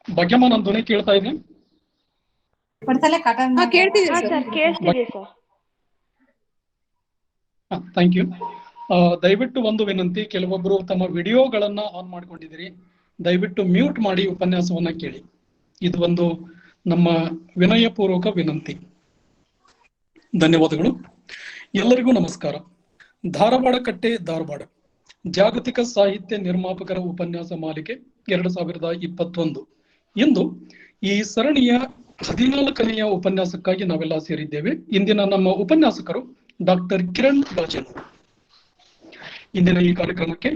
ಭಾಗ್ಯಮ್ಮ, ನನ್ನ ಧ್ವನಿ ಕೇಳ್ತಾ ಇದೆ? Thank you. ದಯವಿಟ್ಟು ಒಂದು ವಿನಂತಿ, ಕೆಲವೊಬ್ಬರು ತಮ್ಮ ವಿಡಿಯೋಗಳನ್ನ ಆನ್ ಮಾಡ್ಕೊಂಡಿದ್ದೀರಿ, ದಯವಿಟ್ಟು ಮ್ಯೂಟ್ ಮಾಡಿ ಉಪನ್ಯಾಸವನ್ನ ಕೇಳಿ. ಇದು ಒಂದು ನಮ್ಮ ವಿನಯಪೂರ್ವಕ ವಿನಂತಿ. ಧನ್ಯವಾದಗಳು. ಎಲ್ಲರಿಗೂ ನಮಸ್ಕಾರ. ಧಾರವಾಡ ಕಟ್ಟೆ ಧಾರವಾಡ ಜಾಗತಿಕ ಸಾಹಿತ್ಯ ನಿರ್ಮಾಪಕರ ಉಪನ್ಯಾಸ ಮಾಲಿಕೆ 2021. ಇಂದು ಈ ಸರಣಿಯ 14ನೆಯ ಉಪನ್ಯಾಸಕ್ಕಾಗಿ ನಾವೆಲ್ಲ ಸೇರಿದ್ದೇವೆ. ಇಂದಿನ ನಮ್ಮ ಉಪನ್ಯಾಸಕರು ಡಾಕ್ಟರ್ ಕಿರಣ್ ಗಾಜನೂರ್. ಇಂದಿನ ಈ ಕಾರ್ಯಕ್ರಮಕ್ಕೆ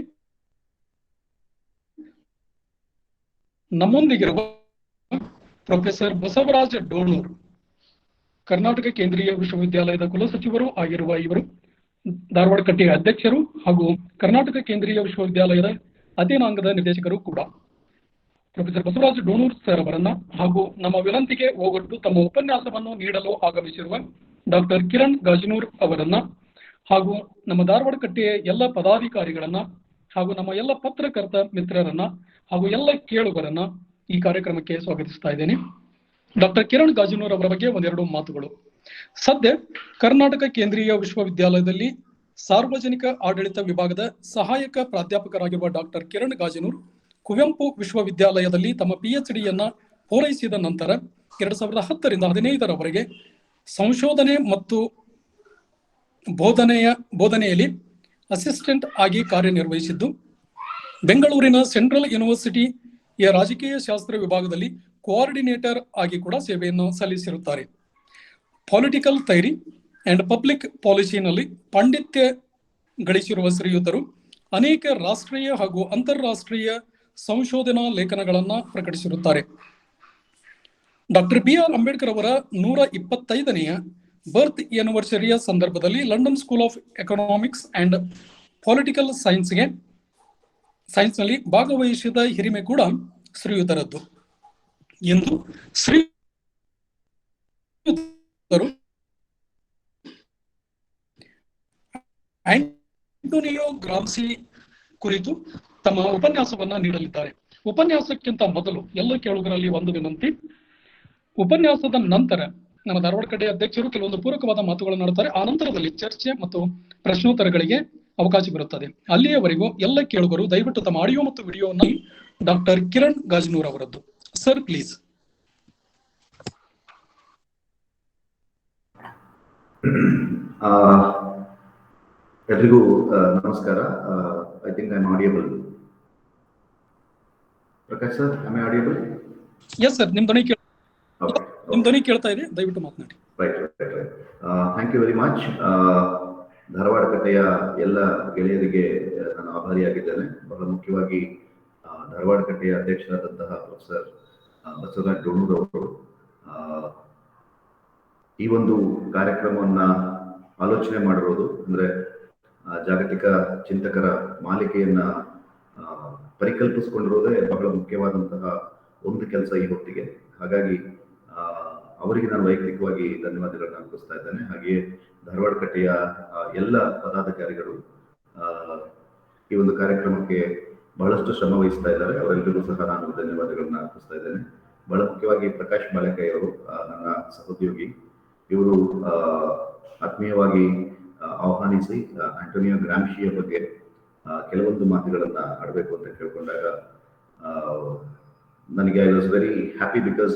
ನಮ್ಮೊಂದಿಗಿರುವ ಪ್ರೊಫೆಸರ್ ಬಸವರಾಜ ಡೋಣೂರ್, ಕರ್ನಾಟಕ ಕೇಂದ್ರೀಯ ವಿಶ್ವವಿದ್ಯಾಲಯದ ಕುಲಸಚಿವರು ಆಗಿರುವ ಇವರು ಧಾರವಾಡ ಕಟ್ಟೆಯ ಅಧ್ಯಕ್ಷರು ಹಾಗೂ ಕರ್ನಾಟಕ ಕೇಂದ್ರೀಯ ವಿಶ್ವವಿದ್ಯಾಲಯದ ಅಧ್ಯಯನಾಂಗದ ನಿರ್ದೇಶಕರು ಕೂಡ. ಪ್ರೊಫೆಸರ್ ಬಸವರಾಜ ಡೋಣೂರ್ ಸರ್ ಅವರನ್ನ ಹಾಗೂ ನಮ್ಮ ವಿನಂತಿಗೆ ಓಗೊಟ್ಟು ತಮ್ಮ ಉಪನ್ಯಾಸವನ್ನು ನೀಡಲು ಆಗಮಿಸಿರುವ ಡಾಕ್ಟರ್ ಕಿರಣ್ ಗಾಜನೂರ್ ಅವರನ್ನ ಹಾಗೂ ನಮ್ಮ ಧಾರವಾಡ ಕಟ್ಟೆಯ ಎಲ್ಲ ಪದಾಧಿಕಾರಿಗಳನ್ನ ಹಾಗೂ ನಮ್ಮ ಎಲ್ಲ ಪತ್ರಕರ್ತ ಮಿತ್ರರನ್ನ ಹಾಗೂ ಎಲ್ಲ ಕೇಳುಗರನ್ನ ಈ ಕಾರ್ಯಕ್ರಮಕ್ಕೆ ಸ್ವಾಗತಿಸ್ತಾ ಇದ್ದೇನೆ. ಡಾಕ್ಟರ್ ಕಿರಣ್ ಗಾಜನೂರ್ ಅವರ ಬಗ್ಗೆ ಒಂದೆರಡು ಮಾತುಗಳು. ಸದ್ಯ ಕರ್ನಾಟಕ ಕೇಂದ್ರೀಯ ವಿಶ್ವವಿದ್ಯಾಲಯದಲ್ಲಿ ಸಾರ್ವಜನಿಕ ಆಡಳಿತ ವಿಭಾಗದ ಸಹಾಯಕ ಪ್ರಾಧ್ಯಾಪಕರಾಗಿರುವ ಡಾಕ್ಟರ್ ಕಿರಣ್ ಗಾಜನೂರ್ ಕುವೆಂಪು ವಿಶ್ವವಿದ್ಯಾಲಯದಲ್ಲಿ ತಮ್ಮ PhDಯನ್ನ ಪೂರೈಸಿದ ನಂತರ 2010ರಿಂದ 2015ರವರೆಗೆ ಸಂಶೋಧನೆ ಮತ್ತು ಬೋಧನೆಯಲ್ಲಿ ಅಸಿಸ್ಟೆಂಟ್ ಆಗಿ ಕಾರ್ಯನಿರ್ವಹಿಸಿದ್ದು, ಬೆಂಗಳೂರಿನ ಸೆಂಟ್ರಲ್ ಯೂನಿವರ್ಸಿಟಿಯ ರಾಜಕೀಯ ಶಾಸ್ತ್ರ ವಿಭಾಗದಲ್ಲಿ ಕೋಆರ್ಡಿನೇಟರ್ ಆಗಿ ಕೂಡ ಸೇವೆಯನ್ನು ಸಲ್ಲಿಸಿರುತ್ತಾರೆ. ಪೊಲಿಟಿಕಲ್ ಥಿಯರಿ ಅಂಡ್ ಪಬ್ಲಿಕ್ ಪಾಲಿಸಿನಲ್ಲಿ ಪಾಂಡಿತ್ಯ ಗಳಿಸಿರುವ ಶ್ರೀಯುತರು ಅನೇಕ ರಾಷ್ಟ್ರೀಯ ಹಾಗೂ ಅಂತಾರಾಷ್ಟ್ರೀಯ ಸಂಶೋಧನಾ ಲೇಖನಗಳನ್ನು ಪ್ರಕಟಿಸಿರುತ್ತಾರೆ. ಡಾಕ್ಟರ್ BR ಅಂಬೇಡ್ಕರ್ ಅವರ 125ನೆಯ ಬರ್ತ್ ಆನಿವರ್ಸರಿಯ ಸಂದರ್ಭದಲ್ಲಿ London School of Economics and Political ಸೈನ್ಸ್ನಲ್ಲಿ ಭಾಗವಹಿಸಿದ ಹಿರಿಮೆ ಕೂಡ ಶ್ರೀಯುತರದ್ದು ಎಂದು ಆಂಟೋನಿಯೋ ಗ್ರಾಮ್ಸಿ ಕುರಿತು ತಮ್ಮ ಉಪನ್ಯಾಸವನ್ನ ನೀಡಲಿದ್ದಾರೆ. ಉಪನ್ಯಾಸಕ್ಕಿಂತ ಮೊದಲು ಎಲ್ಲ ಕೇಳುಗರಲ್ಲಿ ಒಂದು ವಿನಂತಿ, ಉಪನ್ಯಾಸದ ನಂತರ ನಮ್ಮ ಧಾರವಾಡ ಕಡೆ ಅಧ್ಯಕ್ಷರು ಕೆಲವೊಂದು ಪೂರಕವಾದ ಮಾತುಗಳನ್ನು ಆಡುತ್ತಾರೆ. ಆ ನಂತರದಲ್ಲಿ ಚರ್ಚೆ ಮತ್ತು ಪ್ರಶ್ನೋತ್ತರಗಳಿಗೆ ಅವಕಾಶವಿರುತ್ತದೆ. ಅಲ್ಲಿಯವರೆಗೂ ಎಲ್ಲ ಕೇಳುಗರು ದಯವಿಟ್ಟು ತಮ್ಮ ಆಡಿಯೋ ಮತ್ತು ವಿಡಿಯೋವನ್ನು ಡಾಕ್ಟರ್ ಕಿರಣ್ ಗಾಜನೂರ್ ಅವರದ್ದು. Sir please. ಎಲ್ರಿಗೂ ನಮಸ್ಕಾರ. I think I am audible. Prakash sir, am I audible? Yes sir, ನಿಮ್ಮ ಧ್ವನಿ ಕೇಳ್ತಾ ಇದೆ, ದಯವಿಟ್ಟು ಮಾತನಾಡಿ. Right. Thank you very much. Dharwad ಕಟ್ಟೆಯ ಎಲ್ಲ ಗೆಳೆಯರಿಗೆ ನಾನು ಆಭಾರಿಯಾಗಿದ್ದೇನೆ. ಬಹಳ ಮುಖ್ಯವಾಗಿ ಧಾರವಾಡ ಕಟ್ಟೆಯ ಅಧ್ಯಕ್ಷರಾದಂತಹ ಪ್ರೊಫೆಸರ್ ಬಸವರಾಜ್ ಡೋಣೂರ್ ಅವರು ಈ ಒಂದು ಕಾರ್ಯಕ್ರಮವನ್ನ ಆಲೋಚನೆ ಮಾಡಿರೋದು, ಅಂದ್ರೆ ಜಾಗತಿಕ ಚಿಂತಕರ ಮಾಲಿಕೆಯನ್ನ ಪರಿಕಲ್ಪಿಸಿಕೊಂಡಿರೋದೇ ಬಹಳ ಮುಖ್ಯವಾದಂತಹ ಒಂದು ಕೆಲಸ ಈ ಹೊತ್ತಿಗೆ. ಹಾಗಾಗಿ ಅವರಿಗೆ ನಾನು ವೈಯಕ್ತಿಕವಾಗಿ ಧನ್ಯವಾದಗಳನ್ನ ಅರ್ಪಿಸ್ತಾ ಇದ್ದೇನೆ. ಹಾಗೆಯೇ ಧಾರವಾಡ ಕಟ್ಟೆಯ ಎಲ್ಲ ಪದಾಧಿಕಾರಿಗಳು ಈ ಒಂದು ಕಾರ್ಯಕ್ರಮಕ್ಕೆ ಬಹಳಷ್ಟು ಶ್ರಮ ವಹಿಸ್ತಾ ಇದ್ದಾರೆ. ಅವರೆಲ್ಲರಿಗೂ ಸಹ ನಾನು ಧನ್ಯವಾದಗಳನ್ನ ಅರ್ಪಿಸ್ತಾ ಇದ್ದೇನೆ. ಬಹಳ ಮುಖ್ಯವಾಗಿ ಪ್ರಕಾಶ್ ಬಾಳೆಕಾಯಿ ಅವರು, ನನ್ನ ಸಹೋದ್ಯೋಗಿ, ಇವರು ಆತ್ಮೀಯವಾಗಿ ಆಹ್ವಾನಿಸಿ ಆಂಟೋನಿಯೋ ಗ್ರಾಮ್ಶಿಯ ಬಗ್ಗೆ ಕೆಲವೊಂದು ಮಾತುಗಳನ್ನ ಆಡಬೇಕು ಅಂತ ಕೇಳ್ಕೊಂಡಾಗ ನನಗೆ I was very happy. Because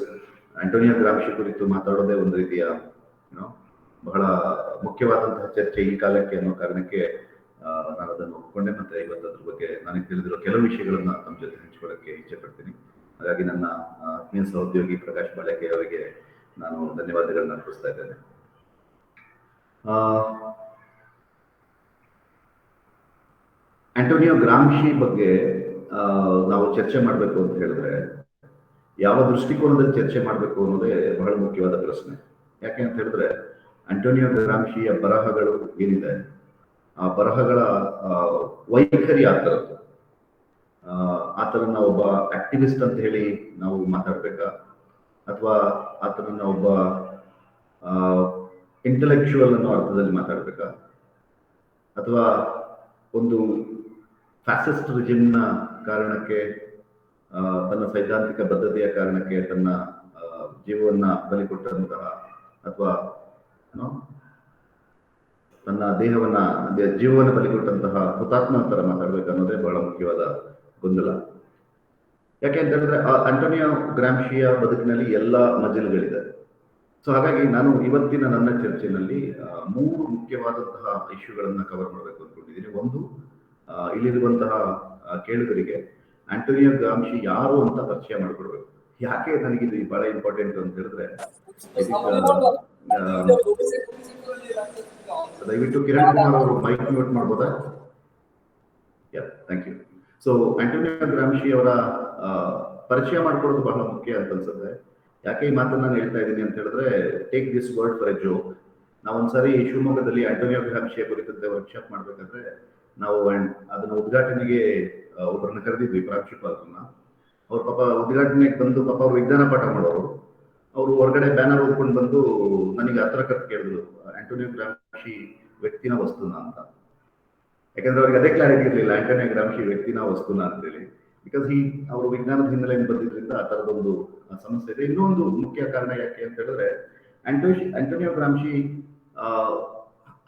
Antonio Gramsci ಕುರಿತು ಮಾತಾಡೋದೇ ಒಂದು ರೀತಿಯ ಬಹಳ ಮುಖ್ಯವಾದಂತಹ ಚರ್ಚೆ ಈ ಕಾಲಕ್ಕೆ ಅನ್ನೋ ಕಾರಣಕ್ಕೆ ನಾನು ಅದನ್ನು ಒಪ್ಕೊಂಡೆ. ಮತ್ತೆ ಇವತ್ತು ಅದ್ರ ಬಗ್ಗೆ ನನಗೆ ತಿಳಿದಿರೋ ಕೆಲವು ವಿಷಯಗಳನ್ನ ತಮ್ಮ ಜೊತೆ ಹಂಚ್ಕೊಳ್ಳೋಕ್ಕೆ ಇಚ್ಛೆ ಪಡ್ತೀನಿ. ಹಾಗಾಗಿ ನನ್ನ ಆತ್ಮೀಯ ಸಹೋದ್ಯೋಗಿ ಪ್ರಕಾಶ್ ಬಾಳೆಕಾಯಿ ಅವರಿಗೆ ನಾನು ಧನ್ಯವಾದಗಳನ್ನ ಅರ್ಪಿಸ್ತಾ ಇದ್ದೇನೆ. ಆಂಟೋನಿಯೋ ಗ್ರಾಮ್ಶಿ ಬಗ್ಗೆ ನಾವು ಚರ್ಚೆ ಮಾಡಬೇಕು ಅಂತ ಹೇಳಿದ್ರೆ ಯಾವ ದೃಷ್ಟಿಕೋನದಲ್ಲಿ ಚರ್ಚೆ ಮಾಡಬೇಕು ಅನ್ನೋದೇ ಬಹಳ ಮುಖ್ಯವಾದ ಪ್ರಶ್ನೆ. ಯಾಕೆ ಅಂತ ಹೇಳಿದ್ರೆ ಆಂಟೋನಿಯೋ ಗ್ರಾಮ್ಶಿಯ ಬರಹಗಳು ಏನಿದೆ, ಆ ಬರಹಗಳ ವೈಖರಿ ಆತರದ್ದು. ಆತನನ್ನ ಒಬ್ಬ ಆಕ್ಟಿವಿಸ್ಟ್ ಅಂತ ಹೇಳಿ ನಾವು ಮಾತಾಡ್ಬೇಕಾ, ಅಥವಾ ಆತನನ್ನ ಒಬ್ಬ ಇಂಟೆಲೆಕ್ಚುವಲ್ ಅನ್ನೋ ಅರ್ಥದಲ್ಲಿ ಮಾತಾಡ್ಬೇಕಾ, ಅಥವಾ ಒಂದು ಫ್ಯಾಸಿಸ್ಟ್ ರಿಜಿಮ್ನ ಕಾರಣಕ್ಕೆ ತನ್ನ ಸೈದ್ಧಾಂತಿಕ ಬದ್ಧತೆಯ ಕಾರಣಕ್ಕೆ ತನ್ನ ಜೀವವನ್ನ ಬಲಿ ಕೊಟ್ಟಂತಹ ಅಥವಾ ತನ್ನ ದೇಹವನ್ನ ಜೀವವನ್ನ ಬಲಿ ಕೊಟ್ಟಂತಹ ಹುತಾತ್ಮ ತರ ಮಾತಾಡ್ಬೇಕು ಅನ್ನೋದೇ ಬಹಳ ಮುಖ್ಯವಾದ ಗೊಂದಲ. ಯಾಕೆ ಅಂತ ಹೇಳಿದ್ರೆ ಆಂಟೋನಿಯೋ ಗ್ರಾಮ್ಶಿಯ ಬದುಕಿನಲ್ಲಿ ಎಲ್ಲ ಮಜಲುಗಳಿದೆ. ಸೊ ಹಾಗಾಗಿ ನಾನು ಇವತ್ತಿನ ನನ್ನ ಚರ್ಚೆಯಲ್ಲಿ 3 ಮುಖ್ಯವಾದಂತಹ ಇಶ್ಯೂಗಳನ್ನ ಕವರ್ ಮಾಡಬೇಕು ಅನ್ಕೊಂಡಿದ್ದೀನಿ. ಒಂದು, ಇಲ್ಲಿರುವಂತಹ ಕೇಳುಗರಿಗೆ ಆಂಟೋನಿಯೋ ಗ್ರಾಮ್ಶಿ ಯಾರು ಅಂತ ಪರಿಚಯ ಮಾಡಿಕೊಡ್ಬೇಕು. ಯಾಕೆ ನನಗಿದು ಬಹಳ ಇಂಪಾರ್ಟೆಂಟ್ ಅಂತ ಹೇಳಿದ್ರೆ, ದಯವಿಟ್ಟು ಕಿರಣ್ ಕುಮಾರ್ ಅವರು ಮೈಕ್ ಮ್ಯೂಟ್ ಮಾಡ್ಬೋದಾ? Thank you. So Antonio Gramsci ಅವರ ಪರಿಚಯ ಮಾಡ್ಕೊಳ್ಳೋದು ಬಹಳ ಮುಖ್ಯ ಅಂತ ಅನ್ಸುತ್ತೆ. ಯಾಕೆ ಈ ಮಾತನ್ನ ನಾನು ಹೇಳ್ತಾ ಇದ್ದೀನಿ ಅಂತ ಹೇಳಿದ್ರೆ, take this word for a joke. ನಾವೊಂದ್ಸರಿ ಶಿವಮೊಗ್ಗದಲ್ಲಿ ಆಂಟೋನಿಯೋ ಗ್ರಾಮ್ಶಿಯ ಕುರಿತಂತೆ ವರ್ಕ್ಶಾಪ್ ಮಾಡ್ಬೇಕಾದ್ರೆ ನಾವು ಅದನ್ನ ಉದ್ಘಾಟನೆಗೆ ಒಬ್ಬರನ್ನ ಕರೆದಿದ್ವಿ, ಪ್ರಾಂಶುಪಾಲರನ್ನ. ಅವ್ರ ಪಾಪ ಉದ್ಘಾಟನೆಗೆ ಬಂದು ಪಾಪ ಅವ್ರು ವಿಜ್ಞಾನ ಪಾಠ ಮಾಡೋರು. ಅವರು ಹೊರಗಡೆ ಬ್ಯಾನರ್ ಓದ್ಕೊಂಡು ಬಂದು ನನಗೆ ಹತ್ರ ಕತ್ ಕೇಳಿದ್ರು, ಆಂಟೋನಿಯೋ ಗ್ರಾಮ್ಶಿ ವ್ಯಕ್ತಿನ ವಸ್ತುನ ಅಂತ. ಯಾಕಂದ್ರೆ ಅವ್ರಿಗೆ ಅದೇ ಕ್ಲಾರಿಟಿ ಇರಲಿಲ್ಲ, ಆಂಟೋನಿಯೋ ಗ್ರಾಮ್ಶಿ ವ್ಯಕ್ತಿನ ವಸ್ತುನ ಅಂತೇಳಿ. ಬಿಕಾಸ್ ಅವರು ವಿಜ್ಞಾನದ ಹಿನ್ನೆಲೆಯಿಂದ ಬಂದಿದ್ರಿಂದ ಆ ತರದೊಂದು ಸಮಸ್ಯೆ ಇದೆ. ಇನ್ನೊಂದು ಮುಖ್ಯ ಕಾರಣ ಯಾಕೆ ಅಂತ ಹೇಳಿದ್ರೆ, ಆಂಟೋನಿಯೋ ಗ್ರಾಮ್ಶಿ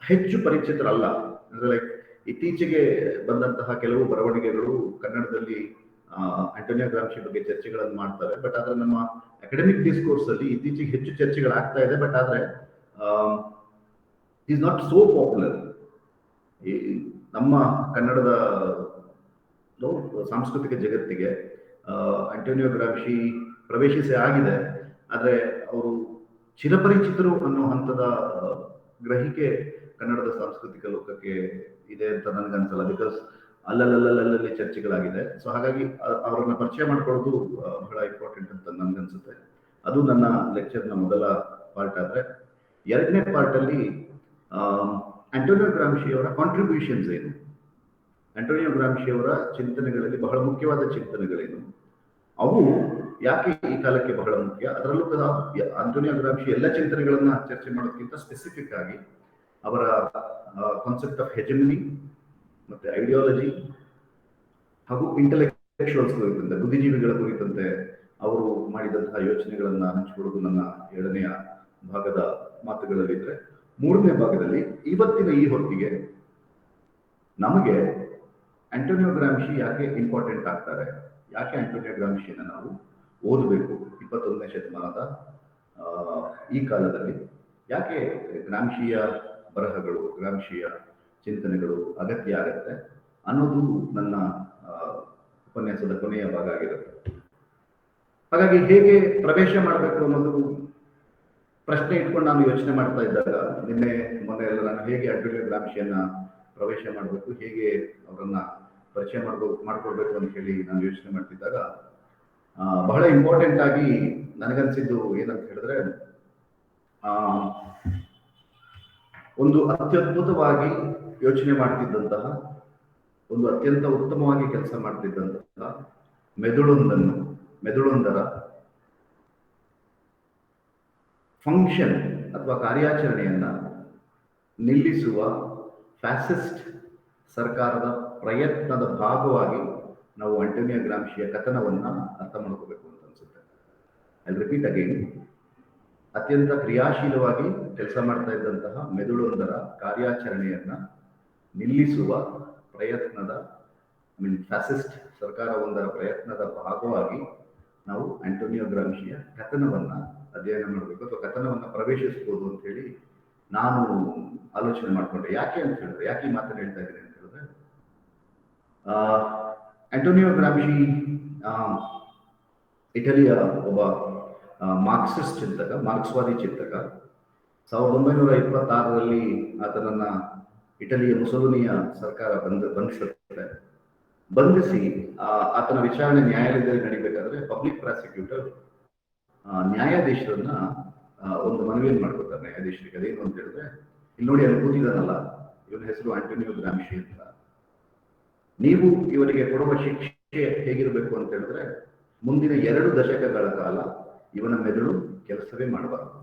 ಹೆಚ್ಚು ಪರಿಚಿತರಲ್ಲ. ಅಂದ್ರೆ ಲೈಕ್ ಇತ್ತೀಚೆಗೆ ಬಂದಂತಹ ಕೆಲವು ಬರವಣಿಗೆಗಳು ಕನ್ನಡದಲ್ಲಿ ಆಂಟೋನಿಯೋ ಗ್ರಾಮ್ಶಿ ಬಗ್ಗೆ ಚರ್ಚೆಗಳನ್ನು ಮಾಡ್ತಾರೆ. ಬಟ್ ಆದ್ರೆ ನಮ್ಮ ಅಕಾಡೆಮಿಕ್ ಡಿಸ್ಕೋರ್ಸ್ ಅಲ್ಲಿ ಇತ್ತೀಚೆಗೆ ಹೆಚ್ಚು ಚರ್ಚೆಗಳಾಗ್ತಾ ಇದೆ. ಬಟ್ ಆದ್ರೆ ಈಸ್ ನಾಟ್ ಸೋ ಪಾಪ್ಯುಲರ್. ನಮ್ಮ ಕನ್ನಡದ ಸಾಂಸ್ಕೃತಿಕ ಜಗತ್ತಿಗೆ ಆಂಟೋನಿಯೋ ಗ್ರಾಮ್ಶಿ ಪ್ರವೇಶಿಸಿ ಆಗಿದೆ. ಆದ್ರೆ ಅವರು ಚಿರಪರಿಚಿತರು ಅನ್ನೋ ಹಂತದ ಗ್ರಹಿಕೆ ಕನ್ನಡದ ಸಾಂಸ್ಕೃತಿಕ ಲೋಕಕ್ಕೆ ಇದೆ ಅಂತ ನನ್ಗನ್ಸಲ್ಲ. ಬಿಕಾಸ್ ಅಲ್ಲಲ್ಲಿ ಚರ್ಚೆಗಳಾಗಿದೆ. ಸೊ ಹಾಗಾಗಿ ಅವರನ್ನ ಪರಿಚಯ ಮಾಡ್ಕೊಳ್ಳೋದು ಬಹಳ ಇಂಪಾರ್ಟೆಂಟ್ ಅಂತ ನನ್ಗನ್ಸುತ್ತೆ. ಅದು ನನ್ನ ಲೆಕ್ಚರ್ನ ಮೊದಲ ಪಾರ್ಟ್. ಆದ್ರೆ ಎರಡನೇ ಪಾರ್ಟ್ ಅಲ್ಲಿ ಆಂಟೋನಿಯೋ ಗ್ರಾಮ್ಶಿ ಅವರ ಕಾಂಟ್ರಿಬ್ಯೂಷನ್ಸ್ ಏನು, ಆಂಟೋನಿಯೋ ಗ್ರಾಮ್ಶಿ ಅವರ ಚಿಂತನೆಗಳಲ್ಲಿ ಬಹಳ ಮುಖ್ಯವಾದ ಚಿಂತನೆಗಳೇನು, ಅವು ಯಾಕೆ ಈ ಕಾಲಕ್ಕೆ ಬಹಳ ಮುಖ್ಯ. ಅದರಲ್ಲೂ ಆಂಟೋನಿಯೋ ಗ್ರಾಮ್ಶಿ ಎಲ್ಲ ಚಿಂತನೆಗಳನ್ನ ಚರ್ಚೆ ಮಾಡೋದಕ್ಕಿಂತ ಸ್ಪೆಸಿಫಿಕ್ ಆಗಿ ಅವರ ಕಾನ್ಸೆಪ್ಟ್ ಆಫ್ ಹೆಜಮನಿ ಮತ್ತೆ ಐಡಿಯಾಲಜಿ ಹಾಗೂ ಇಂಟೆಲೆಕ್ಚುಯಲ್ಸ್ ಕುರಿತಂತೆ, ಬುದ್ಧಿಜೀವಿಗಳ ಕುರಿತಂತೆ ಅವರು ಮಾಡಿದಂತಹ ಯೋಚನೆಗಳನ್ನ ಹಂಚಿಕೊಳ್ಳೋದು ನನ್ನ 2ನೇ ಭಾಗದ ಮಾತುಗಳಲ್ಲಿದ್ರೆ, 3ನೇ ಭಾಗದಲ್ಲಿ ಇವತ್ತಿನ ಈ ಹೊತ್ತಿಗೆ ನಮಗೆ ಆಂಟೋನಿಯೋ ಗ್ರಾಮ್ಶಿ ಯಾಕೆ ಇಂಪಾರ್ಟೆಂಟ್ ಆಗ್ತಾರೆ, ಯಾಕೆ ಆಂಟೋನಿಯೋ ಗ್ರಾಮ್ಶಿಯನ್ನ ನಾವು ಓದಬೇಕು 21ನೇ ಶತಮಾನದ ಈ ಕಾಲದಲ್ಲಿ, ಯಾಕೆ ಗ್ರಾಮ್ಶಿಯ ಬರಹಗಳು, ಗ್ರಾಮ್ಶಿಯ ಚಿಂತನೆಗಳು ಅಗತ್ಯ ಆಗತ್ತೆ ಅನ್ನೋದು ನನ್ನ ಉಪನ್ಯಾಸದ ಕೊನೆಯ ಭಾಗ ಆಗಿರುತ್ತೆ. ಹಾಗಾಗಿ ಹೇಗೆ ಪ್ರವೇಶ ಮಾಡಬೇಕು ಅನ್ನೋದು ಪ್ರಶ್ನೆ ಇಟ್ಕೊಂಡು ನಾನು ಯೋಚನೆ ಮಾಡ್ತಾ ಇದ್ದಾಗ, ಮೊನ್ನೆ ಎಲ್ಲ ನಾನು ಹೇಗೆ ಆಂಟೋನಿಯೋ ಗ್ರಾಮ್ಶಿಯನ್ನ ಪ್ರವೇಶ ಮಾಡಬೇಕು, ಹೇಗೆ ಅವರನ್ನ ಪರಿಚಯ ಮಾಡ್ಕೊಳ್ಬೇಕು ಅಂತ ಹೇಳಿ ನಾನು ಯೋಚನೆ ಮಾಡ್ತಿದ್ದಾಗ ಬಹಳ ಇಂಪಾರ್ಟೆಂಟ್ ಆಗಿ ನನಗನ್ಸಿದ್ದು ಏನಂತ ಹೇಳಿದ್ರೆ, ಒಂದು ಅತ್ಯದ್ಭುತವಾಗಿ ಯೋಚನೆ ಮಾಡ್ತಿದ್ದಂತಹ, ಒಂದು ಅತ್ಯಂತ ಉತ್ತಮವಾಗಿ ಕೆಲಸ ಮಾಡ್ತಿದ್ದಂತಹ ಮೆದುಳೊಂದರ ಫಂಕ್ಷನ್ ಅಥವಾ ಕಾರ್ಯಾಚರಣೆಯನ್ನ ನಿಲ್ಲಿಸುವ ಫ್ಯಾಸಿಸ್ಟ್ ಸರ್ಕಾರದ ಪ್ರಯತ್ನದ ಭಾಗವಾಗಿ ನಾವು ಆಂಟೋನಿಯೋ ಗ್ರಾಮ್ಶಿಯ ಕಥನವನ್ನ ಅರ್ಥ ಮಾಡ್ಕೋಬೇಕು ಅಂತ ಅನ್ಸುತ್ತೆ. ಐ ರಿಪೀಟ್ ಅಗೇನ್, ಅತ್ಯಂತ ಕ್ರಿಯಾಶೀಲವಾಗಿ ಕೆಲಸ ಮಾಡ್ತಾ ಇದ್ದಂತಹ ಮೆದುಳೊಂದರ ಕಾರ್ಯಾಚರಣೆಯನ್ನ ನಿಲ್ಲಿಸುವ ಪ್ರಯತ್ನದ ಫ್ಯಾಸಿಸ್ಟ್ ಸರ್ಕಾರವೊಂದರ ಪ್ರಯತ್ನದ ಭಾಗವಾಗಿ ನಾವು ಆಂಟೋನಿಯೋ ಗ್ರಾಮ್ಶಿಯ ಕಥನವನ್ನ ಅಧ್ಯಯನ ಮಾಡಬೇಕು ಅಥವಾ ಕಥನವನ್ನ ಪ್ರವೇಶಿಸಬಹುದು ಅಂತ ಹೇಳಿ ನಾನು ಆಲೋಚನೆ ಮಾಡ್ಕೊಂಡೆ. ಯಾಕೆ ಅಂತ ಹೇಳಿದ್ರೆ, ಯಾಕೆ ಈ ಮಾತನ್ನು ಹೇಳ್ತಾ ಇದ್ದೀನಿ ಅಂತ ಹೇಳಿದ್ರೆ, ಆಂಟೋನಿಯೋ ಗ್ರಾಮ್ಶಿ ಇಟಲಿಯ ಒಬ್ಬ ಮಾರ್ಕ್ಸಿಸ್ಟ್ ಚಿಂತಕ, ಮಾರ್ಕ್ಸ್ವಾದಿ ಚಿಂತಕ. 1926ರಲ್ಲಿ ಆತನನ್ನ ಇಟಲಿಯ ಮುಸೋಲಿನಿಯ ಸರ್ಕಾರ ಬಂಧಿಸಿ ಆತನ ವಿಚಾರಣೆ ನ್ಯಾಯಾಲಯದಲ್ಲಿ ನಡೀಬೇಕಾದ್ರೆ ಪಬ್ಲಿಕ್ ಪ್ರಾಸಿಕ್ಯೂಟರ್ ನ್ಯಾಯಾಧೀಶರನ್ನ ಒಂದು ಮನವಿಯನ್ನು ಮಾಡ್ಕೊತಾರೆ ನ್ಯಾಯಾಧೀಶರಿಗೆ. ಅದೇನು ಅಂತ ಹೇಳಿದ್ರೆ, ಇಲ್ಲಿ ನೋಡಿ ಅಲ್ಲಿ ಕೂತಿದ್ದಾನಲ್ಲ, ಇವನ ಹೆಸರು ಆಂಟೋನಿಯೋ ಗ್ರಾಮ್ಶಿ ಅಂತ, ನೀವು ಇವರಿಗೆ ಕೊಡುವ ಶಿಕ್ಷೆ ಹೇಗಿರಬೇಕು ಅಂತ ಹೇಳಿದ್ರೆ, ಮುಂದಿನ 2 ದಶಕಗಳ ಕಾಲ ಇವನ ಮೆದುಳು ಕೆಲಸವೇ ಮಾಡಬಾರದು.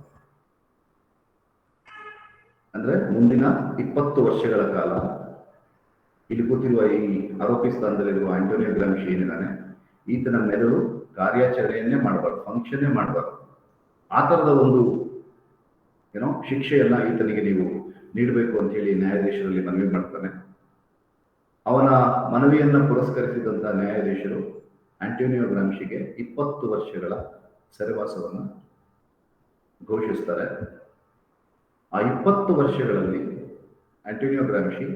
ಅಂದ್ರೆ ಮುಂದಿನ 20 ವರ್ಷಗಳ ಕಾಲ ಇಲ್ಲಿ ಕೂತಿರುವ ಈ ಆರೋಪಿ ಸ್ಥಾನದಲ್ಲಿರುವ ಆಂಟೋನಿಯೋ ಗ್ರಾಮ್ಶಿ ಏನಿದ್ದಾನೆ, ಈತನ ಮೆದುಳು ಕಾರ್ಯಾಚರಣೆಯನ್ನೇ ಮಾಡಬಾರ್ದು, ಫಂಕ್ಷನ್ನೇ ಮಾಡಬಾರ್ದು. ಆ ಥರದ ಒಂದು ಶಿಕ್ಷೆಯನ್ನ ಈತನಿಗೆ ನೀವು ನೀಡಬೇಕು ಅಂತ ಹೇಳಿ ನ್ಯಾಯಾಧೀಶರಲ್ಲಿ ಮನವಿ ಮಾಡ್ತಾನೆ. ಅವನ ಮನವಿಯನ್ನ ಪುರಸ್ಕರಿಸಿದಂತಹ ನ್ಯಾಯಾಧೀಶರು ಆಂಟೋನಿಯೋ ಗ್ರಾಮ್ಶಿಗೆ 20 ವರ್ಷಗಳ ಸೆರೆವಾಸವನ್ನು ಘೋಷಿಸ್ತಾರೆ. ಆ 20 ವರ್ಷಗಳಲ್ಲಿ ಆಂಟೋನಿಯೋ ಗ್ರಾಮ್ಶಿ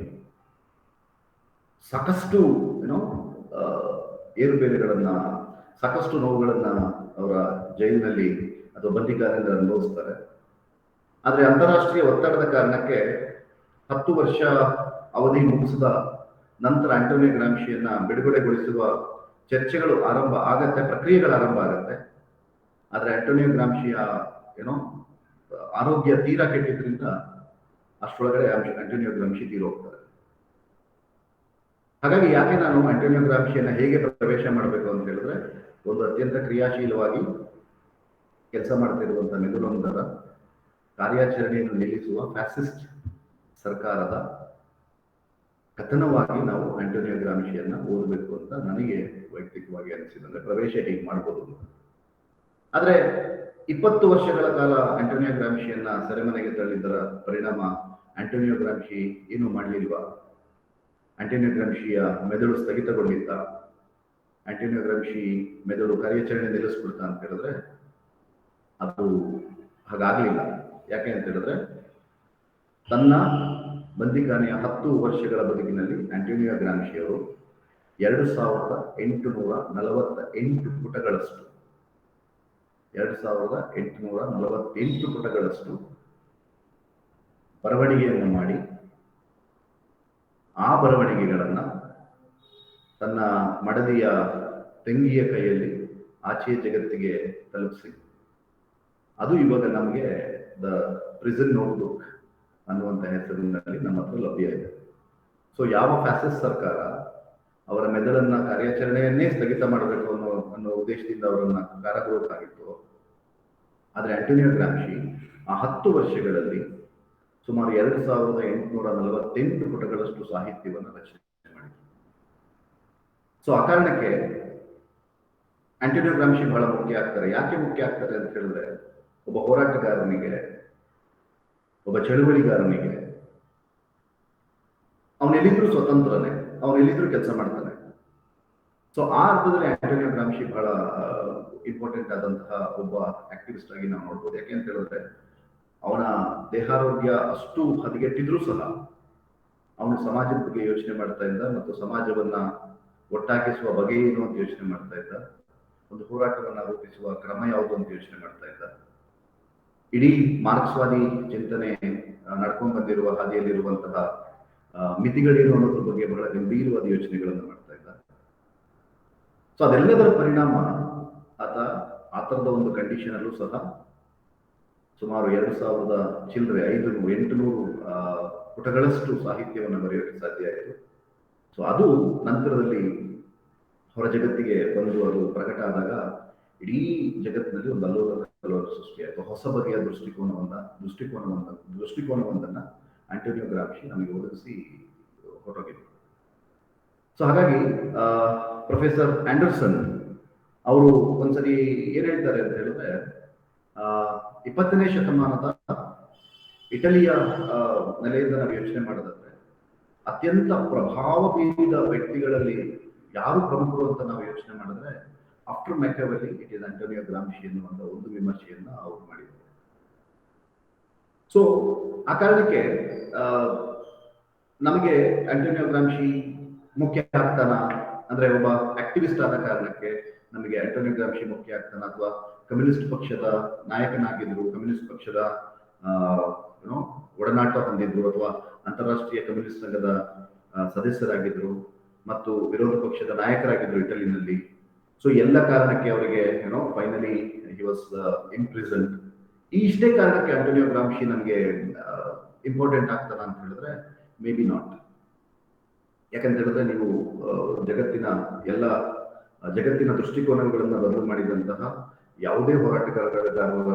ಸಾಕಷ್ಟು ಏರುಪೇರುಗಳನ್ನ, ಸಾಕಷ್ಟು ನೋವುಗಳನ್ನ ಅವರ ಜೈಲಿನಲ್ಲಿ ಅಥವಾ ಬಂದಿಖಾನೆಯಲ್ಲಿ ಅನುಭವಿಸ್ತಾರೆ. ಆದರೆ ಅಂತಾರಾಷ್ಟ್ರೀಯ ಒತ್ತಡದ ಕಾರಣಕ್ಕೆ 10 ವರ್ಷ ಅವಧಿ ಮುಗಿಸಿದ ನಂತರ ಆಂಟೋನಿಯೋ ಗ್ರಾಮ್ಶಿಯನ್ನ ಬಿಡುಗಡೆಗೊಳಿಸುವ ಚರ್ಚೆಗಳು ಆರಂಭ ಆಗತ್ತೆ, ಪ್ರಕ್ರಿಯೆಗಳು ಆರಂಭ ಆಗತ್ತೆ. ಆದರೆ ಆಂಟೋನಿಯೋ ಗ್ರಾಮ್ಶಿಯ ಆರೋಗ್ಯ ತೀರಾ ಕೆಟ್ಟಿದ್ರಿಂದ ಅಷ್ಟರೊಳಗಡೆ ಆಂಟೋನಿಯೋ ಗ್ರಾಮ್ಶಿ ತೀರೋಗ್ತಾರೆ. ಹಾಗಾಗಿ ಯಾಕೆ ನಾನು ಆಂಟೋನಿಯೋ ಗ್ರಾಮ್ಶಿಯನ್ನ ಹೇಗೆ ಪ್ರವೇಶ ಮಾಡಬೇಕು ಅಂತ ಹೇಳಿದ್ರೆ, ಒಂದು ಅತ್ಯಂತ ಕ್ರಿಯಾಶೀಲವಾಗಿ ಕೆಲಸ ಮಾಡ್ತಿರುವಂತಹ ಮೆದುಳೊಂದರ ಕಾರ್ಯಾಚರಣೆಯನ್ನು ನಿಲ್ಲಿಸುವ ಫ್ಯಾಸಿಸ್ಟ್ ಸರ್ಕಾರದ ಕಥನವಾಗಿ ನಾವು ಆಂಟೋನಿಯೋ ಗ್ರಾಮ್ಶಿಯನ್ನ ಓದಬೇಕು ಅಂತ ನನಗೆ ವೈಯಕ್ತಿಕವಾಗಿ ಅನಿಸಿದ್ರೆ ಪ್ರವೇಶ ಹೇಗೆ ಮಾಡ್ಬೋದು ಅಂತ. ಆದ್ರೆ 20 ವರ್ಷಗಳ ಕಾಲ ಆಂಟೋನಿಯೋ ಗ್ರಾಮ್ಶಿಯನ್ನ ಸೆರೆಮನೆಗೆ ತಳ್ಳಿದ್ದರ ಪರಿಣಾಮ ಆಂಟೋನಿಯೋ ಗ್ರಾಮ್ಶಿ ಏನು ಮಾಡಲಿಲ್ವಾ? ಆಂಟೋನಿಯೋ ಗ್ರಾಮ್ಶಿಯ ಮೆದುಳು ಸ್ಥಗಿತಗೊಂಡಿದ್ದ? ಆಂಟೋನಿಯೋ ಗ್ರಾಮ್ಶಿ ಮೆದುಳು ಕಾರ್ಯಾಚರಣೆ ನಿಲ್ಲಿಸ್ಬಿಡ್ತಾ ಅಂತ ಹೇಳಿದ್ರೆ ಅದು ಹಾಗಾಗ್ಲಿಲ್ಲ. ಯಾಕೆ ಅಂತ ಹೇಳಿದ್ರೆ, ತನ್ನ ಬಂದಿಖಾನೆಯ 10 ವರ್ಷಗಳ ಬದುಕಿನಲ್ಲಿ ಆಂಟೋನಿಯೋ ಗ್ರಾಮ್ಶಿ ಅವರು 2848 ಪುಟಗಳಷ್ಟು 2848 ಪುಟಗಳಷ್ಟು ಬರವಣಿಗೆಯನ್ನು ಮಾಡಿ, ಆ ಬರವಣಿಗೆಗಳನ್ನ ತನ್ನ ಮಡದಿಯ ತಂಗಿಯ ಕೈಯಲ್ಲಿ ಆಚೆಯ ಜಗತ್ತಿಗೆ ತಲುಪಿಸಿ, ಅದು ಇವಾಗ ನಮಗೆ ದ ಪ್ರಿಸನ್ ನೋಟ್ಬುಕ್ ಅನ್ನುವಂಥ ಹೆಸರಿನಲ್ಲಿ ನಮ್ಮ ಹತ್ರ ಲಭ್ಯ ಇದೆ. ಸೊ ಯಾವ ಫ್ಯಾಸಿಸ್ಟ್ ಸರ್ಕಾರ ಅವರ ಮೆದುಳನ್ನ ಕಾರ್ಯಾಚರಣೆಯನ್ನೇ ಸ್ಥಗಿತ ಮಾಡಬೇಕು ಅನ್ನೋ ಉದ್ದೇಶದಿಂದ ಅವರನ್ನ ಕಾರಾಗೃಹಕ್ಕಾಗಿತ್ತು, ಆದರೆ ಆಂಟೋನಿಯೋ ಗ್ರಾಮ್ಶಿ ಆ 10 ವರ್ಷಗಳಲ್ಲಿ ಸುಮಾರು 2848 ಪುಟಗಳಷ್ಟು ಸಾಹಿತ್ಯವನ್ನು ರಚನೆ ಮಾಡಿದರು. ಸೊ ಆ ಕಾರಣಕ್ಕೆ ಆಂಟೋನಿಯೋ ಗ್ರಾಮ್ಶಿ ಬಹಳ ಮುಖ್ಯ ಆಗ್ತಾರೆ. ಯಾಕೆ ಮುಖ್ಯ ಆಗ್ತಾರೆ ಅಂತ ಹೇಳಿದ್ರೆ, ಒಬ್ಬ ಹೋರಾಟಗಾರನಿಗೆ, ಒಬ್ಬ ಚಳುವಳಿಗಾರನಿಗೆ ಅವನೆಲ್ಲಿದ್ರೂ ಸ್ವತಂತ್ರನೇ, ಅವನೆಲ್ಲಿದ್ರೂ ಕೆಲಸ ಮಾಡ್ತಾನೆ. ಸೊ ಆ ಅರ್ಥದಲ್ಲಿ ಆಂಟೋನಿಯೋ ಗ್ರಾಮ್ಶಿ ಬಹಳ ಇಂಪಾರ್ಟೆಂಟ್ ಆದಂತಹ ಒಬ್ಬ ಆಕ್ಟಿವಿಸ್ಟ್ ಆಗಿ ನಾವು ನೋಡ್ಬೋದು. ಯಾಕೆ ಅಂತ ಹೇಳಿದ್ರೆ, ಅವನ ದೇಹಾರೋಗ್ಯ ಅಷ್ಟು ಹದಗೆಟ್ಟಿದ್ರೂ ಸಹ ಅವನು ಸಮಾಜದ ಬಗ್ಗೆ ಯೋಚನೆ ಮಾಡ್ತಾ ಇದ್ದ ಮತ್ತು ಸಮಾಜವನ್ನ ಒಟ್ಟಾಗಿಸುವ ಬಗೆ ಏನು ಅಂತ ಯೋಚನೆ ಮಾಡ್ತಾ ಇದ್ದ. ಒಂದು ಹೋರಾಟವನ್ನ ರೂಪಿಸುವ ಕ್ರಮ ಯಾವುದು ಅಂತ ಯೋಚನೆ ಮಾಡ್ತಾ ಇದ್ದ. ಇಡೀ ಮಾರ್ಕ್ಸ್ವಾದಿ ಚಿಂತನೆ ನಡ್ಕೊಂಡು ಬಂದಿರುವ ಹಾದಿಯಲ್ಲಿರುವಂತಹ ಮಿತಿಗಳೇನು ಅನ್ನೋದ್ರ ಬಗ್ಗೆ ಬಹಳ ಗಂಭೀರವಾದ ಯೋಚನೆಗಳನ್ನು ಮಾಡ್ತಾ ಇದ್ದ. ಸೊ ಅದೆಲ್ಲದರ ಪರಿಣಾಮ ಆತ ಆ ಥರದ ಒಂದು ಕಂಡೀಷನ್ ಅಲ್ಲೂ ಸಹ ಸುಮಾರು 2000 ಚಿಲ್ಲರೆ 800 ಪುಟಗಳಷ್ಟು ಸಾಹಿತ್ಯವನ್ನು ಬರೆಯೋಕ್ಕೆ ಸಾಧ್ಯ ಆಯಿತು. ಸೊ ಅದು ನಂತರದಲ್ಲಿ ಹೊರ ಜಗತ್ತಿಗೆ ಬಂದು ಅದು ಪ್ರಕಟ ಆದಾಗ ಇಡೀ ಜಗತ್ತಿನಲ್ಲಿ ಒಂದು ಅಲ್ಲೋಲ ಸೃಷ್ಟಿಯಾಯಿತು. ಹೊಸ ಬಗೆಯ ದೃಷ್ಟಿಕೋನವೊಂದನ್ನು ಆಂಟೋನಿಯೋ ಗ್ರಾಮ್ಶಿ ನಮಗೆ ಒದಗಿಸಿ ಹೊರಟೋಗಿದ್ರು. ಸೊ ಹಾಗಾಗಿ ಪ್ರೊಫೆಸರ್ ಆಂಡರ್ಸನ್ ಅವರು ಒಂದ್ಸರಿ ಏನ್ ಹೇಳ್ತಾರೆ ಅಂತ ಹೇಳಿದ್ರೆ, 20ನೇ ಶತಮಾನದ ಇಟಲಿಯ ನೆಲೆಯಿಂದ ನಾವು ಯೋಚನೆ ಮಾಡೋದಾದ್ರೆ ಅತ್ಯಂತ ಪ್ರಭಾವ ಬೀರಿದ ವ್ಯಕ್ತಿಗಳಲ್ಲಿ ಯಾರು ಪ್ರಮುಖರು ಅಂತ ನಾವು ಯೋಚನೆ ಮಾಡಿದ್ರೆ, after Machiavelli it is Antonio ಗ್ರಾಮ್ಶಿ ಎನ್ನುವಂತ ಒಂದು ವಿಮರ್ಶೆಯನ್ನ ಅವರು ಮಾಡಿದ್ದಾರೆ. ಸೊ ಆ ಕಾರಣಕ್ಕೆ ನಮಗೆ ಆಂಟೋನಿಯೋ ಗ್ರಾಮ್ಶಿ ಮುಖ್ಯ ಆಗ್ತಾನ ಅಂದ್ರೆ, ಒಬ್ಬ ಆಕ್ಟಿವಿಸ್ಟ್ ಆದ ಕಾರಣಕ್ಕೆ ನಮಗೆ ಆಂಟೋನಿಯೋ ಗ್ರಾಮ್ಶಿ ಮುಖ್ಯ ಆಗ್ತಾನ, ಅಥವಾ ಕಮ್ಯುನಿಸ್ಟ್ ಪಕ್ಷದ ನಾಯಕನಾಗಿದ್ರು, ಕಮ್ಯುನಿಸ್ಟ್ ಪಕ್ಷದ ಒಡನಾಟ ಹೊಂದಿದ್ರು, ಅಥವಾ ಅಂತಾರಾಷ್ಟ್ರೀಯ ಕಮ್ಯುನಿಸ್ಟ್ ಸಂಘದ ಸದಸ್ಯರಾಗಿದ್ರು ಮತ್ತು ವಿರೋಧ ಪಕ್ಷದ ನಾಯಕರಾಗಿದ್ರು ಇಟಲಿನಲ್ಲಿ. ಸೊ ಎಲ್ಲ ಕಾರಣಕ್ಕೆ ಅವರಿಗೆ ಫೈನಲಿ ಹಿ ವಾಸ್ ಇಂಪ್ರಿಸನ್ಡ್. ಈ ಇಷ್ಟೇ ಕಾರಣಕ್ಕೆ ಆಂಟೋನಿಯೋ ಗ್ರಾಮ್ಶಿ ನಮಗೆ ಇಂಪಾರ್ಟೆಂಟ್ ಆಗ್ತಾನ ಅಂತ ಹೇಳಿದ್ರೆ ಮೇ ಬಿ ನಾಟ್. ಯಾಕಂತ ಹೇಳಿದ್ರೆ, ನೀವು ಜಗತ್ತಿನ ದೃಷ್ಟಿಕೋನಗಳನ್ನ ಬದಲು ಮಾಡಿದಂತಹ ಯಾವುದೇ ಹೋರಾಟಗಾರರ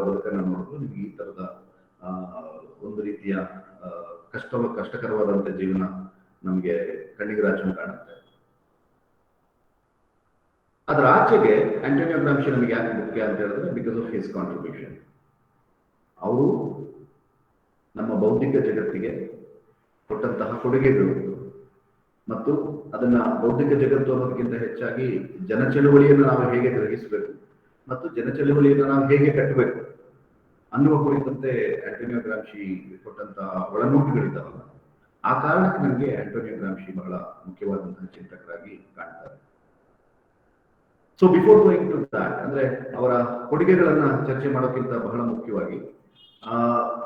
ಬದುಕನ್ನು ನೋಡಿದ್ರು ನಿಮ್ಗೆ ಈ ತರದ ಒಂದು ರೀತಿಯ ಕಷ್ಟಕರವಾದಂತ ಜೀವನ ನಮ್ಗೆ ಕಣ್ಣಿಗೆ ರಾಚನ್ನು ಕಾಣುತ್ತೆ. ಅದರ ಆಚೆಗೆ ಆಂಟೋನಿಯೋ ಗ್ರಾಮ್ಶಿ ನಮಗೆ ಯಾಕೆ ಮುಖ್ಯ ಅಂತ ಹೇಳಿದ್ರೆ ಬಿಕಾಸ್ ಆಫ್ ಹಿಸ್ ಕಾಂಟ್ರಿಬ್ಯೂಷನ್. ಅವರು ನಮ್ಮ ಬೌದ್ಧಿಕ ಜಗತ್ತಿಗೆ ಕೊಟ್ಟಂತಹ ಕೊಡುಗೆಗಳು ಮತ್ತು ಅದನ್ನ ಬೌದ್ಧಿಕ ಜಗತ್ತು ಅನ್ನೋದಕ್ಕಿಂತ ಹೆಚ್ಚಾಗಿ ಜನಚಳುವಳಿಯನ್ನು ನಾವು ಹೇಗೆ ಗ್ರಹಿಸಬೇಕು ಮತ್ತು ಜನಚಳುವಳಿಯನ್ನು ನಾವು ಹೇಗೆ ಕಟ್ಟಬೇಕು ಅನ್ನುವ ಕುರಿತಂತೆ ಆಂಟೋನಿಯೋ ಗ್ರಾಮ್ಶಿ ಕೊಟ್ಟಂತಹ ಒಳನೋಟುಗಳಿದ್ದಾವಲ್ಲ, ಆ ಕಾರಣಕ್ಕೆ ನನಗೆ ಆಂಟೋನಿಯೋ ಗ್ರಾಮ್ಶಿ ಬಹಳ ಮುಖ್ಯವಾದಂತಹ ಚಿಂತಕರಾಗಿ ಕಾಣ್ತಾರೆ. ಸೊ ಬಿಫೋರ್ ಗೋಯಿಂಗ್ ಟು ದಾಟ್, ಅಂದ್ರೆ ಅವರ ಕೊಡುಗೆಗಳನ್ನ ಚರ್ಚೆ ಮಾಡೋಕ್ಕಿಂತ ಬಹಳ ಮುಖ್ಯವಾಗಿ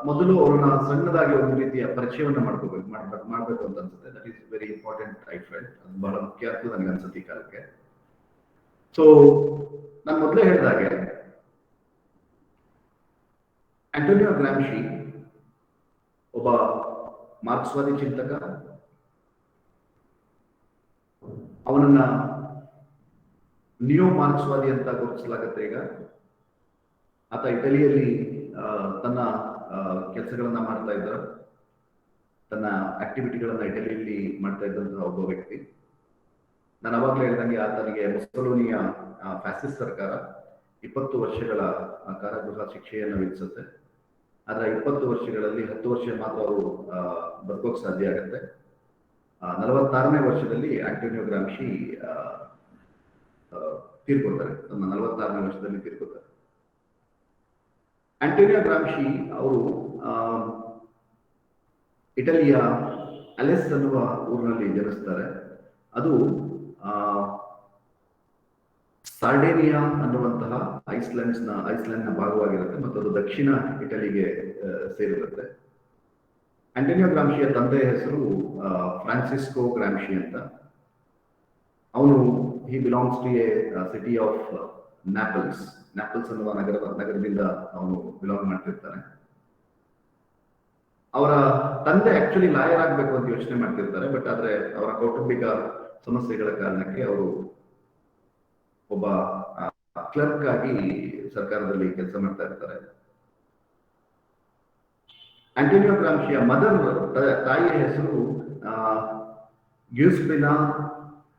ಮೊದಲು ಅವ್ರನ್ನ ಸಣ್ಣದಾಗಿ ಒಂದು ರೀತಿಯ ಪರಿಚಯವನ್ನ ಮಾಡ್ಬೇಕು ಅಂತ ಅನ್ಸುತ್ತೆ. That is very important. I felt ಅದು ಬಹಳ ಮುಖ್ಯ ಅಂತ ನನಗೆ ಅನ್ಸುತ್ತೆ ಈ ಕಾಲಕ್ಕೆ. ಸೊ ನಾನು ಮೊದಲೇ ಹೇಳಿದಾಗೆ ಆಂಟೋನಿಯೋ ಗ್ರಾಮ್ಶಿ ಒಬ್ಬ ಮಾರ್ಕ್ಸ್ವಾದಿ ಚಿಂತಕ. ಅವನನ್ನ ನಿಯೋ ಮಾರ್ಕ್ಸ್ವಾದಿ ಅಂತ ಗುರುತಿಸಲಾಗುತ್ತೆ ಈಗ. ಆತ ಇಟಲಿಯಲ್ಲಿ ತನ್ನ ಕೆಲಸಗಳನ್ನ ಮಾಡ್ತಾ ಇದ್ದ, ತನ್ನ ಆಕ್ಟಿವಿಟಿಗಳನ್ನ ಇಟಲಿಯಲ್ಲಿ ಮಾಡ್ತಾ ಇದ್ದಂತಹ ಒಬ್ಬ ವ್ಯಕ್ತಿ. ನಾನು ಅವಾಗಲೇ ಹೇಳಿದಂಗೆ ಆತನಿಗೆ ಮುಸೋಲಿನಿಯ ಫ್ಯಾಸಿಸ್ಟ್ ಸರ್ಕಾರ 20 ವರ್ಷಗಳ ಕಾರಾಗೃಹ ಶಿಕ್ಷೆಯನ್ನು ವಿಧಿಸುತ್ತೆ. ಆದ್ರೆ 20 ವರ್ಷಗಳಲ್ಲಿ 10 ವರ್ಷ ಮಾತ್ರ ಅವರು ಬದುಕೋಕ್ ಸಾಧ್ಯ ಆಗುತ್ತೆ. 46ನೇ ವರ್ಷದಲ್ಲಿ ಆಂಟೋನಿಯೋ ಗ್ರಾಮ್ಶಿ ತೀರ್ಕೊಳ್ತಾರೆ. ತನ್ನ 46ನೇ ವರ್ಷದಲ್ಲಿ ತೀರ್ಕೊಳ್ತಾರೆ. ಆಂಟೋನಿಯೋ ಗ್ರಾಮ್ಶಿ ಅವರು ಇಟಲಿಯ ಅಲೆಸ್ ಅನ್ನುವ ಊರಿನಲ್ಲಿ ಜನಿಸ್ತಾರೆ. ಅದು ಸಾರ್ಡೇನಿಯಾ ಅನ್ನುವಂತಹ ಐಸ್ಲ್ಯಾಂಡ್ನ ಭಾಗವಾಗಿರುತ್ತೆ ಮತ್ತು ಅದು ದಕ್ಷಿಣ ಇಟಲಿಗೆ ಸೇರಿರುತ್ತೆ. ಆಂಟೋನಿಯೋ ಗ್ರಾಮ್ಶಿಯ ತಂದೆಯ ಹೆಸರು ಫ್ರಾನ್ಸಿಸ್ಕೋ ಗ್ರಾಮ್ಶಿ ಅಂತ. ಅವನು he belongs to a city of Naples ಅನ್ನುವ ನಗರದಿಂದ ಅವನು ಬಿಲಾಂಗ್ ಮಾಡ್ತಿರ್ತಾನೆ. ಅವರ ತಂದೆ ಆಕ್ಚುಲಿ ಲಾಯರ್ ಆಗ್ಬೇಕು ಅಂತ ಯೋಚನೆ ಮಾಡ್ತಿರ್ತಾರೆ. ಬಟ್ ಆದ್ರೆ ಅವರ ಕೌಟುಂಬಿಕ ಸಮಸ್ಯೆಗಳ ಕಾರಣಕ್ಕೆ ಅವರು ಒಬ್ಬ ಕ್ಲರ್ಕ್ ಆಗಿ ಸರ್ಕಾರದಲ್ಲಿ ಕೆಲಸ ಮಾಡ್ತಾ ಇರ್ತಾರೆ. ಆಂಟೋನಿಯೋ ಗ್ರಾಮ್ಶಿಯ ಮದರ್ ತಾಯಿಯ ಹೆಸರು ಗ್ಯೂಸ್ಪಿನಾ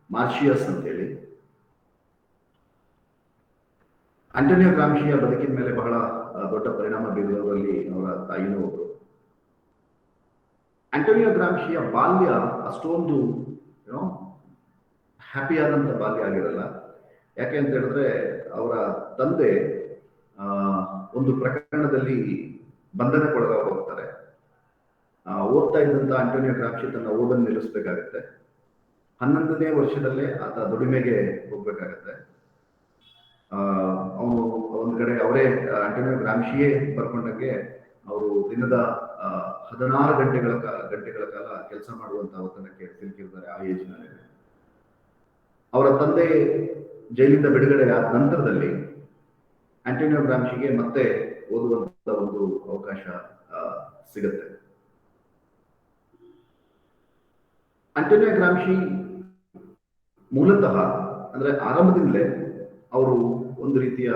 ಮಾರ್ಷಿಯಸ್ ಅಂತೇಳಿ. ಆಂಟೋನಿಯೋ ಗ್ರಾಮ್ಶಿಯ ಬದುಕಿನ ಮೇಲೆ ಬಹಳ ದೊಡ್ಡ ಪರಿಣಾಮ ಬೀರುವವರಲ್ಲಿ ಅವರ ತಾಯಿನೂ ಒಬ್ಬರು. ಆಂಟೋನಿಯೋ ಗ್ರಾಮ್ಶಿಯ ಬಾಲ್ಯ ಅಷ್ಟೊಂದು ಹ್ಯಾಪಿ ಆದಂತ ಬಾಲ್ಯ ಆಗಿರಲ್ಲ. ಯಾಕೆ ಅಂತ ಹೇಳಿದ್ರೆ ಅವರ ತಂದೆ ಒಂದು ಪ್ರಕರಣದಲ್ಲಿ ಬಂಧನಕ್ಕೊಳಗಾಗೋಗ್ತಾರೆ. ಓದ್ತಾ ಇದ್ದಂತ ಆಂಟೋನಿಯೋ ಗ್ರಾಮ್ಶಿ ತನ್ನ ಓದನ್ನು ನಿಲ್ಲಿಸಬೇಕಾಗತ್ತೆ. 11ನೇ ವರ್ಷದಲ್ಲೇ ಆತ ದುಡಿಮೆಗೆ ಹೋಗ್ಬೇಕಾಗತ್ತೆ. ಅವನು ಒಂದು ಕಡೆ ಅವರೇ ಆಂಟೋನಿಯೋ ಗ್ರಾಮ್ಶಿಯೇ ಬರ್ಕೊಂಡಂಗೆ ಅವರು ದಿನದ 16 ಗಂಟೆಗಳ ಕಾಲ ಕೆಲಸ ಮಾಡುವಂತ ಒತ್ತಡಕ್ಕೆ ಸಿಲುಕಿರ್ತಾರೆ ಆ ಏಜ್ನಲ್ಲಿ. ಅವರ ತಂದೆ ಜೈಲಿಂದ ಬಿಡುಗಡೆ ಆದ ನಂತರದಲ್ಲಿ ಆಂಟೋನಿಯೋ ಗ್ರಾಮ್ಶಿಗೆ ಮತ್ತೆ ಓದುವಂತ ಒಂದು ಅವಕಾಶ ಸಿಗುತ್ತೆ. ಆಂಟೋನಿಯೋ ಗ್ರಾಮ್ಶಿ ಮೂಲತಃ ಅಂದ್ರೆ ಆರಂಭದಿಂದಲೇ ಅವರು ಒಂದು ರೀತಿಯ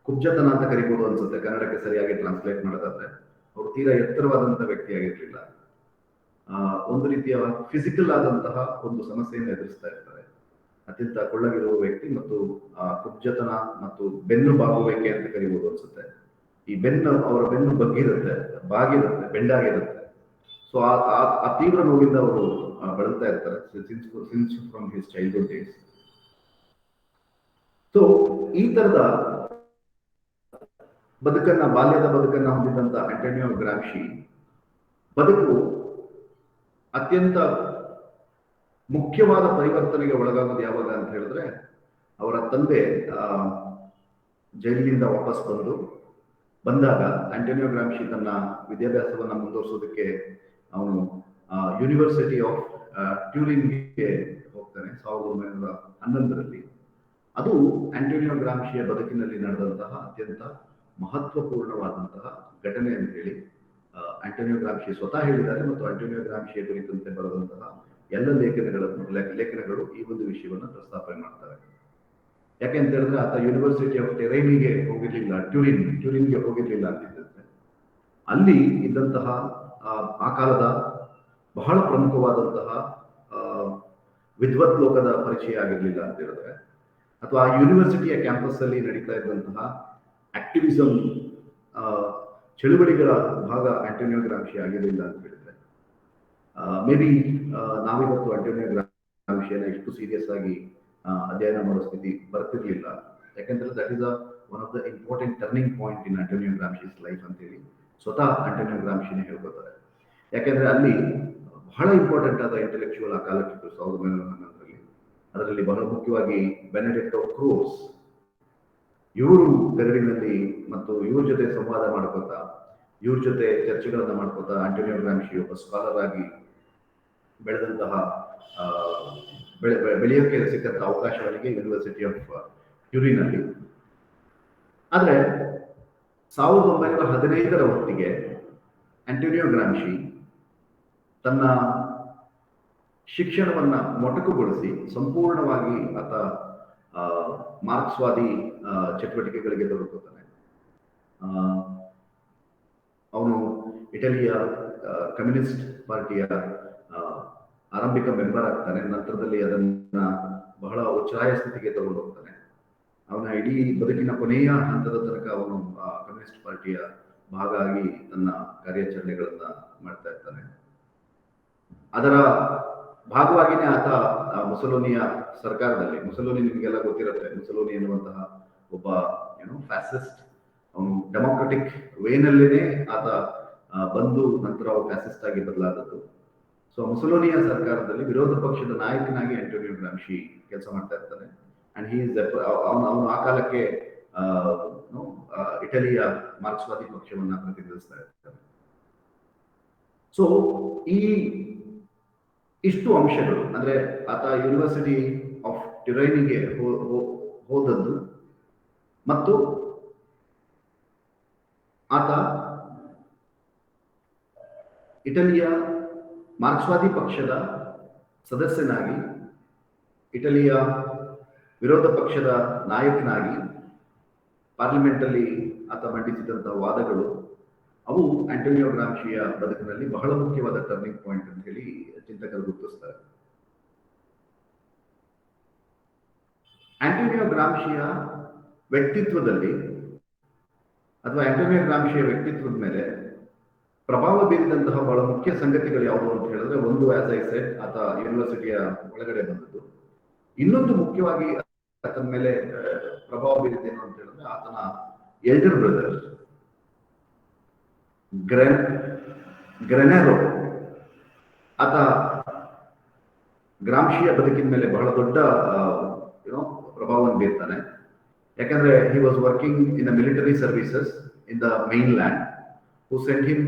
ಕುಬ್ಜತನ ಅಂತ ಕರಿಬಹುದು ಅನ್ಸುತ್ತೆ, ಕನ್ನಡಕ್ಕೆ ಸರಿಯಾಗಿ ಟ್ರಾನ್ಸ್ಲೇಟ್ ಮಾಡೋದಾದ್ರೆ. ಅವರು ತೀರಾ ಎತ್ತರವಾದಂತಹ ವ್ಯಕ್ತಿಯಾಗಿರ್ಲಿಲ್ಲ. ಒಂದು ರೀತಿಯ ಫಿಸಿಕಲ್ ಆದಂತಹ ಒಂದು ಸಮಸ್ಯೆಯನ್ನು ಎದುರಿಸ್ತಾ ಇರ್ತಾರೆ. ಅತ್ಯಂತ ಕೊಳ್ಳಗಿರುವ ವ್ಯಕ್ತಿ ಮತ್ತು ಕುಬ್ಜತನ ಮತ್ತು ಬೆನ್ನು ಬಾಗುವಿಕೆ ಅಂತ ಕರಿಬಹುದು ಅನ್ಸುತ್ತೆ. ಈ ಅವರ ಬೆನ್ನು ಬಾಗಿರುತ್ತೆ, ಬೆಂಡಾಗಿರುತ್ತೆ. ಸೊ ಆ ತೀವ್ರ ನೋವಿಂದ ಅವರು ಬಳಲ್ತಾ ಇರ್ತಾರೆ since from his childhood days. So ಈ ತರದ ಬಾಲ್ಯದ ಬದುಕನ್ನ ಹೊಂದಿದಂತ ಆಂಟೋನಿಯೋ ಗ್ರಾಮ್ಶಿ ಬದುಕು ಅತ್ಯಂತ ಮುಖ್ಯವಾದ ಪರಿವರ್ತನೆಗೆ ಒಳಗಾಗೋದು ಯಾವಾಗ ಅಂತ ಹೇಳಿದ್ರೆ, ಅವರ ತಂದೆ ಜೈಲಿನಿಂದ ವಾಪಸ್ ಬಂದಾಗ ಆಂಟೋನಿಯೋ ಗ್ರಾಮ್ಶಿ ತನ್ನ ವಿದ್ಯಾಭ್ಯಾಸವನ್ನ ಮುಂದುವರಿಸೋದಕ್ಕೆ ಅವನು ಯೂನಿವರ್ಸಿಟಿ ಆಫ್ ಟ್ಯೂರಿಂಗ್ಗೆ ಹೋಗ್ತಾನೆ 1911ರಲ್ಲಿ. ಅದು ಆಂಟೋನಿಯೋ ಗ್ರಾಮ್ಶಿಯ ಬದುಕಿನಲ್ಲಿ ನಡೆದಂತಹ ಅತ್ಯಂತ ಮಹತ್ವಪೂರ್ಣವಾದಂತಹ ಘಟನೆ ಅಂತ ಹೇಳಿ ಆಂಟೋನಿಯೋ ಗ್ರಾಮ್ಶಿ ಸ್ವತಃ ಹೇಳಿದ್ದಾರೆ. ಮತ್ತು ಆಂಟೋನಿಯೋ ಗ್ರಾಮ್ಶಿಯ ಕುರಿತಂತೆ ಬರೆದಂತಹ ಎಲ್ಲ ಲೇಖನಗಳು ಈ ಒಂದು ವಿಷಯವನ್ನು ಪ್ರಸ್ತಾಪನೆ ಮಾಡ್ತಾರೆ. ಯಾಕೆ ಅಂತ ಹೇಳಿದ್ರೆ ಆತ ಯೂನಿವರ್ಸಿಟಿ ಆಫ್ ಟೆರೈನಿಗೆ ಹೋಗಿರ್ಲಿಲ್ಲ, ಟ್ಯೂರಿನ್ಗೆ ಹೋಗಿರ್ಲಿಲ್ಲ ಅಂತಿದ್ದಂತೆ. ಅಲ್ಲಿ ಇದ್ದಂತಹ ಆ ಕಾಲದ ಬಹಳ ಪ್ರಮುಖವಾದಂತಹ ವಿದ್ವತ್ ಲೋಕದ ಪರಿಚಯ ಆಗಿರ್ಲಿಲ್ಲ ಅಂತ ಹೇಳಿದ್ರೆ ಅಥವಾ ಆ ಯೂನಿವರ್ಸಿಟಿಯ ಕ್ಯಾಂಪಸ್ ಅಲ್ಲಿ ನಡೀತಾ ಇದ್ದಂತಹ ಆಕ್ಟಿವಿಸಮ್ ಚಳುವಳಿಗಳ ಭಾಗ ಆಂಟೋನಿಯೋ ಗ್ರಾಮ್ಶಿ ಆಗಿರಲಿಲ್ಲ ಅಂತ ಹೇಳಿದ್ರೆ ಮೇ ಬಿ ನಾವಿವತ್ತು ಆಂಟೋನಿಯೋ ಗ್ರಾಮ್ಶಿಯನ್ನ ಇಷ್ಟು ಸೀರಿಯಸ್ ಆಗಿ ಅಧ್ಯಯನ ಮಾಡೋ ಸ್ಥಿತಿ ಬರ್ತಿರ್ಲಿಲ್ಲ. ಯಾಕಂದ್ರೆ that is one of the important turning point in Antonio Gramsci's life ಅಂತೇಳಿ ಸ್ವತಃ ಆಂಟೋನಿಯೋ ಗ್ರಾಮ್ಶಿನೇ ಹೇಳ್ಕೊತಾರೆ. ಯಾಕೆಂದ್ರೆ ಅಲ್ಲಿ ಬಹಳ ಇಂಪಾರ್ಟೆಂಟ್ ಆದ ಇಂಟೆಲೆಕ್ಚುವಲ್ ಆ ಕಾಲಕ್ಕಿತ್ತು 1911ರಲ್ಲಿ. ಅದರಲ್ಲಿ ಬಹಳ ಮುಖ್ಯವಾಗಿ ಬೆನೆಡಿಕ್ಟೋ ಕ್ರೋಸ್, ಇವರು ಗರಡಿನಲ್ಲಿ ಮತ್ತು ಇವ್ರ ಜೊತೆ ಸಂವಾದ ಮಾಡ್ಕೋತಾ, ಇವ್ರ ಜೊತೆ ಚರ್ಚೆಗಳನ್ನ ಮಾಡ್ಕೋತಾ ಆಂಟೋನಿಯೋ ಗ್ರಾಮ್ಶಿ ಒಬ್ಬ ಸ್ಕಾಲರ್ ಆಗಿ ಬೆಳೆದಂತಹ ಬೆಳೆಯೋಕೆ ಸಿಕ್ಕಂತ ಅವಕಾಶ ಅವರಿಗೆ ಯೂನಿವರ್ಸಿಟಿ ಆಫ್ ಟ್ಯೂರಿನಲ್ಲಿ. ಆದ್ರೆ 1915ರ ಹೊತ್ತಿಗೆ ಆಂಟೋನಿಯೋ ಗ್ರಾಮ್ಶಿ ತನ್ನ ಶಿಕ್ಷಣವನ್ನ ಮೊಟಕುಗೊಳಿಸಿ ಸಂಪೂರ್ಣವಾಗಿ ಆತ ಮಾರ್ಕ್ಸ್ವಾದಿ ಚಟುವಟಿಕೆಗಳಿಗೆ ತೊಡಗುತ್ತಾನೆ. ಅವನು ಇಟಲಿಯ ಕಮ್ಯುನಿಸ್ಟ್ ಪಾರ್ಟಿಯ ಆರಂಭಿಕ ಮೆಂಬರ್ ಆಗ್ತಾನೆ. ನಂತರದಲ್ಲಿ ಅದನ್ನ ಬಹಳ ಉಚ್ಛ್ರಾಯ ಸ್ಥಿತಿಗೆ ತಗೊಂಡು ಹೋಗ್ತಾನೆ. ಅವನ ಇಡೀ ಬದುಕಿನ ಕೊನೆಯ ಹಂತದ ತನಕ ಅವನು ಕಮ್ಯುನಿಸ್ಟ್ ಪಾರ್ಟಿಯ ಭಾಗ ಆಗಿ ತನ್ನ ಕಾರ್ಯಾಚರಣೆಗಳನ್ನ ಮಾಡ್ತಾ ಇರ್ತಾನೆ. ಅದರ ಭಾಗವಾಗಿನೇ ಆತ ಮುಸೋಲಿನಿಯ ಸರ್ಕಾರದಲ್ಲಿ, ಮುಸೋಲಿನಿ ನಿಮಗೆಲ್ಲ ಗೊತ್ತಿರುತ್ತೆ, ಮುಸೋಲಿನಿ ಎನ್ನುವಂತಹ ಒಬ್ಬ ಫ್ಯಾಸಿಸ್ಟ್, ಅವನು ಡೆಮೊಕ್ರೆಟಿಕ್ ವೇನಲ್ಲೇನೆ ಆತ ಬಂದು ನಂತರ ಫ್ಯಾಸಿಸ್ಟ್ ಆಗಿ ಬದಲಾದದ್ದು. ಸೊ ಮುಸೋಲಿನಿಯ ಸರ್ಕಾರದಲ್ಲಿ ವಿರೋಧ ಪಕ್ಷದ ನಾಯಕನಾಗಿ ಆಂಟೋನಿಯೋ ಗ್ರಾಮ್ಶಿ ಕೆಲಸ ಮಾಡ್ತಾ ಇರ್ತಾನೆ. ಅಂಡ್ ಹಿ ಇಸ್ ಅವನು ಆ ಕಾಲಕ್ಕೆ ಇಟಲಿಯ ಮಾರ್ಕ್ಸ್ವಾದಿ ಪಕ್ಷವನ್ನ ಪ್ರತಿನಿಧಿಸ್ತಾ ಇರ್ತಾನೆ. ಸೊ ಇಷ್ಟು ಅಂಶಗಳು ಅಂದ್ರೆ ಆತ ಯೂನಿವರ್ಸಿಟಿ ಆಫ್ ಟ್ಯುರೈನಿಗೆ ಹೋದದ್ದು ಮತ್ತು ಆತ ಇಟಲಿಯ ಮಾರ್ಕ್ಸ್ವಾದಿ ಪಕ್ಷದ ಸದಸ್ಯನಾಗಿ, ಇಟಲಿಯ ವಿರೋಧ ಪಕ್ಷದ ನಾಯಕನಾಗಿ ಪಾರ್ಲಿಮೆಂಟ್ ಅಲ್ಲಿ ಆತ ಮಂಡಿಸಿದಂತಹ ವಾದಗಳು ಅವು ಆಂಟೋನಿಯೋ ಗ್ರಾಮ್ಶಿಯ ಬದುಕಿನಲ್ಲಿ ಬಹಳ ಮುಖ್ಯವಾದ ಟರ್ನಿಂಗ್ ಪಾಯಿಂಟ್ ಅಂತ ಹೇಳಿ ಚಿಂತಕರು ಗುರುತಿಸ್ತಾರೆ. ಆಂಟೋನಿಯೋ ಗ್ರಾಮ್ಶಿಯ ವ್ಯಕ್ತಿತ್ವದಲ್ಲಿ ಅಥವಾ ಆಂಟೋನಿಯೋ ಗ್ರಾಮ್ಶಿಯ ವ್ಯಕ್ತಿತ್ವದ ಮೇಲೆ ಪ್ರಭಾವ ಬೀರಿದಂತಹ ಬಹಳ ಮುಖ್ಯ ಸಂಗತಿಗಳು ಯಾವುದು ಅಂತ ಹೇಳಿದ್ರೆ, ಒಂದು ಆಸ್ ಐ ಸೆಡ್ ಆತ ಯೂನಿವರ್ಸಿಟಿಯ ಒಳಗಡೆ ಬಂದದ್ದು. ಇನ್ನೊಂದು ಮುಖ್ಯವಾಗಿ ಆತನ ಮೇಲೆ ಪ್ರಭಾವ ಬೀರಿದ್ದೇನು ಅಂತ ಹೇಳಿದ್ರೆ ಆತನ ಎಲ್ಡರ್ ಬ್ರದರ್ ಗ್ರೆನೆರೋ ಆತ ಗ್ರಾಮ್ಶಿಯ ಬದುಕಿನ ಮೇಲೆ ಬಹಳ ದೊಡ್ಡ ಪ್ರಭಾವವನ್ನು ಬೀರ್ತಾನೆ. ಯಾಕಂದ್ರೆ he was working in the military services in the main land. Who sent him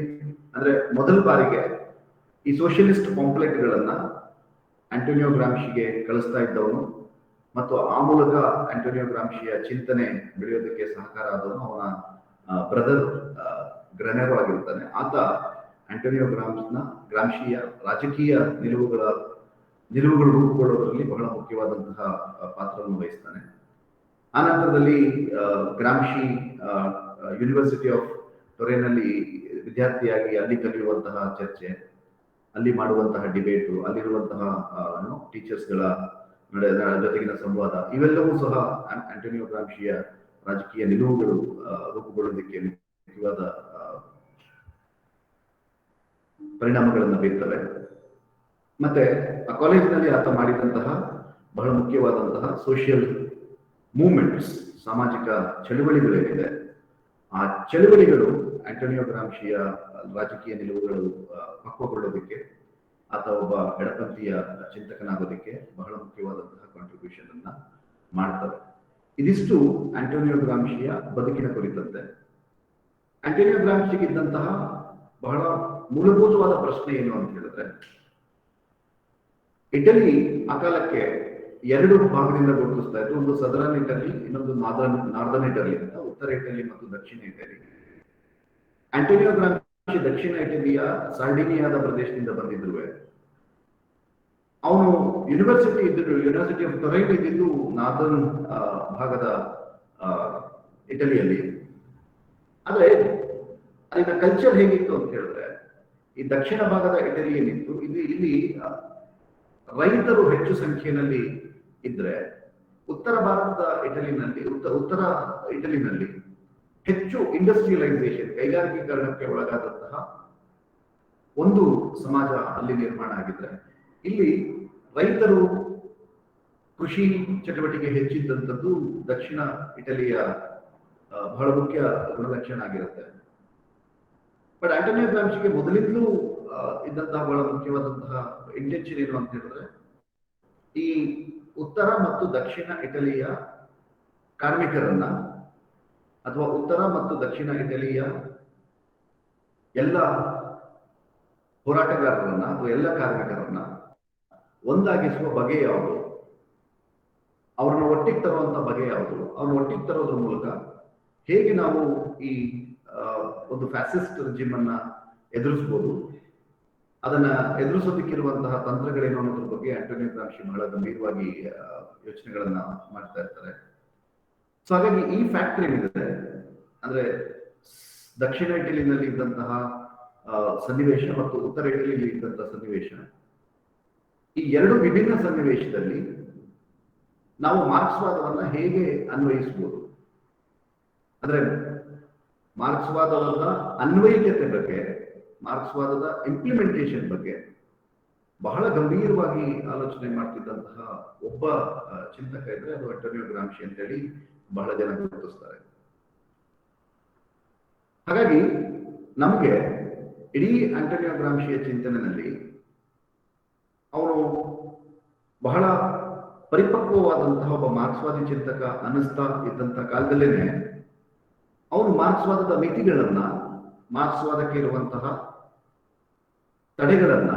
ಅಂದ್ರೆ ಮೊದಲ ಬಾರಿಗೆ ಈ ಸೋಷಿಯಲಿಸ್ಟ್ ಪಾಂಪ್ಲೆಟ್ಗಳನ್ನ ಆಂಟೋನಿಯೋ ಗ್ರಾಮ್ಶಿಗೆ ಕಳಿಸ್ತಾ ಇದ್ದವನು ಮತ್ತು ಆ ಮೂಲಕ ಆಂಟೋನಿಯೋ ಗ್ರಾಮ್ಶಿಯ ಚಿಂತನೆ ಬೆಳೆಯೋದಕ್ಕೆ ಸಹಕಾರ ಆದವನು ಅವನ ಬ್ರದರ್ ಗ್ರೆನೆರೋ ಆಗಿರ್ತಾನೆ. ಆತ ಆಂಟೋನಿಯೋ ಗ್ರಾಮ್ಶಿಯ ರಾಜಕೀಯ ನಿಲುವುಗಳು ರೂಪುಗೊಳ್ಳೋದ್ರಲ್ಲಿ ಬಹಳ ಮುಖ್ಯವಾದಂತಹ ಪಾತ್ರವನ್ನು ವಹಿಸ್ತಾನೆ. ಆ ನಂತರದಲ್ಲಿ ಗ್ರಾಮ್ಶಿ ಯೂನಿವರ್ಸಿಟಿ ಆಫ್ ಟೊರೆನಲ್ಲಿ ವಿದ್ಯಾರ್ಥಿಯಾಗಿ ಅಲ್ಲಿ ಕಲಿಯುವಂತಹ ಚರ್ಚೆ, ಅಲ್ಲಿ ಮಾಡುವಂತಹ ಡಿಬೇಟು, ಅಲ್ಲಿರುವಂತಹ ಟೀಚರ್ಸ್ಗಳ ಜೊತೆಗಿನ ಸಂವಾದ, ಇವೆಲ್ಲವೂ ಸಹ ಆಂಟೋನಿಯೋ ಗ್ರಾಮ್ಶಿಯ ರಾಜಕೀಯ ನಿಲುವುಗಳು ರೂಪುಗೊಳ್ಳೋದಕ್ಕೆ ಮುಖ್ಯವಾದ ಪರಿಣಾಮಗಳನ್ನು ಬೀರ್ತವೆ. ಮತ್ತೆ ಆ ಕಾಲೇಜಿನಲ್ಲಿ ಆತ ಮಾಡಿದಂತಹ ಬಹಳ ಮುಖ್ಯವಾದಂತಹ ಸೋಷಿಯಲ್ ಮೂವ್ಮೆಂಟ್ಸ್, ಸಾಮಾಜಿಕ ಚಳುವಳಿಗಳೇನಿದೆ, ಆ ಚಳುವಳಿಗಳು ಆಂಟೋನಿಯೋ ಗ್ರಾಮ್ಶಿಯ ರಾಜಕೀಯ ನಿಲುವುಗಳು ಪಕ್ವಗೊಳ್ಳೋದಕ್ಕೆ, ಆತ ಒಬ್ಬ ಎಡಪಂಥೀಯ ಚಿಂತಕನಾಗೋದಕ್ಕೆ ಬಹಳ ಮುಖ್ಯವಾದಂತಹ ಕಾಂಟ್ರಿಬ್ಯೂಷನ್ ಅನ್ನ ಮಾಡ್ತವೆ. ಇದಿಷ್ಟು ಆಂಟೋನಿಯೋ ಗ್ರಾಮ್ಶಿಯ ಬದುಕಿನ ಕುರಿತಂತೆ. ಆಂಟೋನಿಯೋ ಗ್ರಾಮ್ಶಿಗಿದ್ದಂತಹ ಬಹಳ ಮೂಲಭೂತವಾದ ಪ್ರಶ್ನೆ ಏನು ಅಂತ ಹೇಳಿದ್ರೆ, ಇಟಲಿ ಆ ಕಾಲಕ್ಕೆ ಎರಡು ಭಾಗದಿಂದ ಗುರುತಿಸ್ತಾ ಇತ್ತು. ಒಂದು ಸದರ್ನ್ ಇಟಲಿ, ಇನ್ನೊಂದು ನಾರ್ದರ್ನ್ ಇಟಲಿ ಅಂತ, ಉತ್ತರ ಇಟಲಿ ಮತ್ತು ದಕ್ಷಿಣ ಇಟಲಿ. ಆಂಟೋನಿಯೋ ಗ್ರಾಮ್ಶಿ ದಕ್ಷಿಣ ಇಟಲಿಯ ಸಾರ್ಡಿನಿಯಾದ ಪ್ರದೇಶದಿಂದ ಬಂದಿದ್ರು. ಅವನು ಯೂನಿವರ್ಸಿಟಿ ಆಫ್ ಟೊರೈನ್ ಇದ್ದಿದ್ದು ನಾರ್ದರ್ನ್ ಭಾಗದ ಇಟಲಿಯಲ್ಲಿ. ಆದ್ರೆ ಅಲ್ಲಿನ ಕಲ್ಚರ್ ಹೇಗಿತ್ತು ಅಂತ ಹೇಳಿದ್ರೆ, ಈ ದಕ್ಷಿಣ ಭಾಗದ ಇಟಲಿ ಏನಿತ್ತು, ಇಲ್ಲಿ ರೈತರು ಹೆಚ್ಚು ಸಂಖ್ಯೆಯಲ್ಲಿ ಇದ್ರೆ ಉತ್ತರ ಭಾರತದ ಇಟಲಿನಲ್ಲಿ ಉತ್ತರ ಇಟಲಿನಲ್ಲಿ ಹೆಚ್ಚು ಇಂಡಸ್ಟ್ರಿಯಲೈಸೇಷನ್ ಕೈಗಾರಿಕೀಕರಣಕ್ಕೆ ಒಳಗಾದಂತಹ ಒಂದು ಸಮಾಜ ಅಲ್ಲಿ ನಿರ್ಮಾಣ ಆಗಿದ್ರೆ, ಇಲ್ಲಿ ರೈತರು ಕೃಷಿ ಚಟುವಟಿಕೆ ಹೆಚ್ಚಿದ್ದಂಥದ್ದು ದಕ್ಷಿಣ ಇಟಲಿಯ ಬಹಳ ಮುಖ್ಯ ಗುಣಲಕ್ಷಣ ಆಗಿರುತ್ತೆ. ಬಟ್ ಆಂಟೋನಿಯೋ ಗ್ರಾಮ್ಶಿಗೆ ಮೊದಲಿಂದಲೂ ಇದ್ದಂತಹ ಬಹಳ ಮುಖ್ಯವಾದಂತಹ ಇಂಟೆನ್ಷನ್ ಏನು ಅಂತ ಹೇಳಿದ್ರೆ, ಈ ಉತ್ತರ ಮತ್ತು ದಕ್ಷಿಣ ಇಟಲಿಯ ಕಾರ್ಮಿಕರನ್ನ ಅಥವಾ ಉತ್ತರ ಮತ್ತು ದಕ್ಷಿಣ ಇಟಲಿಯ ಎಲ್ಲ ಹೋರಾಟಗಾರರನ್ನ ಅಥವಾ ಎಲ್ಲ ಕಾರ್ಮಿಕರನ್ನ ಒಂದಾಗಿಸುವ ಬಗೆ ಯಾವುದು, ಅವರನ್ನು ಒಟ್ಟಿಗೆ ತರುವಂತ ಬಗೆ ಯಾವುದು, ಅವ್ರನ್ನ ಒಟ್ಟಿಗೆ ತರೋದ್ರ ಮೂಲಕ ಹೇಗೆ ನಾವು ಈ ಒಂದು ಫ್ಯಾಸಿಸ್ಟ್ ರೆಜಿಮ್ ಅನ್ನ ಎದುರಿಸಬಹುದು, ಅದನ್ನ ಎದುರಿಸೋದಕ್ಕಿರುವಂತಹ ತಂತ್ರಗಳೇನು ಅನ್ನೋದ್ರ ಬಗ್ಗೆ ಆಂಟೋನಿಯೋ ಗ್ರಾಮ್ಶಿ ಬಹಳ ಗಂಭೀರವಾಗಿ ಯೋಚನೆಗಳನ್ನ ಮಾಡ್ತಾ ಇರ್ತಾರೆ. ಸೊ ಹಾಗಾಗಿ ಈ ಫ್ಯಾಕ್ಟರ್ ಏನಿದೆ ಅಂದ್ರೆ ದಕ್ಷಿಣ ಇಟಲಿನಲ್ಲಿ ಇದ್ದಂತಹ ಸನ್ನಿವೇಶ ಮತ್ತು ಉತ್ತರ ಇಟಲಿಯಲ್ಲಿ ಇದ್ದಂತಹ ಸನ್ನಿವೇಶ, ಈ ಎರಡು ವಿಭಿನ್ನ ಸನ್ನಿವೇಶದಲ್ಲಿ ನಾವು ಮಾರ್ಕ್ಸ್ವಾದವನ್ನ ಹೇಗೆ ಅನ್ವಯಿಸಬಹುದು, ಅಂದ್ರೆ ಮಾರ್ಕ್ಸ್ವಾದದ ಅನ್ವಯಿಕತೆ ಬಗ್ಗೆ, ಮಾರ್ಕ್ಸ್ವಾದದ ಇಂಪ್ಲಿಮೆಂಟೇಷನ್ ಬಗ್ಗೆ ಬಹಳ ಗಂಭೀರವಾಗಿ ಆಲೋಚನೆ ಮಾಡ್ತಿದ್ದಂತಹ ಒಬ್ಬ ಚಿಂತಕ ಇದ್ರೆ ಅದು ಆಂಟೋನಿಯೋ ಗ್ರಾಮ್ಶಿ ಅಂತೇಳಿ ಬಹಳ ಜನ ಗುರುತಿಸ್ತಾರೆ. ಹಾಗಾಗಿ ನಮಗೆ ಇಡೀ ಆಂಟೋನಿಯೋ ಗ್ರಾಮ್ಶಿಯ ಚಿಂತನೆಯಲ್ಲಿ ಅವನು ಬಹಳ ಪರಿಪಕ್ವವಾದಂತಹ ಒಬ್ಬ ಮಾರ್ಕ್ಸ್ವಾದಿ ಚಿಂತಕ ಅನ್ನಿಸ್ತಾ ಇದ್ದಂತಹ ಕಾಲದಲ್ಲೇನೆ ಅವನು ಮಾರ್ಕ್ಸ್ವಾದದ ಮಿತಿಗಳನ್ನ, ಮಾರ್ಕ್ಸ್ವಾದಕ್ಕೆ ಇರುವಂತಹ ತಡೆಗಳನ್ನ,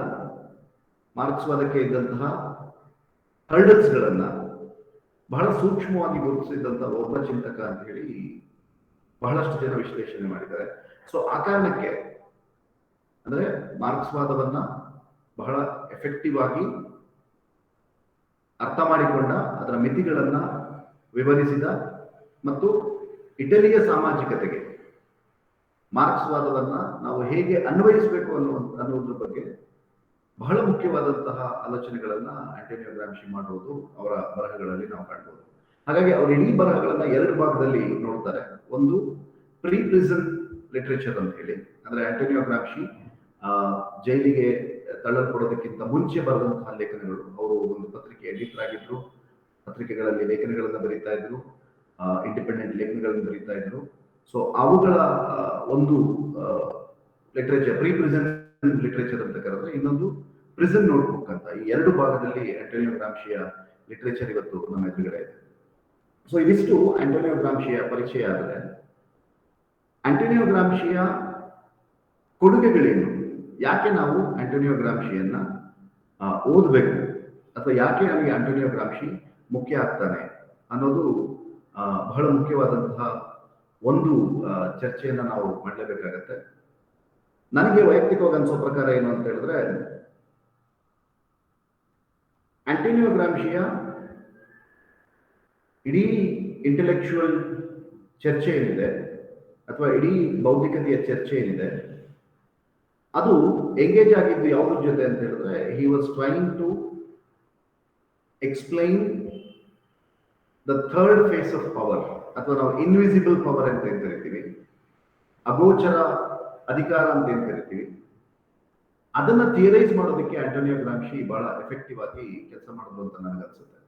ಮಾರ್ಕ್ಸ್ವಾದಕ್ಕೆ ಇದ್ದಂತಹ ಹರ್ಡಲ್ಸ್ಗಳನ್ನ ಬಹಳ ಸೂಕ್ಷ್ಮವಾಗಿ ಗುರುತಿಸಿದಂತಹ ಒಬ್ಬ ಚಿಂತಕ ಅಂತ ಹೇಳಿ ಬಹಳಷ್ಟು ಜನ ವಿಶ್ಲೇಷಣೆ ಮಾಡಿದ್ದಾರೆ. ಸೊ ಆ ಕಾರಣಕ್ಕೆ ಅಂದ್ರೆ ಮಾರ್ಕ್ಸ್ವಾದವನ್ನ ಬಹಳ ಎಫೆಕ್ಟಿವ್ ಆಗಿ ಅರ್ಥ ಮಾಡಿಕೊಂಡ, ಅದರ ಮಿತಿಗಳನ್ನ ವಿವರಿಸಿದ ಮತ್ತು ಇಟಲಿಯ ಸಾಮಾಜಿಕತೆಗೆ ಮಾರ್ಕ್ಸ್ವಾದವನ್ನ ನಾವು ಹೇಗೆ ಅನ್ವಯಿಸಬೇಕು ಅನ್ನೋದ್ರ ಬಗ್ಗೆ ಬಹಳ ಮುಖ್ಯವಾದಂತಹ ಆಲೋಚನೆಗಳನ್ನ ಆಂಟೋನಿಯೋ ಗ್ರಾಮ್ಶಿ ಮಾಡುವುದು ಅವರ ಬರಹಗಳಲ್ಲಿ ನಾವು ಕಾಣಬಹುದು. ಹಾಗಾಗಿ ಅವರು ಇಡೀ ಬರಹಗಳನ್ನ ಎರಡು ಭಾಗದಲ್ಲಿ ನೋಡ್ತಾರೆ. ಒಂದು ಪ್ರೀ ಪ್ರಿಸನ್ ಲಿಟರೇಚರ್ ಅಂತ ಹೇಳಿ, ಅಂದ್ರೆ ಆಂಟೋನಿಯೋ ಗ್ರಾಮ್ಶಿ ಜೈಲಿಗೆ ತಳ್ಳಲ್ಪಡೋದಕ್ಕಿಂತ ಮುಂಚೆ ಬರೆದಂತಹ ಲೇಖನಗಳು. ಅವರು ಒಂದು ಪತ್ರಿಕೆ ಎಡಿಟರ್ ಆಗಿದ್ರು, ಪತ್ರಿಕೆಗಳಲ್ಲಿ ಲೇಖನಗಳನ್ನ ಬರೀತಾ ಇದ್ರು, ಇಂಡಿಪೆಂಡೆಂಟ್ ಲೇಖನಗಳನ್ನು ಬರೀತಾ ಇದ್ರು. ಸೊ ಅವುಗಳ ಒಂದು ಲಿಟರೇಚರ್ ಪ್ರೀ ಪ್ರಿಸನ್ ಲಿಟರೇಚರ್ ಅಂತ ಕರೆದ್ರೆ, ಇನ್ನೊಂದು ಪ್ರಿಸನ್ ನೋಟ್ಬುಕ್ ಅಂತ. ಈ ಎರಡು ಭಾಗದಲ್ಲಿ ಆಂಟೋನಿಯೋ ಗ್ರಾಮ್ಶಿಯ ಲಿಟರೇಚರ್ ಇವತ್ತು ನಮ್ಮ ಎದುರುಗಡೆ ಇದೆ. ಸೊ ಇದಿಷ್ಟು ಆಂಟೋನಿಯೋ ಗ್ರಾಮ್ಶಿಯ ಪರಿಚಯ ಆದರೆ, ಆಂಟೋನಿಯೋ ಗ್ರಾಮ್ಶಿಯ ಕೊಡುಗೆಗಳೇನು, ಯಾಕೆ ನಾವು ಆಂಟೋನಿಯೋ ಗ್ರಾಮ್ಶಿಯನ್ನ ಓದಬೇಕು ಅಥವಾ ಯಾಕೆ ನಮಗೆ ಆಂಟೋನಿಯೋ ಗ್ರಾಮ್ಶಿ ಮುಖ್ಯ ಆಗ್ತಾನೆ ಅನ್ನೋದು ಬಹಳ ಮುಖ್ಯವಾದಂತಹ ಒಂದು ಚರ್ಚೆಯನ್ನ ನಾವು ಮಾಡಲೇಬೇಕಾಗತ್ತೆ. ನನಗೆ ವೈಯಕ್ತಿಕವಾಗಿ ಅನ್ಸೋ ಪ್ರಕಾರ ಏನು ಅಂತ ಹೇಳಿದ್ರೆ, ಆಂಟೋನಿಯೋ ಗ್ರಾಮ್ಶಿಯ ಇಡೀ ಇಂಟೆಲೆಕ್ಚುಯಲ್ ಚರ್ಚೆ ಏನಿದೆ ಅಥವಾ ಇಡೀ ಬೌದ್ಧಿಕತೆಯ ಚರ್ಚೆ ಏನಿದೆ, ಅದು ಎಂಗೇಜ್ ಆಗಿದ್ದು ಯಾವುದ್ರ ಜೊತೆ ಅಂತ ಹೇಳಿದ್ರೆ, he was trying to explain the third phase of power, ಅಥವಾ ನಾವು ಇನ್ವಿಸಿಬಲ್ ಪವರ್ ಅಂತ ಏನ್ ಕರಿತೀವಿ, ಅಗೋಚರ ಅಧಿಕಾರ ಅಂತ ಏನ್ ಕರಿತೀವಿ, ಅದನ್ನ ಥಿಯರೈಸ್ ಮಾಡೋದಕ್ಕೆ ಆಂಟೋನಿಯೋ ಗ್ರಾಮ್ಶಿ ಬಹಳ ಎಫೆಕ್ಟಿವ್ ಆಗಿ ಕೆಲಸ ಮಾಡೋದು ಅಂತ ನನಗನ್ಸುತ್ತೆ.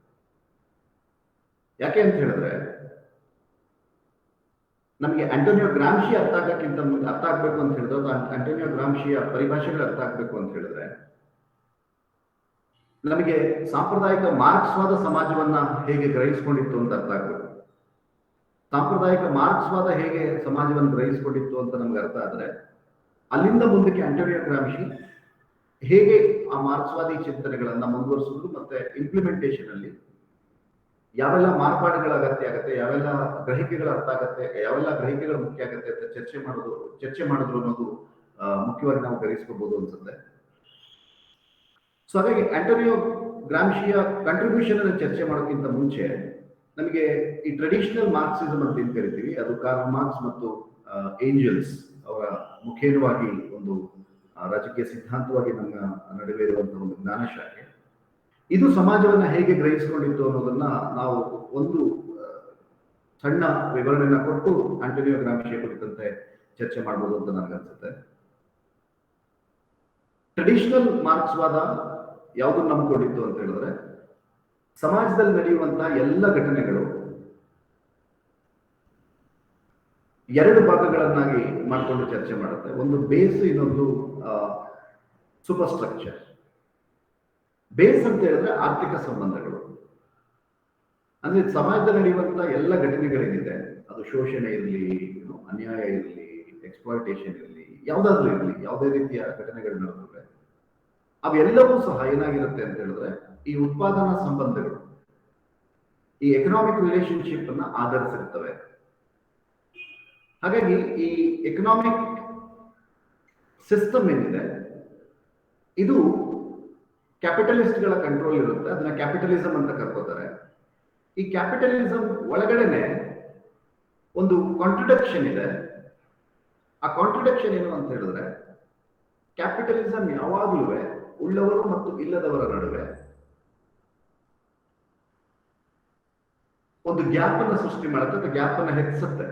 ಯಾಕೆ ಅಂತ ಹೇಳಿದ್ರೆ, ನಮಗೆ ಆಂಟೋನಿಯೋ ಗ್ರಾಮ್ಶಿ ಅರ್ಥ ಆಗ್ಬೇಕು ಅಂತ ಹೇಳಿದ್ರೆ, ಆಂಟೋನಿಯೋ ಗ್ರಾಮ್ಶಿಯ ಪರಿಭಾಷೆಗಳು ಅರ್ಥ ಆಗ್ಬೇಕು ಅಂತ ಹೇಳಿದ್ರೆ, ನಮಗೆ ಸಾಂಪ್ರದಾಯಿಕ ಮಾರ್ಕ್ಸ್ವಾದ ಸಮಾಜವನ್ನ ಹೇಗೆ ಗ್ರಹಿಸಿಕೊಂಡಿತ್ತು ಅಂತ ಅರ್ಥ ಆಗ್ಬೇಕು. ಸಾಂಪ್ರದಾಯಿಕ ಮಾರ್ಕ್ಸ್ವಾದ ಹೇಗೆ ಸಮಾಜವನ್ನು ಗ್ರಹಿಸಿಕೊಂಡಿತ್ತು ಅಂತ ನಮ್ಗೆ ಅರ್ಥ ಆದ್ರೆ, ಅಲ್ಲಿಂದ ಮುಂದಕ್ಕೆ ಆಂಟೋನಿಯೋ ಗ್ರಾಮ್ಶಿ ಹೇಗೆ ಆ ಮಾರ್ಕ್ಸ್ವಾದಿ ಚಿಂತನೆಗಳನ್ನ ಮುಂದುವರಿಸುವುದು ಮತ್ತೆ ಇಂಪ್ಲಿಮೆಂಟೇಷನ್ ಅಲ್ಲಿ ಯಾವೆಲ್ಲ ಮಾರ್ಪಾಡುಗಳ ಅಗತ್ಯ ಆಗುತ್ತೆ, ಯಾವೆಲ್ಲ ಗ್ರಹಿಕೆಗಳ ಅರ್ಥ ಆಗುತ್ತೆ, ಯಾವೆಲ್ಲ ಗ್ರಹಿಕೆಗಳು ಮುಖ್ಯ ಆಗುತ್ತೆ ಅಂತ ಚರ್ಚೆ ಮಾಡಿದ್ರು ಅನ್ನೋದು ಮುಖ್ಯವಾಗಿ ನಾವು ಗ್ರಹಿಸ್ಕೋಬಹುದು ಅನ್ಸುತ್ತೆ. ಸೊ ಹಾಗಾಗಿ ಆಂಟೋನಿಯೋ ಗ್ರಾಮ್ಶಿಯ ಕಾಂಟ್ರಿಬ್ಯೂಷನ್ ಅನ್ನು ಚರ್ಚೆ ಮಾಡೋಕ್ಕಿಂತ ಮುಂಚೆ ನಮಗೆ ಈ ಟ್ರೆಡಿಷನಲ್ ಮಾರ್ಕ್ಸಿಸಮ್ ಅಂತ ಏನ್ ಕರಿತೀವಿ, ಅದು ಕಾರ್ಲ್ ಮಾರ್ಕ್ಸ್ ಮತ್ತು ಏಂಜಲ್ಸ್ ಅವರ ಮುಖೇನವಾಗಿ ಒಂದು ರಾಜಕೀಯ ಸಿದ್ಧಾಂತವಾಗಿ ನಮ್ಮ ನಡುವೆ ಇರುವಂತಹ ಒಂದು ಜ್ಞಾನಶಾಖೆ. ಇದು ಸಮಾಜವನ್ನ ಹೇಗೆ ಗ್ರಹಿಸಿಕೊಂಡಿತ್ತು ಅನ್ನೋದನ್ನ ನಾವು ಒಂದು ಸಣ್ಣ ವಿವರಣೆಯನ್ನ ಕೊಟ್ಟು ಆಂಟೋನಿಯೋ ಗ್ರಾಂಶಿಯ ಕುರಿತಂತೆ ಚರ್ಚೆ ಮಾಡಬಹುದು ಅಂತ ನನಗನ್ಸುತ್ತೆ. ಟ್ರೆಡಿಷನಲ್ ಮಾರ್ಕ್ಸ್ವಾದ ಯಾವುದನ್ನು ನಂಬಿಕೊಂಡಿತ್ತು ಅಂತ ಹೇಳಿದ್ರೆ, ಸಮಾಜದಲ್ಲಿ ನಡೆಯುವಂತಹ ಎಲ್ಲ ಘಟನೆಗಳು ಎರಡು ಭಾಗಗಳನ್ನಾಗಿ ಮಾಡಿಕೊಂಡು ಚರ್ಚೆ ಮಾಡುತ್ತೆ. ಒಂದು ಬೇಸ್, ಇನ್ನೊಂದು ಸೂಪರ್ ಸ್ಟ್ರಕ್ಚರ್. ಬೇಸ್ ಅಂತ ಹೇಳಿದ್ರೆ ಆರ್ಥಿಕ ಸಂಬಂಧಗಳು, ಅಂದ್ರೆ ಸಮಾಜದಲ್ಲಿ ನಡೆಯುವಂತಹ ಎಲ್ಲ ಘಟನೆಗಳೇನಿದೆ, ಅದು ಶೋಷಣೆ ಇರಲಿ, ಅನ್ಯಾಯ ಇರಲಿ, ಎಕ್ಸ್ಪ್ಲಾಯಿಟೇಷನ್ ಇರಲಿ, ಯಾವುದಾದ್ರೂ ಇರಲಿ, ಯಾವುದೇ ರೀತಿಯ ಘಟನೆಗಳು ನಡೆದ್ರೆ ಅವೆಲ್ಲವೂ ಸಹ ಏನಾಗಿರುತ್ತೆ ಅಂತ ಹೇಳಿದ್ರೆ ಈ ಉತ್ಪಾದನಾ ಸಂಬಂಧಗಳು, ಈ ಎಕನಾಮಿಕ್ ರಿಲೇಶನ್ಶಿಪ್ ಅನ್ನ ಆಧರಿಸಿರ್ತವೆ. ಹಾಗಾಗಿ ಈ ಎಕನಾಮಿಕ್ ಸಿಸ್ಟಮ್ ಏನಿದೆ ಇದು ಕ್ಯಾಪಿಟಲಿಸ್ಟ್ಗಳ ಕಂಟ್ರೋಲ್ ಇರುತ್ತೆ. ಅದನ್ನ ಕ್ಯಾಪಿಟಲಿಸಮ್ ಅಂತ ಕರ್ಕೋತಾರೆ. ಈ ಕ್ಯಾಪಿಟಲಿಸಮ್ ಒಳಗಡೆನೆ ಒಂದು ಕಾಂಟ್ರಡಿಕ್ಷನ್ ಇದೆ. ಆ ಕಾಂಟ್ರಡಿಕ್ಷನ್ ಏನು ಅಂತ ಹೇಳಿದ್ರೆ, ಕ್ಯಾಪಿಟಲಿಸಮ್ ಯಾವಾಗಲೂ ಉಳ್ಳವರು ಮತ್ತು ಇಲ್ಲದವರ ನಡುವೆ ಒಂದು ಗ್ಯಾಪ್ ಅನ್ನ ಸೃಷ್ಟಿ ಮಾಡುತ್ತೆ, ಅಥವಾ ಗ್ಯಾಪ್ ಅನ್ನ ಹೆಚ್ಚಿಸುತ್ತೆ.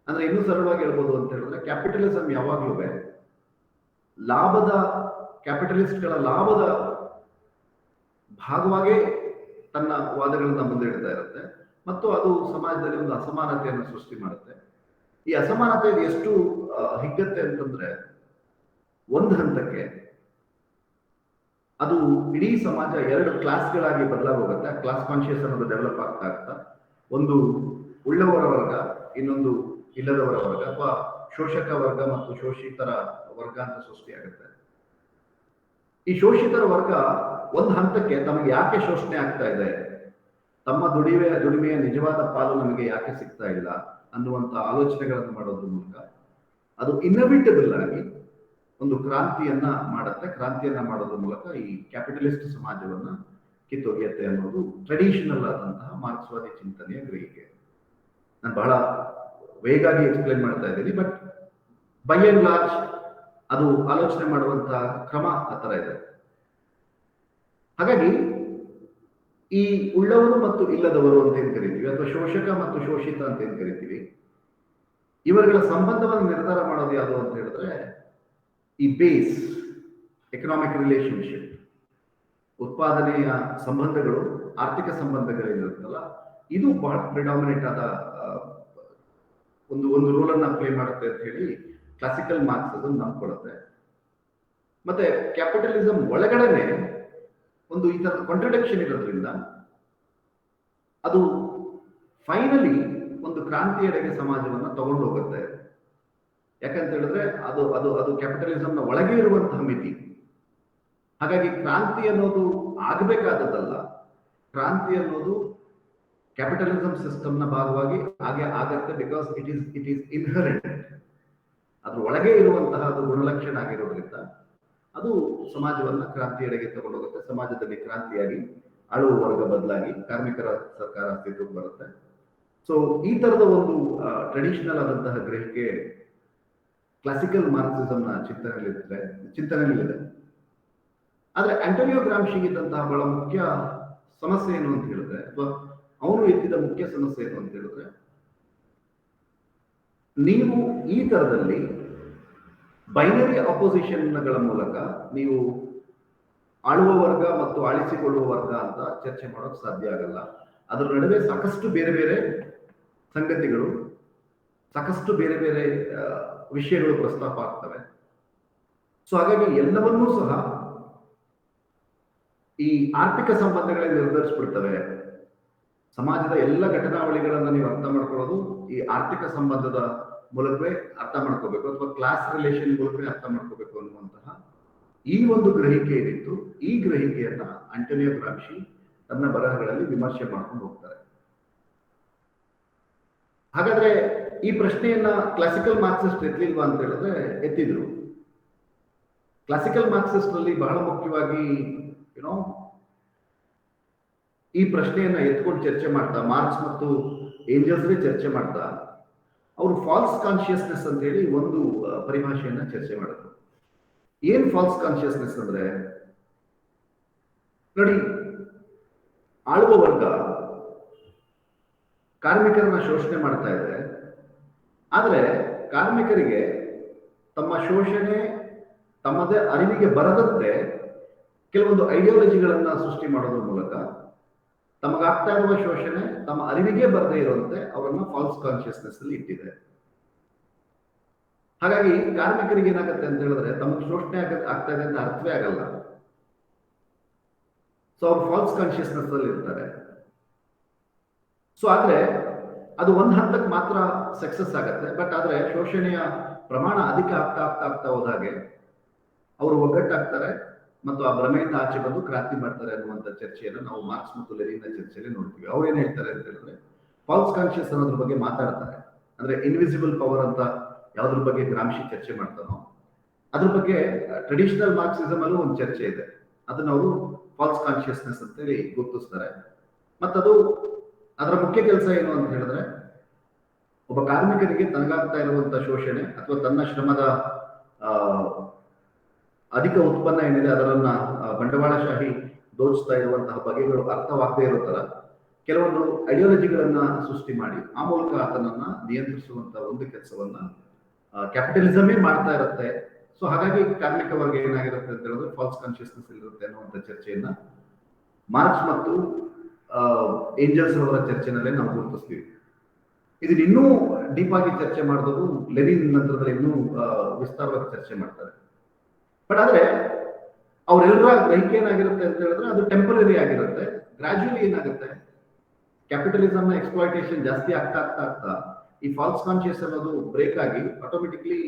ಅಂದ್ರೆ ಇನ್ನೂ ಸರಳವಾಗಿ ಹೇಳ್ಬೋದು ಅಂತ ಹೇಳಿದ್ರೆ, ಕ್ಯಾಪಿಟಲಿಸಮ್ ಯಾವಾಗಲೂ ಕ್ಯಾಪಿಟಲಿಸ್ಟ್ಗಳ ಲಾಭದ ಭಾಗವಾಗಿ ತನ್ನ ವಾದಗಳನ್ನ ಮುಂದೆ ಇಡ್ತಾ ಇರುತ್ತೆ, ಮತ್ತು ಅದು ಸಮಾಜದಲ್ಲಿ ಒಂದು ಅಸಮಾನತೆಯನ್ನು ಸೃಷ್ಟಿ ಮಾಡುತ್ತೆ. ಈ ಅಸಮಾನತೆ ಎಷ್ಟು ಹಿಗ್ಗತ್ತೆ ಅಂತಂದ್ರೆ, ಒಂದು ಹಂತಕ್ಕೆ ಅದು ಇಡೀ ಸಮಾಜ ಎರಡು ಕ್ಲಾಸ್ಗಳಾಗಿ ಬದಲಾಗೋಗುತ್ತೆ. ಕ್ಲಾಸ್ ಕಾನ್ಶಿಯಸ್ ಅನ್ನೋದು ಡೆವಲಪ್ ಆಗ್ತಾ ಒಂದು ಉಳ್ಳವರ ವರ್ಗ, ಇನ್ನೊಂದು ಇಲ್ಲದವರ ವರ್ಗ, ಅಥವಾ ಶೋಷಕ ವರ್ಗ ಮತ್ತು ಶೋಷಿತರ ವರ್ಗ ಅಂತ ಸೃಷ್ಟಿಯಾಗುತ್ತೆ. ಈ ಶೋಷಿತರ ವರ್ಗ ಒಂದು ಹಂತಕ್ಕೆ ತಮಗೆ ಯಾಕೆ ಶೋಷಣೆ ಆಗ್ತಾ ಇದೆ, ತಮ್ಮ ದುಡಿಮೆಯ ನಿಜವಾದ ಪಾಲು ನಮಗೆ ಯಾಕೆ ಸಿಗ್ತಾ ಇಲ್ಲ ಅನ್ನುವಂತ ಆಲೋಚನೆಗಳನ್ನು ಮಾಡೋದ್ರ ಮೂಲಕ ಅದು ಇನ್ನವಿಟಬಲ್ ಆಗಿ ಒಂದು ಕ್ರಾಂತಿಯನ್ನ ಮಾಡುತ್ತೆ. ಕ್ರಾಂತಿಯನ್ನ ಮಾಡೋದ್ರ ಮೂಲಕ ಈ ಕ್ಯಾಪಿಟಲಿಸ್ಟ್ ಸಮಾಜವನ್ನ ಕಿತ್ತೊಗೆಯುತ್ತೆ ಅನ್ನೋದು ಟ್ರೆಡಿಷನಲ್ ಆದಂತಹ ಮಾರ್ಕ್ಸ್ವಾದಿ ಚಿಂತನೆಯ ಗ್ರಹಿಕೆ. ನಾನು ಬಹಳ ವೇಗಾಗಿ ಎಕ್ಸ್ಪ್ಲೇನ್ ಮಾಡ್ತಾ ಇದ್ದೀನಿ, ಬಟ್ ಬೈ ಅಂಡ್ ಲಾರ್ಜ್ ಅದು ಆಲೋಚನೆ ಮಾಡುವಂತಹ ಕ್ರಮ ಆ ತರ ಇದೆ. ಹಾಗಾಗಿ ಈ ಉಳ್ಳವರು ಮತ್ತು ಇಲ್ಲದವರು ಅಂತ ಏನ್ ಕರಿತೀವಿ, ಅಥವಾ ಶೋಷಕ ಮತ್ತು ಶೋಷಿತ ಅಂತ ಏನ್ ಕರಿತೀವಿ, ಇವರುಗಳ ಸಂಬಂಧವನ್ನು ನಿರ್ಧಾರ ಮಾಡೋದು ಯಾವುದು ಅಂತ ಹೇಳಿದ್ರೆ ಈ ಬೇಸ್ ಎಕನಾಮಿಕ್ ರಿಲೇಶನ್ಶಿಪ್, ಉತ್ಪಾದನೆಯ ಸಂಬಂಧಗಳು, ಆರ್ಥಿಕ ಸಂಬಂಧಗಳೇನಿರುತ್ತಲ್ಲ, ಇದು ಬಹಳ ಪ್ರಿಡಾಮಿನೇಟ್ ಆದ ಒಂದು ರೋಲ್ ಅನ್ನ ಪ್ಲೇ ಮಾಡುತ್ತೆ ಅಂತ ಹೇಳಿ ಕ್ಲಾಸಿಕಲ್ ಮಾರ್ಕ್ಸ್ ಅದನ್ನು ನಂಬ್ಕೊಳ್ಳುತ್ತೆ. ಮತ್ತೆ ಕ್ಯಾಪಿಟಲಿಸಂ ಒಳಗಡೆನೆ ಒಂದು ಈ ತರ ಕಾಂಟ್ರಡಿಕ್ಷನ್ ಇರೋದ್ರಿಂದ ಅದು ಫೈನಲಿ ಒಂದು ಕ್ರಾಂತಿಯೆಡೆಗೆ ಸಮಾಜವನ್ನ ತಗೊಂಡು ಹೋಗುತ್ತೆ. ಯಾಕಂತ ಹೇಳಿದ್ರೆ ಅದು ಅದು ಅದು ಕ್ಯಾಪಿಟಲಿಸಂನ ಒಳಗೆ ಇರುವಂತಹ ಮಿತಿ. ಹಾಗಾಗಿ ಕ್ರಾಂತಿ ಅನ್ನೋದು ಆಗಬೇಕಾದದ್ದಲ್ಲ, ಕ್ರಾಂತಿ ಅನ್ನೋದು ಕ್ಯಾಪಿಟಲಿಸಂ ಸಿಸ್ಟಮ್ನ ಭಾಗವಾಗಿ ಹಾಗೆ ಆಗತ್ತೆ. ಬಿಕಾಸ್ ಇಟ್ ಈಸ್ ಇನ್ಹರೆಂಟ್, ಅದ್ರ ಒಳಗೆ ಇರುವಂತಹ ಅದು ಗುಣಲಕ್ಷಣ ಆಗಿರೋದ್ರಿಂದ ಅದು ಸಮಾಜವನ್ನ ಕ್ರಾಂತಿಯೆಡೆಗೆ ತಗೊಂಡೋಗುತ್ತೆ. ಸಮಾಜದಲ್ಲಿ ಕ್ರಾಂತಿಯಾಗಿ ಆಳುವ ವರ್ಗ ಬದಲಾಗಿ ಕಾರ್ಮಿಕರ ಸರ್ಕಾರ ಅಸ್ತಿತ್ವಕ್ಕೆ ಬರುತ್ತೆ. ಸೊ ಈ ತರದ ಒಂದು ಟ್ರೆಡಿಷನಲ್ ಆದಂತಹ ಗ್ರಹಿಕೆ ಕ್ಲಾಸಿಕಲ್ ಮಾರ್ಕ್ಸಿಸಂನ ಚಿಂತನೆಯಲ್ಲಿದೆ. ಆದ್ರೆ ಆಂಟೋನಿಯೋ ಗ್ರಾಂಶಿಗಿದ್ದಂತಹ ಬಹಳ ಮುಖ್ಯ ಸಮಸ್ಯೆ ಏನು ಅಂತ ಹೇಳಿದ್ರೆ, ಅಥವಾ ಅವನು ಎತ್ತಿದ ಮುಖ್ಯ ಸಮಸ್ಯೆ ಏನು ಅಂತ ಹೇಳಿದ್ರೆ, ನೀವು ಈ ತರದಲ್ಲಿ ಬೈನರಿ ಅಪೋಸಿಷನ್ಗಳ ಮೂಲಕ ನೀವು ಆಳುವ ವರ್ಗ ಮತ್ತು ಆಳಿಸಿಕೊಳ್ಳುವ ವರ್ಗ ಅಂತ ಚರ್ಚೆ ಮಾಡೋಕೆ ಸಾಧ್ಯ ಆಗಲ್ಲ. ಅದರ ನಡುವೆ ಸಾಕಷ್ಟು ಬೇರೆ ಬೇರೆ ಸಂಗತಿಗಳು, ಸಾಕಷ್ಟು ಬೇರೆ ಬೇರೆ ವಿಷಯಗಳು ಪ್ರಸ್ತಾಪ ಆಗ್ತವೆ. ಸೊ ಹಾಗಾಗಿ ಎಲ್ಲವನ್ನೂ ಸಹ ಈ ಆರ್ಥಿಕ ಸಂಬಂಧಗಳೇ ನಿರ್ಧರಿಸ್ಬಿಡ್ತವೆ. ಸಮಾಜದ ಎಲ್ಲ ಘಟನಾವಳಿಗಳನ್ನ ನೀವು ಅರ್ಥ ಮಾಡ್ಕೊಳ್ಳೋದು ಈ ಆರ್ಥಿಕ ಸಂಬಂಧದ ಮೂಲಕವೇ ಅರ್ಥ ಮಾಡ್ಕೋಬೇಕು, ಅಥವಾ ಕ್ಲಾಸ್ ರಿಲೇಷನ್ ಮೂಲಕವೇ ಅರ್ಥ ಮಾಡ್ಕೋಬೇಕು ಅನ್ನುವಂತಹ ಈ ಒಂದು ಗ್ರಹಿಕೆ ಏನಿತ್ತು, ಈ ಗ್ರಹಿಕೆಯನ್ನ ಆಂಟೋನಿಯೋ ಗ್ರಾಂಶಿ ತನ್ನ ಬರಹಗಳಲ್ಲಿ ವಿಮರ್ಶೆ ಮಾಡ್ಕೊಂಡು ಹೋಗ್ತಾರೆ. ಹಾಗಾದ್ರೆ ಈ ಪ್ರಶ್ನೆಯನ್ನ ಕ್ಲಾಸಿಕಲ್ ಮಾರ್ಕ್ಸಿಸ್ಟ್ ಎತ್ತಲಿಲ್ವಾ ಅಂತ ಹೇಳಿದ್ರೆ ಎತ್ತಿದ್ರು. ಕ್ಲಾಸಿಕಲ್ ಮಾರ್ಕ್ಸಿಸ್ಟ್ ನಲ್ಲಿ ಬಹಳ ಮುಖ್ಯವಾಗಿ ಈ ಪ್ರಶ್ನೆಯನ್ನ ಎತ್ಕೊಂಡು ಚರ್ಚೆ ಮಾಡ್ತಾ, ಮಾರ್ಕ್ಸ್ ಮತ್ತು ಏಂಜಲ್ಸ್ಗೆ ಚರ್ಚೆ ಮಾಡ್ತಾ, ಅವರು ಫಾಲ್ಸ್ ಕಾನ್ಶಿಯಸ್ನೆಸ್ ಅಂತ ಹೇಳಿ ಒಂದು ಪರಿಭಾಷೆಯನ್ನ ಚರ್ಚೆ ಮಾಡಿದ್ರು. ಏನ್ ಫಾಲ್ಸ್ ಕಾನ್ಶಿಯಸ್ನೆಸ್ ಅಂದ್ರೆ, ನೋಡಿ, ಆಳುವ ವರ್ಗ ಕಾರ್ಮಿಕರನ್ನ ಶೋಷಣೆ ಮಾಡ್ತಾ ಇದೆ. ಆದರೆ ಕಾರ್ಮಿಕರಿಗೆ ತಮ್ಮ ಶೋಷಣೆ ತಮ್ಮದೇ ಅರಿವಿಗೆ ಬರದಂತೆ ಕೆಲವೊಂದು ಐಡಿಯಾಲಜಿಗಳನ್ನ ಸೃಷ್ಟಿ ಮಾಡೋದ್ರ ಮೂಲಕ ತಮಗಾಗ್ತಾ ಇರುವ ಶೋಷಣೆ ತಮ್ಮ ಅರಿವಿಗೆ ಬರದೇ ಇರುವಂತೆ ಅವರನ್ನ ಫಾಲ್ಸ್ ಕಾನ್ಶಿಯಸ್ನೆಸ್ ಅಲ್ಲಿ ಇಟ್ಟಿದೆ. ಹಾಗಾಗಿ ಕಾರ್ಮಿಕರಿಗೆ ಏನಾಗುತ್ತೆ ಅಂತ ಹೇಳಿದ್ರೆ ತಮಗೆ ಶೋಷಣೆ ಆಗ್ತಾ ಇದೆ ಅಂತ ಅರ್ಥವೇ ಆಗಲ್ಲ. ಸೊ ಅವ್ರು ಫಾಲ್ಸ್ ಕಾನ್ಶಿಯಸ್ನೆಸ್ ಅಲ್ಲಿ ಇರ್ತಾರೆ. ಸೊ ಆದ್ರೆ ಅದು ಒಂದು ಹಂತಕ್ಕೆ ಮಾತ್ರ ಸಕ್ಸಸ್ ಆಗುತ್ತೆ. ಬಟ್ ಆದ್ರೆ ಶೋಷಣೆಯ ಪ್ರಮಾಣ ಅಧಿಕ ಆಗ್ತಾ ಆಗ್ತಾ ಆಗ್ತಾ ಹೋದಾಗೆ ಅವರು ಒಗ್ಗಟ್ಟಾಗ್ತಾರೆ ಮತ್ತು ಆ ಭ್ರಮೆಯಿಂದ ಆಚೆ ಬಂದು ಕ್ರಾಂತಿ ಮಾಡ್ತಾರೆ ಅನ್ನುವಂಥ ಚರ್ಚೆಯನ್ನು ನಾವು ಮಾರ್ಕ್ಸ್ ಮತ್ತು ಲೆನಿನ್ನ ಚರ್ಚೆಯಲ್ಲಿ ನೋಡ್ತೀವಿ. ಅವ್ರು ಏನ್ ಹೇಳ್ತಾರೆ ಅಂತ ಹೇಳಿದ್ರೆ ಫಾಲ್ಸ್ ಕಾನ್ಶಿಯಸ್ ಅನ್ನೋದ್ರ ಬಗ್ಗೆ ಮಾತಾಡ್ತಾರೆ. ಅಂದ್ರೆ ಇನ್ವಿಸಿಬಲ್ ಪವರ್ ಅಂತ ಯಾವ್ದ್ರ ಬಗ್ಗೆ ಗ್ರಾಮ್ಶಿ ಚರ್ಚೆ ಮಾಡ್ತಾನೋ ಅದ್ರ ಬಗ್ಗೆ ಟ್ರೆಡಿಷನಲ್ ಮಾರ್ಕ್ಸಿಸಮ್ ಅಲ್ಲೂ ಒಂದು ಚರ್ಚೆ ಇದೆ. ಅದನ್ನ ಅವರು ಫಾಲ್ಸ್ ಕಾನ್ಶಿಯಸ್ನೆಸ್ ಅಂತೇಳಿ ಗುರುತಿಸ್ತಾರೆ. ಮತ್ತದು ಅದರ ಮುಖ್ಯ ಕೆಲಸ ಏನು ಅಂತ ಹೇಳಿದ್ರೆ ಒಬ್ಬ ಕಾರ್ಮಿಕನಿಗೆ ತನಗಾಗ್ತಾ ಇರುವಂತ ಶೋಷಣೆ ಅಥವಾ ತನ್ನ ಶ್ರಮದ ಅಧಿಕ ಉತ್ಪನ್ನ ಏನಿದೆ ಅದರನ್ನ ಬಂಡವಾಳಶಾಹಿ ದೋಚಿಸ್ತಾ ಇರುವಂತಹ ಬಗೆಗಳು ಅರ್ಥವಾಗದೇ ಇರೋ ತರ ಕೆಲವೊಂದು ಐಡಿಯಾಲಜಿಗಳನ್ನ ಸೃಷ್ಟಿ ಮಾಡಿ ಆ ಮೂಲಕ ಆತನನ್ನ ನಿಯಂತ್ರಿಸುವಂತ ಒಂದು ಕೆಲಸವನ್ನ ಕ್ಯಾಪಿಟಲಿಸಮೇ ಮಾಡ್ತಾ ಇರುತ್ತೆ. ಸೊ ಹಾಗಾಗಿ ಕಾರ್ಮಿಕ ವರ್ಗ ಏನಾಗಿರುತ್ತೆ ಅಂತ ಹೇಳಿದ್ರೆ ಫಾಲ್ಸ್ ಕಾನ್ಶಿಯಸ್ನೆಸ್ ಇರುತ್ತೆ ಅನ್ನುವಂಥ ಚರ್ಚೆಯನ್ನ ಮಾರ್ಕ್ಸ್ ಮತ್ತು ಏಂಜಲ್ಸ್ ಅವರ ಚರ್ಚೆನಲ್ಲೇ ನಾವು ಗುರುತಿಸ್ತೀವಿ. ಇದನ್ನ ಇನ್ನೂ ಡೀಪ್ ಆಗಿ ಚರ್ಚೆ ಮಾಡಿದವರು ಲೆನಿನ್ ನಂತರದಲ್ಲಿ ಇನ್ನೂ ವಿಸ್ತಾರವಾಗಿ ಚರ್ಚೆ ಮಾಡ್ತಾರೆ. ಬಟ್ ಆದ್ರೆ ಅವರೆಲ್ಲರ ಗ್ರಹಿಕೆ ಏನಾಗಿರುತ್ತೆ ಅಂತ ಹೇಳಿದ್ರೆ ಅದು ಟೆಂಪರರಿ ಆಗಿರುತ್ತೆ. ಗ್ರಾಜುಯಲಿ ಏನಾಗುತ್ತೆ ಕ್ಯಾಪಿಟಲಿಸಮ್ ನ ಎಕ್ಸ್ಪ್ಲಾಯ್ಟೇಷನ್ ಜಾಸ್ತಿ ಆಗ್ತಾ ಆಗ್ತಾ ಆಗ್ತಾ ಈ ಫಾಲ್ಸ್ ಕಾನ್ಶಿಯಸ್ ಅನ್ನೋದು ಬ್ರೇಕ್ ಆಗಿ automatically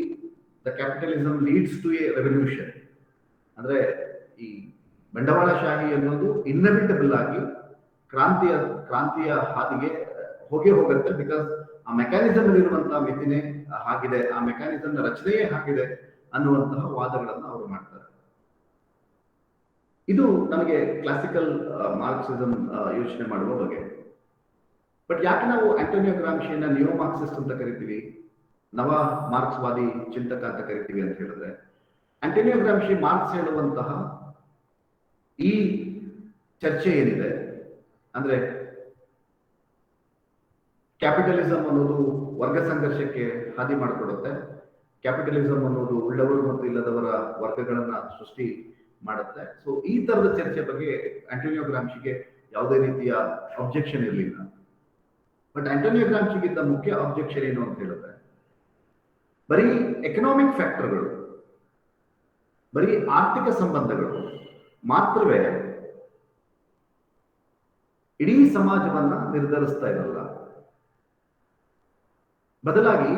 the capitalism leads to a revolution. ಅಂದ್ರೆ ಈ ಬಂಡವಾಳಶಾಹಿ ಅನ್ನೋದು ಇನ್ನವಿಟಬಲ್ ಆಗಿ ಕ್ರಾಂತಿಯ ಹಾದಿಗೆ ಹೋಗುತ್ತೆ. ಬಿಕಾಸ್ ಆ ಮೆಕ್ಯಾನಿಸಮ್ ಅಲ್ಲಿರುವಂತಹ ಮಿತಿನೇ ಹಾಗಿದೆ, ಆ ಮೆಕ್ಯಾನಿಸಮ್ ನ ರಚನೆಯೇ ಹಾಗಿದೆ ಅನ್ನುವಂತಹ ವಾದಗಳನ್ನ ಅವರು ಮಾಡ್ತಾರೆ. ಇದು ನಮಗೆ ಕ್ಲಾಸಿಕಲ್ ಮಾರ್ಕ್ಸಿಸಮ್ ಯೋಚನೆ ಮಾಡುವ ಬಗೆ. ಬಟ್ ಯಾಕೆ ನಾವು ಆಂಟೋನಿಯೋ ಗ್ರಾಮ್ಶಿಯನ್ನ ನಿಯೋ ಮಾರ್ಕ್ಸಿಸ್ಟ್ ಅಂತ ಕರಿತೀವಿ, ನವ ಮಾರ್ಕ್ಸ್ವಾದಿ ಚಿಂತಕ ಅಂತ ಕರಿತೀವಿ ಅಂತ ಹೇಳಿದ್ರೆ ಆಂಟೋನಿಯೋ ಗ್ರಾಮ್ಶಿ ಮಾರ್ಕ್ಸ್ ಹೇಳುವಂತಹ ಈ ಚರ್ಚೆ ಏನಿದೆ ಅಂದ್ರೆ ಕ್ಯಾಪಿಟಲಿಸಮ್ ಅನ್ನೋದು ವರ್ಗ ಸಂಘರ್ಷಕ್ಕೆ ಹಾದಿ ಮಾಡಿಕೊಡುತ್ತೆ, ಕ್ಯಾಪಿಟಲಿಸಮ್ ಅನ್ನೋದು ಉಳ್ಳವರು ಮತ್ತು ಇಲ್ಲದವರ ವರ್ಗಗಳನ್ನ ಸೃಷ್ಟಿ ಮಾಡುತ್ತೆ. ಸೊ ಈ ತರದ ಚರ್ಚೆ ಬಗ್ಗೆ ಆಂಟೋನಿಯೋ ಗ್ರಾಮ್ಶಿಗೆ ಯಾವುದೇ ರೀತಿಯ ಅಬ್ಜೆಕ್ಷನ್ ಇರಲಿಲ್ಲ. ಬಟ್ ಆಂಟೋನಿಯೋ ಗ್ರಾಮ್ಶಿಗಿದ್ದ ಮುಖ್ಯ ಅಬ್ಜೆಕ್ಷನ್ ಏನು ಅಂತ ಹೇಳಿದ್ರೆ ಬರೀ ಎಕನಾಮಿಕ್ ಫ್ಯಾಕ್ಟರ್ಗಳು, ಬರೀ ಆರ್ಥಿಕ ಸಂಬಂಧಗಳು ಮಾತ್ರವೇ ಇಡೀ ಸಮಾಜವನ್ನ ನಿರ್ಧರಿಸ್ತಾ ಇರಲ್ಲ. ಬದಲಾಗಿ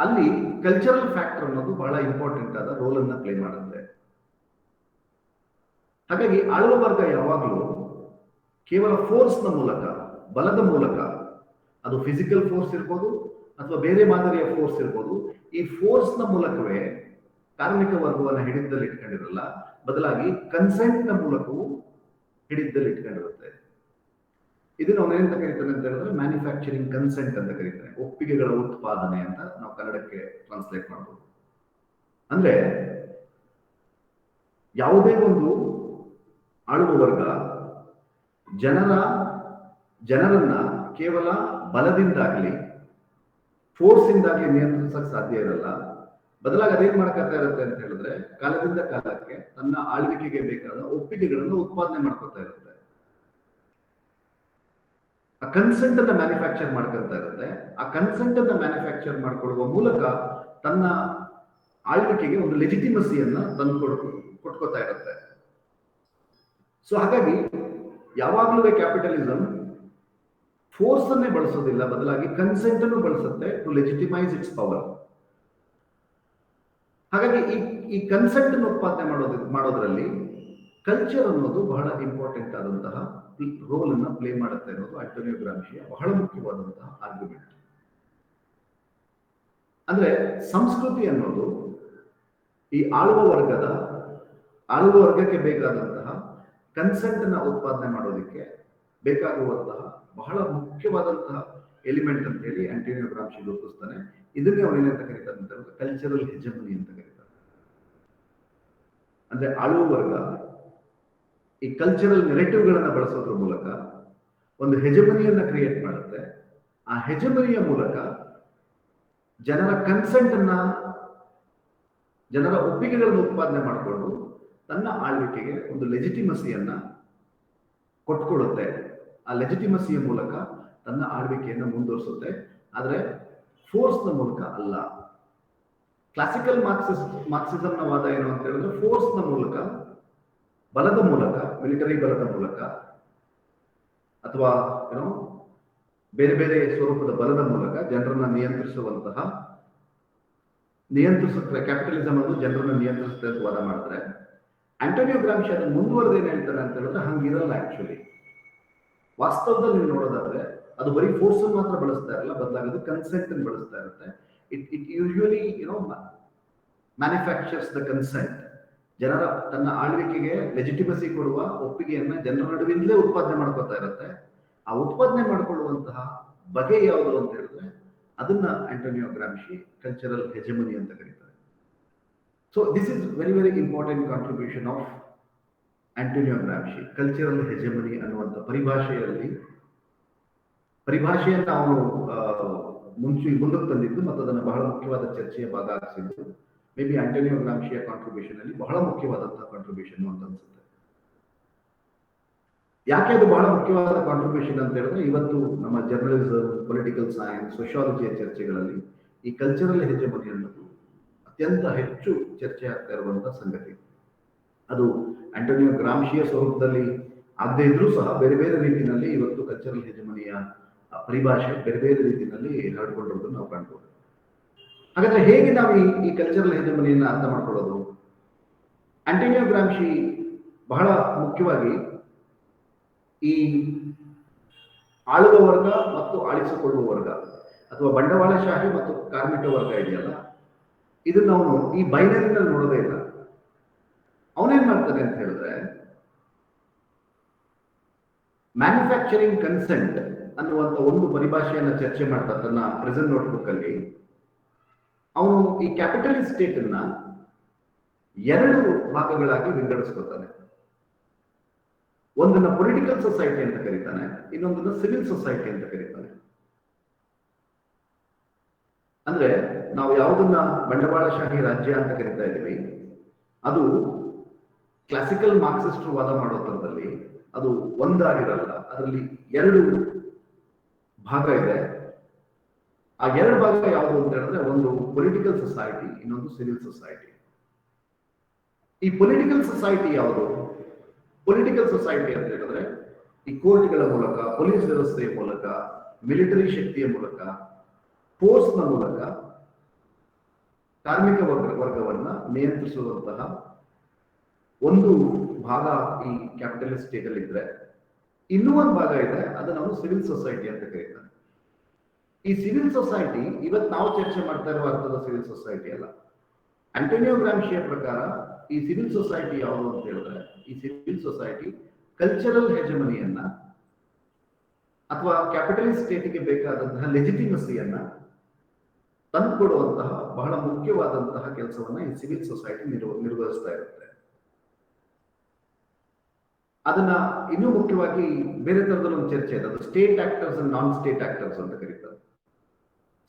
ಅಲ್ಲಿ ಕಲ್ಚರಲ್ ಫ್ಯಾಕ್ಟರ್ ಅನ್ನೋದು ಬಹಳ ಇಂಪಾರ್ಟೆಂಟ್ ಆದ ರೋಲ್ ಅನ್ನ ಪ್ಲೇ ಮಾಡುತ್ತೆ. ಹಾಗಾಗಿ ಆಳುವ ವರ್ಗ ಯಾವಾಗಲೂ ಕೇವಲ ಫೋರ್ಸ್ನ ಮೂಲಕ, ಬಲದ ಮೂಲಕ, ಅದು ಫಿಸಿಕಲ್ ಫೋರ್ಸ್ ಇರ್ಬೋದು ಅಥವಾ ಬೇರೆ ಮಾದರಿಯ ಫೋರ್ಸ್ ಇರ್ಬೋದು, ಈ ಫೋರ್ಸ್ನ ಮೂಲಕವೇ ಕಾರ್ಮಿಕ ವರ್ಗವನ್ನು ಹಿಡಿತದಲ್ಲಿ ಇಟ್ಕೊಂಡಿರಲ್ಲ, ಬದಲಾಗಿ ಕನ್ಸೆಂಟ್ನ ಮೂಲಕವೂ ಹಿಡಿತದಲ್ಲಿ ಇಟ್ಕೊಂಡಿರುತ್ತೆ. ಇದನ್ನು ಅವನೇಂತ ಕರೀತಾನೆ ಅಂತ ಹೇಳಿದ್ರೆ ಮ್ಯಾನುಫ್ಯಾಕ್ಚರಿಂಗ್ ಕನ್ಸೆಂಟ್ ಅಂತ ಕರೀತಾನೆ, ಒಪ್ಪಿಗೆಗಳ ಉತ್ಪಾದನೆ ಅಂತ ನಾವು ಕನ್ನಡಕ್ಕೆ ಟ್ರಾನ್ಸ್ಲೇಟ್ ಮಾಡ್ಬೋದು. ಅಂದ್ರೆ ಯಾವುದೇ ಒಂದು ಆಳುವ ವರ್ಗ ಜನರನ್ನ ಕೇವಲ ಬಲದಿಂದಾಗ್ಲಿ ಫೋರ್ಸ್ ಇಂದಾಗ್ಲಿ ನಿಯಂತ್ರಿಸಕ್ ಸಾಧ್ಯ ಇರಲ್ಲ. ಬದಲಾಗಿ ಅದೇನ್ ಮಾಡ್ಕೊತಾ ಇರುತ್ತೆ ಅಂತ ಹೇಳಿದ್ರೆ ಕಾಲದಿಂದ ಕಾಲಕ್ಕೆ ತನ್ನ ಆಳ್ವಿಕೆಗೆ ಬೇಕಾದ ಒಪ್ಪಿಗೆಗಳನ್ನು ಉತ್ಪಾದನೆ ಮಾಡ್ಕೊತಾ ಇರುತ್ತೆ. ಆ ಕನ್ಸೆಂಟ್ ಅನ್ನ ಮ್ಯಾನುಫ್ಯಾಕ್ಚರ್ ಮಾಡ್ಕೊಳ್ತಾ ಇರುತ್ತೆ. ಆ ಕನ್ಸೆಂಟ್ ಅನ್ನ ಮ್ಯಾನುಫ್ಯಾಕ್ಚರ್ ಮಾಡ್ಕೊಳ್ಳುವ ಮೂಲಕ ತನ್ನ ಆಳ್ವಿಕೆಗೆ ಒಂದು ಲೆಜಿಟಿಮಸಿಯನ್ನ ಕೊಟ್ಕೋತಾ ಇರುತ್ತೆ. ಸೊ ಹಾಗಾಗಿ ಯಾವಾಗಲೂ ಕ್ಯಾಪಿಟಲಿಸಮ್ ಫೋರ್ಸ್ ಅನ್ನೇ ಬಳಸೋದಿಲ್ಲ, ಬದಲಾಗಿ ಕನ್ಸೆಂಟ್ ಅನ್ನು ಬಳಸುತ್ತೆ ಟು ಲೆಜಿಟಿಮೈಸ್ ಇಟ್ಸ್ ಪವರ್. ಹಾಗಾಗಿ ಈ ಕನ್ಸೆಂಟ್ ಅನ್ನು ಉತ್ಪಾದನೆ ಮಾಡೋದ್ರಲ್ಲಿ ಕಲ್ಚರ್ ಅನ್ನೋದು ಬಹಳ ಇಂಪಾರ್ಟೆಂಟ್ ಆದಂತಹ ರೋಲ್ ಅನ್ನ ಪ್ಲೇ ಮಾಡುತ್ತೆ ಅನ್ನೋದು ಆಂಟೋನಿಯೋ ಗ್ರಾಮ್ಶಿಯ ಬಹಳ ಮುಖ್ಯವಾದಂತಹ ಆರ್ಗ್ಯುಮೆಂಟ್. ಅಂದ್ರೆ ಸಂಸ್ಕೃತಿ ಅನ್ನೋದು ಈ ಆಳುವ ವರ್ಗಕ್ಕೆ ಬೇಕಾದಂತಹ ಕನ್ಸೆಂಟ್ ಅನ್ನ ಉತ್ಪಾದನೆ ಮಾಡೋದಕ್ಕೆ ಬೇಕಾಗುವಂತಹ ಬಹಳ ಮುಖ್ಯವಾದಂತಹ ಎಲಿಮೆಂಟ್ ಅಂತ ಹೇಳಿ ಆಂಟೋನಿಯೋ ಗ್ರಾಮ್ಶಿ ಗುರುತಿಸ್ತಾನೆ. ಇದನ್ನೇ ಅವನೇನಂತ ಕರೀತಾರೆ ಅಂತ ಹೇಳಿದ್ರೆ ಕಲ್ಚರಲ್ ಹೆಜಮನಿ ಅಂತ ಕರೀತಾರೆ. ಅಂದ್ರೆ ಆಳುವ ವರ್ಗ ಈ ಕಲ್ಚರಲ್ ನೆರೆಟಿವ್ಗಳನ್ನ ಬಳಸೋದ್ರ ಮೂಲಕ ಒಂದು ಹೆಜಮನಿಯನ್ನ ಕ್ರಿಯೇಟ್ ಮಾಡುತ್ತೆ. ಆ ಹೆಜಮನಿಯ ಮೂಲಕ ಜನರ ಕನ್ಸೆಂಟ್ ಅನ್ನ, ಜನರ ಒಪ್ಪಿಗೆಗಳನ್ನು ಉತ್ಪಾದನೆ ಮಾಡಿಕೊಂಡು ತನ್ನ ಆಳ್ವಿಕೆಗೆ ಒಂದು ಲೆಜಿಟಿಮಸಿಯನ್ನ ಕೊಟ್ಕೊಳ್ಳುತ್ತೆ. ಆ ಲೆಜಿಟಿಮಸಿಯ ಮೂಲಕ ತನ್ನ ಆಳ್ವಿಕೆಯನ್ನು ಮುಂದುವರಿಸುತ್ತೆ, ಆದರೆ ಫೋರ್ಸ್ನ ಮೂಲಕ ಅಲ್ಲ. ಕ್ಲಾಸಿಕಲ್ ಮಾರ್ಕ್ಸಿಸಂನ ವಾದ ಏನು ಅಂತ ಹೇಳಿದ್ರೆ, ಫೋರ್ಸ್ನ ಮೂಲಕ, ಬಲದ ಮೂಲಕ, ಮಿಲಿಟರಿ ಬಲದ ಮೂಲಕ ಅಥವಾ ಏನೋ ಬೇರೆ ಬೇರೆ ಸ್ವರೂಪದ ಬಲದ ಮೂಲಕ ಜನರನ್ನ ನಿಯಂತ್ರಿಸುತ್ತೆ. ಕ್ಯಾಪಿಟಲಿಸಮ್ ಅನ್ನು ಜನರನ್ನ ನಿಯಂತ್ರಿಸುತ್ತೆ ಅಂತ ವಾದ ಮಾಡ್ತಾರೆ. ಆಂಟೋನಿಯೋ ಗ್ರಾಮ್ಶಿ ಅದನ್ನು ಮುಂದುವರೆದು ಏನ್ ಹೇಳ್ತಾರೆ ಅಂತ ಹೇಳಿದ್ರೆ, ಹಂಗಿರಲ್ಲ. ಆಕ್ಚುಲಿ ವಾಸ್ತವದಲ್ಲಿ ನೀವು ನೋಡೋದಾದ್ರೆ ಅದು ಬರೀ ಫೋರ್ಸ್ ಮಾತ್ರ ಬಳಸ್ತಾ ಇರಲ್ಲ, ಬದಲಾಗಿ ಕನ್ಸೆಂಟ್ ಅನ್ನು ಬಳಸ್ತಾ ಇರುತ್ತೆ. It usually manufacturers the consent. ಜನರ ತನ್ನ ಆಳ್ವಿಕೆಗೆ ಲೆಜಿಟಿಮಸಿ ಕೊಡುವ ಒಪ್ಪಿಗೆಯನ್ನ ಜನರ ನಡುವಿಂದಲೇ ಉತ್ಪಾದನೆ ಮಾಡ್ಕೊತಾ ಇರುತ್ತೆ. ಆ ಉತ್ಪಾದನೆ ಮಾಡಿಕೊಳ್ಳುವಂತಹ ಬಗೆ ಯಾವುದು ಅಂತ ಹೇಳಿದ್ರೆ, ಅದನ್ನ ಆಂಟೋನಿಯೋ ಗ್ರಾಮ್ಶಿ ಕಲ್ಚರಲ್ ಹೆಜಮನಿ ಅಂತ ಕರೀತಾರೆ. So this is very very important contribution of Antonio Gramsci. Cultural hegemony ಅನ್ನುವಂಥ ಪರಿಭಾಷೆಯನ್ನು ಅವನು ಮುಂದಕ್ಕೆ ತಂದಿದ್ದು ಮತ್ತು ಅದನ್ನು ಬಹಳ ಮುಖ್ಯವಾದ ಚರ್ಚೆಯ ಭಾಗ ಆಗಿಸಿದ್ದು ಮೇ ಬಿ ಆಂಟೋನಿಯೋ ಗ್ರಾಮ್ಶಿಯ ಕಾಂಟ್ರಿಬ್ಯೂಷನ್ ಅಲ್ಲಿ ಬಹಳ ಮುಖ್ಯವಾದಂತಹ ಕಾಂಟ್ರಿಬ್ಯೂಷನ್ ಅಂತ ಅನ್ಸುತ್ತೆ. ಯಾಕೆ ಅದು ಬಹಳ ಮುಖ್ಯವಾದ ಕಾಂಟ್ರಿಬ್ಯೂಷನ್ ಅಂತ ಹೇಳಿದ್ರೆ, ಇವತ್ತು ನಮ್ಮ ಜರ್ನಲಿಸಮ್, ಪೊಲಿಟಿಕಲ್ ಸೈನ್ಸ್, ಸೋಶಿಯಾಲಜಿಯ ಚರ್ಚೆಗಳಲ್ಲಿ ಈ ಕಲ್ಚರಲ್ ಹೆಜಮನಿ ಅನ್ನೋದು ಅತ್ಯಂತ ಹೆಚ್ಚು ಚರ್ಚೆ ಆಗ್ತಾ ಇರುವಂತಹ ಸಂಗತಿ. ಅದು ಆಂಟೋನಿಯೋ ಗ್ರಾಮ್ಶಿಯ ಸ್ವರೂಪದಲ್ಲಿ ಆಗದೆ ಇದ್ರೂ ಸಹ ಬೇರೆ ಬೇರೆ ರೀತಿಯಲ್ಲಿ ಇವತ್ತು ಕಲ್ಚರಲ್ ಹೆಜಮನಿಯ ಪರಿಭಾಷೆ ಬೇರೆ ಬೇರೆ ರೀತಿಯಲ್ಲಿ ಹರಡ್ಕೊಂಡಿರೋದನ್ನು ನಾವು ಕಾಣ್ಬೋದು. ಹಾಗಾದ್ರೆ ಹೇಗೆ ನಾವು ಈ ಕಲ್ಚರಲ್ ಹೆಜಮನಿಯನ್ನ ಅರ್ಥ ಮಾಡ್ಕೊಳ್ಳೋದು? ಆಂಟೋನಿಯೋ ಗ್ರಾಮ್ಶಿ ಬಹಳ ಮುಖ್ಯವಾಗಿ ಈ ಆಳುವ ವರ್ಗ ಮತ್ತು ಆಳಿಸಿಕೊಳ್ಳುವ ವರ್ಗ ಅಥವಾ ಬಂಡವಾಳಶಾಹಿ ಮತ್ತು ಕಾರ್ಮಿಕ ವರ್ಗ ಇದೆಯಲ್ಲ, ಇದನ್ನ ಅವನು ಈ ಬೈನರಿನಲ್ಲಿ ನೋಡೋದೇ ಇಲ್ಲ. ಅವನೇನ್ ಮಾಡ್ತಾನೆ ಅಂತ ಹೇಳಿದ್ರೆ, ಮ್ಯಾನುಫ್ಯಾಕ್ಚರಿಂಗ್ ಕನ್ಸೆಂಟ್ ಅನ್ನುವಂಥ ಒಂದು ಪರಿಭಾಷೆಯನ್ನ ಚರ್ಚೆ ಮಾಡ್ತಾ ತನ್ನ ಪ್ರೆಸೆಂಟ್ ನೋಟ್ಬುಕ್ ಅಲ್ಲಿ ಅವನು ಈ ಕ್ಯಾಪಿಟಲಿಸ್ಟ್ ಸ್ಟೇಟ್ ಅನ್ನ 2 ಭಾಗಗಳಾಗಿ ವಿಂಗಡಿಸ್ಕೊತಾನೆ. ಒಂದನ್ನ ಪೊಲಿಟಿಕಲ್ ಸೊಸೈಟಿ ಅಂತ ಕರೀತಾನೆ, ಇನ್ನೊಂದನ್ನ ಸಿವಿಲ್ ಸೊಸೈಟಿ ಅಂತ ಕರೀತಾನೆ. ಅಂದ್ರೆ ನಾವು ಯಾವುದನ್ನ ಬಂಡವಾಳಶಾಹಿ ರಾಜ್ಯ ಅಂತ ಕರೀತಾ ಇದ್ದೀವಿ, ಅದು ಕ್ಲಾಸಿಕಲ್ ಮಾರ್ಕ್ಸಿಸ್ಟ್ ವಾದ ಮಾಡೋ ಥರದಲ್ಲಿ ಅದು ಒಂದಾಗಿರಲ್ಲ. ಅದರಲ್ಲಿ 2 ಭಾಗ ಇದೆ. ಆ 2 ಭಾಗ ಯಾವುದು ಅಂತ ಹೇಳಿದ್ರೆ, ಒಂದು ಪೊಲಿಟಿಕಲ್ ಸೊಸೈಟಿ, ಇನ್ನೊಂದು ಸಿವಿಲ್ ಸೊಸೈಟಿ. ಈ ಪೊಲಿಟಿಕಲ್ ಸೊಸೈಟಿ ಯಾವುದು? ಪೊಲಿಟಿಕಲ್ ಸೊಸೈಟಿ ಅಂತ ಹೇಳಿದ್ರೆ ಈ ಕೋರ್ಟ್ಗಳ ಮೂಲಕ, ಪೊಲೀಸ್ ವ್ಯವಸ್ಥೆಯ ಮೂಲಕ, ಮಿಲಿಟರಿ ಶಕ್ತಿಯ ಮೂಲಕ, ಫೋರ್ಸ್ನ ಮೂಲಕ ಕಾರ್ಮಿಕ ವರ್ಗವನ್ನ ನಿಯಂತ್ರಿಸುವಂತಹ ಒಂದು ಭಾಗ ಈ ಕ್ಯಾಪಿಟಲಿಸ್ಟ್ ಸ್ಟೇಟ್ ಅಲ್ಲಿ ಇದ್ರೆ, ಇನ್ನೂ ಒಂದು ಭಾಗ ಇದೆ, ಅದನ್ನು ನಾವು ಸಿವಿಲ್ ಸೊಸೈಟಿ ಅಂತ ಕರೀತಾರೆ. ಈ ಸಿವಿಲ್ ಸೊಸೈಟಿ ಇವತ್ತು ನಾವು ಚರ್ಚೆ ಮಾಡ್ತಾ ಇರುವ ಅರ್ಥದ ಸಿವಿಲ್ ಸೊಸೈಟಿ ಅಲ್ಲ. ಆಂಟೋನಿಯೋ ಗ್ರಾಮ್ಶಿಯ ಪ್ರಕಾರ ಈ ಸಿವಿಲ್ ಸೊಸೈಟಿ ಯಾವುದು ಅಂತ ಹೇಳಿದ್ರೆ, ಈ ಸಿವಿಲ್ ಸೊಸೈಟಿ ಕಲ್ಚರಲ್ ಹೆಜಮನಿಯನ್ನ ಅಥವಾ ಕ್ಯಾಪಿಟಲಿಸ್ಟ್ ಸ್ಟೇಟ್ಗೆ ಬೇಕಾದಂತಹ ಲೆಜಿಟಿಮಸಿಯನ್ನ ತಂದುಕೊಡುವಂತಹ ಬಹಳ ಮುಖ್ಯವಾದಂತಹ ಕೆಲಸವನ್ನ ಈ ಸಿವಿಲ್ ಸೊಸೈಟಿ ನಿರ್ವಹಿಸ್ತಾ ಇರುತ್ತೆ. ಅದನ್ನ ಇನ್ನೂ ಮುಖ್ಯವಾಗಿ ಬೇರೆ ತರದಲ್ಲಿ ಒಂದು ಚರ್ಚೆ ಇದೆ, ಅದು state actors and non state actors ಅಂತ ಕರೀತಾರೆ.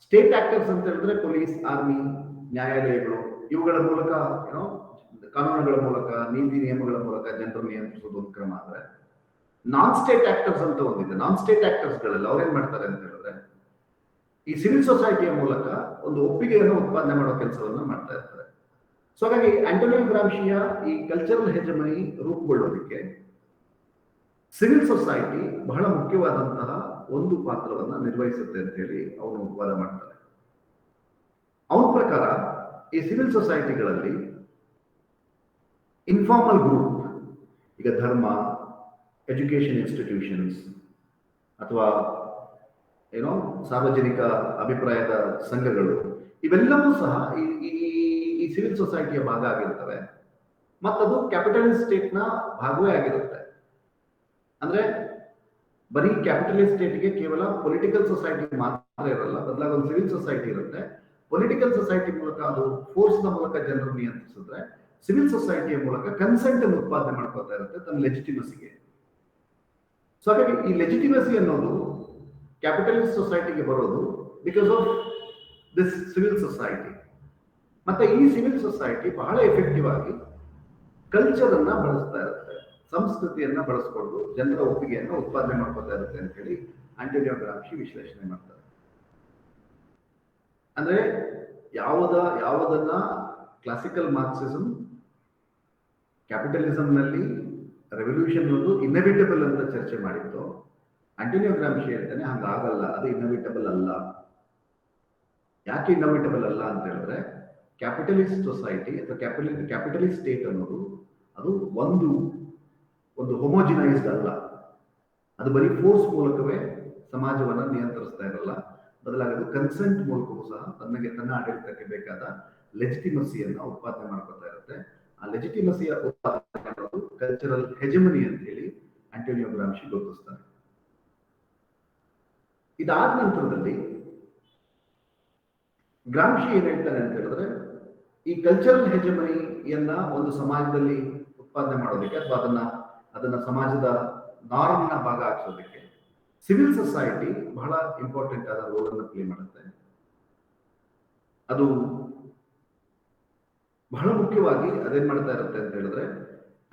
ಸ್ಟೇಟ್ ಆಕ್ಟರ್ಸ್ ಅಂತ ಹೇಳಿದ್ರೆ ಪೊಲೀಸ್, ಆರ್ಮಿ, ನ್ಯಾಯಾಲಯಗಳು, ಇವುಗಳ ಮೂಲಕ ಕಾನೂನುಗಳ ಮೂಲಕ, ನೀತಿ ನಿಯಮಗಳ ಮೂಲಕ ಜನರನ್ನು ನಿಯಂತ್ರಿಸೋದು ಒಂದು ಕ್ರಮ. ಆದ್ರೆ ನಾನ್ ಸ್ಟೇಟ್ ಆಕ್ಟರ್ಸ್ ಅಂತ ಒಂದಿದೆ. ನಾನ್ ಸ್ಟೇಟ್ ಆಕ್ಟರ್ಸ್ ಗಳೆಲ್ಲ ಅವ್ರೇನ್ ಮಾಡ್ತಾರೆ ಅಂತ ಹೇಳಿದ್ರೆ, ಈ ಸಿವಿಲ್ ಸೊಸೈಟಿಯ ಮೂಲಕ ಒಂದು ಒಪ್ಪಿಗೆಯನ್ನು ಉತ್ಪಾದನೆ ಮಾಡೋ ಕೆಲಸವನ್ನ ಮಾಡ್ತಾ ಇರ್ತಾರೆ. ಸೊ ಹಾಗಾಗಿ ಆಂಟೋನಿಯೋ ಗ್ರಾಮ್ಶಿಯ ಈ ಕಲ್ಚರಲ್ ಹೆಜಮನಿ ರೂಪುಗೊಳ್ಳೋದಕ್ಕೆ ಸಿವಿಲ್ ಸೊಸೈಟಿ ಬಹಳ ಮುಖ್ಯವಾದಂತಹ ಒಂದು ಪಾತ್ರವನ್ನ ನಿರ್ವಹಿಸುತ್ತೆ ಅಂತ ಹೇಳಿ ಅವನು ವಾದ ಮಾಡ್ತಾರೆ. ಅವನ ಪ್ರಕಾರ ಈ ಸಿವಿಲ್ ಸೊಸೈಟಿಗಳಲ್ಲಿ ಇನ್ಫಾರ್ಮಲ್ ಗ್ರೂಪ್, ಈಗ ಧರ್ಮ, ಎಜುಕೇಶನ್ ಇನ್ಸ್ಟಿಟ್ಯೂಷನ್ಸ್ ಅಥವಾ ಸಾರ್ವಜನಿಕ ಅಭಿಪ್ರಾಯದ ಸಂಘಗಳು, ಇವೆಲ್ಲವೂ ಸಹ ಈ ಸಿವಿಲ್ ಸೊಸೈಟಿಯ ಭಾಗ ಆಗಿರ್ತವೆ. ಮತ್ತದು ಕ್ಯಾಪಿಟಲಿಸ್ಟ್ ಸ್ಟೇಟ್ ನ ಭಾಗವೇ ಆಗಿರುತ್ತೆ. ಅಂದ್ರೆ ಬರೀ ಕ್ಯಾಪಿಟಲಿಸ್ಟ್ ಸ್ಟೇಟ್ಗೆ ಕೇವಲ ಪೊಲಿಟಿಕಲ್ ಸೊಸೈಟಿ ಮಾತ್ರ ಇರಲ್ಲ, ಬದಲಾಗಿ ಒಂದು ಸಿವಿಲ್ ಸೊಸೈಟಿ ಇರುತ್ತೆ. ಪೊಲಿಟಿಕಲ್ ಸೊಸೈಟಿ ಮೂಲಕ ಅದು ಫೋರ್ಸ್ ನ ಮೂಲಕ ಜನರನ್ನು ನಿಯಂತ್ರಿಸಿದ್ರೆ, ಸಿವಿಲ್ ಸೊಸೈಟಿಯ ಮೂಲಕ ಕನ್ಸೆಂಟ್ ಅನ್ನು ಉತ್ಪಾದನೆ ಮಾಡ್ಕೊತಾ ಇರುತ್ತೆ ತನ್ನ ಲೆಜಿಟಿಮಸಿಗೆ. ಸೊ ಹಾಗಾಗಿ ಈ ಲೆಜಿಟಿಮಸಿ ಅನ್ನೋದು ಕ್ಯಾಪಿಟಲಿಸ್ಟ್ ಸೊಸೈಟಿಗೆ ಬರೋದು because of this civil society. ಮತ್ತೆ ಈ ಸಿವಿಲ್ ಸೊಸೈಟಿ ಬಹಳ ಎಫೆಕ್ಟಿವ್ ಆಗಿ ಕಲ್ಚರ್ ಅನ್ನ ಬಳಸ್ತಾ ಇರುತ್ತೆ, ಸಂಸ್ಕೃತಿಯನ್ನ ಬಳಸ್ಕೊಂಡು ಜನರ ಒಪ್ಪಿಗೆಯನ್ನು ಉತ್ಪಾದನೆ ಮಾಡ್ಕೊತಾ ಇರುತ್ತೆ ಅಂತ ಹೇಳಿ ಆಂಟೋನಿಯೋ ಗ್ರಾಮ್ಶಿ ವಿಶ್ಲೇಷಣೆ ಮಾಡ್ತಾರೆ. ಅಂದ್ರೆ ಯಾವುದನ್ನ ಕ್ಲಾಸಿಕಲ್ ಮಾರ್ಕ್ಸಿಸಂ ಕ್ಯಾಪಿಟಲಿಸಂ ನಲ್ಲಿ ರೆವಲ್ಯೂಷನ್ ಒಂದು ಇನ್ನವಿಟಬಲ್ ಅಂತ ಚರ್ಚೆ ಮಾಡಿತ್ತು, ಆಂಟೋನಿಯೋ ಗ್ರಾಮ್ಶಿ ಹೇಳ್ತಾನೆ ಹಂಗಾಗಲ್ಲ, ಅದು ಇನ್ನವಿಟಬಲ್ ಅಲ್ಲ. ಯಾಕೆ ಇನ್ನವಿಟಬಲ್ ಅಲ್ಲ ಅಂತ ಹೇಳಿದ್ರೆ ಕ್ಯಾಪಿಟಲಿಸ್ಟ್ ಸೊಸೈಟಿ ಅಥವಾ ಕ್ಯಾಪಿಟಲಿಸ್ಟ್ ಸ್ಟೇಟ್ ಅನ್ನೋದು ಅದು ಒಂದು ಹೋಮೋಜಿನೈಸ್ಡ್ ಅಲ್ಲ. ಅದು ಬರೀ ಫೋರ್ಸ್ ಮೂಲಕವೇ ಸಮಾಜವನ್ನ ನಿಯಂತ್ರಿಸ್ತಾ ಇರಲ್ಲ, ಬದಲಾಗಿ ಅದು ಕನ್ಸೆಂಟ್ ಮೂಲಕವೂ ಸಹ ತನ್ನ ಆಡಳಿತಕ್ಕೆ ಬೇಕಾದ ಲೆಜಿಟಿಮಸಿಯನ್ನ ಉತ್ಪಾದನೆ ಮಾಡ್ಕೊತಾ ಇರುತ್ತೆ. ಆ ಲೆಜಿಟಿಮಸಿಯ ಉತ್ಪಾದನೆ ಮಾಡೋದು ಕಲ್ಚರಲ್ ಹೆಜಮನಿ ಅಂತ ಹೇಳಿ ಆಂಟೋನಿಯೋ ಗ್ರಾಮ್ಶಿ ಗುರುತಿಸ್ತಾರೆ. ಇದಾದ ನಂತರದಲ್ಲಿ ಗ್ರಾಮ್ಶಿ ಏನ್ ಹೇಳ್ತಾನೆ ಅಂತ ಹೇಳಿದ್ರೆ ಈ ಕಲ್ಚರಲ್ ಹೆಜಮನಿಯನ್ನ ಒಂದು ಸಮಾಜದಲ್ಲಿ ಉತ್ಪಾದನೆ ಮಾಡೋದಕ್ಕೆ ಅಥವಾ ಅದನ್ನ ಸಮಾಜದ ನಾರ್ಮ್ನ ಭಾಗ ಹಾಕ್ಸೋದಕ್ಕೆ ಸಿವಿಲ್ ಸೊಸೈಟಿ ಬಹಳ ಇಂಪಾರ್ಟೆಂಟ್ ಆದ ರೋಲ್ ಅನ್ನು ಪ್ಲೇ ಮಾಡುತ್ತೆ. ಅದು ಬಹಳ ಮುಖ್ಯವಾಗಿ ಅದೇನ್ ಮಾಡ್ತಾ ಇರುತ್ತೆ ಅಂತ ಹೇಳಿದ್ರೆ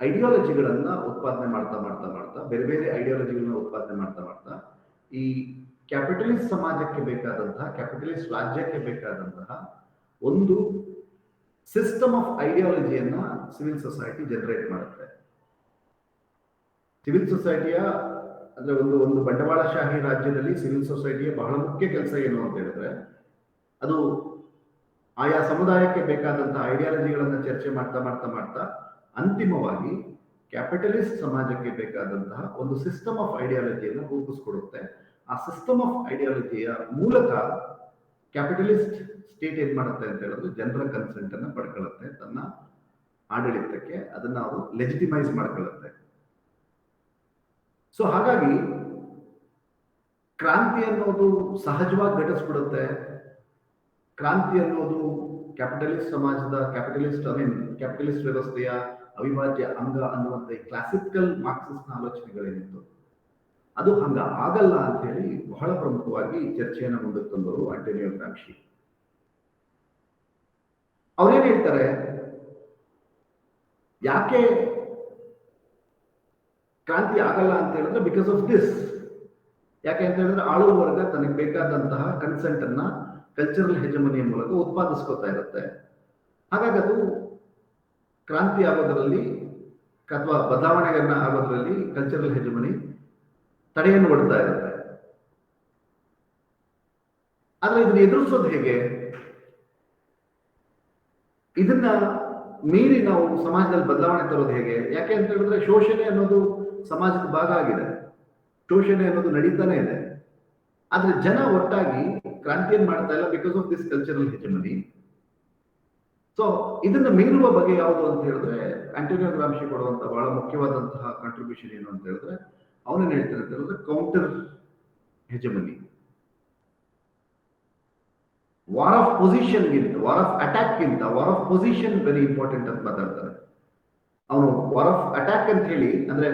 ಐಡಿಯಾಲಜಿಗಳನ್ನ ಉತ್ಪಾದನೆ ಮಾಡ್ತಾ ಬೇರೆ ಬೇರೆ ಐಡಿಯಾಲಜಿಗಳನ್ನ ಉತ್ಪಾದನೆ ಮಾಡ್ತಾ ಈ ಕ್ಯಾಪಿಟಲಿಸ್ಟ್ ಸಮಾಜಕ್ಕೆ ಬೇಕಾದಂತಹ, ಕ್ಯಾಪಿಟಲಿಸ್ಟ್ ರಾಜ್ಯಕ್ಕೆ ಬೇಕಾದಂತಹ ಒಂದು ಸಿಸ್ಟಮ್ ಆಫ್ ಐಡಿಯಾಲಜಿಯನ್ನ ಸಿವಿಲ್ ಸೊಸೈಟಿ ಜನರೇಟ್ ಮಾಡುತ್ತೆ. ಸಿವಿಲ್ ಸೊಸೈಟಿಯ ಅಂದ್ರೆ ಒಂದು ಬಂಡವಾಳಶಾಹಿ ರಾಜ್ಯದಲ್ಲಿ ಸಿವಿಲ್ ಸೊಸೈಟಿಯ ಬಹಳ ಮುಖ್ಯ ಕೆಲಸ ಏನು ಅಂತ ಹೇಳಿದ್ರೆ ಅದು ಆಯಾ ಸಮುದಾಯಕ್ಕೆ ಬೇಕಾದಂತಹ ಐಡಿಯಾಲಜಿಗಳನ್ನ ಚರ್ಚೆ ಮಾಡ್ತಾ ಅಂತಿಮವಾಗಿ ಕ್ಯಾಪಿಟಲಿಸ್ಟ್ ಸಮಾಜಕ್ಕೆ ಬೇಕಾದಂತಹ ಒಂದು ಸಿಸ್ಟಮ್ ಆಫ್ ಐಡಿಯಾಲಜಿಯನ್ನು ರೂಪಿಸ್ಕೊಡುತ್ತೆ. ಆ ಸಿಸ್ಟಮ್ ಆಫ್ ಐಡಿಯಾಲಜಿಯ ಮೂಲಕ ಕ್ಯಾಪಿಟಲಿಸ್ಟ್ ಸ್ಟೇಟ್ ಏನ್ ಮಾಡುತ್ತೆ ಅಂತ ಹೇಳಿದ್ರೆ ಜನರ ಕನ್ಸೆಂಟ್ ಅನ್ನ ಪಡ್ಕೊಳ್ಳುತ್ತೆ, ತನ್ನ ಆಡಳಿತಕ್ಕೆ ಅದನ್ನ ಅವರು ಲೆಜಿಟಿಮೈಸ್ ಮಾಡ್ಕೊಳ್ಳುತ್ತೆ. ಸೊ ಹಾಗಾಗಿ ಕ್ರಾಂತಿ ಅನ್ನೋದು ಸಹಜವಾಗಿ ಘಟಿಸ್ಬಿಡುತ್ತೆ. ಕ್ರಾಂತಿ ಅನ್ನೋದು ಕ್ಯಾಪಿಟಲಿಸ್ಟ್ ಸಮಾಜದ ಕ್ಯಾಪಿಟಲಿಸ್ಟ್ ವ್ಯವಸ್ಥೆಯ ಅವಿಭಾಜ್ಯ ಅಂಗ ಅನ್ನುವಂಥ ಕ್ಲಾಸಿಕಲ್ ಮಾರ್ಕ್ಸಿಸ್ಟ್ ಆಲೋಚನೆಗಳೇನಿತ್ತು ಅದು ಹಂಗ ಆಗಲ್ಲ ಅಂತ ಹೇಳಿ ಬಹಳ ಪ್ರಮುಖವಾಗಿ ಚರ್ಚೆಯನ್ನು ಮುಂದಕ್ಕೆ ತಂದವರು ಆಂಟೋನಿಯೋ ಗ್ರಾಮ್ಶಿ. ಅವ್ರೇನ್ ಹೇಳ್ತಾರೆ, ಯಾಕೆ ಕ್ರಾಂತಿ ಆಗಲ್ಲ ಅಂತ ಹೇಳಿದ್ರೆ ಬಿಕಾಸ್ ಆಫ್ ದಿಸ್. ಯಾಕೆ ಅಂತ ಹೇಳಿದ್ರೆ ಆಳುವ ವರ್ಗ ತನಗೆ ಬೇಕಾದಂತಹ ಕನ್ಸೆಂಟ್ ಅನ್ನ ಕಲ್ಚರಲ್ ಹೆಜಮನಿಯ ಮೂಲಕ ಉತ್ಪಾದಿಸ್ಕೊತಾ ಇರುತ್ತೆ. ಹಾಗಾಗಿ ಅದು ಕ್ರಾಂತಿ ಆಗೋದ್ರಲ್ಲಿ ಅಥವಾ ಬದಲಾವಣೆಗಳನ್ನ ಆಗೋದ್ರಲ್ಲಿ ಕಲ್ಚರಲ್ ಹೆಜಮನಿ ತಡೆಯನ್ನು ಒಡ್ತಾ ಇರುತ್ತೆ. ಆದ್ರೆ ಇದನ್ನ ಎದುರಿಸೋದು ಹೇಗೆ? ಇದನ್ನ ಮೀರಿ ನಾವು ಸಮಾಜದಲ್ಲಿ ಬದಲಾವಣೆ ತರೋದು ಹೇಗೆ? ಯಾಕೆ ಅಂತ ಹೇಳಿದ್ರೆ ಶೋಷಣೆ ಅನ್ನೋದು ಸಮಾಜದ ಭಾಗ ಆಗಿದೆ, ಶೋಷಣೆ ಅನ್ನೋದು ನಡೀತಾನೆ ಇದೆ. ಆದ್ರೆ ಜನ ಒಟ್ಟಾಗಿ ಕ್ರಾಂತಿಯನ್ನು ಮಾಡ್ತಾ ಇಲ್ಲ because of this cultural hegemony. So ಇದನ್ನ ಮೀರುವ ಬಗೆ ಯಾವುದು ಅಂತ ಹೇಳಿದ್ರೆ ಆಂಟೋನಿಯೋ ಗ್ರಾಮ್ಶಿ ಕೊಡುವಂತ ಬಹಳ ಮುಖ್ಯವಾದಂತಹ ಕಾಂಟ್ರಿಬ್ಯೂಷನ್ ಏನು ಅಂತ ಹೇಳಿದ್ರೆ ಅವನೇನ್ ಹೇಳ್ತಾರೆ ಅಂತ ಹೇಳಿದ್ರೆ ಕೌಂಟರ್ ಹೆಜಮನಿ. ವಾರ್ ಆಫ್ ಪೊಸಿಷನ್ ಗಿಂತ, ವಾರ್ ಆಫ್ ಅಟ್ಯಾಕ್ ಗಿಂತ war of position very important ಅಂತ ಮಾತಾಡ್ತಾರೆ ಅವನು. ವಾರ್ ಆಫ್ ಅಟ್ಯಾಕ್ ಅಂತ ಹೇಳಿ ಅಂದ್ರೆ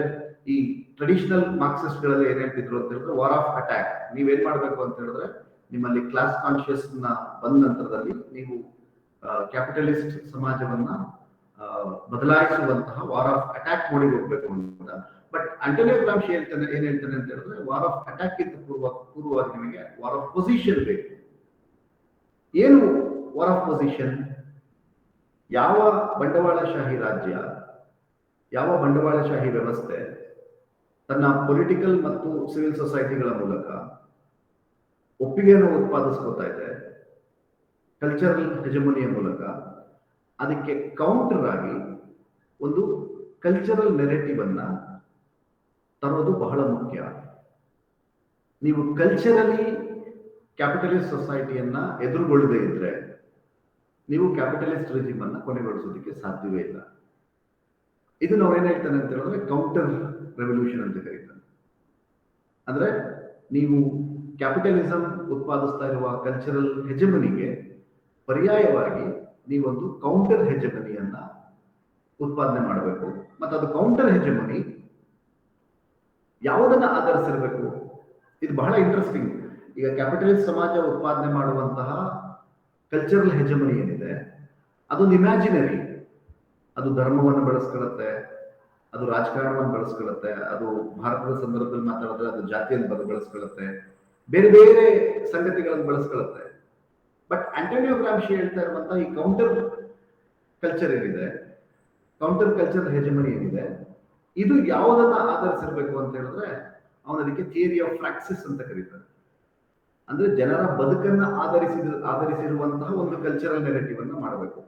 ಈ ಟ್ರೆಡಿಷನಲ್ ಮಾರ್ಕ್ಸಿಸ್ಟ್ ಗಳಲ್ಲಿ ಏನ್ ಹೇಳ್ತಿದ್ರು ಅಂತ ಹೇಳಿದ್ರೆ ವಾರ್ ಆಫ್ ಅಟ್ಯಾಕ್. ನೀವೇನ್ ಮಾಡ್ಬೇಕು ಅಂತ ಹೇಳಿದ್ರೆ ನಿಮ್ಮಲ್ಲಿ ಕ್ಲಾಸ್ ಕಾನ್ಶಿಯಸ್ ಬಂದ ನಂತರದಲ್ಲಿ ನೀವು ಕ್ಯಾಪಿಟಲಿಸ್ಟ್ ಸಮಾಜವನ್ನ ಬದಲಾಯಿಸುವಂತಹ ವಾರ್ ಆಫ್ ಅಟ್ಯಾಕ್ ಮೋಡಿಗೆ ಹೋಗ್ಬೇಕು ಅಂತ. ಬಟ್ ಆಂಟೋನಿಯೋ ಗ್ರಾಮ್ಶಿ ಏನ್ ಹೇಳ್ತಾನೆ ಅಂತ ಹೇಳಿದ್ರೆ ವಾರ್ ಆಫ್ ಅಟ್ಯಾಕ್ ಗಿಂತ ಪೂರ್ವವಾಗಿ ನಿಮಗೆ ವಾರ್ ಆಫ್ ಪೊಸಿಷನ್ ಬೇಕು. ಏನು ವಾರ್ ಆಫ್ ಪೊಸಿಷನ್? ಯಾವ ಬಂಡವಾಳಶಾಹಿ ರಾಜ್ಯ, ಯಾವ ಬಂಡವಾಳಶಾಹಿ ವ್ಯವಸ್ಥೆ ತನ್ನ ಪೊಲಿಟಿಕಲ್ ಮತ್ತು ಸಿವಿಲ್ ಸೊಸೈಟಿಗಳ ಮೂಲಕ ಒಪ್ಪಿಗೆಯನ್ನು ಉತ್ಪಾದಿಸ್ಕೊತಾ ಇದೆ ಕಲ್ಚರಲ್ ಹೆಜಮನಿಯ ಮೂಲಕ, ಅದಕ್ಕೆ ಕೌಂಟರ್ ಆಗಿ ಒಂದು ಕಲ್ಚರಲ್ ನೆರೆಟಿವ್ ಅನ್ನ ತರೋದು ಬಹಳ ಮುಖ್ಯ. ನೀವು ಕಲ್ಚರಲಿ ಕ್ಯಾಪಿಟಲಿಸ್ಟ್ ಸೊಸೈಟಿಯನ್ನ ಎದುರುಗೊಳ್ಳದೇ ಇದ್ರೆ ನೀವು ಕ್ಯಾಪಿಟಲಿಸ್ಟ್ ರೆಜಿಮ್ ಅನ್ನ ಕೊನೆಗೊಳಿಸೋದಕ್ಕೆ ಸಾಧ್ಯವೇ ಇಲ್ಲ. ಇದು ನಾವೇನ್ ಹೇಳ್ತಾನೆ ಅಂತ ಹೇಳಿದ್ರೆ ಕೌಂಟರ್ ರೆವಲ್ಯೂಷನ್ ಅಂತ ಕರೀತಾನೆ. ಅಂದ್ರೆ ನೀವು ಕ್ಯಾಪಿಟಲಿಸಂ ಉತ್ಪಾದಿಸ್ತಾ ಇರುವ ಕಲ್ಚರಲ್ ಹೆಜಮನಿಗೆ ಪರ್ಯಾಯವಾಗಿ ನೀವೊಂದು ಕೌಂಟರ್ ಹೆಜಮನಿಯನ್ನ ಉತ್ಪಾದನೆ ಮಾಡಬೇಕು. ಮತ್ತು ಅದು ಕೌಂಟರ್ ಹೆಜಮನಿ ಯಾವುದನ್ನ ಆಧರಿಸಿರ್ಬೇಕು? ಇದು ಬಹಳ ಇಂಟ್ರೆಸ್ಟಿಂಗ್. ಈಗ ಕ್ಯಾಪಿಟಲಿಸ್ಟ್ ಸಮಾಜ ಉತ್ಪಾದನೆ ಮಾಡುವಂತಹ ಕಲ್ಚರಲ್ ಹೆಜಮನಿ ಏನಿದೆ, ಅದೊಂದು ಇಮ್ಯಾಜಿನರಿ. ಅದು ಧರ್ಮವನ್ನು ಬೆಳೆಸ್ಕೊಳ್ಳುತ್ತೆ, ಅದು ರಾಜಕಾರಣವನ್ನು ಬೆಳೆಸ್ಕೊಳ್ಳುತ್ತೆ, ಅದು ಭಾರತದ ಸಂದರ್ಭದಲ್ಲಿ ಮಾತಾಡಿದ್ರೆ ಅದು ಜಾತಿಯನ್ನು ಬೆಳೆಸ್ಕೊಳ್ಳುತ್ತೆ, ಬೇರೆ ಬೇರೆ ಸಂಗತಿಗಳನ್ನು ಬೆಳೆಸ್ಕೊಳ್ಳುತ್ತೆ. ಬಟ್ ಆಂಟೋನಿಯೋ ಗ್ರಾಮ್ಶಿ ಹೇಳ್ತಾ ಇರುವಂತಹ ಈ ಕೌಂಟರ್ ಕಲ್ಚರ್ ಏನಿದೆ, ಕೌಂಟರ್ ಕಲ್ಚರ್ ಹೆಜಮನಿ ಏನಿದೆ, ಇದು ಯಾವುದನ್ನ ಆಧರಿಸಿರ್ಬೇಕು ಅಂತ ಹೇಳಿದ್ರೆ ಅವನ ಅದಕ್ಕೆ ಥಿಯರಿ ಆಫ್ ಫ್ರಾಕ್ಸಿಸ್ ಅಂತ ಕರೀತಾರೆ. ಅಂದ್ರೆ ಜನರ ಬದುಕನ್ನ ಆಧರಿಸಿರುವಂತಹ ಒಂದು ಕಲ್ಚರಲ್ ನೆರೆಟಿವ್ ಅನ್ನ ಮಾಡಬೇಕು.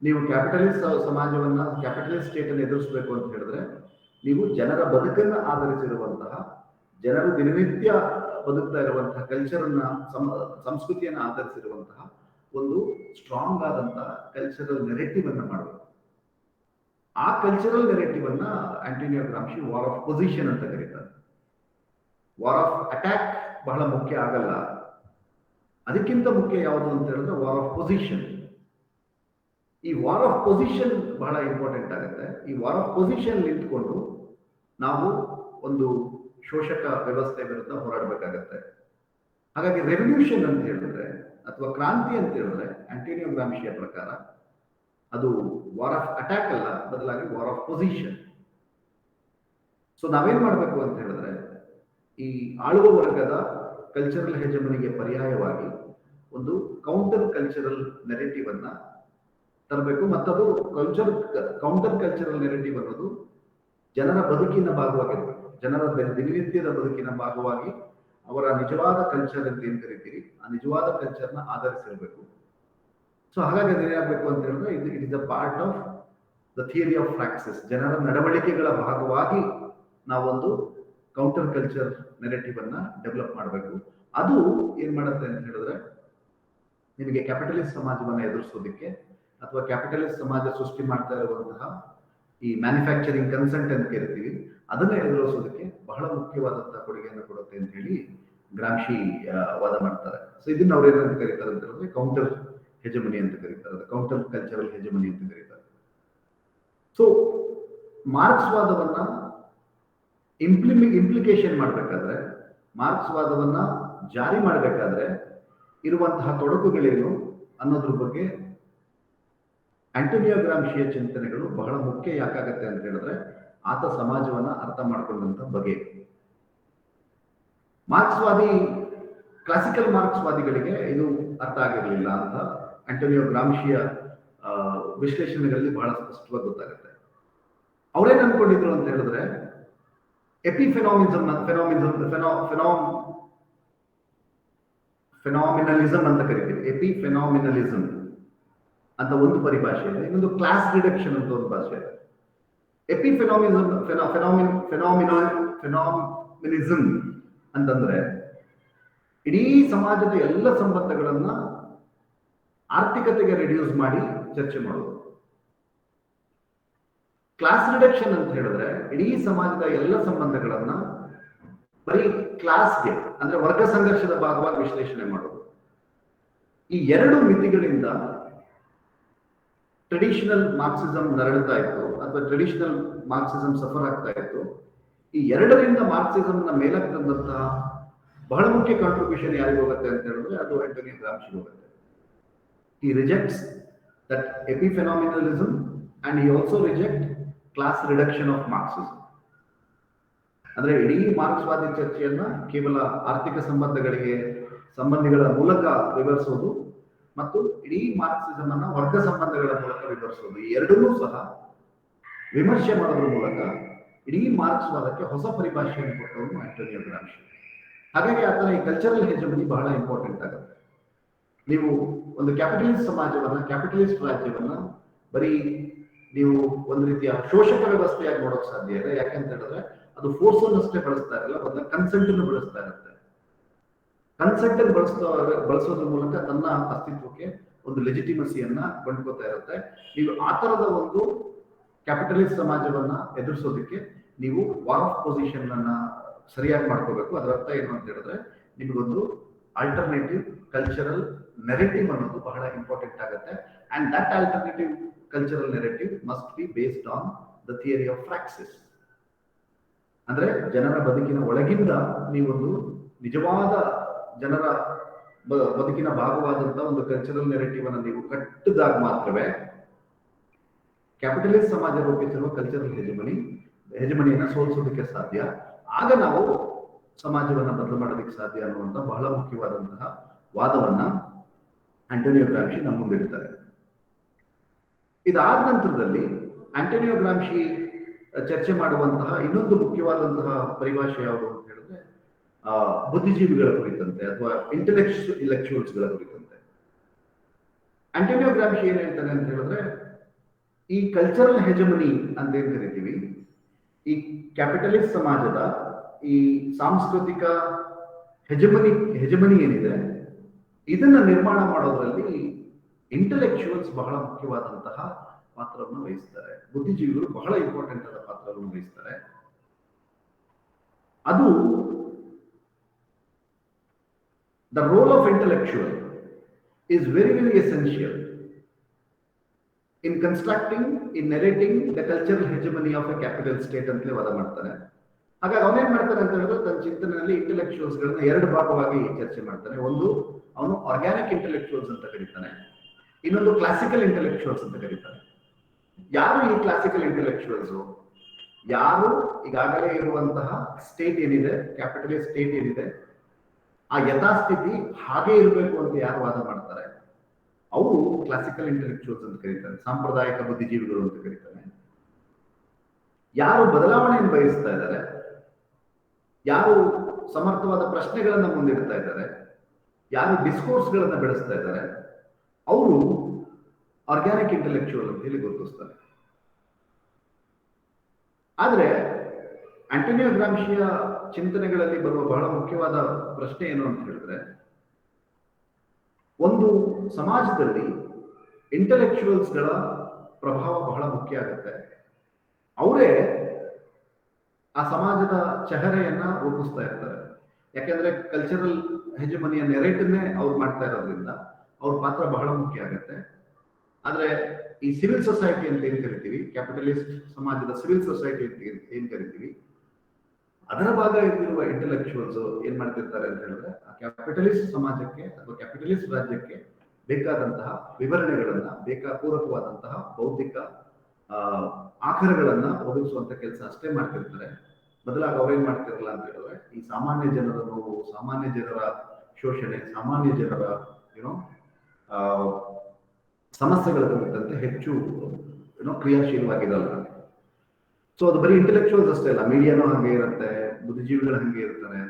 ನೀವು ಕ್ಯಾಪಿಟಲಿಸ್ಟ್ ಸಮಾಜವನ್ನ, ಕ್ಯಾಪಿಟಲಿಸ್ಟ್ ಸ್ಟೇಟ್ ಅನ್ನು ಎದುರಿಸಬೇಕು ಅಂತ ಹೇಳಿದ್ರೆ ನೀವು ಜನರ ಬದುಕನ್ನ ಆಧರಿಸಿರುವಂತಹ, ಜನರು ದಿನನಿತ್ಯ ಬದುಕ್ತಾ ಇರುವಂತಹ ಕಲ್ಚರನ್ನ, ಸಂಸ್ಕೃತಿಯನ್ನು ಆಧರಿಸಿರುವಂತಹ ಒಂದು ಸ್ಟ್ರಾಂಗ್ ಆದಂತಹ ಕಲ್ಚರಲ್ ನೆರೆಟಿವ್ ಅನ್ನ ಮಾಡಬೇಕು. ಆ ಕಲ್ಚರಲ್ ನೆರೆಟಿವ್ ಅನ್ನ ಆಂಟೋನಿಯೋ ಗ್ರಾಮ್ಶಿ ವಾರ್ ಆಫ್ ಪೊಸಿಷನ್ ಅಂತ ಕರೀತಾರೆ. ವಾರ್ ಆಫ್ ಅಟ್ಯಾಕ್ ಬಹಳ ಮುಖ್ಯ ಆಗಲ್ಲ, ಅದಕ್ಕಿಂತ ಮುಖ್ಯ ಯಾವುದು ಅಂತ ಹೇಳಿದ್ರೆ ವಾರ್ ಆಫ್ ಪೊಸಿಷನ್. ಈ ವಾರ್ ಆಫ್ ಪೊಸಿಷನ್ ಬಹಳ ಇಂಪಾರ್ಟೆಂಟ್ ಆಗುತ್ತೆ. ಈ ವಾರ್ ಆಫ್ ಪೊಸಿಷನ್ ನಿಂತ್ಕೊಂಡು ನಾವು ಒಂದು ಶೋಷಕ ವ್ಯವಸ್ಥೆ ವಿರುದ್ಧ ಹೋರಾಡಬೇಕಾಗತ್ತೆ. ಹಾಗಾಗಿ ರೆವಲ್ಯೂಷನ್ ಅಂತ ಹೇಳಿದ್ರೆ ಅಥವಾ ಕ್ರಾಂತಿ ಅಂತ ಹೇಳಿದ್ರೆ ಆಂಟೋನಿಯೋ ಗ್ರಾಮ್ಶಿಯ ಪ್ರಕಾರ ಅದು ವಾರ್ ಆಫ್ ಅಟ್ಯಾಕ್ ಅಲ್ಲ, ಬದಲಾಗಿ ವಾರ್ ಆಫ್ ಪೊಸಿಷನ್. ಸೊ ನಾವೇನ್ ಮಾಡ್ಬೇಕು ಅಂತ ಹೇಳಿದ್ರೆ ಈ ಆಳುವ ವರ್ಗದ ಕಲ್ಚರಲ್ ಹೆಜಮನಿಗೆ ಪರ್ಯಾಯವಾಗಿ ಒಂದು ಕೌಂಟರ್ ಕಲ್ಚರಲ್ ನೆರೆಟಿವ್ ಅನ್ನ ತರಬೇಕು. ಮತ್ತದು ಕೌಂಟರ್ ಕಲ್ಚರಲ್ ನೆರೆಟಿವ್ ಅನ್ನೋದು ಜನರ ಬದುಕಿನ ಭಾಗವಾಗಿರ್ಬೇಕು. ಜನರ ದಿನನಿತ್ಯದ ಬದುಕಿನ ಭಾಗವಾಗಿ ಅವರ ನಿಜವಾದ ಕಲ್ಚರ್ ಅಂತ ಏನ್ ಕರಿತೀರಿ, ಆ ನಿಜವಾದ ಕಲ್ಚರ್ನ ಆಧರಿಸಿರ್ಬೇಕು. ಸೊ ಹಾಗಾಗಿ ಅದೇನಾಗಬೇಕು ಅಂತ ಹೇಳಿದ್ರೆ it is a part of the theory of praxis. ಜನರ ನಡವಳಿಕೆಗಳ ಭಾಗವಾಗಿ ನಾವೊಂದು ಕೌಂಟರ್ ಕಲ್ಚರ್ ನೆರೆಟಿವ್ ಅನ್ನ ಡೆವಲಪ್ ಮಾಡಬೇಕು. ಅದು ಏನ್ ಮಾಡುತ್ತೆ ಅಂತ ಹೇಳಿದ್ರೆ ನಿಮಗೆ ಕ್ಯಾಪಿಟಲಿಸ್ಟ್ ಸಮಾಜವನ್ನ ಎದುರಿಸೋದಕ್ಕೆ ಅಥವಾ ಕ್ಯಾಪಿಟಲಿಸ್ಟ್ ಸಮಾಜ ಸೃಷ್ಟಿ ಮಾಡ್ತಾ ಇರುವಂತಹ ಈ ಮ್ಯಾನುಫ್ಯಾಕ್ಚರಿಂಗ್ ಕನ್ಸೆಂಟ್ ಅಂತ ಕರಿತೀವಿ, ಅದನ್ನ ಎದುರಿಸೋದಕ್ಕೆ ಬಹಳ ಮುಖ್ಯವಾದಂತಹ ಕೊಡುಗೆಯನ್ನು ಕೊಡುತ್ತೆ ಅಂತ ಹೇಳಿ ಗ್ರಾಮ್ಶಿ ವಾದ ಮಾಡ್ತಾರೆ. ಸೊ ಇದನ್ನ ಅವ್ರು ಏನಂತ ಕರೀತಾರೆ ಅಂತ ಹೇಳಿದ್ರೆ ಕೌಂಟರ್ ಹೆಜಮನಿ ಅಂತ ಕರೀತಾರೆ, ಕೌಂಟರ್ ಕಲ್ಚರಲ್ ಹೆಜಮನಿ ಅಂತ ಕರೀತಾರೆ. ಸೊ ಮಾರ್ಕ್ಸ್ವಾದವನ್ನ ಇಂಪ್ಲಿಕೇಶನ್ ಮಾಡಬೇಕಾದ್ರೆ, ಮಾರ್ಕ್ಸ್ವಾದವನ್ನ ಜಾರಿ ಮಾಡಬೇಕಾದ್ರೆ ಇರುವಂತಹ ತೊಡಕುಗಳೇನು ಅನ್ನೋದ್ರ ಬಗ್ಗೆ ಆಂಟೋನಿಯೋ ಗ್ರಾಮ್ಶಿಯ ಚಿಂತನೆಗಳು ಬಹಳ ಮುಖ್ಯ. ಯಾಕಾಗತ್ತೆ ಅಂತ ಹೇಳಿದ್ರೆ ಆತ ಸಮಾಜವನ್ನ ಅರ್ಥ ಮಾಡ್ಕೊಂಡಂತ ಬಗೆ. ಮಾರ್ಕ್ಸ್ವಾದಿ, ಕ್ಲಾಸಿಕಲ್ ಮಾರ್ಕ್ಸ್ವಾದಿಗಳಿಗೆ ಇದು ಅರ್ಥ ಆಗಿರಲಿಲ್ಲ ಅಂತ ಆಂಟೋನಿಯೋ ಗ್ರಾಮ್ಶಿಯ ವಿಶ್ಲೇಷಣೆಗಳಲ್ಲಿ ಬಹಳ ಸ್ಪಷ್ಟವಾಗಿ ಗೊತ್ತಾಗುತ್ತೆ. ಅವ್ರೇನ್ ಅನ್ಕೊಂಡಿದ್ರು ಅಂತ ಹೇಳಿದ್ರೆ ಫೆನಾಮಿನಲಿಸಮ್ ಅಂತ ಕರಿತೀವಿ. ಎಪಿಫೆನಾಮಿನಲಿಸಮ್ ಅಂತ ಒಂದು ಪರಿಭಾಷೆ ಇದೆ, ಇನ್ನೊಂದು ಕ್ಲಾಸ್ ರಿಡಕ್ಷನ್ ಅಂತ ಒಂದು ಭಾಷೆ ಇದೆ. ಫೆನಾಮಿನಿಸಮ್ ಅಂತಂದ್ರೆ ಇಡೀ ಸಮಾಜದ ಎಲ್ಲ ಸಂಬಂಧಗಳನ್ನ ಆರ್ಥಿಕತೆಗೆ ರೆಡ್ಯೂಸ್ ಮಾಡಿ ಚರ್ಚೆ ಮಾಡೋದು. ಕ್ಲಾಸ್ ರಿಡಕ್ಷನ್ ಅಂತ ಹೇಳಿದ್ರೆ ಇಡೀ ಸಮಾಜದ ಎಲ್ಲ ಸಂಬಂಧಗಳನ್ನ ಬರೀ ಕ್ಲಾಸ್ಗೆ ಅಂದ್ರೆ ವರ್ಗ ಸಂಘರ್ಷದ ಭಾಗವಾಗಿ ವಿಶ್ಲೇಷಣೆ ಮಾಡೋದು. ಈ ಎರಡು ಮಿತಿಗಳಿಂದ ಟ್ರೆಡಿಷನಲ್ ಮಾರ್ಕ್ಸಿಸಂ ನರಳುತ್ತಾ ಇತ್ತು ಅಥವಾ ಟ್ರೆಡಿಷನಲ್ ಮಾರ್ಕ್ಸಿಸಂ ಸಫರ್ ಆಗ್ತಾ ಇತ್ತು. ಈ ಎರಡರಿಂದ ಮಾರ್ಕ್ಸಿಸಂನ ಮೇಲಕ್ಕೆ ತಂದಂತಹ ಬಹಳ ಮುಖ್ಯ ಕಾಂಟ್ರಿಬ್ಯೂಷನ್ ಯಾರಿಗೆ ಹೋಗುತ್ತೆ ಅಂತ ಹೇಳಿದ್ರೆ ಅದು ಆಂಟೋನಿಯೋ ಗ್ರಾಮ್ಶಿಗೆ ಹೋಗುತ್ತೆ. He rejects that epiphenomenalism and he also rejects class reduction of Marxism. ಅಂದ್ರೆ ಇಡೀ ಮಾರ್ಕ್ಸ್ವಾದಿ ಚರ್ಚೆಯನ್ನ ಕೇವಲ ಆರ್ಥಿಕ ಸಂಬಂಧಿಗಳ ಮೂಲಕ ವಿವರಿಸೋದು ಮತ್ತು ಇಡೀ ಮಾರ್ಕ್ಸಿಸಂ ಅನ್ನ ವರ್ಗ ಸಂಬಂಧಗಳ ಮೂಲಕ ವಿವರಿಸೋದು, ಈ ಎರಡನ್ನೂ ಸಹ ವಿಮರ್ಶೆ ಮಾಡೋದ್ರ ಮೂಲಕ ಇಡೀ ಮಾರ್ಕ್ಸ್ವಾದಕ್ಕೆ ಹೊಸ ಪರಿಭಾಷೆಯನ್ನು ಕೊಟ್ಟವನು ಆಂಟೋನಿಯೋ ಗ್ರಾಮ್ಶಿ. ಹಾಗಾಗಿ ಆತನ ಈ ಕಲ್ಚರಲ್ ಹೆಜಮನಿ ಬಹಳ ಇಂಪಾರ್ಟೆಂಟ್ ಆಗುತ್ತೆ. ನೀವು ಒಂದು ಕ್ಯಾಪಿಟಲಿಸ್ಟ್ ಸಮಾಜವನ್ನ, ಕ್ಯಾಪಿಟಲಿಸ್ಟ್ ರಾಜ್ಯವನ್ನ ಬರೀ ನೀವು ಒಂದು ರೀತಿಯ ಶೋಷಕ ವ್ಯವಸ್ಥೆಯಾಗಿ ನೋಡೋಕೆ ಸಾಧ್ಯ ಇಲ್ಲ. ಯಾಕೆಂತ ಹೇಳಿದ್ರೆ ಅದು ಫೋರ್ಸ್ ಅನ್ನಷ್ಟೇ ಬಳಸ್ತಾ ಇರಲ್ಲ, ಒಂದು ಕನ್ಸೆಂಟ್ ಅನ್ನು ಬಳಸ್ತಾ ಇರುತ್ತೆ. ಕನ್ಸೆಂಟ್ ಅನ್ನು ಬಳಸೋದ್ರ ಮೂಲಕ ತನ್ನ ಅಸ್ತಿತ್ವಕ್ಕೆ ಒಂದು ಲೆಜಿಟಿಮಸಿಯನ್ನ ಕೊಂಡ್ಕೋತಾ ಇರುತ್ತೆ. ನೀವು ಆ ತರದ ಒಂದು ಕ್ಯಾಪಿಟಲಿಸ್ಟ್ ಸಮಾಜವನ್ನ ಎದುರಿಸೋದಕ್ಕೆ ನೀವು ವಾರ್ ಆಫ್ ಪೊಸಿಷನ್ ಅನ್ನ ಸರಿಯಾಗಿ ಮಾಡ್ಕೋಬೇಕು. ಅದರ ಅರ್ಥ ಏನು ಅಂತ ಹೇಳಿದ್ರೆ ನಿಮಗೊಂದು ಆಲ್ಟರ್ನೇಟಿವ್ ಕಲ್ಚರಲ್ ನೆರೆಟಿವ್ ಅನ್ನೋದು ಬಹಳ ಇಂಪಾರ್ಟೆಂಟ್ ಆಗುತ್ತೆ. And that alternative cultural narrative must be based on the theory of praxis. ಅಂದ್ರೆ ಜನರ ಬದುಕಿನ ಒಳಗಿಂದ ನೀವೊಂದು ನಿಜವಾದ ಜನರ ಬದುಕಿನ ಭಾಗವಾದಂತಹ ಒಂದು ಕಲ್ಚರಲ್ ನೆರೆಟಿವ್ ಅನ್ನು ನೀವು ಕಟ್ಟಿದಾಗ ಮಾತ್ರವೇ ಕ್ಯಾಪಿಟಲಿಸ್ಟ್ ಸಮಾಜ ರೂಪಿಸಿರುವ ಕಲ್ಚರಲ್ ಹೆಜಮನಿಯನ್ನ ಸೋಲಿಸೋದಕ್ಕೆ ಸಾಧ್ಯ. ಆಗ ನಾವು ಸಮಾಜವನ್ನ ಬದಲು ಮಾಡೋದಕ್ಕೆ ಸಾಧ್ಯ ಅನ್ನುವಂತ ಬಹಳ ಮುಖ್ಯವಾದಂತಹ ವಾದವನ್ನ ಆಂಟೋನಿಯೋ ಗ್ರಾಮ್ಶಿ ನಮ್ಮ ಮುಂದಿಡ್ತಾರೆ. ಇದಾದ ನಂತರದಲ್ಲಿ ಆಂಟೋನಿಯೋ ಗ್ರಾಮ್ಶಿ ಚರ್ಚೆ ಮಾಡುವಂತಹ ಇನ್ನೊಂದು ಮುಖ್ಯವಾದಂತಹ ಪರಿಭಾಷೆ ಯಾವುದು ಅಂತ ಹೇಳಿದ್ರೆ ಬುದ್ಧಿಜೀವಿಗಳ ಕುರಿತಂತೆ ಅಥವಾ ಇಂಟೆಲೆಕ್ಚುವಲ್ಸ್ಗಳ ಕುರಿತಂತೆ. ಆಂಟೋನಿಯೋ ಗ್ರಾಮ್ಶಿ ಏನ್ ಹೇಳ್ತಾನೆ ಅಂತ ಹೇಳಿದ್ರೆ, ಈ ಕಲ್ಚರಲ್ ಹೆಜಮನಿ ಅಂತ ಏನ್ ಕರಿತೀವಿ, ಈ ಕ್ಯಾಪಿಟಲಿಸ್ಟ್ ಸಮಾಜದ ಈ ಸಾಂಸ್ಕೃತಿಕ ಹೆಜಮನಿ ಏನಿದೆ, ಇದನ್ನ ನಿರ್ಮಾಣ ಮಾಡೋದ್ರಲ್ಲಿ ಇಂಟೆಲೆಕ್ಚುವಲ್ಸ್ ಬಹಳ ಮುಖ್ಯವಾದಂತಹ ಪಾತ್ರವನ್ನು ವಹಿಸ್ತಾರೆ. ಬುದ್ಧಿಜೀವಿಗಳು ಬಹಳ ಇಂಪಾರ್ಟೆಂಟ್ ಆದ ಪಾತ್ರವನ್ನು ವಹಿಸ್ತಾರೆ. ಅದು the role of intellectual is very, very essential in constructing, in narrating the cultural hegemony of a capital state ಅಂತಲೇ ವಾದ ಮಾಡ್ತಾನೆ. ಹಾಗಾಗಿ ಅವನೇನ್ ಮಾಡ್ತಾನೆ ಅಂತ ಹೇಳಿದ್ರೆ, ತನ್ನ ಚಿಂತನೆಯಲ್ಲಿ ಇಂಟೆಲೆಕ್ಚುವಲ್ಸ್ ಗಳನ್ನ ಎರಡು ಭಾಗವಾಗಿ ಚರ್ಚೆ ಮಾಡ್ತಾನೆ. ಒಂದು ಅವನು ಆರ್ಗ್ಯಾನಿಕ್ ಇಂಟೆಲೆಕ್ಚುವಲ್ಸ್ ಅಂತ ಕರೀತಾನೆ, ಇನ್ನೊಂದು ಕ್ಲಾಸಿಕಲ್ ಇಂಟೆಲೆಕ್ಚುವಲ್ಸ್ ಅಂತ ಕರೀತಾನೆ. ಯಾರು ಈ ಕ್ಲಾಸಿಕಲ್ ಇಂಟೆಲೆಕ್ಚುವಲ್ಸ್? ಯಾರು ಈಗಾಗಲೇ ಇರುವಂತಹ ಸ್ಟೇಟ್ ಏನಿದೆ, ಕ್ಯಾಪಿಟಲಿಸ್ಟ್ ಸ್ಟೇಟ್ ಏನಿದೆ, ಆ ಯಥಾಸ್ಥಿತಿ ಹಾಗೆ ಇರಬೇಕು ಅಂತ ಯಾರು ವಾದ ಮಾಡ್ತಾರೆ, ಅವರು ಕ್ಲಾಸಿಕಲ್ ಇಂಟೆಲೆಕ್ಚುವಲ್ಸ್ ಅಂತ ಕರೀತಾರೆ, ಸಾಂಪ್ರದಾಯಿಕ ಬುದ್ಧಿಜೀವಿಗಳು ಅಂತ ಕರೀತಾರೆ. ಯಾರು ಬದಲಾವಣೆಯನ್ನು ಬಯಸ್ತಾ ಇದ್ದಾರೆ, ಯಾರು ಸಮರ್ಥವಾದ ಪ್ರಶ್ನೆಗಳನ್ನ ಮುಂದಿಡ್ತಾ ಇದ್ದಾರೆ, ಯಾರು ಡಿಸ್ಕೋರ್ಸ್ ಗಳನ್ನ ಬೆಳೆಸ್ತಾ ಇದ್ದಾರೆ, ಅವರು ಆರ್ಗ್ಯಾನಿಕ್ ಇಂಟೆಲೆಕ್ಚುವಲ್ ಅಂತ ಹೇಳಿ ಗುರುತಿಸ್ತಾರೆ. ಆದ್ರೆ ಆಂಟೋನಿಯೋ ಗ್ರಾಮ್ಶಿಯ ಚಿಂತನೆಗಳಲ್ಲಿ ಬರುವ ಬಹಳ ಮುಖ್ಯವಾದ ಪ್ರಶ್ನೆ ಏನು ಅಂತ ಹೇಳಿದ್ರೆ, ಒಂದು ಸಮಾಜದಲ್ಲಿ ಇಂಟೆಲೆಕ್ಚುವಲ್ಸ್ ಗಳ ಪ್ರಭಾವ ಬಹಳ ಮುಖ್ಯ ಆಗುತ್ತೆ. ಅವರೇ ಆ ಸಮಾಜದ ಚಹರೆಯನ್ನ ರೂಪಿಸ್ತಾ ಇರ್ತಾರೆ. ಯಾಕೆಂದ್ರೆ ಕಲ್ಚರಲ್ ಹೆಜಮನಿಯ ನೆರೇಟನ್ನೇ ಅವ್ರು ಮಾಡ್ತಾ ಇರೋದ್ರಿಂದ ಅವ್ರ ಪಾತ್ರ ಬಹಳ ಮುಖ್ಯ ಆಗುತ್ತೆ. ಆದ್ರೆ ಈ ಸಿವಿಲ್ ಸೊಸೈಟಿ ಅಂತ ಏನ್ ಕರಿತೀವಿ, ಕ್ಯಾಪಿಟಲಿಸ್ಟ್ ಸಮಾಜದ ಸಿವಿಲ್ ಸೊಸೈಟಿ ಅಂತ ಏನ್ ಕರಿತೀವಿ, ಅದರ ಭಾಗ ಇರುವ ಇಂಟೆಲೆಕ್ಚುವಲ್ಸ್ ಏನ್ ಮಾಡ್ತಿರ್ತಾರೆ ಅಂತ ಹೇಳಿದ್ರೆ, ಆ ಕ್ಯಾಪಿಟಲಿಸ್ಟ್ ಸಮಾಜಕ್ಕೆ ಅಥವಾ ಕ್ಯಾಪಿಟಲಿಸ್ಟ್ ರಾಜ್ಯಕ್ಕೆ ಬೇಕಾದಂತಹ ವಿವರಣೆಗಳನ್ನ, ಪೂರಕವಾದಂತಹ ಬೌದ್ಧಿಕ ಆಖರಗಳನ್ನ ಒದಗಿಸುವಂತ ಕೆಲಸ ಅಷ್ಟೇ ಮಾಡ್ತಿರ್ತಾರೆ. ಬದಲಾಗಿ ಅವ್ರೇನ್ ಮಾಡ್ತಿರಲ್ಲ ಅಂತ ಹೇಳಿದ್ರೆ, ಈ ಸಾಮಾನ್ಯ ಜನರ ನೋವು, ಸಾಮಾನ್ಯ ಜನರ ಶೋಷಣೆ, ಸಾಮಾನ್ಯ ಜನರ ಸಮಸ್ಯೆಗಳ ಕುರಿತಂತೆ ಹೆಚ್ಚು ಕ್ರಿಯಾಶೀಲವಾಗಿರಲ್ಲ. ಸೊ ಅದು ಬರೀ ಇಂಟೆಲೆಕ್ಚುವಲ್ಸ್ ಅಷ್ಟೇ ಅಲ್ಲ, ಮೀಡಿಯಾನು ಹಂಗೆ ಇರುತ್ತೆ, ಬುದ್ಧಿಜೀವಿಗಳು ಹಂಗೆ ಇರ್ತಾರೆ,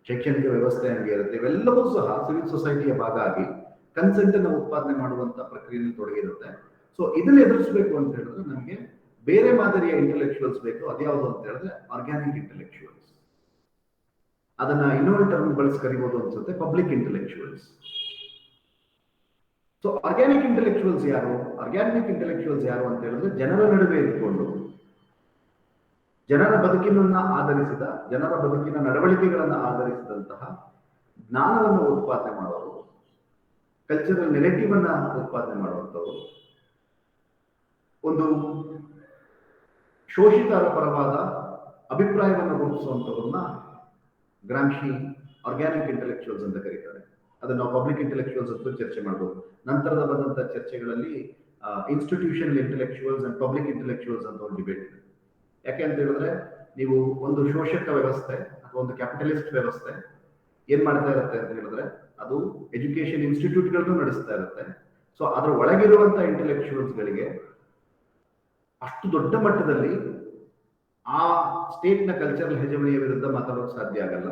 ಶೈಕ್ಷಣಿಕ ವ್ಯವಸ್ಥೆ ಹಂಗೆ ಇರುತ್ತೆ. ಇವೆಲ್ಲವೂ ಸಹ ಸಿವಿಲ್ ಸೊಸೈಟಿಯ ಭಾಗ ಆಗಿ ಕನ್ಸೆಂಟ್ ಅನ್ನು ಉತ್ಪಾದನೆ ಮಾಡುವಂತ ಪ್ರಕ್ರಿಯೆಯಲ್ಲಿ ತೊಡಗಿರುತ್ತೆ. ಸೊ ಇದನ್ನ ಎದುರಿಸಬೇಕು ಅಂತ ಹೇಳಿದ್ರೆ ನಮಗೆ ಬೇರೆ ಮಾದರಿಯ ಇಂಟೆಲೆಕ್ಚುವಲ್ಸ್ ಬೇಕು. ಅದ್ಯಾವುದು ಅಂತ ಹೇಳಿದ್ರೆ ಆರ್ಗ್ಯಾನಿಕ್ ಇಂಟೆಲೆಕ್ಚುವಲ್ಸ್. ಅದನ್ನ ಇನ್ನೊಂದು ಟರ್ಮ್ ಬಳಸಿ ಕರಿಬಹುದು ಅನ್ಸುತ್ತೆ, public intellectuals. So organic intellectuals ಯಾರು? ಆರ್ಗ್ಯಾನಿಕ್ ಇಂಟೆಲೆಕ್ಚುವಲ್ಸ್ ಯಾರು ಅಂತ ಹೇಳಿದ್ರೆ, ಜನರ ನಡುವೆ ಇದ್ಕೊಂಡು ಜನರ ಬದುಕಿನನ್ನ ಆಧರಿಸಿದ, ಜನರ ಬದುಕಿನ ನಡವಳಿಕೆಗಳನ್ನ ಆಧರಿಸಿದಂತಹ ಜ್ಞಾನವನ್ನು ಉತ್ಪಾದನೆ ಮಾಡೋರು, ಕಲ್ಚರಲ್ ನೆರೆಟಿವ್ ಅನ್ನ ಉತ್ಪಾದನೆ ಮಾಡುವಂಥವ್ರು, ಒಂದು ಶೋಷಿತರ ಪರವಾದ ಅಭಿಪ್ರಾಯವನ್ನು ರೂಪಿಸುವಂಥವ್ರನ್ನ ಗ್ರಾಮ್ಶಿ ಆರ್ಗ್ಯಾನಿಕ್ ಇಂಟೆಲೆಕ್ಚುವಲ್ಸ್ ಅಂತ ಕರೀತಾರೆ. ಅದನ್ನ ನಾವು ಪಬ್ಲಿಕ್ ಇಂಟೆಲೆಕ್ಚುವಲ್ಸ್ ಅಂತ ಚರ್ಚೆ ಮಾಡಬಹುದು. ನಂತರದ ಬಂದಂತ ಚರ್ಚೆಗಳಲ್ಲಿ institutional intellectuals and public intellectuals ಅಂತ ಒಂದು ಡಿಬೇಟ್ ಇದೆ. ಯಾಕೆ ಅಂತ ಹೇಳಿದ್ರೆ, ನೀವು ಒಂದು ಶೋಷಕ ವ್ಯವಸ್ಥೆ ಅಥವಾ ಒಂದು ಕ್ಯಾಪಿಟಲಿಸ್ಟ್ ವ್ಯವಸ್ಥೆ ಏನ್ ಮಾಡ್ತಾ ಇರುತ್ತೆ ಅಂತ ಹೇಳಿದ್ರೆ, ಅದು ಎಜುಕೇಶನ್ ಇನ್ಸ್ಟಿಟ್ಯೂಟ್ಗಳನ್ನು ನಡೆಸ್ತಾ ಇರುತ್ತೆ. ಸೊ ಅದ್ರ ಒಳಗಿರುವಂತ ಇಂಟೆಲೆಕ್ಚುವಲ್ಸ್ ಗಳಿಗೆ ಅಷ್ಟು ದೊಡ್ಡ ಮಟ್ಟದಲ್ಲಿ ಆ ಸ್ಟೇಟ್ ನ ಕಲ್ಚರಲ್ ಹೆಜಮನಿಯ ವಿರುದ್ಧ ಮಾತಾಡೋಕೆ ಸಾಧ್ಯ ಆಗಲ್ಲ.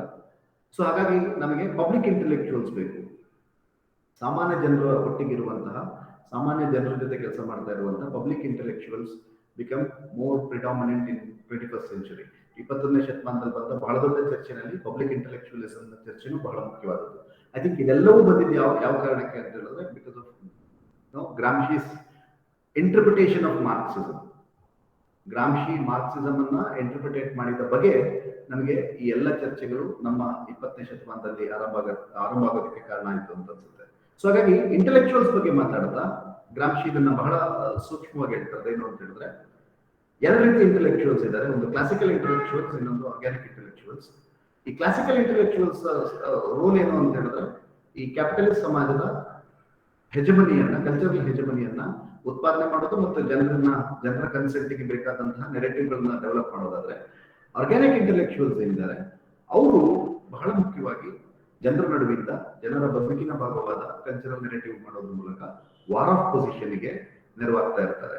ಸೊ ಹಾಗಾಗಿ ನಮಗೆ ಪಬ್ಲಿಕ್ ಇಂಟೆಲೆಕ್ಚುವಲ್ಸ್ ಬೇಕು. ಸಾಮಾನ್ಯ ಜನರ ಒಟ್ಟಿಗಿರುವಂತಹ, ಸಾಮಾನ್ಯ ಜನರ ಜೊತೆ ಕೆಲಸ ಮಾಡ್ತಾ ಇರುವಂತಹ public intellectuals become more predominant ಇನ್ 21st century. 21ನೇ ಶತಮಾನದಲ್ಲಿ ಬಂದ ಬಹಳ ದೊಡ್ಡ ಚರ್ಚೆನಲ್ಲಿ ಪಬ್ಲಿಕ್ ಇಂಟೆಲೆಕ್ಚುವಲಿಸಂ ಚರ್ಚೆನೂ ಬಹಳ ಮುಖ್ಯವಾದದ್ದು. ಐ ಥಿಂಕ್ ಇದೆಲ್ಲವೂ ಬಂದಿದ್ದು ಯಾವ ಕಾರಣಕ್ಕೆ ಅಂತ ಹೇಳಿದ್ರೆ, because of Gramsci's interpretation of Marxism. Gramsci Marxism ಅನ್ನ ಇಂಟರ್ಪ್ರಿಟೇಟ್ ಮಾಡಿದ ಬಗ್ಗೆ ನಮಗೆ ಈ ಎಲ್ಲ ಚರ್ಚೆಗಳು ನಮ್ಮ 20ನೇ ಶತಮಾನದಲ್ಲಿ ಆರಂಭ ಆಗೋದಕ್ಕೆ ಕಾರಣ ಆಯಿತು ಅಂತ ಅನ್ಸುತ್ತೆ. ಸೊ ಹಾಗಾಗಿ ಇಂಟೆಲೆಕ್ಚುವಲ್ಸ್ ಬಗ್ಗೆ ಮಾತಾಡ್ತಾ ಗ್ರಾಮ್ಶಿ ಇದನ್ನ ಬಹಳ ಸೂಕ್ಷ್ಮವಾಗಿ ಹೇಳ್ತಾರೆ. ಏನು ಅಂತ ಹೇಳಿದ್ರೆ, ಎರಡು ರೀತಿ ಇಂಟೆಲೆಕ್ಚುಯಲ್ಸ್ ಇದ್ದಾರೆ, ಒಂದು ಕ್ಲಾಸಿಕಲ್ ಇಂಟೆಲೆಕ್ಚುಯಲ್ಸ್, ಇನ್ನೊಂದು ಆರ್ಗ್ಯಾನಿಕ್ ಇಂಟೆಲೆಕ್ಚುಯಲ್ಸ್. ಈ ಕ್ಲಾಸಿಕಲ್ ಇಂಟೆಲೆಕ್ಚುಯಲ್ಸ್ ರೋಲ್ ಏನು ಅಂತ ಹೇಳಿದ್ರೆ, ಈ ಕ್ಯಾಪಿಟಲಿಸ್ಟ್ ಸಮಾಜದ ಹೆಜಮನಿಯನ್ನ, ಕಲ್ಚರಲ್ ಹೆಜಮನಿಯನ್ನ ಉತ್ಪಾದನೆ ಮಾಡೋದು ಮತ್ತು ಜನರ ಕನ್ಸೆಂಟ್ಗೆ ಬೇಕಾದಂತಹ ನೆರೆಟಿವ್ಗಳನ್ನ ಡೆವಲಪ್ ಮಾಡೋದಾದ್ರೆ, ಆರ್ಗ್ಯಾನಿಕ್ ಇಂಟೆಲೆಕ್ಚುಯಲ್ಸ್ ಏನಿದ್ದಾರೆ ಅವರು ಬಹಳ ಮುಖ್ಯವಾಗಿ ಜನರ ನಡುವಿಂದ ಜನರ ಬದುಕಿನ ಭಾಗವಾದ ಕಲ್ಚರಲ್ ನೆರೆಟಿವ್ ಮಾಡೋದ್ರ ಮೂಲಕ ವಾರ್ ಆಫ್ ಪೊಸಿಷನ್ಗೆ ನೆರವಾಗ್ತಾ ಇರ್ತಾರೆ.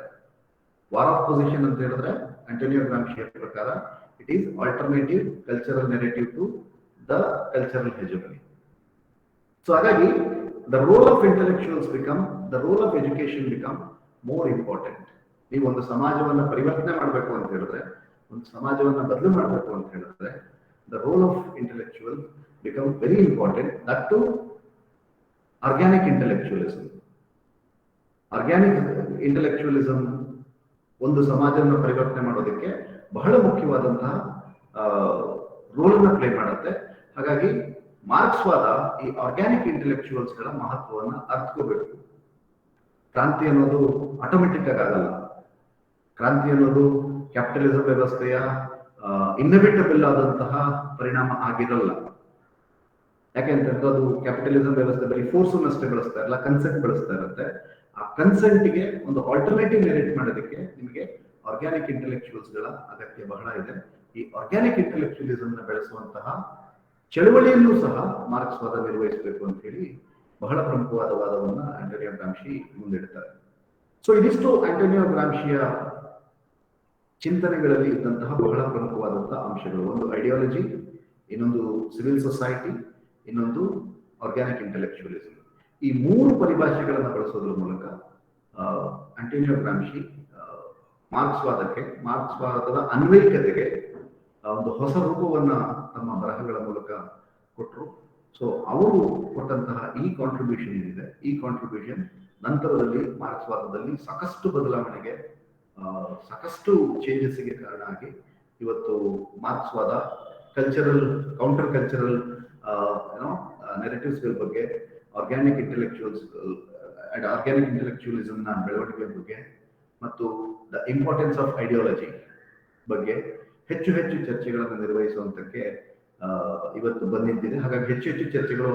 ವಾರ್ ಆಫ್ ಪೊಸಿಷನ್ ಅಂತ ಹೇಳಿದ್ರೆ ಆಂಟೋನಿಯೋ ಗ್ರಾಮ್ಶಿಯ ಪ್ರಕಾರ it is alternative cultural narrative to the cultural hegemony. So ಹಾಗಾಗಿ the role of intellectuals become, the role of education become more important. ನೀವು ಒಂದು ಸಮಾಜವನ್ನ ಪರಿವರ್ತನೆ ಮಾಡಬೇಕು ಅಂತ ಹೇಳಿದ್ರೆ, ಒಂದು ಸಮಾಜವನ್ನ ಬದಲು ಮಾಡಬೇಕು ಅಂತ ಹೇಳಿದ್ರೆ, the role of intellectual become very important. That to organic intellectualism. Organic intellectualism ಒಂದು ಸಮಾಜವನ್ನು ಪರಿವರ್ತನೆ ಮಾಡೋದಕ್ಕೆ ಬಹಳ ಮುಖ್ಯವಾದಂತಹ ರೋಲ್ ಅನ್ನ ಪ್ಲೇ ಮಾಡುತ್ತೆ. ಹಾಗಾಗಿ ಮಾರ್ಕ್ಸ್ವಾದ ಈ ಆರ್ಗ್ಯಾನಿಕ್ ಇಂಟೆಲೆಕ್ಚುಯಲ್ಸ್ ಗಳ ಮಹತ್ವವನ್ನು ಅರ್ಥಕೋಬೇಕು. ಕ್ರಾಂತಿ ಅನ್ನೋದು ಆಟೋಮೆಟಿಕ್ ಆಗಿ ಆಗಲ್ಲ. ಕ್ರಾಂತಿ ಅನ್ನೋದು ಕ್ಯಾಪಿಟಲಿಸಂ ವ್ಯವಸ್ಥೆಯ ಇನ್ನೋವೇಟಬಲ್ ಆದಂತಹ ಪರಿಣಾಮ ಆಗಿರಲ್ಲ. ಯಾಕೆಂತಂದ್ರೆ ಅದು ಕ್ಯಾಪಿಟಲಿಸಂ ವ್ಯವಸ್ಥೆ ಬರೀ ಫೋರ್ಸ್ ಅಷ್ಟೇ ಬಳಸ್ತಾ ಇರಲ್ಲ, ಕನ್ಸೆಂಟ್ ಬಳಸ್ತಾ ಇರುತ್ತೆ. ಆ ಕನ್ಸೆಂಟ್ಗೆ ಒಂದು ಆಲ್ಟರ್ನೇಟಿವ್ ನೆರೇಟ್ ಮಾಡೋದಕ್ಕೆ ನಿಮಗೆ ಆರ್ಗ್ಯಾನಿಕ್ ಇಂಟೆಲೆಕ್ಚುಯಲ್ಸ್ ಗಳ ಅಗತ್ಯ ಬಹಳ ಇದೆ. ಈ ಆರ್ಗ್ಯಾನಿಕ್ ಇಂಟೆಲೆಕ್ಚುಯಲಿಸಂ ನ ಬೆಳೆಸುವಂತಹ ಚಳವಳಿಯಲ್ಲೂ ಸಹ ಮಾರ್ಕ್ಸ್ವಾದ ನಿರ್ವಹಿಸಬೇಕು ಅಂತ ಹೇಳಿ ಬಹಳ ಪ್ರಮುಖವಾದ ವಾದವನ್ನ ಆಂಟೋನಿಯೋ ಗ್ರಾಮ್ಶಿ ಮುಂದಿಡ್ತಾರೆ. ಸೊ ಇದಿಷ್ಟು ಆಂಟೋನಿಯೋ ಗ್ರಾಮ್ಶಿಯ ಚಿಂತನೆಗಳಲ್ಲಿ ಇದ್ದಂತಹ ಬಹಳ ಪ್ರಮುಖವಾದಂತಹ ಅಂಶಗಳು. ಒಂದು ಐಡಿಯಾಲಜಿ, ಇನ್ನೊಂದು ಸಿವಿಲ್ ಸೊಸೈಟಿ, ಇನ್ನೊಂದು ಆರ್ಗ್ಯಾನಿಕ್ ಇಂಟೆಲೆಕ್ಚುಯಲಿಸಂ. ಈ ಮೂರು ಪರಿಭಾಷೆಗಳನ್ನು ಬಳಸೋದ್ರ ಮೂಲಕ ಆಂಟೋನಿಯೋ ಗ್ರಾಮ್ಶಿ ಮಾರ್ಕ್ಸ್ವಾದಕ್ಕೆ, ಮಾರ್ಕ್ಸ್ವಾದದ ಅನ್ವಯಿಕತೆಗೆ ಒಂದು ಹೊಸ ರೂಪವನ್ನ ತಮ್ಮ ಬರಹಗಳ ಮೂಲಕ ಕೊಟ್ಟರು. ಸೊ ಅವರು ಕೊಟ್ಟಂತಹ ಈ ಕಾಂಟ್ರಿಬ್ಯೂಷನ್ ಏನಿದೆ, ಈ ಕಾಂಟ್ರಿಬ್ಯೂಷನ್ ನಂತರದಲ್ಲಿ ಮಾರ್ಕ್ಸ್ವಾದದಲ್ಲಿ ಸಾಕಷ್ಟು ಬದಲಾವಣೆಗೆ, ಸಾಕಷ್ಟು ಚೇಂಜಸ್ಗೆ ಕಾರಣ ಆಗಿ ಇವತ್ತು ಮಾರ್ಕ್ಸ್ವಾದ ಕಲ್ಚರಲ್, ಕೌಂಟರ್ ಕಲ್ಚರಲ್ ನೆರೆಟಿವ್ಸ್ಗಳ ಬಗ್ಗೆ, ಆರ್ಗ್ಯಾನಿಕ್ ಇಂಟೆಲೆಕ್ಚುಯಲ್ಸ್ ಅಂಡ್ ಆರ್ಗ್ಯಾನಿಕ್ ಇಂಟೆಲೆಕ್ಚುಯಲಿಸಮ್ ನ ಬೆಳವಣಿಗೆ ಬಗ್ಗೆ ಮತ್ತು ದ ಇಂಪಾರ್ಟೆನ್ಸ್ ಆಫ್ ಐಡಿಯಾಲಜಿ ಬಗ್ಗೆ ಹೆಚ್ಚು ಹೆಚ್ಚು ಚರ್ಚೆಗಳನ್ನು ನಿರ್ವಹಿಸುವಂತಕ್ಕೆ ಇವತ್ತು ಬಂದಿದ್ದಿದೆ. ಹಾಗಾಗಿ ಹೆಚ್ಚು ಹೆಚ್ಚು ಚರ್ಚೆಗಳು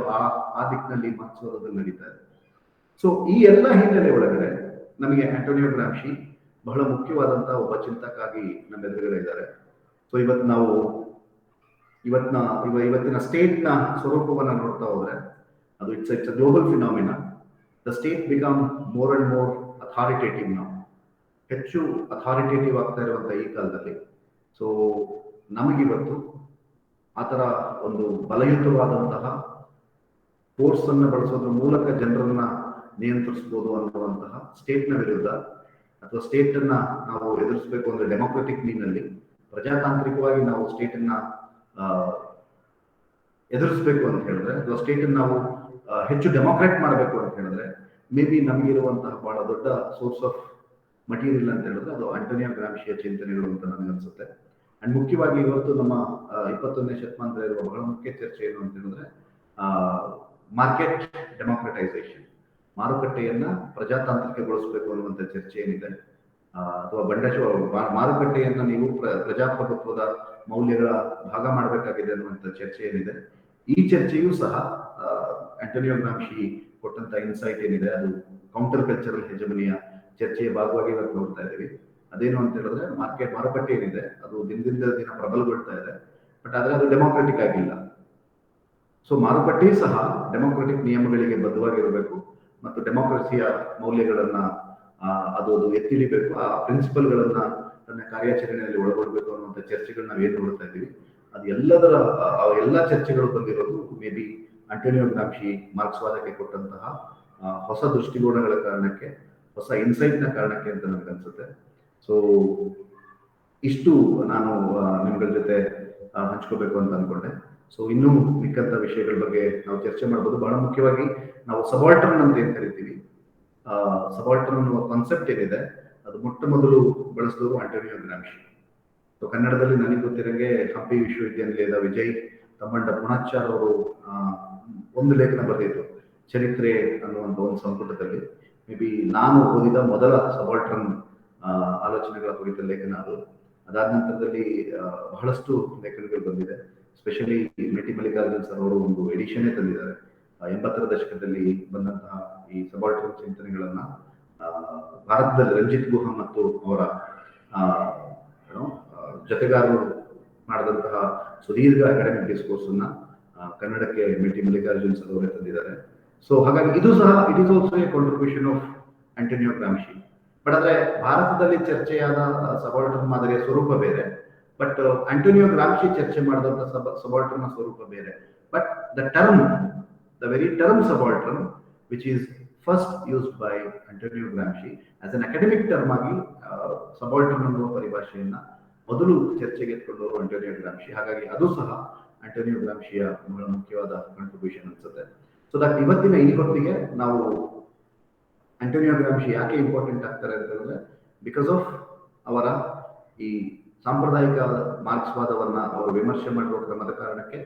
ಆ ದಿಕ್ಕಿನಲ್ಲಿ ಮಾರ್ಕ್ಸ್ವಾದದಲ್ಲಿ ನಡೀತಾ ಇದೆ. ಸೊ ಈ ಎಲ್ಲ ಹಿನ್ನೆಲೆ ಒಳಗಡೆ ನಮಗೆ ಆಂಟೋನಿಯೋ ಗ್ರಾಮ್ಶಿ ಬಹಳ ಮುಖ್ಯವಾದಂತಹ ಒಬ್ಬ ಚಿಂತಕಾಗಿ ನಮ್ಮ ಎದುರುಗಡೆ ಇದ್ದಾರೆ. ಸೊ ಇವತ್ತು ನಾವು ಇವತ್ತಿನ ಸ್ಟೇಟ್ ನ ಸ್ವರೂಪವನ್ನ ನೋಡ್ತಾ ಹೋದ್ರೆ ಅದು it's a global phenomena. The state become more and more authoritative ನಾವು, ಹೆಚ್ಚು ಅಥಾರಿಟೇಟಿವ್ ಆಗ್ತಾ ಇರುವಂತಹ ಈ ಕಾಲದಲ್ಲಿ. ಸೊ ನಮಗಿವತ್ತು ಆತರ ಒಂದು ಬಲಯುತವಾದಂತಹ ಫೋರ್ಸ್ ಅನ್ನು ಬಳಸೋದ್ರ ಮೂಲಕ ಜನರನ್ನ ನಿಯಂತ್ರಿಸಬಹುದು ಅನ್ನುವಂತಹ ಸ್ಟೇಟ್ ನ ವಿರುದ್ಧ, ಅಥವಾ ಸ್ಟೇಟ್ ಅನ್ನ ನಾವು ಎದುರಿಸಬೇಕು ಅಂದ್ರೆ ಡೆಮೋಕ್ರೆಟಿಕ್ ಮೀನಲ್ಲಿ ಪ್ರಜಾತಾಂತ್ರಿಕವಾಗಿ ನಾವು ಸ್ಟೇಟ್ ಅನ್ನ ಎದುರಿಸಬೇಕು ಅಂತ ಹೇಳಿದ್ರೆ, ಅಥವಾ ಸ್ಟೇಟ್ ಅನ್ನು ನಾವು ಹೆಚ್ಚು ಡೆಮೋಕ್ರೇಟ್ ಮಾಡಬೇಕು ಅಂತ ಹೇಳಿದ್ರೆ, ಮೇ ಬಿ ನಮಗಿರುವಂತಹ ಬಹಳ ದೊಡ್ಡ ಸೋರ್ಸ್ ಆಫ್ ಮಟೀರಿಯಲ್ ಅಂತ ಹೇಳಿದ್ರೆ ಅದು ಆಂಟೋನಿಯೋ ಗ್ರಾಮ್ಶಿಯ ಚಿಂತನೆಗಳು ಅಂತ ನನಗನ್ಸುತ್ತೆ. ಅಂಡ್ ಮುಖ್ಯವಾಗಿ ಇವತ್ತು ನಮ್ಮ 21ನೇ ಶತಮಾನದಲ್ಲಿ ಇರುವ ಬಹಳ ಮುಖ್ಯ ಚರ್ಚೆ ಏನು ಅಂತ ಹೇಳಿದ್ರೆ ಮಾರ್ಕೆಟ್ ಡೆಮೋಕ್ರಟೈಸೇಷನ್, ಮಾರುಕಟ್ಟೆಯನ್ನ ಪ್ರಜಾತಾಂತ್ರಿಕಗೊಳಿಸಬೇಕು ಅನ್ನುವಂಥ ಚರ್ಚೆ ಏನಿದೆ, ಅಥವಾ ಮಾರುಕಟ್ಟೆಯನ್ನ ನೀವು ಪ್ರಜಾಪ್ರಭುತ್ವದ ಮೌಲ್ಯಗಳ ಭಾಗ ಮಾಡಬೇಕಾಗಿದೆ ಅನ್ನುವಂಥ ಚರ್ಚೆ ಏನಿದೆ, ಈ ಚರ್ಚೆಯೂ ಸಹ ಆಂಟೋನಿಯೋ ಗ್ರಾಮ್ಶಿ ಕೊಟ್ಟಂತ ಇನ್ಸೈಟ್ ಏನಿದೆ ಅದು ಕೌಂಟರ್ ಕಲ್ಚರಲ್ ಹೆಜಮನಿಯ ಚರ್ಚೆಯ ಭಾಗವಾಗಿ ಇವತ್ತು ನೋಡ್ತಾ ಇದ್ದೀವಿ. ಅದೇನು ಅಂತ ಹೇಳಿದ್ರೆ ಮಾರುಕಟ್ಟೆ ಏನಿದೆ ಅದು ದಿನದಿಂದ ದಿನ ಪ್ರಬಲಗೊಳ್ತಾ ಇದೆ, ಬಟ್ ಆದ್ರೆ ಅದು ಡೆಮೋಕ್ರೆಟಿಕ್ ಆಗಿಲ್ಲ. ಸೊ ಮಾರುಕಟ್ಟೆ ಸಹ ಡೆಮೋಕ್ರೆಟಿಕ್ ನಿಯಮಗಳಿಗೆ ಬದ್ಧವಾಗಿರಬೇಕು ಮತ್ತು ಡೆಮೋಕ್ರಸಿಯ ಮೌಲ್ಯಗಳನ್ನ ಅದು ಎತ್ತಿಳಿಬೇಕು, ಆ ಪ್ರಿನ್ಸಿಪಲ್ಗಳನ್ನ ತನ್ನ ಕಾರ್ಯಾಚರಣೆಯಲ್ಲಿ ಒಳಗೊಳ್ಬೇಕು ಅನ್ನುವಂಥ ಚರ್ಚೆಗಳು ನಾವೇನು ನೋಡ್ತಾ ಇದ್ದೀವಿ. ಅದು ಎಲ್ಲ ಚರ್ಚೆಗಳು ಬಂದಿರೋದು ಮೇ ಬಿ ಆಂಟೋನಿಯೋ ಗ್ರಾಮ್ಶಿ ಮಾರ್ಕ್ಸ್ವಾದಕ್ಕೆ ಕೊಟ್ಟಂತಹ ಹೊಸ ದೃಷ್ಟಿಕೋನಗಳ ಕಾರಣಕ್ಕೆ, ಹೊಸ ಇನ್ಸೈಟ್ ನ ಕಾರಣಕ್ಕೆ ಅಂತ ನನಗನ್ಸುತ್ತೆ. ಸೊ ಇಷ್ಟು ನಾನು ನಿಮ್ಗಳ ಜೊತೆ ಹಂಚ್ಕೋಬೇಕು ಅಂತ ಅನ್ಕೊಂಡೆ. ಸೊ ಇನ್ನೂ ಮಿಕ್ಕಂತ ವಿಷಯಗಳ ಬಗ್ಗೆ ನಾವು ಚರ್ಚೆ ಮಾಡ್ಬೋದು. ಬಹಳ ಮುಖ್ಯವಾಗಿ ನಾವು ಸಬಾಲ್ಟರ್ನ್ ಅಂತ ಏನ್ ಕರಿತೀವಿ, ಸಬಾಲ್ಟರ್ನ್ ಅನ್ನುವ ಕಾನ್ಸೆಪ್ಟ್ ಏನಿದೆ ಅದು ಮೊಟ್ಟ ಮೊದಲು ಬಳಸಿದವರು ಆಂಟೋನಿಯೋ ಗ್ರಾಮ್ಶಿ. ಸೊ ಕನ್ನಡದಲ್ಲಿ ನನಗೆ ಗೊತ್ತಿರಂಗೆ ಹಂಪಿ ವಿಶ್ವವಿದ್ಯಾನಿಲಯದ ವಿಜಯ್ ತಮ್ಮಂಡ ಪುಣಾಚಾರ್ ಅವರು ಒಂದು ಲೇಖನ ಬರೆದಿದ್ರು, ಚರಿತ್ರೆ ಅನ್ನುವಂಥ ಒಂದು ಸಂಪುಟದಲ್ಲಿ. ಮೇ ಬಿ ನಾನು ಓದಿದ ಮೊದಲ ಸಬಾಲ್ಟರ್ನ್ ಆಲೋಚನೆಗಳ ಕುರಿತ ಲೇಖನ ಅದು. ಅದಾದ ನಂತರದಲ್ಲಿ ಬಹಳಷ್ಟು ಲೇಖನಗಳು ಬಂದಿದೆ. ಸ್ಪೆಷಲಿ ಮೆಟಿ ಮಲ್ಲಿಕಾರ್ಜುನ್ ಸರ್ ಅವರು ಒಂದು ಎಡಿಷನ್ನೇ ತಂದಿದ್ದಾರೆ. 80ರ ದಶಕದಲ್ಲಿ ಬಂದಂತಹ ಈ ಸಬಾಲ್ಟರ್ನ್ ಚಿಂತನೆಗಳನ್ನ ಭಾರತದಲ್ಲಿ ರಂಜಿತ್ ಗುಹಾ ಮತ್ತು ಅವರ ಜೊತೆಗಾರರು ಮಾಡಿದಂತಹ ಸುದೀರ್ಘ ಅಕಾಡೆಮಿಕ್ ಡಿಸ್ಕೋರ್ಸ್ ಅನ್ನ ಕನ್ನಡಕ್ಕೆ ಮೆಟಿ ಮಲ್ಲಿಕಾರ್ಜುನ್ ಸರ್ ಅವರೇ ತಂದಿದ್ದಾರೆ. ಸೊ ಹಾಗಾಗಿ ಇದು ಸಹ it is also a contribution of Antonio Gramsci. But ಆದ್ರೆ ಭಾರತದಲ್ಲಿ ಚರ್ಚೆಯಾದ ಸಬಾಲ್ಟರ್ನ್ ಮಾದರಿಯ ಸ್ವರೂಪ ಬೇರೆ, ಬಟ್ ಆಂಟೋನಿಯೋ ಗ್ರಾಮ್ಶಿ ಚರ್ಚೆ ಮಾಡಿದಂತ ಸಬಾಲ್ಟರ್ನ್ ಸ್ವರೂಪ ಬೇರೆ. But the very term subaltern, which is first used by Antonio Gramsci as an academic term ಆಗಿ subaltern ಅನ್ನುವ ಪರಿಭಾಷೆಯನ್ನ ಮೊದಲು ಚರ್ಚೆಗೆ ಎತ್ಕೊಂಡವರು ಆಂಟೋನಿಯೋ ಗ್ರಾಮ್ಶಿ. ಹಾಗಾಗಿ ಅದು ಸಹ ಆಂಟೋನಿಯೋ ಗ್ರಾಮ್ಶಿಯ ಬಹಳ ಮುಖ್ಯವಾದ ಕಾಂಟ್ರಿಬ್ಯೂಷನ್ ಅನ್ಸುತ್ತೆ. ಸೊ ದಟ್ ಇವತ್ತಿನ ಈ ಹೊತ್ತಿಗೆ ನಾವು ಆಂಟೋನಿಯೋ ಗ್ರಾಮ್ಶಿ ಯಾಕೆ ಇಂಪಾರ್ಟೆಂಟ್ ಆಗ್ತಾರೆ ಅಂತ ಹೇಳಿದ್ರೆ, ಬಿಕಾಸ್ ಆಫ್ ಅವರ ಈ ಸಾಂಪ್ರದಾಯಿಕ ಮಾರ್ಕ್ಸ್ವಾದವನ್ನ ಅವರು ವಿಮರ್ಶೆ ಮಾಡುವ ಕ್ರಮದ ಕಾರಣಕ್ಕೆ,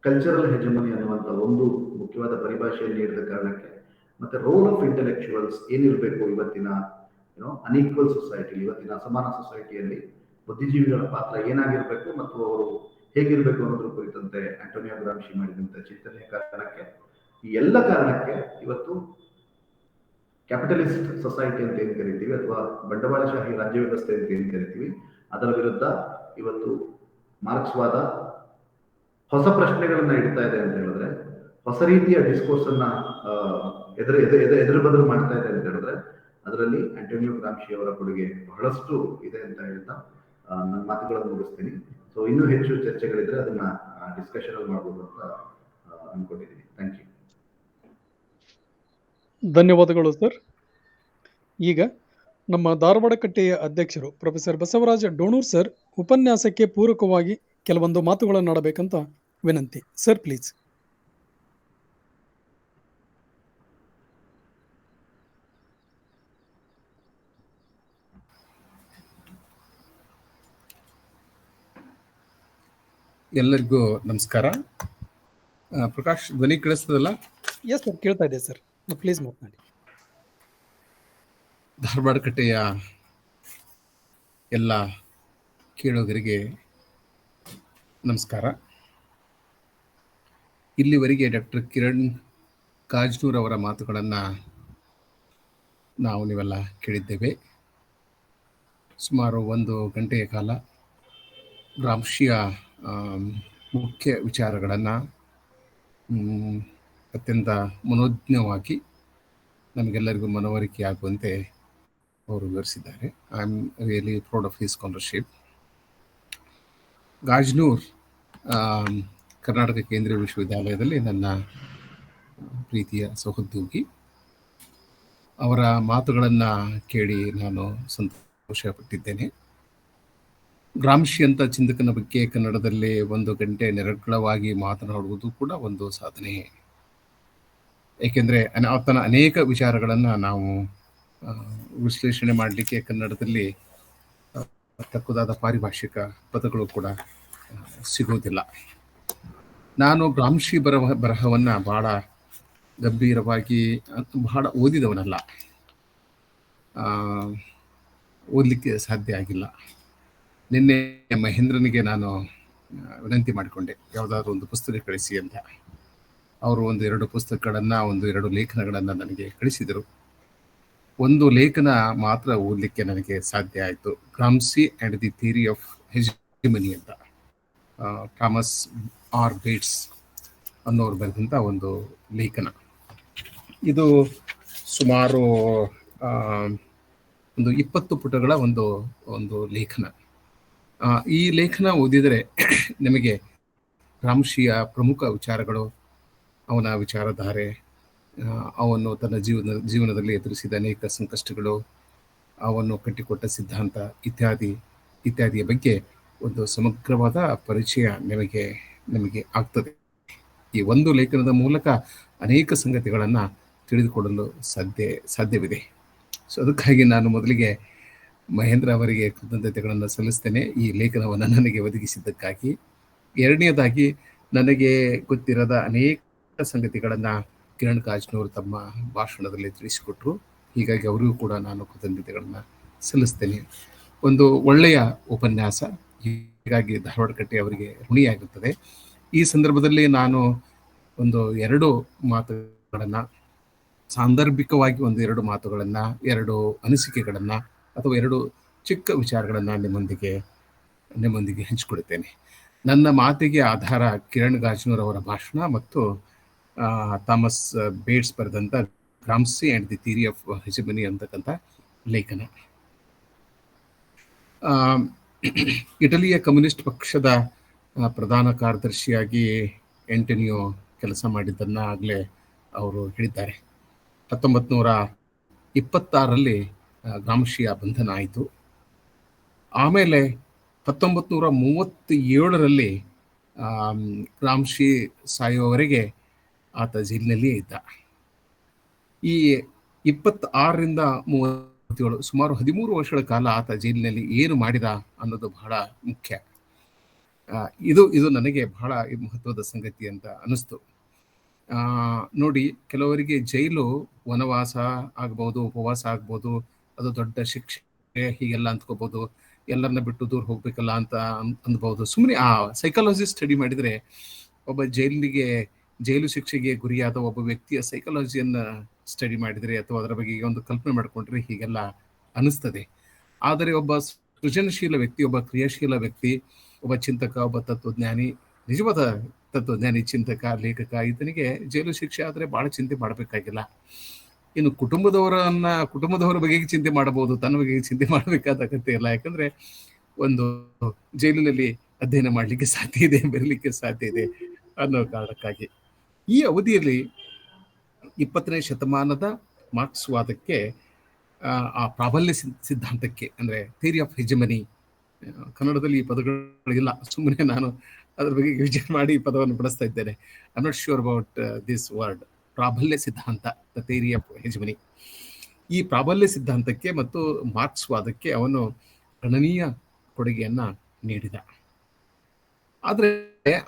ಕಲ್ಚರಲ್ ಹೆಜಮನಿ ಅನ್ನುವಂಥ ಒಂದು ಮುಖ್ಯವಾದ ಪರಿಭಾಷೆಯನ್ನು ನೀಡಿದ ಕಾರಣಕ್ಕೆ, ಮತ್ತೆ ರೋಲ್ ಆಫ್ ಇಂಟೆಲೆಕ್ಚುವಲ್ಸ್ ಏನಿರಬೇಕು ಇವತ್ತಿನ ಅನ್ಈಕ್ವಲ್ ಸೊಸೈಟಿ, ಇವತ್ತಿನ ಅಸಮಾನ ಸೊಸೈಟಿಯಲ್ಲಿ ಬುದ್ಧಿಜೀವಿಗಳ ಪಾತ್ರ ಏನಾಗಿರ್ಬೇಕು ಮತ್ತು ಅವರು ಹೇಗಿರ್ಬೇಕು ಅನ್ನೋದ್ರ ಕುರಿತಂತೆ ಆಂಟೋನಿಯೋ ಗ್ರಾಮ್ಶಿ ಮಾಡಿದಂತ ಚಿಂತನೆಯ ಕಾರಣಕ್ಕೆ, ಈ ಎಲ್ಲ ಕಾರಣಕ್ಕೆ ಇವತ್ತು ಕ್ಯಾಪಿಟಲಿಸ್ಟ್ ಸೊಸೈಟಿ ಅಂತ ಏನ್ ಕರಿತೀವಿ ಅಥವಾ ಬಂಡವಾಳಶಾಹಿ ರಾಜ್ಯ ವ್ಯವಸ್ಥೆ ಅಂತ ಏನ್ ಕರಿತೀವಿ, ಅದರ ವಿರುದ್ಧ ಇವತ್ತು ಮಾರ್ಕ್ಸ್ವಾದ ಹೊಸ ಪ್ರಶ್ನೆಗಳನ್ನ ಇಡ್ತಾ ಇದೆ ಅಂತ ಹೇಳಿದ್ರೆ, ಹೊಸ ರೀತಿಯ ಡಿಸ್ಕೋರ್ಸ್ ಅನ್ನ ಎದುರು ಬದುರು ಮಾಡ್ತಾ ಇದೆ ಅಂತ ಹೇಳಿದ್ರೆ, ಅದರಲ್ಲಿ ಆಂಟೋನಿಯೋ ಗ್ರಾಮ್ಶಿ ಅವರ ಕೊಡುಗೆ ಬಹಳಷ್ಟು ಇದೆ ಅಂತ ಹೇಳ್ತಾ ನನ್ನ ಮಾತುಗಳನ್ನು ಮುಗಿಸ್ತೀನಿ. ಸೊ ಇನ್ನೂ ಹೆಚ್ಚು ಚರ್ಚೆಗಳಿದ್ರೆ ಅದನ್ನ ಡಿಸ್ಕಷನ್ ಅಲ್ಲಿ ಮಾಡ್ಬೋದು ಅಂತ ಅನ್ಕೊಂಡಿದ್ದೀನಿ. Thank you. ಧನ್ಯವಾದಗಳು ಸರ್. ಈಗ ನಮ್ಮ ಧಾರವಾಡ ಕಟ್ಟೆಯ ಅಧ್ಯಕ್ಷರು ಪ್ರೊಫೆಸರ್ ಬಸವರಾಜ ಡೋಣೂರ್ ಸರ್ ಉಪನ್ಯಾಸಕ್ಕೆ ಪೂರಕವಾಗಿ ಕೆಲವೊಂದು ಮಾತುಗಳನ್ನು ಆಡಬೇಕಂತ ವಿನಂತಿ. Sir please. ಎಲ್ಲರಿಗೂ ನಮಸ್ಕಾರ. ಪ್ರಕಾಶ್, ಧ್ವನಿ ಕೇಳಿಸ್ತದಲ್ಲ? ಎಸ್ ಸರ್, ಕೇಳ್ತಾ ಇದೆ ಸರ್, ಪ್ಲೀಸ್ ಮಾತನಾಡಿ. ಧಾರವಾಡ ಕಟ್ಟೆಯ ಎಲ್ಲ ಕೇಳೋಗರಿಗೆ ನಮಸ್ಕಾರ. ಇಲ್ಲಿವರೆಗೆ ಡಾಕ್ಟರ್ ಕಿರಣ್ ಕಾಜ್ನೂರ್ ಅವರ ಮಾತುಗಳನ್ನು ನೀವೆಲ್ಲ ಕೇಳಿದ್ದೇವೆ. ಸುಮಾರು 1 ಗಂಟೆಯ ಕಾಲ ಗ್ರಾಮ್ಶಿಯ ಮುಖ್ಯ ವಿಚಾರಗಳನ್ನು ಅತ್ಯಂತ ಮನೋಜ್ಞವಾಗಿ ನಮಗೆಲ್ಲರಿಗೂ ಮನವರಿಕೆ ಆಗುವಂತೆ ಅವರು ವಿವರಿಸಿದ್ದಾರೆ. I am really proud of his scholarship. Gajanur Karnataka ಕೇಂದ್ರೀಯ ವಿಶ್ವವಿದ್ಯಾಲಯದಲ್ಲಿ ನನ್ನ ಪ್ರೀತಿಯ ಸಹೋದ್ಯೋಗಿ. ಅವರ ಮಾತುಗಳನ್ನು ಕೇಳಿ ನಾನು ಸಂತೋಷಪಟ್ಟಿದ್ದೇನೆ. ಗ್ರಾಮ್ಶಿ ಅಂತ ಚಿಂತಕನ ಬಗ್ಗೆ ಕನ್ನಡದಲ್ಲಿ 1 ಗಂಟೆ ನಿರರ್ಗಳವಾಗಿ ಮಾತನಾಡುವುದು ಕೂಡ ಒಂದು ಸಾಧನೆ. ಏಕೆಂದರೆ ಆತನ ಅನೇಕ ವಿಚಾರಗಳನ್ನು ನಾವು ವಿಶ್ಲೇಷಣೆ ಮಾಡಲಿಕ್ಕೆ ಕನ್ನಡದಲ್ಲಿ ತಕ್ಕುದಾದ ಪಾರಿಭಾಷಿಕ ಪದಗಳು ಕೂಡ ಸಿಗುವುದಿಲ್ಲ. ನಾನು ಗ್ರಾಮ್ಶಿ ಬರಹವನ್ನು ಬಹಳ ಗಂಭೀರವಾಗಿ ಬಹಳ ಓದಿದವನಲ್ಲ, ಓದಲಿಕ್ಕೆ ಸಾಧ್ಯ ಆಗಿಲ್ಲ. ನಿನ್ನೆ ಮಹೇಂದ್ರನಿಗೆ ನಾನು ವಿನಂತಿ ಮಾಡಿಕೊಂಡೆ, ಯಾವುದಾದ್ರೂ ಒಂದು ಪುಸ್ತಕ ಕಳಿಸಿ ಅಂತ. ಅವರು 1-2 ಪುಸ್ತಕಗಳನ್ನು 1-2 ಲೇಖನಗಳನ್ನು ನನಗೆ ಕಳಿಸಿದರು. ಒಂದು ಲೇಖನ ಮಾತ್ರ ಓದಲಿಕ್ಕೆ ನನಗೆ ಸಾಧ್ಯ ಆಯಿತು. ಗ್ರಾಮ್ಶಿ ಆ್ಯಂಡ್ ದಿ ಥಿಯರಿ ಆಫ್ ಹೆಜಮನಿ ಅಂತ ಥಾಮಸ್ ಆರ್ ಬೇಟ್ಸ್ ಅನ್ನೋರು ಬರೆದಂಥ ಒಂದು ಲೇಖನ. ಇದು ಸುಮಾರು 20 ಪುಟಗಳ ಒಂದು ಲೇಖನ. ಈ ಲೇಖನ ಓದಿದರೆ ನಿಮಗೆ ಗ್ರಾಮ್ಶಿಯ ಪ್ರಮುಖ ವಿಚಾರಗಳು, ಅವನ ವಿಚಾರಧಾರೆ, ಅವನು ತನ್ನ ಜೀವನದಲ್ಲಿ ಎದುರಿಸಿದ ಅನೇಕ ಸಂಕಷ್ಟಗಳು, ಅವನು ಕಟ್ಟಿಕೊಟ್ಟ ಸಿದ್ಧಾಂತ ಇತ್ಯಾದಿಯ ಬಗ್ಗೆ ಒಂದು ಸಮಗ್ರವಾದ ಪರಿಚಯ ನಿಮಗೆ ಆಗ್ತದೆ. ಈ ಒಂದು ಲೇಖನದ ಮೂಲಕ ಅನೇಕ ಸಂಗತಿಗಳನ್ನು ತಿಳಿದುಕೊಳ್ಳಲು ಸಾಧ್ಯವಿದೆ. ಸೊ ಅದಕ್ಕಾಗಿ ನಾನು ಮೊದಲಿಗೆ ಮಹೇಂದ್ರ ಅವರಿಗೆ ಕೃತಜ್ಞತೆಗಳನ್ನು ಸಲ್ಲಿಸ್ತೇನೆ ಈ ಲೇಖನವನ್ನು ನನಗೆ ಒದಗಿಸಿದ್ದಕ್ಕಾಗಿ. ಎರಡನೇದಾಗಿ, ನನಗೆ ಗೊತ್ತಿರದ ಅನೇಕ ಸಂಗತಿಗಳನ್ನು ಕಿರಣ್ ಕಾಜ್ನೂರ್ ತಮ್ಮ ಭಾಷಣದಲ್ಲಿ ತಿಳಿಸಿಕೊಟ್ರು. ಹೀಗಾಗಿ ಅವರಿಗೂ ಕೂಡ ನಾನು ಕೃತಜ್ಞತೆಗಳನ್ನು ಸಲ್ಲಿಸ್ತೇನೆ. ಒಂದು ಒಳ್ಳೆಯ ಉಪನ್ಯಾಸ, ಹೀಗಾಗಿ ಧಾರವಾಡ ಕಟ್ಟೆ ಅವರಿಗೆ ಋಣಿಯಾಗುತ್ತದೆ. ಈ ಸಂದರ್ಭದಲ್ಲಿ ನಾನು ಒಂದು 2 ಮಾತುಗಳನ್ನು, ಸಾಂದರ್ಭಿಕವಾಗಿ ಒಂದು 2 ಮಾತುಗಳನ್ನು, 2 ಅನಿಸಿಕೆಗಳನ್ನು ಅಥವಾ 2 ಚಿಕ್ಕ ವಿಚಾರಗಳನ್ನು ನಿಮ್ಮೊಂದಿಗೆ ಹಂಚಿಕೊಳ್ತೇನೆ. ನನ್ನ ಮಾತಿಗೆ ಆಧಾರ ಕಿರಣ್ ಗಾಜನೂರ್ ಅವರ ಭಾಷಣ ಮತ್ತು ಥಾಮಸ್ ಬೇಟ್ಸ್ ಬರೆದಂಥ Gramsci and the theory of ಹೆಜಿಮನಿ ಅಂತಕ್ಕಂಥ ಲೇಖನ. ಇಟಲಿಯ ಕಮ್ಯುನಿಸ್ಟ್ ಪಕ್ಷದ ಪ್ರಧಾನ ಕಾರ್ಯದರ್ಶಿಯಾಗಿ ಆಂಟೋನಿಯೋ ಕೆಲಸ ಮಾಡಿದ್ದನ್ನು ಆಗಲೇ ಅವರು ಹೇಳಿದ್ದಾರೆ. 1926ರಲ್ಲಿ ಗ್ರಾಮ್ಶಿಯ ಬಂಧನ ಆಯಿತು. ಆಮೇಲೆ 1937ರಲ್ಲಿ ಗ್ರಾಮ್ಶಿ ಸಾಯುವವರೆಗೆ ಆತ ಜೈಲಿನಲ್ಲಿಯೇ ಇದ್ದ. ಈ 26ರಿಂದ 37 ಸುಮಾರು 13 ವರ್ಷಗಳ ಕಾಲ ಆತ ಜೈಲಿನಲ್ಲಿ ಏನು ಮಾಡಿದ ಅನ್ನೋದು ಬಹಳ ಮುಖ್ಯ. ಇದು ನನಗೆ ಬಹಳ ಮಹತ್ವದ ಸಂಗತಿ ಅಂತ ಅನಿಸ್ತು. ನೋಡಿ, ಕೆಲವರಿಗೆ ಜೈಲು ವನವಾಸ ಆಗ್ಬೋದು, ಉಪವಾಸ ಆಗ್ಬೋದು, ಅದು ದೊಡ್ಡ ಶಿಕ್ಷೆ ಹೀಗೆಲ್ಲ ಅಂದ್ಕೋಬಹುದು, ಎಲ್ಲರನ್ನ ಬಿಟ್ಟು ದೂರ ಹೋಗ್ಬೇಕಲ್ಲ ಅಂತ ಅನ್ಬಹುದು. ಸುಮ್ಮನೆ ಆ ಸೈಕಾಲಜಿ ಸ್ಟಡಿ ಮಾಡಿದರೆ ಒಬ್ಬ ಜೈಲು ಶಿಕ್ಷೆಗೆ ಗುರಿಯಾದ ಒಬ್ಬ ವ್ಯಕ್ತಿಯ ಸೈಕಾಲಜಿಯನ್ನ ಸ್ಟಡಿ ಮಾಡಿದರೆ ಅಥವಾ ಅದರ ಬಗ್ಗೆ ಒಂದು ಕಲ್ಪನೆ ಮಾಡಿಕೊಂಡ್ರೆ ಹೀಗೆಲ್ಲ ಅನಿಸ್ತದೆ. ಆದರೆ ಒಬ್ಬ ಸೃಜನಶೀಲ ವ್ಯಕ್ತಿ, ಒಬ್ಬ ಕ್ರಿಯಾಶೀಲ ವ್ಯಕ್ತಿ, ಒಬ್ಬ ಚಿಂತಕ, ಒಬ್ಬ ತತ್ವಜ್ಞಾನಿ, ನಿಜವಾದ ತತ್ವಜ್ಞಾನಿ, ಚಿಂತಕ, ಲೇಖಕ, ಈತನಿಗೆ ಜೈಲು ಶಿಕ್ಷೆ ಆದರೆ ಬಹಳ ಚಿಂತೆ ಮಾಡಬೇಕಾಗಿಲ್ಲ. ಇನ್ನು ಕುಟುಂಬದವರ ಬಗ್ಗೆ ಚಿಂತೆ ಮಾಡಬಹುದು, ತನ್ನ ಬಗ್ಗೆ ಚಿಂತೆ ಮಾಡಬೇಕಾದ ಅಗತ್ಯ ಇಲ್ಲ. ಯಾಕಂದ್ರೆ ಒಂದು ಜೈಲಿನಲ್ಲಿ ಅಧ್ಯಯನ ಮಾಡಲಿಕ್ಕೆ ಸಾಧ್ಯ ಇದೆ, ಬರಲಿಕ್ಕೆ ಸಾಧ್ಯ ಇದೆ ಅನ್ನೋ ಕಾರಣಕ್ಕಾಗಿ. ಈ ಅವಧಿಯಲ್ಲಿ 20ನೇ ಶತಮಾನದ ಮಾರ್ಕ್ಸ್ವಾದಕ್ಕೆ, ಆ ಪ್ರಾಬಲ್ಯ ಸಿದ್ಧಾಂತಕ್ಕೆ, ಅಂದ್ರೆ ಥಿಯರಿ ಆಫ್ ಹೆಜಮನಿ, ಕನ್ನಡದಲ್ಲಿ ಈ ಪದಗಳಿಲ್ಲ, ಸುಮ್ಮನೆ ನಾನು ಅದ್ರ ಬಗ್ಗೆ ವಿಚಾರ ಮಾಡಿ ಈ ಪದವನ್ನು ಬಳಸ್ತಾ ಇದ್ದೇನೆ. I am not sure about this word. ಪ್ರಾಬಲ್ಯ ಸಿದ್ಧಾಂತ, ದ ಥಿಯರಿ ಆಫ್ ಹೆಜಮನಿ. ಈ ಪ್ರಾಬಲ್ಯ ಸಿದ್ಧಾಂತಕ್ಕೆ ಮತ್ತು ಮಾರ್ಕ್ಸ್ವಾದಕ್ಕೆ ಅವನು ಗಣನೀಯ ಕೊಡುಗೆಯನ್ನ ನೀಡಿದ. ಆದರೆ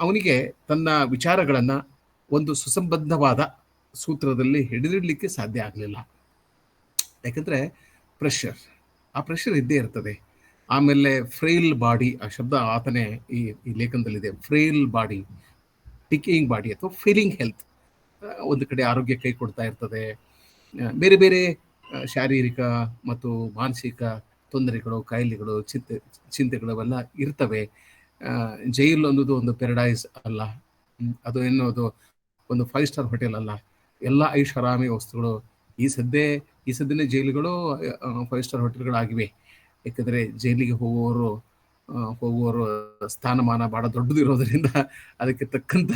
ಅವನಿಗೆ ತನ್ನ ವಿಚಾರಗಳನ್ನ ಒಂದು ಸುಸಂಬದ್ಧವಾದ ಸೂತ್ರದಲ್ಲಿ ಹಿಡಿದಿಡ್ಲಿಕ್ಕೆ ಸಾಧ್ಯ ಆಗಲಿಲ್ಲ. ಯಾಕಂದ್ರೆ ಆ ಪ್ರೆಷರ್ ಇದ್ದೇ ಇರ್ತದೆ. ಆಮೇಲೆ ಫ್ರೈಲ್ ಬಾಡಿ, ಆ ಶಬ್ದ ಆತನೇ ಈ ಲೇಖನದಲ್ಲಿದೆ. ಫ್ರೈಲ್ ಬಾಡಿ, ಡಿಕೇಯಿಂಗ್ ಬಾಡಿ ಅಥವಾ ಫೇಲಿಂಗ್ ಹೆಲ್ತ್. ಒಂದು ಕಡೆ ಆರೋಗ್ಯ ಕೈ ಕೊಡ್ತಾ ಇರ್ತದೆ, ಬೇರೆ ಬೇರೆ ಶಾರೀರಿಕ ಮತ್ತು ಮಾನಸಿಕ ತೊಂದರೆಗಳು, ಕಾಯಿಲೆಗಳು, ಚಿಂತೆಗಳು ಅವೆಲ್ಲ ಇರ್ತವೆ. ಜೈಲು ಅನ್ನೋದು ಒಂದು ಪ್ಯಾರಡೈಸ್ ಅಲ್ಲ, ಅದು ಎನ್ನುವುದು ಒಂದು 5 ಸ್ಟಾರ್ ಹೋಟೆಲ್ ಅಲ್ಲ. ಎಲ್ಲ ಐಷಾರಾಮಿ ವಸ್ತುಗಳು ಈ ಸದ್ಯನೇ ಜೈಲುಗಳು 5 ಸ್ಟಾರ್ ಹೋಟೆಲ್ಗಳಾಗಿವೆ. ಯಾಕಂದ್ರೆ ಜೈಲಿಗೆ ಹೋಗುವವರು ಸ್ಥಾನಮಾನ ಬಹಳ ದೊಡ್ಡದು ಇರೋದರಿಂದ ಅದಕ್ಕೆ ತಕ್ಕಂತ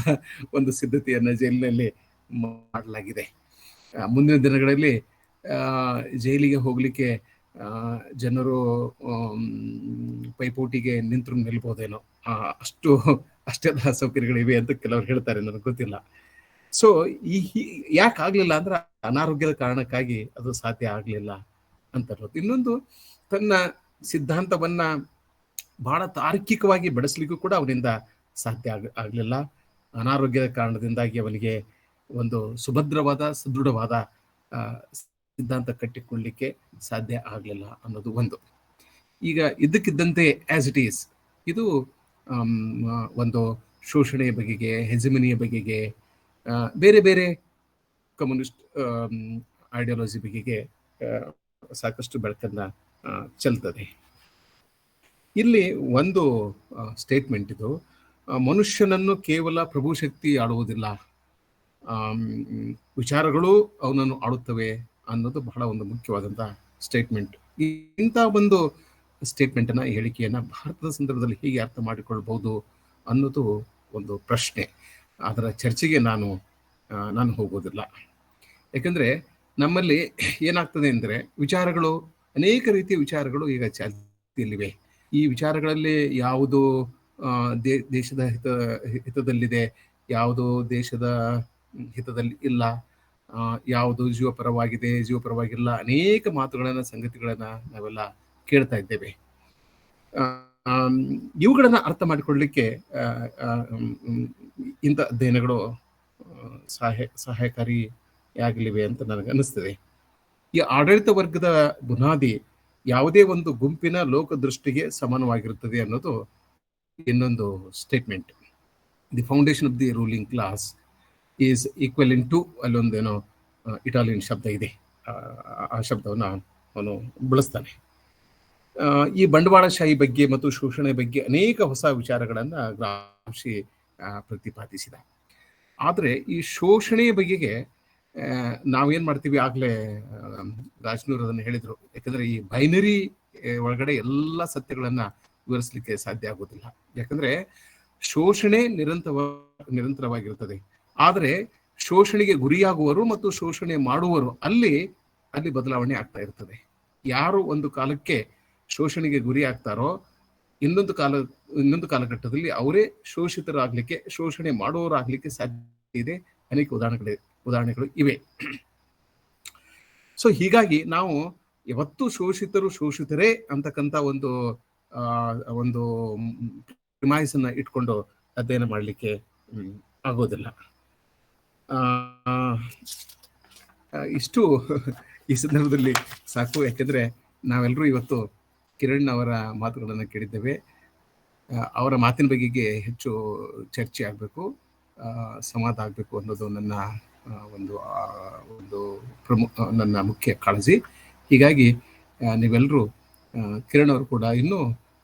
ಒಂದು ಸಿದ್ಧತೆಯನ್ನ ಜೈಲಿನಲ್ಲಿ ಮಾಡಲಾಗಿದೆ. ಮುಂದಿನ ದಿನಗಳಲ್ಲಿ ಜೈಲಿಗೆ ಹೋಗ್ಲಿಕ್ಕೆ ಜನರು ಪೈಪೋಟಿಗೆ ನಿಲ್ಬಹುದೇನೋ, ಅಷ್ಟೆಲ್ಲ ಸೌಕರ್ಯಗಳಿವೆ ಅಂತ ಕೆಲವರು ಹೇಳ್ತಾರೆ, ನನಗೆ ಗೊತ್ತಿಲ್ಲ. ಸೊ ಯಾಕೆ ಆಗ್ಲಿಲ್ಲ ಅಂದ್ರೆ ಅನಾರೋಗ್ಯದ ಕಾರಣಕ್ಕಾಗಿ ಅದು ಸಾಧ್ಯ ಆಗ್ಲಿಲ್ಲ ಅಂತ. ಇನ್ನೊಂದು, ತನ್ನ ಸಿದ್ಧಾಂತವನ್ನ ಬಹಳ ತಾರ್ಕಿಕವಾಗಿ ಬೆಳೆಸಲಿಕ್ಕೂ ಕೂಡ ಅವನಿಂದ ಸಾಧ್ಯ ಆಗ್ಲಿಲ್ಲ. ಅನಾರೋಗ್ಯದ ಕಾರಣದಿಂದಾಗಿ ಅವನಿಗೆ ಒಂದು ಸುಭದ್ರವಾದ, ಸದೃಢವಾದ ಸಿದ್ಧಾಂತ ಕಟ್ಟಿಕೊಳ್ಳಲಿಕ್ಕೆ ಸಾಧ್ಯ ಆಗಲಿಲ್ಲ ಅನ್ನೋದು ಒಂದು. ಈಗ ಇದ್ದಕ್ಕಿದ್ದಂತೆ ಆಸ್ ಇಟ್ ಈಸ್, ಇದು ಒಂದು ಶೋಷಣೆಯ ಬಗೆಗೆ, ಹೆಜಮನಿಯ ಬಗೆಗೆ, ಬೇರೆ ಬೇರೆ ಕಮ್ಯುನಿಸ್ಟ್ ಐಡಿಯಾಲಜಿ ಬಗೆಗೆ ಸಾಕಷ್ಟು ಬೆಳಕನ್ನ ಚೆಲ್ತದೆ. ಇಲ್ಲಿ ಒಂದು ಸ್ಟೇಟ್ಮೆಂಟ್ ಇದು: ಮನುಷ್ಯನನ್ನು ಕೇವಲ ಪ್ರಭುಶಕ್ತಿ ಆಳುವುದಿಲ್ಲ, ವಿಚಾರಗಳು ಅವನನ್ನು ಆಳುತ್ತವೆ ಅನ್ನೋದು ಬಹಳ ಒಂದು ಮುಖ್ಯವಾದಂಥ ಸ್ಟೇಟ್ಮೆಂಟ್. ಇಂಥ ಒಂದು ಸ್ಟೇಟ್ಮೆಂಟನ್ನ, ಹೇಳಿಕೆಯನ್ನ ಭಾರತದ ಸಂದರ್ಭದಲ್ಲಿ ಹೇಗೆ ಅರ್ಥ ಮಾಡಿಕೊಳ್ಬಹುದು ಅನ್ನೋದು ಒಂದು ಪ್ರಶ್ನೆ. ಅದರ ಚರ್ಚೆಗೆ ನಾನು ಹೋಗೋದಿಲ್ಲ. ಯಾಕಂದ್ರೆ ನಮ್ಮಲ್ಲಿ ಏನಾಗ್ತದೆ ಅಂದರೆ, ವಿಚಾರಗಳು, ಅನೇಕ ರೀತಿಯ ವಿಚಾರಗಳು ಈಗ ಚಾಲ್ತಿಯಲ್ಲಿವೆ. ಈ ವಿಚಾರಗಳಲ್ಲಿ ಯಾವುದು ದೇಶದ ಹಿತದಲ್ಲಿದೆ, ಯಾವುದು ದೇಶದ ಹಿತದಲ್ಲಿ ಇಲ್ಲ, ಯಾವುದು ಜೀವಪರವಾಗಿದೆ, ಜೀವಪರವಾಗಿಲ್ಲ, ಅನೇಕ ಮಾತುಗಳನ್ನ, ಸಂಗತಿಗಳನ್ನ ನಾವೆಲ್ಲ ಕೇಳ್ತಾ ಇದ್ದೇವೆ. ಇವುಗಳನ್ನ ಅರ್ಥ ಮಾಡಿಕೊಳ್ಳಲಿಕ್ಕೆ ಇಂಥ ಅಧ್ಯಯನಗಳು ಸಹಾಯಕಾರಿಯಾಗಲಿವೆ ಅಂತ ನನಗೆ ಅನಿಸ್ತದೆ. ಈ ಆಡಳಿತ ವರ್ಗದ ಬುನಾದಿ ಯಾವುದೇ ಒಂದು ಗುಂಪಿನ ಲೋಕದೃಷ್ಟಿಗೆ ಸಮಾನವಾಗಿರುತ್ತದೆ ಅನ್ನೋದು ಇನ್ನೊಂದು statement. The foundation of the ruling class is equal in to, ಅಲ್ಲೊಂದೇನೋ ಇಟಾಲಿಯನ್ ಶಬ್ದ ಇದೆ, ಆ ಶಬ್ದವನ್ನು ಅವನು ಬಳಸ್ತಾನೆ. ಈ ಬಂಡವಾಳಶಾಹಿ ಬಗ್ಗೆ ಮತ್ತು ಶೋಷಣೆ ಬಗ್ಗೆ ಅನೇಕ ಹೊಸ ವಿಚಾರಗಳನ್ನು ಗ್ರಾಮ್ಶಿ ಪ್ರತಿಪಾದಿಸಿದ. ಆದರೆ ಈ ಶೋಷಣೆಯ ಬಗೆಗೆ ನಾವೇನು ಮಾಡ್ತೀವಿ, ಆಗಲೇ ರಾಜ್ನೂರ್ ಅದನ್ನು ಹೇಳಿದರು, ಯಾಕಂದರೆ ಈ ಬೈನರಿ ಒಳಗಡೆ ಎಲ್ಲ ಸತ್ಯಗಳನ್ನು ವಿವರಿಸಲಿಕ್ಕೆ ಸಾಧ್ಯ ಆಗೋದಿಲ್ಲ. ಯಾಕಂದರೆ ಶೋಷಣೆ ನಿರಂತರವಾಗಿರ್ತದೆ. ಆದರೆ ಶೋಷಣೆಗೆ ಗುರಿಯಾಗುವರು ಮತ್ತು ಶೋಷಣೆ ಮಾಡುವರು ಅಲ್ಲಿ ಬದಲಾವಣೆ ಆಗ್ತಾ ಇರ್ತದೆ. ಯಾರು ಒಂದು ಕಾಲಕ್ಕೆ ಶೋಷಣೆಗೆ ಗುರಿ ಆಗ್ತಾರೋ ಇನ್ನೊಂದು ಕಾಲಘಟ್ಟದಲ್ಲಿ ಅವರೇ ಶೋಷಿತರಾಗ್ಲಿಕ್ಕೆ, ಶೋಷಣೆ ಮಾಡುವವರಾಗ್ಲಿಕ್ಕೆ ಸಾಧ್ಯ ಇದೆ. ಅನೇಕ ಉದಾಹರಣೆಗಳು ಇವೆ. ಸೊ ಹೀಗಾಗಿ ನಾವು ಯಾವತ್ತೂ ಶೋಷಿತರೇ ಅಂತಕ್ಕಂಥ ಒಂದು ಪ್ರಿಮೈಸನ್ನ ಇಟ್ಕೊಂಡು ಅಧ್ಯಯನ ಮಾಡಲಿಕ್ಕೆ ಆಗೋದಿಲ್ಲ. ಇಷ್ಟು ಈ ಸಂದರ್ಭದಲ್ಲಿ ಸಾಕು. ಯಾಕೆಂದರೆ ನಾವೆಲ್ಲರೂ ಇವತ್ತು ಕಿರಣ್ ಅವರ ಮಾತುಗಳನ್ನು ಕೇಳಿದ್ದೇವೆ. ಅವರ ಮಾತಿನ ಬಗೆಗೆ ಹೆಚ್ಚು ಚರ್ಚೆ ಆಗಬೇಕು, ಸಂವಾದ ಆಗಬೇಕು ಅನ್ನೋದು ನನ್ನ ನನ್ನ ಮುಖ್ಯ ಕಾಳಜಿ. ಹೀಗಾಗಿ ನೀವೆಲ್ಲರೂ ಕಿರಣ್ ಅವರು ಕೂಡ ಇನ್ನೂ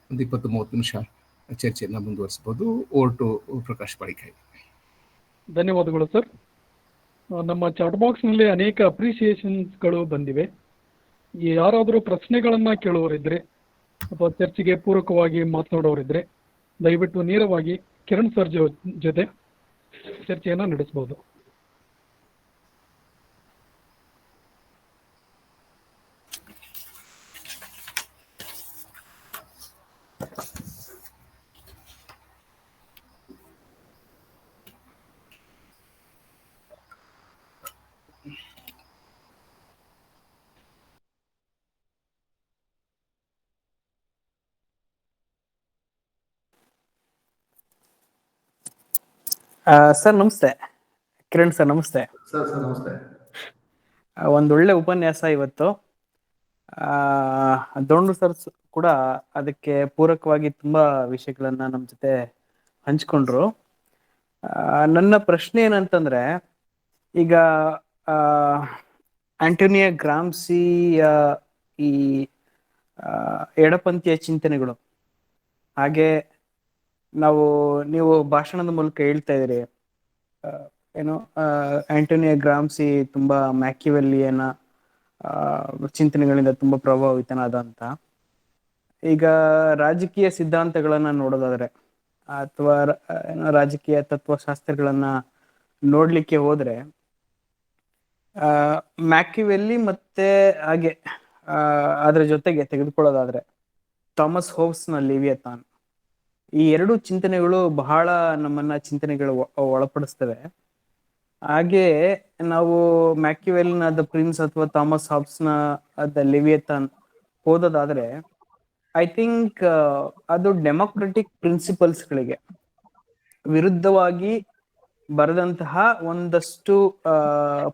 ಒಂದು 20-30 ನಿಮಿಷ ಚರ್ಚೆಯನ್ನು ಮುಂದುವರಿಸಬಹುದು. Over to Prakash Padikai. ಧನ್ಯವಾದಗಳು ಸರ್. ನಮ್ಮ ಚಾಟ್ ಬಾಕ್ಸ್ನಲ್ಲಿ ಅನೇಕ ಅಪ್ರಿಸಿಯೇಷನ್ಸ್ಗಳು ಬಂದಿವೆ. ಯಾರಾದರೂ ಪ್ರಶ್ನೆಗಳನ್ನು ಕೇಳುವವರಿದ್ದರೆ ಅಥವಾ ಚರ್ಚೆಗೆ ಪೂರಕವಾಗಿ ಮಾತನಾಡೋರಿದ್ದರೆ ದಯವಿಟ್ಟು ನೇರವಾಗಿ ಕಿರಣ್ ಸರ್ ಜೊತೆ ಚರ್ಚೆಯನ್ನು ನಡೆಸಬಹುದು. ಸರ್ ನಮಸ್ತೆ. ಕಿರಣ್ ಸರ್ ನಮಸ್ತೆ. ಸರ್ ನಮಸ್ತೆ. ಒಂದೊಳ್ಳೆ ಉಪನ್ಯಾಸ ಇವತ್ತು. ದೋಂಡ್ರು ಸರ್ ಕೂಡ ಅದಕ್ಕೆ ಪೂರಕವಾಗಿ ತುಂಬಾ ವಿಷಯಗಳನ್ನ ನಮ್ಮ ಜೊತೆ ಹಂಚ್ಕೊಂಡ್ರು. ನನ್ನ ಪ್ರಶ್ನೆ ಏನಂತಂದ್ರೆ, ಈಗ ಆಂಟೋನಿಯೋ ಗ್ರಾಮ್ಸಿಯ ಈ ಎಡಪಂಥೀಯ ಚಿಂತನೆಗಳು, ಹಾಗೆ ನೀವು ಭಾಷಣದ ಮೂಲಕ ಹೇಳ್ತಾ ಇದ್ದೀರಿ ಏನು ಆಂಟೋನಿಯೋ ಗ್ರಾಮ್ಸಿ ತುಂಬಾ ಮ್ಯಾಕಿವೆಲ್ಲಿಯನ ಚಿಂತನೆಗಳಿಂದ ತುಂಬಾ ಪ್ರಭಾವಿತನಾದ ಅಂತ. ಈಗ ರಾಜಕೀಯ ಸಿದ್ಧಾಂತಗಳನ್ನ ನೋಡೋದಾದ್ರೆ ಅಥವಾ ರಾಜಕೀಯ ತತ್ವಶಾಸ್ತ್ರಗಳನ್ನ ನೋಡ್ಲಿಕ್ಕೆ ಹೋದ್ರೆ ಮ್ಯಾಕಿವೆಲ್ಲಿ ಮತ್ತೆ ಹಾಗೆ ಅದ್ರ ಜೊತೆಗೆ ತೆಗೆದುಕೊಳ್ಳೋದಾದ್ರೆ ಥಾಮಸ್ ಹೋಬ್ಸ್ನ ಲಿವಿಯಥಾನ್, ಈ ಎರಡು ಚಿಂತನೆಗಳು ಬಹಳ ನಮ್ಮನ್ನ ಚಿಂತನೆಗಳು ಒಳಪಡಿಸ್ತವೆ. ಹಾಗೆ ನಾವು ಮ್ಯಾಕಿವೆಲ್ನ ದ ಪ್ರಿನ್ಸ್ ಅಥವಾ ಥಾಮಸ್ ಹಾಬ್ಸ್ನ ದ ಲಿವಿಯಥಾನ್ ಓದೋದಾದ್ರೆ ಐ ಥಿಂಕ್ ಅದು ಡೆಮೊಕ್ರೆಟಿಕ್ ಪ್ರಿನ್ಸಿಪಲ್ಸ್ಗಳಿಗೆ ವಿರುದ್ಧವಾಗಿ ಬರೆದಂತಹ ಒಂದಷ್ಟು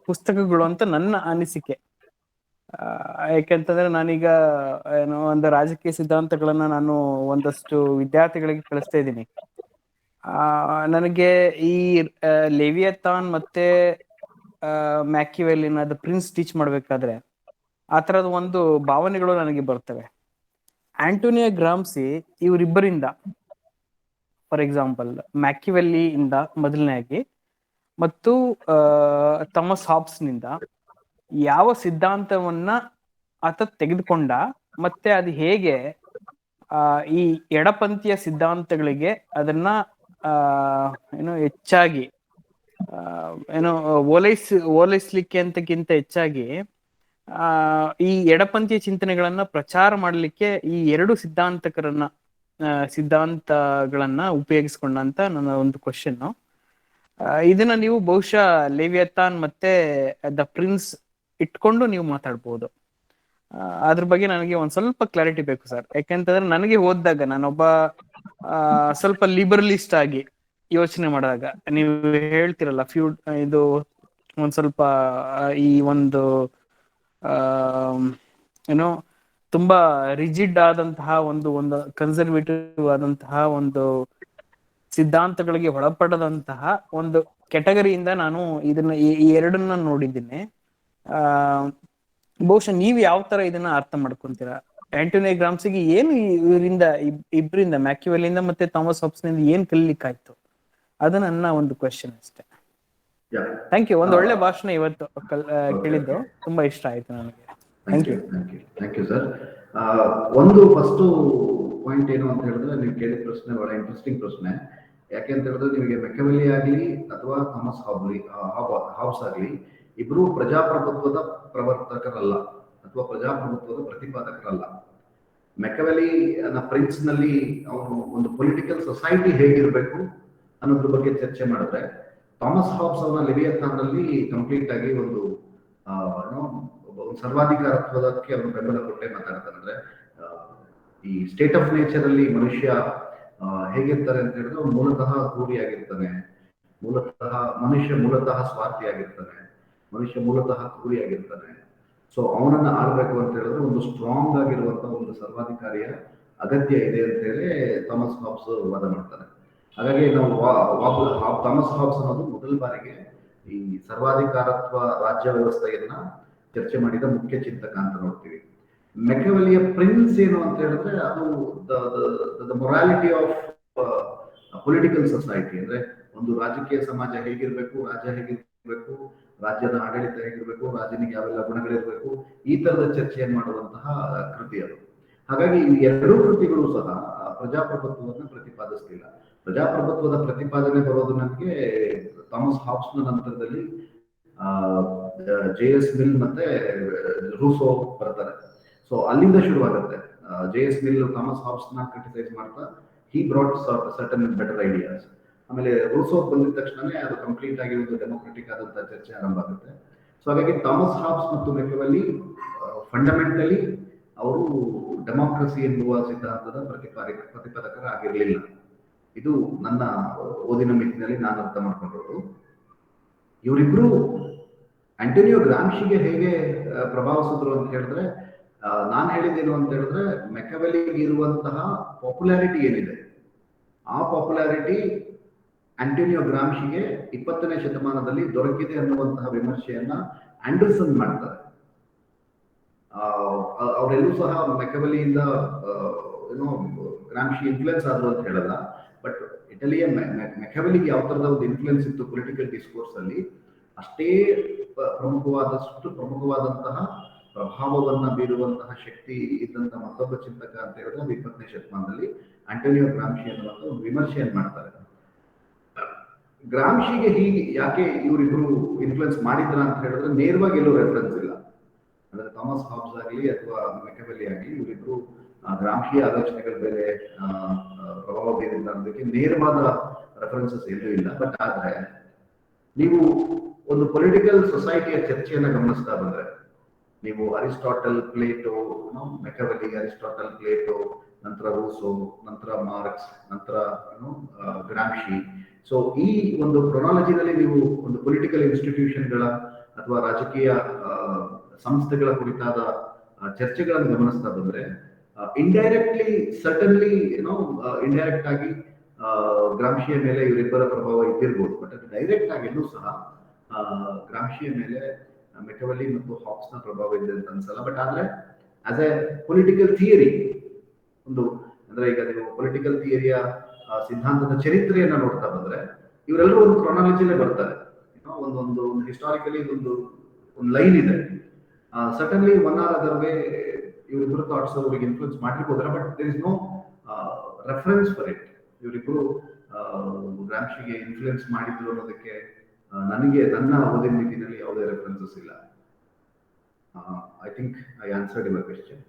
ಪುಸ್ತಕಗಳು ಅಂತ ನನ್ನ ಅನಿಸಿಕೆ. ಯಾಕೆಂತಂದ್ರೆ ನಾನೀಗ ಒಂದು ರಾಜಕೀಯ ಸಿದ್ಧಾಂತಗಳನ್ನ ನಾನು ಒಂದಷ್ಟು ವಿದ್ಯಾರ್ಥಿಗಳಿಗೆ ಕಳಿಸ್ತಾ ಇದ್ದೀನಿ. ನನಗೆ ಈ ಲೆವಿಯಥಾನ್ ಮತ್ತೆ ಮ್ಯಾಕಿವೆಲ್ಲಿನ ದ ಪ್ರಿನ್ಸ್ ಟೀಚ್ ಮಾಡ್ಬೇಕಾದ್ರೆ ಆ ತರದ ಒಂದು ಭಾವನೆಗಳು ನನಗೆ ಬರ್ತವೆ. ಆಂಟೋನಿಯೋ ಗ್ರಾಮ್ಸಿ ಇವರಿಬ್ಬರಿಂದ, ಫಾರ್ ಎಕ್ಸಾಂಪಲ್ ಮ್ಯಾಕಿವೆಲ್ಲಿ ಇಂದ ಮೊದಲನೇಯಾಗಿ ಮತ್ತು ಥಾಮಸ್ ಹಾಬ್ಸ್ನಿಂದ ಯಾವ ಸಿದ್ಧಾಂತವನ್ನ ಆತ ತೆಗೆದುಕೊಂಡ, ಮತ್ತೆ ಅದು ಹೇಗೆ ಈ ಎಡಪಂಥೀಯ ಸಿದ್ಧಾಂತಗಳಿಗೆ ಅದನ್ನ ಹೆಚ್ಚಾಗಿ ಓಲೈಸ್ಲಿಕ್ಕೆ ಅಂತಕ್ಕಿಂತ ಹೆಚ್ಚಾಗಿ ಈ ಎಡಪಂಥೀಯ ಚಿಂತನೆಗಳನ್ನ ಪ್ರಚಾರ ಮಾಡಲಿಕ್ಕೆ ಈ ಎರಡು ಸಿದ್ಧಾಂತಗಳನ್ನ ಉಪಯೋಗಿಸ್ಕೊಂಡಂತ ನನ್ನ ಒಂದು ಕ್ವಶನ್. ಇದನ್ನ ನೀವು ಬಹುಶಃ ಲೆವಿಯಥಾನ್ ಮತ್ತೆ ದ ಪ್ರಿನ್ಸ್ ಇಟ್ಕೊಂಡು ನೀವು ಮಾತಾಡ್ಬೋದು. ಅದ್ರ ಬಗ್ಗೆ ನನಗೆ ಒಂದ್ ಸ್ವಲ್ಪ ಕ್ಲಾರಿಟಿ ಬೇಕು ಸರ್. ಯಾಕೆಂತಂದ್ರೆ ನನಗೆ ಓದಿದಾಗ, ನಾನೊಬ್ಬ ಸ್ವಲ್ಪ ಲಿಬರಲಿಸ್ಟ್ ಆಗಿ ಯೋಚನೆ ಮಾಡಿದಾಗ, ನೀವು ಹೇಳ್ತಿರಲ್ಲ ಇದು ಒಂದ್ ಸ್ವಲ್ಪ ಈ ಒಂದು ತುಂಬಾ ರಿಜಿಡ್ ಆದಂತಹ ಒಂದು ಕನ್ಸರ್ವೇಟಿವ್ ಆದಂತಹ ಒಂದು ಸಿದ್ಧಾಂತಗಳಿಗೆ ಒಳಪಡದಂತಹ ಒಂದು ಕೆಟಗರಿಯಿಂದ ನಾನು ಇದನ್ನ ಈ ಎರಡನ್ನ ನೋಡಿದ್ದೀನಿ. ಆ ಬಹುಶಃ ನೀವ್ ಯಾವ ತರ ಇದನ್ನ ಅರ್ಥ ಮಾಡ್ಕೊಂತೀರಾ? ಆಂಟೋನಿ ಗ್ರಾಮ್ಸಿಗೆ ಏನು ಇವರಿಂದ ಇಬ್ಬರಿಂದ ಮ್ಯಾಕಿವೆಲಿಂದ ಮತ್ತೆ ಥಾಮಸ್ ಹಾಬ್ಸ್ನಿಂದ ಏನ್ ಕಲಿಲಿಕ್ಕಾಯ್ತು? ಅದು ನನ್ನ ಒಂದು ಕ್ವೆಶ್ಚನ್ ಅಷ್ಟೇ. Thank you. ಒಂದು ಒಳ್ಳೆ ಭಾಷಣ ಇವತ್ತು ಕೇಳಿದ್ದು, ತುಂಬಾ ಇಷ್ಟ ಆಯ್ತು ನನಗೆ. Thank you sir. ಒಂದು ಫಸ್ಟ್ ಪಾಯಿಂಟ್ ಏನು ಅಂತ ಹೇಳಿದ್ರೆ, ನೀವು ಕೇಳಿದ ಪ್ರಶ್ನೆ ಬಹಳ ಇಂಟ್ರೆಸ್ಟಿಂಗ್ ಪ್ರಶ್ನೆ. ಯಾಕೆ ಅಂತ ಹೇಳಿದ್ರೆ, ನಿಮಗೆ ಮೆಕವೆಲಿ ಆಗ್ಲಿ ಅಥವಾ ಥಾಮಸ್ ಹಾಬ್ಸ್ ಆಗ್ಲಿ, ಇಬ್ರು ಪ್ರಜಾಪ್ರಭುತ್ವದ ಪ್ರವರ್ತಕರಲ್ಲ ಅಥವಾ ಪ್ರಜಾಪ್ರಭುತ್ವದ ಪ್ರತಿಪಾದಕರಲ್ಲ. ಮೆಕವೆಲಿ ಪ್ರಿನ್ಸ್ ನಲ್ಲಿ ಅವನು ಒಂದು ಪೊಲಿಟಿಕಲ್ ಸೊಸೈಟಿ ಹೇಗಿರ್ಬೇಕು ಅನ್ನೋದ್ರ ಬಗ್ಗೆ ಚರ್ಚೆ ಮಾಡಿದ್ರೆ, ಥಾಮಸ್ ಹಾಬ್ಸ್ ಅವನ ಲೆವಿಯಥಾನ್ ನಲ್ಲಿ ಕಂಪ್ಲೀಟ್ ಆಗಿ ಒಂದು ಸರ್ವಾಧಿಕಾರತ್ವದಕ್ಕೆ ಅವನು ಬೆಂಬಲ ಕೊಟ್ಟೆ ಮಾತಾಡ್ತಾನೆ. ಅಂದ್ರೆ ಈ ಸ್ಟೇಟ್ ಆಫ್ ನೇಚರ್ ಅಲ್ಲಿ ಮನುಷ್ಯ ಹೇಗಿರ್ತಾರೆ ಅಂತ ಹೇಳಿದ್ರೆ, ಅವ್ನು ಮೂಲತಃ ಕ್ರೂರಿಯಾಗಿರ್ತಾನೆ, ಮನುಷ್ಯ ಮೂಲತಃ ಸ್ವಾರ್ಥಿಯಾಗಿರ್ತಾನೆ, ಮನುಷ್ಯ ಮೂಲತಃ ಕ್ರೂರಿಯಾಗಿರ್ತಾನೆ. ಸೊ ಅವನನ್ನ ಆಳ್ಬೇಕು ಅಂತ ಹೇಳಿದ್ರೆ ಒಂದು ಸ್ಟ್ರಾಂಗ್ ಆಗಿರುವಂತಹ ಒಂದು ಸರ್ವಾಧಿಕಾರಿಯ ಅಗತ್ಯ ಇದೆ ಅಂತ ಹೇಳಿ ಥಾಮಸ್ ಹಾಬ್ಸ್ ವಾದ ಮಾಡ್ತಾನೆ. ಹಾಗಾಗಿ ನಾವು ಥಾಮಸ್ ಹಾಬ್ಸ್ ಅನ್ನೋದು ಮೊದಲ ಬಾರಿಗೆ ಈ ಸರ್ವಾಧಿಕಾರತ್ವ ರಾಜ್ಯ ವ್ಯವಸ್ಥೆಯನ್ನ ಚರ್ಚೆ ಮಾಡಿದ ಮುಖ್ಯ ಚಿಂತಕ ಅಂತ ನೋಡ್ತೀವಿ. ಮೆಕವೆಲಿಯ ಪ್ರಿನ್ಸ್ ಏನು ಅಂತ ಹೇಳಿದ್ರೆ, ಅದು the morality of political society. ಅಂದ್ರೆ ಒಂದು ರಾಜಕೀಯ ಸಮಾಜ ಹೇಗಿರ್ಬೇಕು, ರಾಜ್ಯ ಹೇಗಿರ್ಬೇಕು, ರಾಜ್ಯದ ಆಡಳಿತ ಹೇಗಿರ್ಬೇಕು, ರಾಜನಿಗೆ ಯಾವೆಲ್ಲ ಗುಣಗಳಿರ್ಬೇಕು, ಈ ತರದ ಚರ್ಚೆಯನ್ನು ಮಾಡುವಂತಹ ಕೃತಿ ಅದು. ಹಾಗಾಗಿ ಈ ಎರಡೂ ಕೃತಿಗಳು ಸಹ ಪ್ರಜಾಪ್ರಭುತ್ವವನ್ನು ಪ್ರತಿಪಾದಿಸಲಿಲ್ಲ. ಪ್ರಜಾಪ್ರಭುತ್ವದ ಪ್ರತಿಪಾದನೆ ಬರೋದು ನಮಗೆ ಥಾಮಸ್ ಹಾಬ್ಸ್ನ ನಂತರದಲ್ಲಿ JS ಮಿಲ್ ಮತ್ತೆ ರೂಸೋ ಬರ್ತಾರೆ. ಸೊ ಅಲ್ಲಿಂದ ಶುರುವಾಗುತ್ತೆ. JS ಮಿಲ್ ಥಾಮಸ್ ಹಾಬ್ಸ್ನ ಕ್ರಿಟಿಸೈಸ್ ಮಾಡ್ತಾ ಹಿ ಬ್ರಾಟ್ ಸರ್ಟನ್ ಬೆಟರ್ ಐಡಿಯಾಸ್. ಆಮೇಲೆ ರೂಸೋ ಬಂದಿದ ತಕ್ಷಣನೇ ಅದು ಕಂಪ್ಲೀಟ್ ಆಗಿ ಒಂದು ಡೆಮೊಕ್ರೆಟಿಕ್ ಆದಂತಹ ಚರ್ಚೆ ಆರಂಭ ಆಗುತ್ತೆ. ಸೊ ಹಾಗಾಗಿ ಥಾಮಸ್ ಹಾಬ್ಸ್ ಮತ್ತು ಮೆಕವೆಲಿ ಫಂಡಮೆಂಟಲಿ ಅವರು ಡೆಮೋಕ್ರಸಿ ಎನ್ನುವ ಸಿದ್ಧಾಂತದ ಪ್ರತಿಪಾದಕರಾಗಿರ್ಲಿಲ್ಲ. ಇದು ನನ್ನ ಓದಿನ ಮಿತಿನಲ್ಲಿ ನಾನು ಅರ್ಥ ಮಾಡ್ಕೊಂಡಿರೋದು. ಇವರಿಬ್ರು ಆಂಟೋನಿಯೋ ಗ್ರಾಮ್ಶಿಗೆ ಹೇಗೆ ಪ್ರಭಾವಿಸಿದ್ರು ಅಂತ ಹೇಳಿದ್ರೆ, ನಾನು ಹೇಳಿದ್ದೇನು ಅಂತ ಹೇಳಿದ್ರೆ, ಮೆಕವೆಲಿಗೆ ಇರುವಂತಹ ಪಾಪ್ಯುಲಾರಿಟಿ ಏನಿದೆ, ಆ ಪಾಪ್ಯುಲಾರಿಟಿ ಆಂಟೋನಿಯೋ ಗ್ರಾಮ್ಶಿಗೆ 20ನೇ ಶತಮಾನದಲ್ಲಿ ದೊರಕಿದೆ ಅನ್ನುವಂತಹ ವಿಮರ್ಶೆಯನ್ನ ಆಂಡರ್ಸನ್ ಮಾಡ್ತಾರೆ. ಅವರೆಲ್ಲೂ ಸಹ ಮೆಕವೆಲಿಯಿಂದ ಗ್ರಾಮ್ಶಿ ಇನ್ಫ್ಲುಯೆನ್ಸ್ ಆದ್ರು ಅಂತ ಹೇಳಲ್ಲ. ಬಟ್ ಇಟಲಿಯ ಮೆಕವೆಲಿಗೆ ಯಾವ ತರದ ಒಂದು ಇನ್ಫ್ಲುಯೆನ್ಸ್ ಇತ್ತು ಪೊಲಿಟಿಕಲ್ ಡಿಸ್ಕೋರ್ಸ್ ಅಲ್ಲಿ, ಅಷ್ಟೇ ಪ್ರಮುಖವಾದಂತಹ ಪ್ರಭಾವವನ್ನ ಬೀರುವಂತಹ ಶಕ್ತಿ ಇದ್ದಂತಹ ಮತ್ತೊಬ್ಬ ಚಿಂತಕ ಅಂತ ಹೇಳಿದ್ರೆ 20ನೇ ಶತಮಾನದಲ್ಲಿ ಆಂಟೋನಿಯೋ ಗ್ರಾಮ್ಶಿ ಅನ್ನುವಂಥ ಒಂದು ವಿಮರ್ಶೆಯನ್ನು ಮಾಡ್ತಾರೆ. ಗ್ರಾಮ್ಶಿಗೆ ಹೀಗೆ ಯಾಕೆ ಇವರಿಬ್ರು ಇನ್ಫ್ಲುಯೆನ್ಸ್ ಮಾಡಿದ್ರ ಅಂತ ಹೇಳಿದ್ರೆ, ನೇರವಾಗಿ ಎಲ್ಲೂ ರೆಫರೆನ್ಸ್ ಇಲ್ಲ. ಅಂದ್ರೆ ಥಾಮಸ್ ಹಾಬ್ಸ್ ಆಗಲಿ ಅಥವಾ ಮೆಕವೆಲಿ ಆಗಲಿ, ಇವರಿಬ್ರು ಗ್ರಾಮ್ಶಿಯ ಆಲೋಚನೆಗಳ ಮೇಲೆ ಪ್ರಭಾವ ಬೀರಿದ ಅನ್ನೋದಕ್ಕೆ ನೇರವಾದ ರೆಫರೆನ್ಸಸ್ ಎಲ್ಲೂ ಇಲ್ಲ. ಬಟ್ ಆದ್ರೆ ನೀವು ಒಂದು ಪೊಲಿಟಿಕಲ್ ಸೊಸೈಟಿಯ ಚರ್ಚೆಯನ್ನ ಗಮನಿಸ್ತಾ ಬಂದ್ರೆ, ನೀವು ಅರಿಸ್ಟಾಟಲ್, ಪ್ಲೇಟೋ, ಮೆಕವೆಲಿ, ಅರಿಸ್ಟಾಟಲ್, ಪ್ಲೇಟೋ, ನಂತರ ರೂಸೋ, ನಂತರ ಮಾರ್ಕ್ಸ್, ನಂತರ ಗ್ರಾಮ್ಶಿ. ಸೊ ಈ ಒಂದು ಕ್ರೊನಾಲಜಿನಲ್ಲಿ ನೀವು ಒಂದು ಪೊಲಿಟಿಕಲ್ ಇನ್ಸ್ಟಿಟ್ಯೂಷನ್ಗಳ ಅಥವಾ ರಾಜಕೀಯ ಸಂಸ್ಥೆಗಳ ಕುರಿತಾದ ಚರ್ಚೆಗಳನ್ನು ಗಮನಿಸ್ತಾ ಬಂದ್ರೆ, ಇಂಡೈರೆಕ್ಟ್ಲಿ ಸರ್ಟನ್ಲಿ ಇಂಡೈರೆಕ್ಟ್ ಆಗಿ ಗ್ರಾಮ್ಶಿಯ ಮೇಲೆ ಇವರಿಬ್ಬರ ಪ್ರಭಾವ ಇದ್ದಿರ್ಬೋದು. ಬಟ್ ಅದು ಡೈರೆಕ್ಟ್ ಆಗಿ ಎಲ್ಲೂ ಸಹ ಗ್ರಾಮ್ಶಿಯ ಮೇಲೆ ಮೆಕವೆಲಿ ಮತ್ತು ಹಾಬ್ಸ್ನ ಪ್ರಭಾವ ಇದೆ ಅಂತ ಅನ್ಸಲ್ಲ. ಬಟ್ ಆದ್ರೆ ಆಸ್ ಎ ಪೊಲಿಟಿಕಲ್ ಥಿಯರಿ, ಒಂದು ಅಂದ್ರೆ ಈಗ ನೀವು ಪೊಲಿಟಿಕಲ್ ಥಿಯರಿಯ ಸಿದ್ಧಾಂತದ ಚರಿತ್ರೆಯನ್ನ ನೋಡ್ತಾ ಬಂದ್ರೆ, ಇವರೆಲ್ಲರೂ ಒಂದು ಕ್ರೊನಾಲಜಿಲೇ ಬರ್ತಾರೆ. ಒಂದು ಹಿಸ್ಟಾರಿಕಲಿ ಒಂದು ಲೈನ್ ಇದೆ. Certainly one or other way ಇವರಿಬ್ಬರು ಥಾಟ್ಸ್ ಅವರಿಗೆ ಇನ್ಫ್ಲುಯೆನ್ಸ್ ಮಾಡಿರ್ಬೋದ್ರ, but there is no reference for it. ಇವರಿಬ್ಬರು ಗ್ರಾಮ್ಶಿಗೆ ಇನ್ಫ್ಲುಯೆನ್ಸ್ ಮಾಡಿದ್ರು ಅನ್ನೋದಕ್ಕೆ ನನಗೆ ನನ್ನ ಓದಿನ ಮಿತಿನಲ್ಲಿ ಯಾವುದೇ ರೆಫರೆನ್ಸಸ್ ಇಲ್ಲ. I think I answered your question.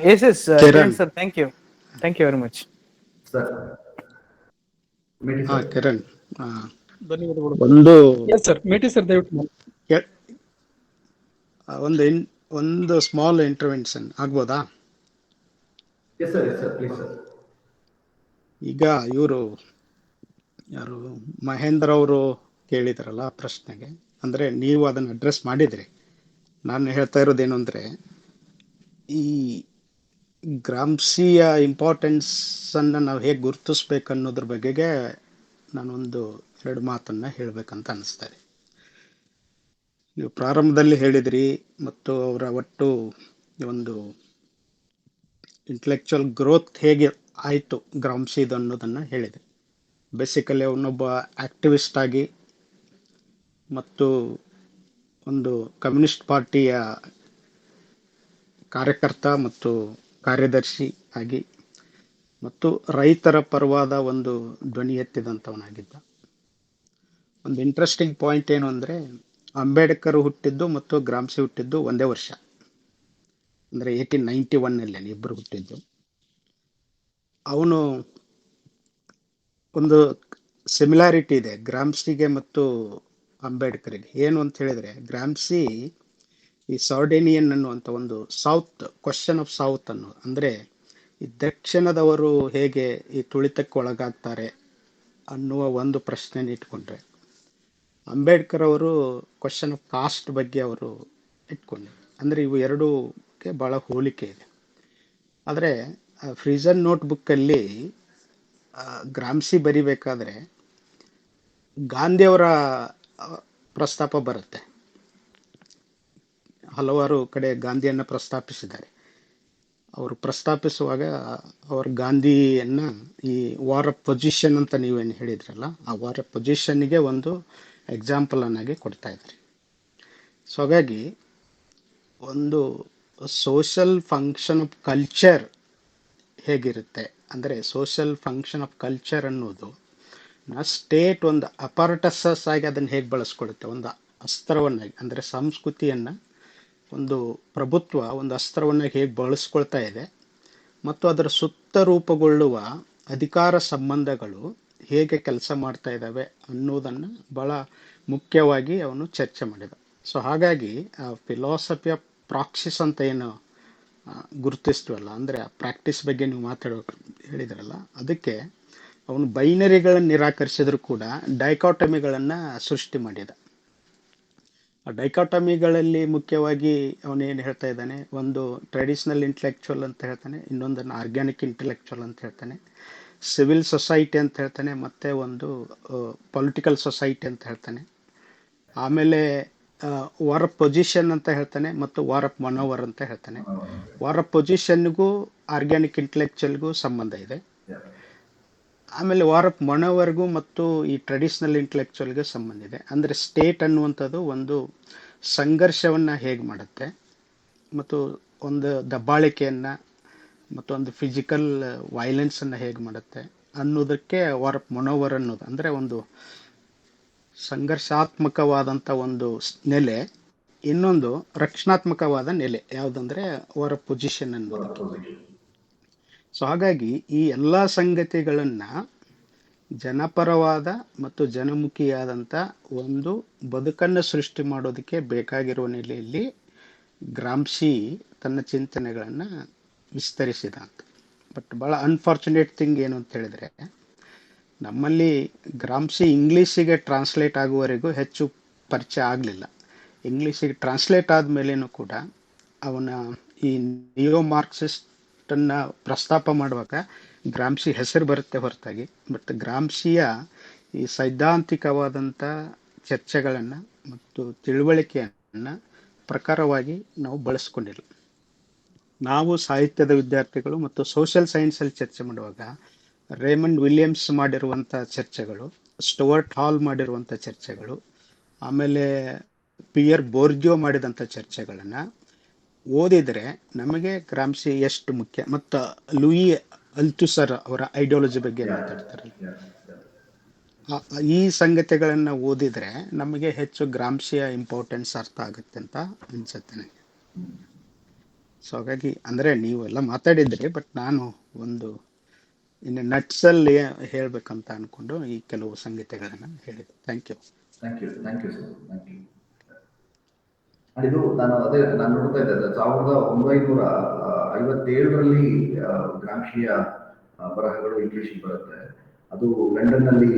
yes Kiran sir, thank you very much sir. Kiran, ಒಂದು yes sir, ಮೇಟಿ ಸರ್ ದಯವಿಟ್ಟು ಒಂದು ಸ್ಮಾಲ್ ಇಂಟರ್ವೆನ್ಷನ್ ಆಗ್ಬೋದಾ? yes sir please sir. ಈಗ ಇವರು ಯಾರು ಮಹೇಂದ್ರ ಅವರು ಕೇಳಿದ್ರಲ್ಲ ಪ್ರಶ್ನೆಗೆ, ಅಂದರೆ ನೀವು ಅದನ್ನು ಅಡ್ರೆಸ್ ಮಾಡಿದ್ರಿ. ನಾನು ಹೇಳ್ತಾ ಇರೋದೇನು ಅಂದರೆ, ಈ ಗ್ರಾಮ್ಸಿಯ ಇಂಪಾರ್ಟೆನ್ಸನ್ನು ನಾವು ಹೇಗೆ ಗುರುತಿಸ್ಬೇಕು ಅನ್ನೋದ್ರ ಬಗೆಗೆ ನಾನೊಂದು 2 ಮಾತನ್ನು ಹೇಳಬೇಕಂತ ಅನ್ನಿಸ್ತಾರೆ. ನೀವು ಪ್ರಾರಂಭದಲ್ಲಿ ಹೇಳಿದ್ರಿ ಮತ್ತು ಅವರ ಒಟ್ಟು ಒಂದು ಇಂಟೆಲೆಕ್ಚುಯಲ್ ಗ್ರೋತ್ ಹೇಗೆ ಆಯಿತು ಗ್ರಾಮ್ಸಿದು ಅನ್ನೋದನ್ನು ಹೇಳಿದೆ. ಬೇಸಿಕಲಿ ಅವನೊಬ್ಬ ಆಕ್ಟಿವಿಸ್ಟ್ ಆಗಿ ಮತ್ತು ಒಂದು ಕಮ್ಯುನಿಸ್ಟ್ ಪಾರ್ಟಿಯ ಕಾರ್ಯಕರ್ತ ಮತ್ತು ಕಾರ್ಯದರ್ಶಿ ಆಗಿ ಮತ್ತು ರೈತರ ಪರವಾದ ಒಂದು ಧ್ವನಿ ಎತ್ತಿದಂಥವನಾಗಿದ್ದ. ಒಂದು ಇಂಟ್ರೆಸ್ಟಿಂಗ್ ಪಾಯಿಂಟ್ ಏನು ಅಂದರೆ, ಅಂಬೇಡ್ಕರ್ ಹುಟ್ಟಿದ್ದು ಮತ್ತು ಗ್ರಾಮ್ಸಿ ಹುಟ್ಟಿದ್ದು ಒಂದೇ ವರ್ಷ, ಅಂದರೆ 1891 ಇಬ್ಬರು ಹುಟ್ಟಿದ್ದು. ಅವನು ಒಂದು ಸಿಮಿಲಾರಿಟಿ ಇದೆ ಗ್ರಾಮ್ಸಿಗೆ ಮತ್ತು ಅಂಬೇಡ್ಕರ್ಗೆ. ಏನು ಅಂತ ಹೇಳಿದರೆ, ಗ್ರಾಮ್ಸಿ ಈ ಸಾರ್ಡೇನಿಯನ್ ಅನ್ನುವಂಥ ಒಂದು ಸೌತ್ ಕ್ವಶನ್ ಆಫ್ ಸೌತ್ ಅನ್ನೋ, ಅಂದರೆ ಈ ದಕ್ಷಿಣದವರು ಹೇಗೆ ಈ ತುಳಿತಕ್ಕೆ ಒಳಗಾಗ್ತಾರೆ ಅನ್ನುವ ಒಂದು ಪ್ರಶ್ನೆನ ಇಟ್ಕೊಂಡ್ರೆ, ಅಂಬೇಡ್ಕರ್ ಅವರು ಕ್ವಶನ್ ಆಫ್ ಕಾಸ್ಟ್ ಬಗ್ಗೆ ಅವರು ಇಟ್ಕೊಂಡ್ರು. ಅಂದರೆ ಇವು ಎರಡೂಕ್ಕೆ ಭಾಳ ಹೋಲಿಕೆ ಇದೆ. ಆದರೆ ಫ್ರೀಸನ್ ನೋಟ್ಬುಕ್ಕಲ್ಲಿ ಗ್ರಾಮ್ಸಿ ಬರಿಬೇಕಾದ್ರೆ ಗಾಂಧಿಯವರ ಪ್ರಸ್ತಾಪ ಬರುತ್ತೆ. ಹಲವಾರು ಕಡೆ ಗಾಂಧಿಯನ್ನು ಪ್ರಸ್ತಾಪಿಸಿದ್ದಾರೆ. ಅವರು ಪ್ರಸ್ತಾಪಿಸುವಾಗ ಅವರು ಗಾಂಧಿಯನ್ನು ಈ ವಾರ್ ಆಫ್ ಪೊಸಿಷನ್ ಅಂತ ನೀವೇನು ಹೇಳಿದ್ರಲ್ಲ, ಆ ವಾರ್ ಆಫ್ ಪೊಸಿಷನ್ಗೆ ಒಂದು ಎಕ್ಸಾಂಪಲ್ ಅನ್ನಾಗಿ ಕೊಡ್ತಾ ಇದ್ದಾರೆ. ಸೊ ಹಾಗಾಗಿ ಒಂದು ಸೋಷಲ್ ಫಂಕ್ಷನ್ ಆಫ್ ಕಲ್ಚರ್ ಹೇಗಿರುತ್ತೆ ಅಂದರೆ, ಸೋಷಲ್ ಫಂಕ್ಷನ್ ಆಫ್ ಕಲ್ಚರ್ ಅನ್ನೋದು ಸ್ಟೇಟ್ ಒಂದು ಅಪಾರ್ಟಸಸ್ ಆಗಿ ಅದನ್ನು ಹೇಗೆ ಬಳಸ್ಕೊಳುತ್ತೆ, ಒಂದು ಅಸ್ತ್ರವನ್ನಾಗಿ, ಅಂದರೆ ಸಂಸ್ಕೃತಿಯನ್ನು ಒಂದು ಪ್ರಭುತ್ವ ಒಂದು ಅಸ್ತ್ರವನ್ನು ಹೇಗೆ ಬಳಸ್ಕೊಳ್ತಾ ಇದೆ ಮತ್ತು ಅದರ ಸುತ್ತ ರೂಪುಗೊಳ್ಳುವ ಅಧಿಕಾರ ಸಂಬಂಧಗಳು ಹೇಗೆ ಕೆಲಸ ಮಾಡ್ತಾ ಇದ್ದಾವೆ ಅನ್ನೋದನ್ನು ಭಾಳ ಮುಖ್ಯವಾಗಿ ಅವನು ಚರ್ಚೆ ಮಾಡಿದ. ಸೊ ಹಾಗಾಗಿ ಫಿಲಾಸಫಿ ಆಫ್ ಪ್ರಾಕ್ಸಿಸ್ ಅಂತ ಏನು ಗುರುತಿಸ್ತೀವಲ್ಲ, ಅಂದರೆ ಆ ಪ್ರಾಕ್ಟೀಸ್ ಬಗ್ಗೆ ನೀವು ಹೇಳಿದ್ರಲ್ಲ, ಅದಕ್ಕೆ ಅವನು ಬೈನರಿಗಳನ್ನು ನಿರಾಕರಿಸಿದ್ರು ಕೂಡ ಡೈಕಾಟಮಿಗಳನ್ನು ಸೃಷ್ಟಿ ಮಾಡಿದ. ಆ ಡೈಕಾಟಮಿಗಳಲ್ಲಿ ಮುಖ್ಯವಾಗಿ ಅವನೇನು ಹೇಳ್ತಾ ಇದ್ದಾನೆ, ಒಂದು ಟ್ರೆಡಿಷನಲ್ ಇಂಟೆಲೆಕ್ಚುವಲ್ ಅಂತ ಹೇಳ್ತಾನೆ, ಇನ್ನೊಂದನ್ನು ಆರ್ಗ್ಯಾನಿಕ್ ಇಂಟೆಲೆಕ್ಚುವಲ್ ಅಂತ ಹೇಳ್ತಾನೆ, ಸಿವಿಲ್ ಸೊಸೈಟಿ ಅಂತ ಹೇಳ್ತಾನೆ, ಮತ್ತು ಒಂದು ಪೊಲಿಟಿಕಲ್ ಸೊಸೈಟಿ ಅಂತ ಹೇಳ್ತಾನೆ. ಆಮೇಲೆ ವಾರ್ ಆಫ್ ಪೊಸಿಷನ್ ಅಂತ ಹೇಳ್ತಾನೆ ಮತ್ತು ವಾರ್ ಆಫ್ ಮನೋವರ್ ಅಂತ ಹೇಳ್ತಾನೆ. ವಾರ್ ಆಫ್ ಪೊಸಿಷನ್ಗೂ ಆರ್ಗ್ಯಾನಿಕ್ ಇಂಟೆಲೆಕ್ಚುವಲ್ಗೂ ಸಂಬಂಧ ಇದೆ. ಆಮೇಲೆ ವಾರ್ ಆಫ್ ಮನೋವರ್ಗೂ ಮತ್ತು ಈ ಟ್ರೆಡಿಷನಲ್ ಇಂಟೆಲೆಕ್ಚುವಲ್ಗೆ ಸಂಬಂಧ ಇದೆ. ಅಂದರೆ ಸ್ಟೇಟ್ ಅನ್ನುವಂಥದ್ದು ಒಂದು ಸಂಘರ್ಷವನ್ನು ಹೇಗೆ ಮಾಡುತ್ತೆ ಮತ್ತು ಒಂದು ದಬ್ಬಾಳಿಕೆಯನ್ನು ಮತ್ತು ಒಂದು ಫಿಸಿಕಲ್ ವೈಲೆನ್ಸನ್ನು ಹೇಗೆ ಮಾಡುತ್ತೆ ಅನ್ನೋದಕ್ಕೆ ವಾರ್ ಆಫ್ ಮನೋವರ್ ಅನ್ನೋದು, ಅಂದರೆ ಒಂದು ಸಂಘರ್ಷಾತ್ಮಕವಾದಂಥ ಒಂದು ನೆಲೆ, ಇನ್ನೊಂದು ರಕ್ಷಣಾತ್ಮಕವಾದ ನೆಲೆ ಯಾವುದಂದರೆ ವಾರ್ ಆಫ್ ಪೊಸಿಷನ್ ಅನ್ನೋದಕ್ಕೆ. ಸೊ ಹಾಗಾಗಿ ಈ ಎಲ್ಲ ಸಂಗತಿಗಳನ್ನು ಜನಪರವಾದ ಮತ್ತು ಜನಮುಖಿಯಾದಂಥ ಒಂದು ಬದುಕನ್ನು ಸೃಷ್ಟಿ ಮಾಡೋದಕ್ಕೆ ಬೇಕಾಗಿರುವ ನೆಲೆಯಲ್ಲಿ ಗ್ರಾಮ್ಸಿ ತನ್ನ ಚಿಂತನೆಗಳನ್ನು ವಿಸ್ತರಿಸಿದ ಅಂತ. ಬಟ್ ಭಾಳ ಅನ್ಫಾರ್ಚುನೇಟ್ ಥಿಂಗ್ ಏನು ಅಂತ ಹೇಳಿದರೆ, ನಮ್ಮಲ್ಲಿ ಗ್ರಾಮ್ಸಿ ಇಂಗ್ಲೀಷಿಗೆ ಟ್ರಾನ್ಸ್ಲೇಟ್ ಆಗುವವರೆಗೂ ಹೆಚ್ಚು ಪರಿಚಯ ಆಗಲಿಲ್ಲ. ಇಂಗ್ಲೀಷಿಗೆ ಟ್ರಾನ್ಸ್ಲೇಟ್ ಆದಮೇಲೇನೂ ಕೂಡ ಅವನ ಈ ನಿಯೋ ಮಾರ್ಕ್ಸಿಸ್ಟನ್ನು ಪ್ರಸ್ತಾಪ ಮಾಡುವಾಗ ಗ್ರಾಮ್ಸಿ ಹೆಸರು ಬರುತ್ತೆ ಹೊರತಾಗಿ, ಬಟ್ ಗ್ರಾಮ್ಸಿಯ ಈ ಸೈದ್ಧಾಂತಿಕವಾದಂಥ ಚರ್ಚೆಗಳನ್ನು ಮತ್ತು ತಿಳುವಳಿಕೆಯನ್ನು ಪ್ರಕಾರವಾಗಿ ನಾವು ಬಳಸ್ಕೊಂಡಿಲ್ಲ. ನಾವು ಸಾಹಿತ್ಯದ ವಿದ್ಯಾರ್ಥಿಗಳು ಮತ್ತು ಸೋಷಿಯಲ್ ಸೈನ್ಸಲ್ಲಿ ಚರ್ಚೆ ಮಾಡುವಾಗ ರೇಮಂಡ್ ವಿಲಿಯಮ್ಸ್ ಮಾಡಿರುವಂಥ ಚರ್ಚೆಗಳು, ಸ್ಟುವರ್ಟ್ ಹಾಲ್ ಮಾಡಿರುವಂಥ ಚರ್ಚೆಗಳು, ಆಮೇಲೆ ಪಿಯರ್ ಬೋರ್ಜಿಯೋ ಮಾಡಿದಂಥ ಚರ್ಚೆಗಳನ್ನು ಓದಿದರೆ ನಮಗೆ ಗ್ರಾಮ್ಸಿ ಎಷ್ಟು ಮುಖ್ಯ, ಮತ್ತು ಲೂಯಿ ಅಲ್ಥುಸರ್ ಅವರ ಐಡಿಯಾಲಜಿ ಬಗ್ಗೆ ಮಾತಾಡ್ತಾರೆ, ಈ ಸಂಗತಿಗಳನ್ನು ಓದಿದರೆ ನಮಗೆ ಹೆಚ್ಚು ಗ್ರಾಮ್ಸಿಯ ಇಂಪಾರ್ಟೆನ್ಸ್ ಅರ್ಥ ಆಗುತ್ತೆ ಅಂತ ಅನ್ಸುತ್ತೆ ನನಗೆ. ಸೊ ಹಾಗಾಗಿ ಅಂದರೆ ನೀವೆಲ್ಲ ಮಾತಾಡಿದ್ರಿ, ಬಟ್ ನಾನು ಒಂದು ಇನ್ನು ನಟ್ಸಲ್ಲಿ ಹೇಳ್ಬೇಕಂತ ಅನ್ಕೊಂಡು ಈ ಕೆಲವು ಸಂಗತಿಗಳನ್ನು ಹೇಳಿದೆ. Thank you sir, thank you. ಇದು ನಾನು ನೋಡ್ತಾ ಇದ್ದೆ 1957ರಲ್ಲಿ ಗ್ರಾಮ್ಸಿಯ ಬರಹಗಳು ಇಂಗ್ಲಿಷ್ ಬರುತ್ತೆ. ಅದು ಲಂಡನ್ನಲ್ಲಿ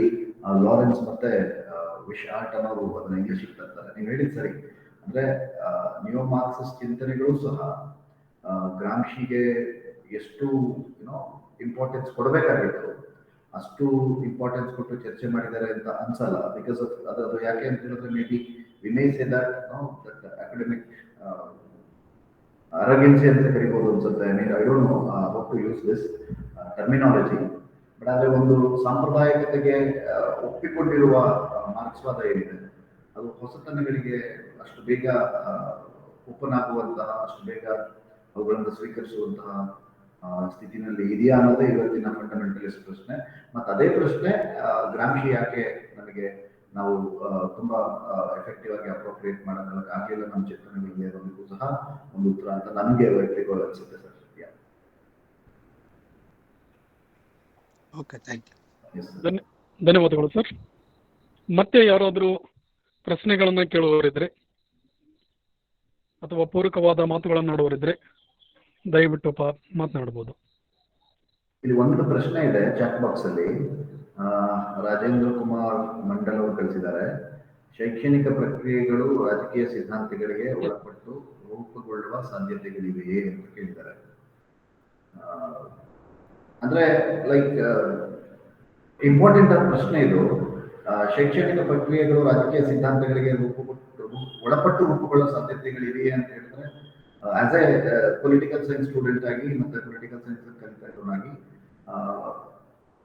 ಲಾರೆನ್ಸ್ ಮತ್ತೆ ವಿಶ್ ಆರ್ಟ್ ಅನ್ನೋರು ಅದನ್ನ ಇಂಗ್ಲಿಷ್ ತಂತಾರೆ. ನೀವು ಹೇಳಿದ್ ಸರಿ. ಅಂದ್ರೆ ನಿಯೋ ಮಾರ್ಕ್ಸಿಸ್ಟ್ ಚಿಂತನೆಗಳು ಸಹ ಗ್ರಾಮ್ಶಿಗೆ ಎಷ್ಟು ಇಂಪಾರ್ಟೆನ್ಸ್ ಕೊಡಬೇಕಾಗಿತ್ತು ಅಷ್ಟು ಇಂಪಾರ್ಟೆನ್ಸ್ ಕೊಟ್ಟು ಚರ್ಚೆ ಮಾಡಿದ್ದಾರೆ ಅಂತ ಅನ್ಸಲ್ಲ. ಬಿಕಾಸ್ ಆಫ್ ಅದು ಯಾಕೆ ಅಂತ ಹೇಳಿದ್ರೆ maybe we may say that academic arrogance ಅಂತ ಕರಿಬಹುದು ಅನ್ಸುತ್ತೆ. I don't know how to use this terminology. But ಆದ್ರೆ ಒಂದು ಸಾಂಪ್ರದಾಯಿಕತೆಗೆ ಒಪ್ಪಿಕೊಂಡಿರುವ ಮಾರ್ಕ್ಸ್ವಾದ ಏನಿದೆ ಅದು ಹೊಸತನಗಳಿಗೆ ಅಷ್ಟು ಬೇಗ ಓಪನ್ ಆಗುವಂತಹ, ಅಷ್ಟು ಬೇಗ ಅವುಗಳನ್ನು ಸ್ವೀಕರಿಸುವಂತಹ ಸ್ಥಿತಿನಲ್ಲಿ ಇದೆಯಾ ಅನ್ನೋದೇ ಇವತ್ತಿನ ಫಂಡಮೆಂಟಲಿಸ್ಟ್ ಪ್ರಶ್ನೆ. ಮತ್ತು ಅದೇ ಪ್ರಶ್ನೆ ಗ್ರಾಮ್ಶಿ ಯಾಕೆ ನಮಗೆ ನಾವು ತುಂಬಾ ಎಫೆಕ್ಟಿವ್ ಆಗಿ ಅಪ್ರೋಪ್ರಿಯೇಟ್ ಮಾಡೋದಕ್ಕೆ ಆಗಲಿಲ್ಲ ನಮ್ಮ ಚಿಂತನೆಗಳಿಗೆ ಅನ್ನೋದಕ್ಕೂ ಸಹ ಒಂದು ಉತ್ತರ ಅಂತ ನನಗೆ ವೈಯಕ್ತಿಕವಾಗಿ ಅನಿಸುತ್ತೆ ಸರ್. Okay, thank you. ಧನ್ಯವಾದಗಳು ಸರ್. ಮತ್ತೆ ಯಾರಾದರೂ ಪ್ರಶ್ನೆಗಳನ್ನ ಕೇಳುವವರಿದ್ರೆ ಅಥವಾ ಪೂರಕವಾದ ಮಾತುಗಳನ್ನು ಆಡುವವರಿದ್ರೆ ದಯವಿಟ್ಟು ಮಾತನಾಡಬಹುದು. ಇಲ್ಲಿ ಒಂದು ಪ್ರಶ್ನೆ ಇದೆ ಚಾಟ್ ಬಾಕ್ಸ್ ಅಲ್ಲಿ. ರಾಜೇಂದ್ರ ಕುಮಾರ್ ಮಂಡಲ್ ಅವರು ಕಳಿಸಿದ್ದಾರೆ, ಶೈಕ್ಷಣಿಕ ಪ್ರಕ್ರಿಯೆಗಳು ರಾಜಕೀಯ ಸಿದ್ಧಾಂತಗಳಿಗೆ ಒಳಪಟ್ಟು ರೂಪುಗೊಳ್ಳುವ ಸಾಧ್ಯತೆಗಳಿವೆಯೇ ಅಂತ ಕೇಳಿದ್ದಾರೆ. ಅಂದ್ರೆ ಲೈಕ್ ಇಂಪಾರ್ಟೆಂಟ್ ಆದ ಪ್ರಶ್ನೆ ಇದು. ಶೈಕ್ಷಣಿಕ ಪ್ರಕ್ರಿಯೆಗಳು ರಾಜಕೀಯ ಸಿದ್ಧಾಂತಗಳಿಗೆ ಒಳಪಟ್ಟು ರೂಪುಗೊಳ್ಳುವ ಸಾಧ್ಯತೆಗಳಿವೆಯೇ ಅಂತ ಹೇಳಿದ್ರೆ, as A political science student ಆಗಿ ಮತ್ತೆ ಪೊಲಿಟಿಕಲ್ ಸೈನ್ಸ್ ಕಲಿತವನಾಗಿ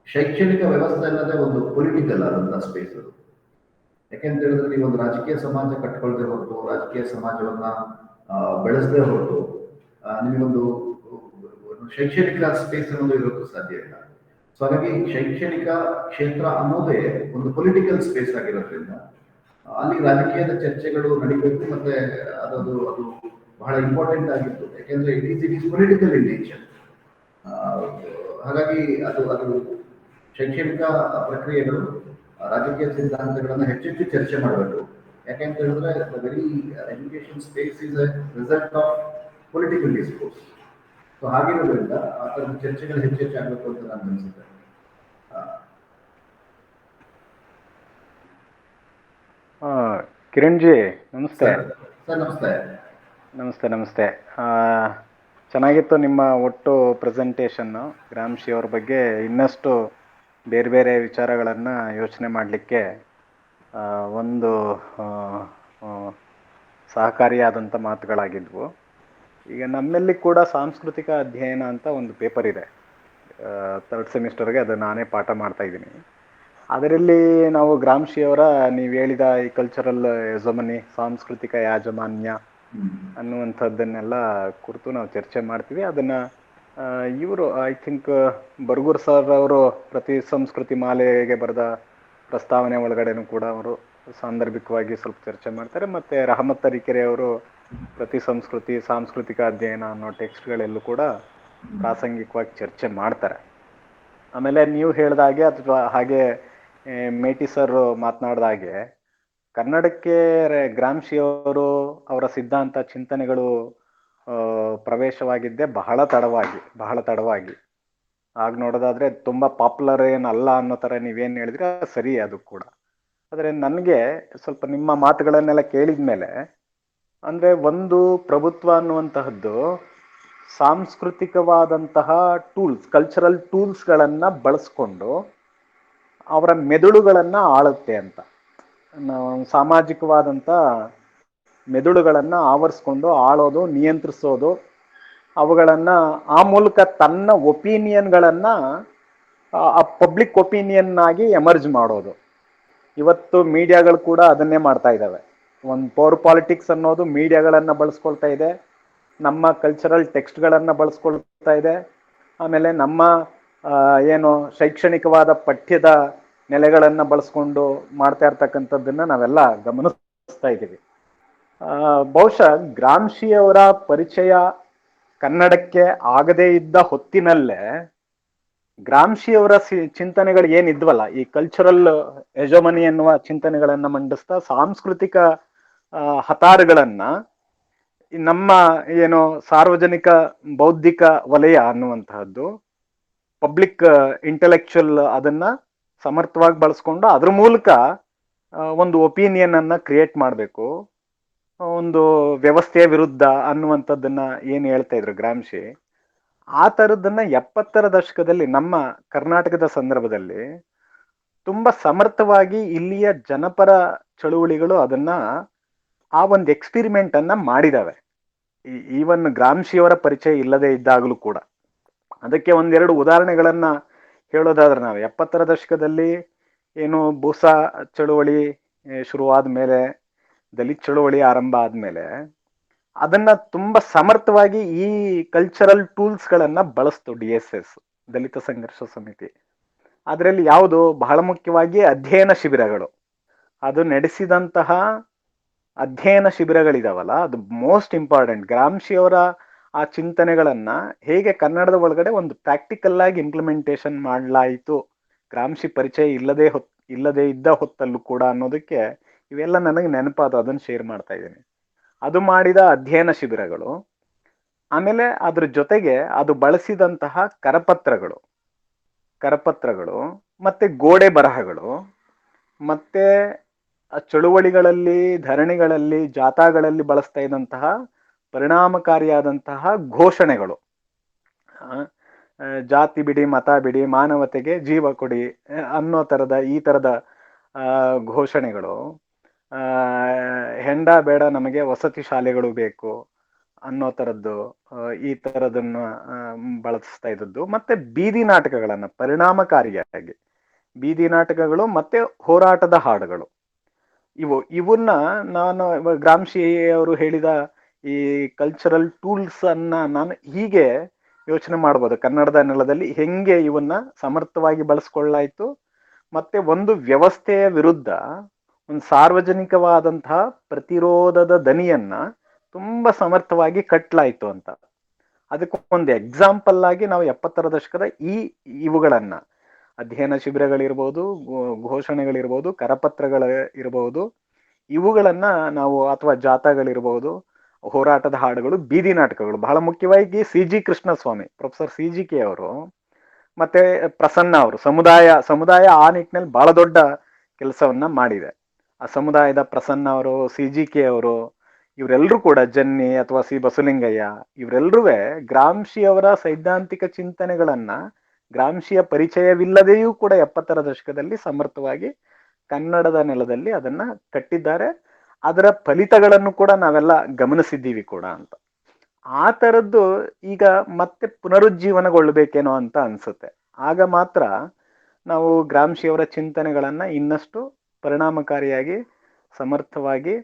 ಶೈಕ್ಷಣಿಕ ವ್ಯವಸ್ಥೆ ಅನ್ನೋದೇ ಒಂದು ಪೊಲಿಟಿಕಲ್ ಆದಂತಹ ಸ್ಪೇಸ್ ಅದು. ಯಾಕೆಂತ ಹೇಳಿದ್ರೆ ನೀವು ಒಂದು ರಾಜಕೀಯ ಸಮಾಜ ಕಟ್ಕೊಳ್ದೆ ಹೊರತು, ರಾಜಕೀಯ ಸಮಾಜವನ್ನ ಬೆಳೆಸದೆ ಹೊರತು ನಿಮಗೊಂದು ಶೈಕ್ಷಣಿಕ ಸ್ಪೇಸ್ ಅನ್ನೋದು ಇರೋಕ್ಕೂ ಸಾಧ್ಯ ಇಲ್ಲ. ಸೊ ಹಾಗಾಗಿ ಶೈಕ್ಷಣಿಕ ಕ್ಷೇತ್ರ ಅನ್ನೋದೇ ಒಂದು ಪೊಲಿಟಿಕಲ್ ಸ್ಪೇಸ್ ಆಗಿರೋದ್ರಿಂದ ಅಲ್ಲಿ ರಾಜಕೀಯದ ಚರ್ಚೆಗಳು ನಡೀಬೇಕು. ಮತ್ತೆ ಅದು ಬಹಳ ಇಂಪಾರ್ಟೆಂಟ್ ಆಗಿತ್ತು. ಯಾಕೆಂದ್ರೆ it is political in nature. ಹಾಗಾಗಿ ಅದು ಶೈಕ್ಷಣಿಕ ಪ್ರಕ್ರಿಯೆಗಳು ರಾಜಕೀಯ ಸಿದ್ಧಾಂತಗಳನ್ನ ಹೆಚ್ಚೆಚ್ಚು ಚರ್ಚೆ ಮಾಡಬೇಕು. ಯಾಕೆಂತ ಹೇಳಿದ್ರೆ the very education space is a result of political discourse. So ಹಾಗಿರೋದ್ರಿಂದ ಆ ಥರದ ಚರ್ಚೆಗಳು ಹೆಚ್ಚೆಚ್ಚಾಗಬೇಕು ಅಂತ ನಾನು ಅನಿಸುತ್ತೆ. ಕಿರಣ್ ಜಿ ನಮಸ್ತೆ. ಸರ್ ನಮಸ್ತೆ. ನಮಸ್ತೆ ನಮಸ್ತೆ. ಚೆನ್ನಾಗಿತ್ತು ನಿಮ್ಮ ಒಟ್ಟು ಪ್ರೆಸೆಂಟೇಷನ್ನು. ಗ್ರಾಮ್ಶಿ ಅವ್ರ ಬಗ್ಗೆ ಇನ್ನಷ್ಟು ಬೇರೆ ಬೇರೆ ವಿಚಾರಗಳನ್ನು ಯೋಚನೆ ಮಾಡಲಿಕ್ಕೆ ಒಂದು ಸಹಕಾರಿಯಾದಂಥ ಮಾತುಗಳಾಗಿದ್ವು. ಈಗ ನಮ್ಮಲ್ಲಿ ಕೂಡ ಸಾಂಸ್ಕೃತಿಕ ಅಧ್ಯಯನ ಅಂತ ಒಂದು ಪೇಪರ್ ಇದೆ, 3rd ಸೆಮಿಸ್ಟರ್ಗೆ. ಅದು ನಾನೇ ಪಾಠ ಮಾಡ್ತಾ ಇದ್ದೀನಿ. ಅದರಲ್ಲಿ ನಾವು ಗ್ರಾಮ್ಶಿಯವರ ನೀವು ಹೇಳಿದ ಈ ಕಲ್ಚರಲ್ ಯಜಮಾನಿ, ಸಾಂಸ್ಕೃತಿಕ ಯಾಜಮಾನ್ಯ ಅನ್ನುವಂಥದ್ದನ್ನೆಲ್ಲ ಕುರಿತು ನಾವು ಚರ್ಚೆ ಮಾಡ್ತೀವಿ. ಅದನ್ನು ಇವರು ಐ ಥಿಂಕ್ ಬರ್ಗೂರ್ ಸರ್ ಅವರು ಪ್ರತಿ ಸಂಸ್ಕೃತಿ ಮಾಲೆಗೆ ಬರೆದ ಪ್ರಸ್ತಾವನೆ ಒಳಗಡೆನೂ ಕೂಡ ಅವರು ಸಾಂದರ್ಭಿಕವಾಗಿ ಸ್ವಲ್ಪ ಚರ್ಚೆ ಮಾಡ್ತಾರೆ. ಮತ್ತು ರಹಮತ್ ತರೀಕೆರೆ ಅವರು ಪ್ರತಿ ಸಂಸ್ಕೃತಿ ಸಾಂಸ್ಕೃತಿಕ ಅಧ್ಯಯನ ಅನ್ನೋ ಟೆಕ್ಸ್ಟ್ಗಳೆಲ್ಲೂ ಕೂಡ ಪ್ರಾಸಂಗಿಕವಾಗಿ ಚರ್ಚೆ ಮಾಡ್ತಾರೆ. ಆಮೇಲೆ ನೀವು ಹೇಳಿದಾಗೆ ಅಥವಾ ಹಾಗೆ ಮೇಟಿ ಸರ್ ಮಾತನಾಡಿದ ಹಾಗೆ ಕನ್ನಡಕ್ಕೆ ಗ್ರಾಮ್ಶಿಯವರು ಅವರ ಸಿದ್ಧಾಂತ ಚಿಂತನೆಗಳು ಪ್ರವೇಶವಾಗಿದ್ದೇ ಬಹಳ ತಡವಾಗಿ. ಆಗ ನೋಡೋದಾದ್ರೆ ತುಂಬ ಪಾಪ್ಯುಲರ್ ಏನಲ್ಲ ಅನ್ನೋ ಥರ ನೀವೇನು ಹೇಳಿದ್ರೆ ಸರಿ, ಅದು ಕೂಡ. ಆದರೆ ನನಗೆ ಸ್ವಲ್ಪ ನಿಮ್ಮ ಮಾತುಗಳನ್ನೆಲ್ಲ ಕೇಳಿದ ಮೇಲೆ ಅಂದರೆ ಒಂದು ಪ್ರಭುತ್ವ ಅನ್ನುವಂತಹದ್ದು ಸಾಂಸ್ಕೃತಿಕವಾದಂತಹ ಟೂಲ್ಸ್, ಕಲ್ಚರಲ್ ಟೂಲ್ಸ್ಗಳನ್ನು ಬಳಸ್ಕೊಂಡು ಅವರ ಮೆದುಳುಗಳನ್ನು ಆಳುತ್ತೆ ಅಂತ. ಸಾಮಾಜಿಕವಾದಂಥ ಮೆದುಳುಗಳನ್ನು ಆವರಿಸ್ಕೊಂಡು ಆಳೋದು, ನಿಯಂತ್ರಿಸೋದು, ಅವುಗಳನ್ನು ಆ ಮೂಲಕ ತನ್ನ ಒಪಿನಿಯನ್ಗಳನ್ನು ಆ ಪಬ್ಲಿಕ್ ಒಪಿನಿಯನ್ ಆಗಿ ಎಮರ್ಜ್ ಮಾಡೋದು. ಇವತ್ತು ಮೀಡಿಯಾಗಳು ಕೂಡ ಅದನ್ನೇ ಮಾಡ್ತಾ ಇದ್ದಾವೆ. ಒಂದು ಪವರ್ ಪಾಲಿಟಿಕ್ಸ್ ಅನ್ನೋದು ಮೀಡಿಯಾಗಳನ್ನು ಬಳಸ್ಕೊಳ್ತಾ ಇದೆ, ನಮ್ಮ ಕಲ್ಚರಲ್ ಟೆಕ್ಸ್ಟ್ಗಳನ್ನು ಬಳಸ್ಕೊಳ್ತಾ ಇದೆ, ಆಮೇಲೆ ನಮ್ಮ ಏನು ಶೈಕ್ಷಣಿಕವಾದ ಪಠ್ಯದ ನೆಲೆಗಳನ್ನು ಬಳಸ್ಕೊಂಡು ಮಾಡ್ತಾ ಇರ್ತಕ್ಕಂಥದ್ದನ್ನು ನಾವೆಲ್ಲ ಗಮನಿಸ್ತಾ ಇದ್ದೀವಿ. ಬಹುಶಃ ಗ್ರಾಮ್ಶಿಯವರ ಪರಿಚಯ ಕನ್ನಡಕ್ಕೆ ಆಗದೇ ಇದ್ದ ಹೊತ್ತಿನಲ್ಲೇ ಗ್ರಾಮ್ಶಿಯವರ ಚಿಂತನೆಗಳು ಏನಿದ್ವಲ್ಲ, ಈ ಕಲ್ಚರಲ್ ಹೆಜಮನಿ ಎನ್ನುವ ಚಿಂತನೆಗಳನ್ನು ಮಂಡಿಸ್ತಾ ಸಾಂಸ್ಕೃತಿಕ ಹತಾರುಗಳನ್ನ ನಮ್ಮ ಏನು ಸಾರ್ವಜನಿಕ ಬೌದ್ಧಿಕ ವಲಯ ಅನ್ನುವಂತಹದ್ದು, ಪಬ್ಲಿಕ್ ಇಂಟೆಲೆಕ್ಚುಯಲ್ ಅದನ್ನ ಸಮರ್ಥವಾಗಿ ಬಳಸ್ಕೊಂಡು ಅದ್ರ ಮೂಲಕ ಒಂದು ಒಪಿನಿಯನ್ ಅನ್ನ ಕ್ರಿಯೇಟ್ ಮಾಡಬೇಕು, ಒಂದು ವ್ಯವಸ್ಥೆಯ ವಿರುದ್ಧ ಅನ್ನುವಂಥದ್ದನ್ನ ಏನು ಹೇಳ್ತಾ ಇದ್ರು ಗ್ರಾಮ್ಶಿ, ಆ ಥರದ್ದನ್ನ 70ರ ದಶಕದಲ್ಲಿ ನಮ್ಮ ಕರ್ನಾಟಕದ ಸಂದರ್ಭದಲ್ಲಿ ತುಂಬಾ ಸಮರ್ಥವಾಗಿ ಇಲ್ಲಿಯ ಜನಪರ ಚಳುವಳಿಗಳು ಅದನ್ನ ಆ ಒಂದು ಎಕ್ಸ್ಪಿರಿಮೆಂಟ್ ಅನ್ನ ಮಾಡಿದಾವೆ. ಈವನ್ ಗ್ರಾಮ್ಶಿಯವರ ಪರಿಚಯ ಇಲ್ಲದೆ ಇದ್ದಾಗಲೂ ಕೂಡ. ಅದಕ್ಕೆ ಒಂದೆರಡು ಉದಾಹರಣೆಗಳನ್ನ ಹೇಳೋದಾದ್ರೆ, ನಾವು 70ರ ದಶಕದಲ್ಲಿ ಏನು ಬೂಸಾ ಚಳುವಳಿ ಶುರುವಾದ ಮೇಲೆ, ದಲಿತ್ ಚಳುವಳಿ ಆರಂಭ ಆದ್ಮೇಲೆ ಅದನ್ನ ತುಂಬಾ ಸಮರ್ಥವಾಗಿ ಈ ಕಲ್ಚರಲ್ ಟೂಲ್ಸ್ ಗಳನ್ನ ಬಳಸ್ತು DSS, ದಲಿತ ಸಂಘರ್ಷ ಸಮಿತಿ. ಅದರಲ್ಲಿ ಯಾವುದು ಬಹಳ ಮುಖ್ಯವಾಗಿ ಅಧ್ಯಯನ ಶಿಬಿರಗಳು. ಅದು ನಡೆಸಿದಂತಹ ಅಧ್ಯಯನ ಶಿಬಿರಗಳಿದಾವಲ್ಲ, ಅದು ಮೋಸ್ಟ್ ಇಂಪಾರ್ಟೆಂಟ್. ಗ್ರಾಮ್ಶಿ ಅವರ ಆ ಚಿಂತನೆಗಳನ್ನ ಹೇಗೆ ಕನ್ನಡದ ಒಳಗಡೆ ಒಂದು ಪ್ರಾಕ್ಟಿಕಲ್ ಆಗಿ ಇಂಪ್ಲಿಮೆಂಟೇಶನ್ ಮಾಡಲಾಯಿತು ಗ್ರಾಮ್ಶಿ ಪರಿಚಯ ಇಲ್ಲದೆ ಇದ್ದ ಹೊತ್ತಲ್ಲೂ ಕೂಡ ಅನ್ನೋದಕ್ಕೆ ಇವೆಲ್ಲ ನನಗೆ ನೆನಪಾದ, ಅದನ್ನು ಶೇರ್ ಮಾಡ್ತಾ ಇದ್ದೀನಿ. ಅದು ಮಾಡಿದ ಅಧ್ಯಯನ ಶಿಬಿರಗಳು, ಆಮೇಲೆ ಅದ್ರ ಜೊತೆಗೆ ಅದು ಬಳಸಿದಂತಹ ಕರಪತ್ರಗಳು ಮತ್ತೆ ಗೋಡೆ ಬರಹಗಳು, ಮತ್ತೆ ಚಳುವಳಿಗಳಲ್ಲಿ, ಧರಣಿಗಳಲ್ಲಿ, ಜಾಥಾಗಳಲ್ಲಿ ಬಳಸ್ತಾ ಇದ್ದಂತಹ ಪರಿಣಾಮಕಾರಿಯಾದಂತಹ ಘೋಷಣೆಗಳು, ಜಾತಿ ಬಿಡಿ, ಮತ ಬಿಡಿ, ಮಾನವತೆಗೆ ಜೀವ ಕೊಡಿ ಅನ್ನೋ ಈ ತರದ ಘೋಷಣೆಗಳು, ಹೆಂಡ ಬೇಡ ನಮಗೆ ವಸತಿ ಶಾಲೆಗಳು ಬೇಕು ಅನ್ನೋ ಥರದ್ದು, ಈ ಥರದನ್ನ ಬಳಸ್ತಾ ಇದ್ದದ್ದು. ಮತ್ತೆ ಬೀದಿ ನಾಟಕಗಳನ್ನ ಪರಿಣಾಮಕಾರಿಯಾಗಿ, ಬೀದಿ ನಾಟಕಗಳು ಮತ್ತೆ ಹೋರಾಟದ ಹಾಡುಗಳು, ಇವನ್ನ ನಾನು ಗ್ರಾಮ್ಶಿ ಅವರು ಹೇಳಿದ ಈ ಕಲ್ಚರಲ್ ಟೂಲ್ಸ್ ಅನ್ನ ನಾನು ಹೀಗೆ ಯೋಚನೆ ಮಾಡ್ಬೋದು. ಕನ್ನಡದ ನೆಲದಲ್ಲಿ ಹೆಂಗೆ ಇವನ್ನ ಸಮರ್ಥವಾಗಿ ಬಳಸ್ಕೊಳ್ಳಾಯ್ತು, ಮತ್ತೆ ಒಂದು ವ್ಯವಸ್ಥೆಯ ವಿರುದ್ಧ ಒಂದು ಸಾರ್ವಜನಿಕವಾದಂತಹ ಪ್ರತಿರೋಧದ ದನಿಯನ್ನ ತುಂಬಾ ಸಮರ್ಥವಾಗಿ ಕಟ್ಲಾಯ್ತು ಅಂತ. ಅದಕ್ಕೊಂದು ಎಕ್ಸಾಂಪಲ್ ಆಗಿ ನಾವು 70ರ ದಶಕದ ಇವುಗಳನ್ನ, ಅಧ್ಯಯನ ಶಿಬಿರಗಳಿರ್ಬೋದು, ಘೋಷಣೆಗಳಿರ್ಬೋದು, ಕರಪತ್ರಗಳ ಇರಬಹುದು, ಇವುಗಳನ್ನ ನಾವು, ಅಥವಾ ಜಾಥಾಗಳಿರ್ಬೋದು, ಹೋರಾಟದ ಹಾಡುಗಳು, ಬೀದಿ ನಾಟಕಗಳು, ಬಹಳ ಮುಖ್ಯವಾಗಿ CG ಕೃಷ್ಣಸ್ವಾಮಿ, ಪ್ರೊಫೆಸರ್ CGK ಅವರು ಮತ್ತೆ ಪ್ರಸನ್ನ ಅವರು, ಸಮುದಾಯ ಆ ನಿಟ್ಟಿನಲ್ಲಿ ಬಹಳ ದೊಡ್ಡ ಕೆಲಸವನ್ನ ಮಾಡಿದೆ. ಆ ಸಮುದಾಯದ ಪ್ರಸನ್ನ ಅವರು, CGK ಅವರು, ಇವರೆಲ್ಲರೂ ಕೂಡ, ಜನ್ನಿ ಅಥವಾ C ಬಸವಲಿಂಗಯ್ಯ, ಇವರೆಲ್ಲರೂ ಗ್ರಾಮ್ಶಿ ಅವರ ಸೈದ್ಧಾಂತಿಕ ಚಿಂತನೆಗಳನ್ನ ಗ್ರಾಮ್ಶಿಯ ಪರಿಚಯವಿಲ್ಲದೆಯೂ ಕೂಡ 70ರ ದಶಕದಲ್ಲಿ ಸಮರ್ಥವಾಗಿ ಕನ್ನಡದ ನೆಲದಲ್ಲಿ ಅದನ್ನ ಕಟ್ಟಿದ್ದಾರೆ. ಅದರ ಫಲಿತಗಳನ್ನು ಕೂಡ ನಾವೆಲ್ಲ ಗಮನಿಸಿದ್ದೀವಿ ಕೂಡ ಅಂತ. ಆ ಥರದ್ದು ಈಗ ಮತ್ತೆ ಪುನರುಜ್ಜೀವನಗೊಳ್ಳಬೇಕೇನೋ ಅಂತ ಅನ್ಸುತ್ತೆ. ಆಗ ಮಾತ್ರ ನಾವು ಗ್ರಾಮ್ಶಿಯವರ ಚಿಂತನೆಗಳನ್ನ ಇನ್ನಷ್ಟು ಪರಿಣಾಮಕಾರಿಯಾಗಿ, ಸಮರ್ಥವಾಗಿ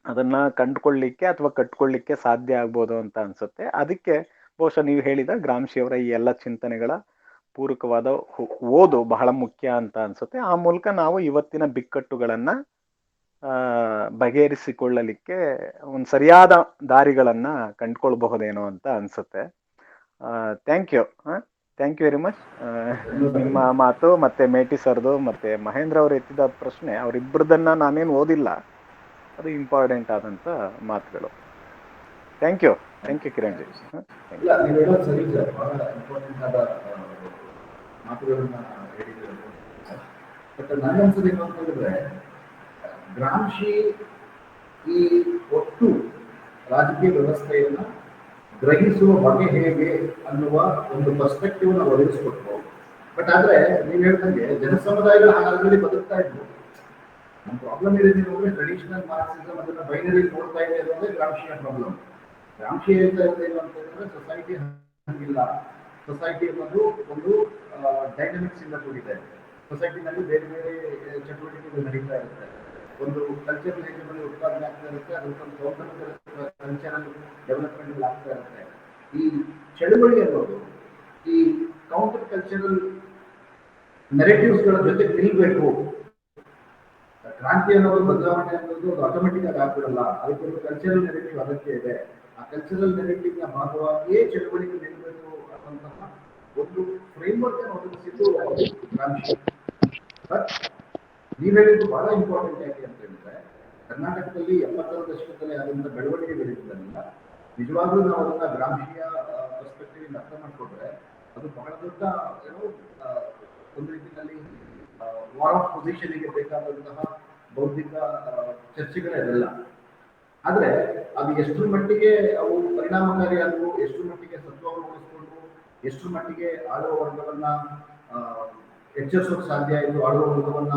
ಅದನ್ನ ಕಂಡುಕೊಳ್ಳಿಕ್ಕೆ ಅಥವಾ ಕಟ್ಕೊಳ್ಳಿಕ್ಕೆ ಸಾಧ್ಯ ಆಗ್ಬೋದು ಅಂತ ಅನ್ಸುತ್ತೆ. ಅದಕ್ಕೆ ಬಹುಶಃ ನೀವು ಹೇಳಿದ ಗ್ರಾಮ್ಶಿಯವರ ಈ ಎಲ್ಲ ಚಿಂತನೆಗಳ ಪೂರಕವಾದ ಓದು ಬಹಳ ಮುಖ್ಯ ಅಂತ ಅನ್ಸುತ್ತೆ. ಆ ಮೂಲಕ ನಾವು ಇವತ್ತಿನ ಬಿಕ್ಕಟ್ಟುಗಳನ್ನ ಬಗೆಹರಿಸಿಕೊಳ್ಳಲಿಕ್ಕೆ ಒಂದು ಸರಿಯಾದ ದಾರಿಗಳನ್ನ ಕಂಡುಕೊಳ್ಬಹುದೇನೋ ಅಂತ ಅನ್ಸುತ್ತೆ. Thank you very much. ನಿಮ್ಮ ಮಾತು ಮತ್ತೆ ಮೇಟಿ ಸರ್ದು ಮತ್ತೆ ಮಹೇಂದ್ರ ಅವರು ಎತ್ತಿದ ಪ್ರಶ್ನೆ, ಅವರಿಬ್ಬರದನ್ನ ನಾನೇನು ಓದಿಲ್ಲ, ಅದು ಇಂಪಾರ್ಟೆಂಟ್ ಆದಂತ ಮಾತುಗಳು. Thank you Kiran ji. ಮಾತುಗಳನ್ನ ಹೇಳಿದ್ರು. ಬಟ್ ನನಗನ್ಸೋದು ಏನು ಅಂತ ಹೇಳಿದ್ರೆ, ಗ್ರಾಮ್ಶಿ ಈ ಒಟ್ಟು ರಾಜಕೀಯ ವ್ಯವಸ್ಥೆಯನ್ನ ಗ್ರಹಿಸುವ ಬಗೆ ಹೇಗೆ ಅನ್ನುವ ಒಂದು ಪರ್ಸ್ಪೆಕ್ಟಿವ್ ನ ಒದಗಿಸ್ಕೊಟ್ರು. ಬಟ್ ಆದ್ರೆ ನೀವು ಹೇಳ್ದಂಗೆ ಜನಸಮುದಾಯಗಳು ಆಲ್ರೆಡಿ ಬದುಕ್ತಾ ಇದ್ವು. ನಮ್ಮ ಪ್ರಾಬ್ಲಮ್ ಏನಿದೆ ಅಂದ್ರೆ, ಟ್ರೆಡಿಷನಲ್ ಮಾರ್ಕ್ಸಿಸಮ್ ಅದನ್ನ ಬೈನರಿ ನೋಡ್ತಾ ಇದೆ ಅನ್ನೋದೇ ಗ್ರಾಮ್ಶಿಯ ಪ್ರಾಬ್ಲಮ್. ಗ್ರಾಮ್ಶಿ ಹೇಳ್ತಾ ಇರೋದೇನು ಅಂತ ಹೇಳಿದ್ರೆ, ಸೊಸೈಟಿ ಹಂಗಿಲ್ಲ, ಸೊಸೈಟಿ ಅನ್ನೋದು ಒಂದು ಡೈನಮಿಕ್ಸ್ ಇಂದ ಕೂಡಿದೆ. ಸೊಸೈಟಿನಲ್ಲಿ ಬೇರೆ ಬೇರೆ ಚಟುವಟಿಕೆಗಳು ನಡೀತಾ ಇರುತ್ತೆ. ಒಂದು ಕಲ್ಚರಲ್ ರೇಂಜ್ನಲ್ಲಿ ಉತ್ಪಾದನೆ ಆಗ್ತಾ ಇರುತ್ತೆ, ಅದಕ್ಕೊಂದು ಕಲ್ಚರಲ್ ಡೆವಲಪ್ಮೆಂಟ್ ಆಗ್ತಾ ಇರುತ್ತೆ. ಈ ಚಳುವಳಿ ಅನ್ನೋದು ಈ ಕೌಂಟರ್ ಕಲ್ಚರಲ್ ನೆರೆಟಿವ್ಸ್ಗಳ ಜೊತೆ ನಿಲ್ಬೇಕು. ಕ್ರಾಂತಿ ಅನ್ನೋದು, ಬದಲಾವಣೆ ಅನ್ನೋದು ಆಟೋಮೆಟಿಕ್ ಆಗಿ ಆಗ್ಬಿಡಲ್ಲ, ಅದಕ್ಕೊಂದು ಕಲ್ಚರಲ್ ನೆರೆಟಿವ್ ಅಗತ್ಯ ಇದೆ. ಆ ಕಲ್ಚರಲ್ ನೆರೆಟಿವ್ ನ ಭಾಗವಾಗಿಯೇ ಚಳುವಳಿಗೆ ನಿಲ್ಲಬೇಕು ಅನ್ನುವಂತಹ ಒಂದು ಫ್ರೇಮ್ವರ್ಕ್ ಅನ್ನು ಒದಗಿಸಿದ್ದು ಗ್ರಾಮ್ಶಿ. ಬಟ್ ನೀವು ಹೇಳಿದ್ದು ಬಹಳ ಇಂಪಾರ್ಟೆಂಟ್ ಯಾಕೆ ಅಂತ ಹೇಳಿದ್ರೆ, ಕರ್ನಾಟಕದಲ್ಲಿ 70ರ ದಶಕದಲ್ಲಿ ಆದಂತ ಬೆಳವಣಿಗೆಗಳಿದ್ದಲ್ಲ, ನಿಜವಾಗ್ಲೂ ನಾವು ಅದನ್ನ ಗ್ರಾಮ್ಶಿಯ ಪರ್ಸ್ಪೆಕ್ಟಿವ್ ಅರ್ಥ ಮಾಡ್ಕೊಂಡ್ರೆ ಅದು ಬಹಳ ದೊಡ್ಡ ಒಂದು ರೀತಿಯಲ್ಲಿ ವಾರ್ ಆಫ್ ಪೊಸಿಷನ್ಗೆ ಬೇಕಾದಂತಹ ಬೌದ್ಧಿಕ ಚರ್ಚೆಗಳೇ ಅದೆಲ್ಲ. ಆದ್ರೆ ಅದು ಎಷ್ಟರ ಮಟ್ಟಿಗೆ ಅವು ಪರಿಣಾಮಕಾರಿ ಆದವು, ಎಷ್ಟರ ಮಟ್ಟಿಗೆ ಸತ್ವವನ್ನು ಉಳಿಸ್ಕೊಂಡು, ಎಷ್ಟರ ಮಟ್ಟಿಗೆ ಆಳುವ ವರ್ಗವನ್ನ ಎಚ್ಚರಿಸೋಕೆ ಸಾಧ್ಯ ಆಯಿತು, ಆಳುವ ವರ್ಗವನ್ನ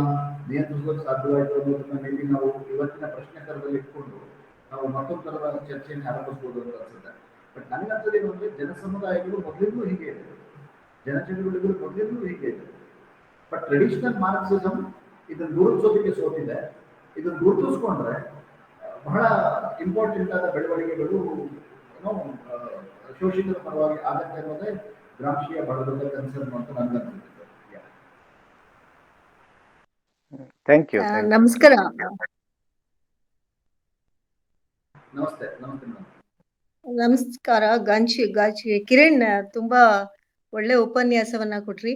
ನಿಯಂತ್ರಿಸೋಕೆ ಸಾಧ್ಯವಾಯಿತು ಅನ್ನೋದನ್ನ ಮೇಲೆ ನಾವು ಇವತ್ತಿನ ಪ್ರಶ್ನೆ ತರದಲ್ಲಿ ಇಟ್ಕೊಂಡು ನಾವು ಮತ್ತೊಂದು ತರದ ಚರ್ಚೆಯನ್ನು ಆರಂಭಿಸಬಹುದು ಅಂತ ಅನ್ಸುತ್ತೆ. ಬಟ್ ನನಗನ್ಸೋದು ಏನು ಅಂದ್ರೆ, ಜನಸಮುದಾಯಗಳು ಮೊದಲಿಂದಲೂ ಹೀಗೆ ಇದೆ, ಜನಚಟುವಟಿಕೆಗಳು ಮೊದಲಿಂದಲೂ ಹೀಗೆ ಇದೆ. ಬಟ್ ಟ್ರೆಡಿಷನಲ್ ಮಾರ್ಕ್ಸಿಸಮ್ ಇದನ್ನು ಗುರುತಿಸೋದಕ್ಕೆ ಸೋತಿದೆ. ಇದನ್ನು ಗುರುತಿಸ್ಕೊಂಡ್ರೆ ಬಹಳ ಇಂಪಾರ್ಟೆಂಟ್ ಆದ ಬೆಳವಣಿಗೆಗಳು ಏನೋ ಶೋಷಿತರ ಪರವಾಗಿ ಆಗತ್ತೆ ಅನ್ನೋದೇ ಗ್ರಾಮ್ಶಿಯ ಬಹಳ ದೊಡ್ಡ ಕನ್ಸರ್ನ್ ಅಂತ ನನ್ಗನ್ಸುತ್ತೆ. Thank you. ನಮಸ್ಕಾರ. ನಮಸ್ತೆ. ನಮಸ್ತೆ ಮೇಡಮ್. ನಮಸ್ಕಾರ. ಗಾಂಚಿ ಕಿರಣ್, ತುಂಬಾ ಒಳ್ಳೆ ಉಪನ್ಯಾಸವನ್ನ ಕೊಟ್ರಿ.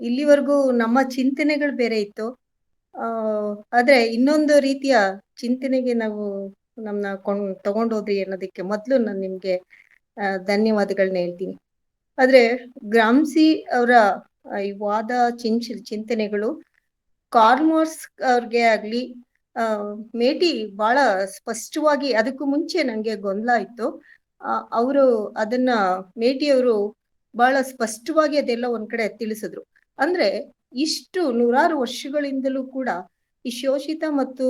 ಇಲ್ಲಿವರೆಗೂ ನಮ್ಮ ಚಿಂತನೆಗಳು ಬೇರೆ ಇತ್ತು, ಆದ್ರೆ ಇನ್ನೊಂದು ರೀತಿಯ ಚಿಂತನೆಗೆ ನಾವು ನಮ್ಮನ್ನ ತಗೊಂಡೋದ್ರಿ ಅನ್ನೋದಕ್ಕೆ ಮೊದಲು ನಾನು ನಿಮ್ಗೆ ಧನ್ಯವಾದಗಳನ್ನ ಹೇಳ್ತೀನಿ. ಆದ್ರೆ ಗ್ರಾಮ್ಸಿ ಅವರ ಈ ವಾದ ಚಿಂತನೆಗಳು ಕಾರ್ಲ್ ಮಾರ್ಕ್ಸ್ ಅವ್ರಿಗೆ ಆಗ್ಲಿ, ಮೇಟಿ ಬಹಳ ಸ್ಪಷ್ಟವಾಗಿ, ಅದಕ್ಕೂ ಮುಂಚೆ ನಂಗೆ ಗೊಂದಲ ಇತ್ತು, ಅವರು ಅದನ್ನ ಮೇಟಿಯವರು ಬಹಳ ಸ್ಪಷ್ಟವಾಗಿ ಅದೆಲ್ಲ ಒಂದ್ ಕಡೆ ತಿಳಿಸಿದ್ರು. ಅಂದ್ರೆ ಇಷ್ಟು ನೂರಾರು ವರ್ಷಗಳಿಂದಲೂ ಕೂಡ ಈ ಶೋಷಿತ ಮತ್ತು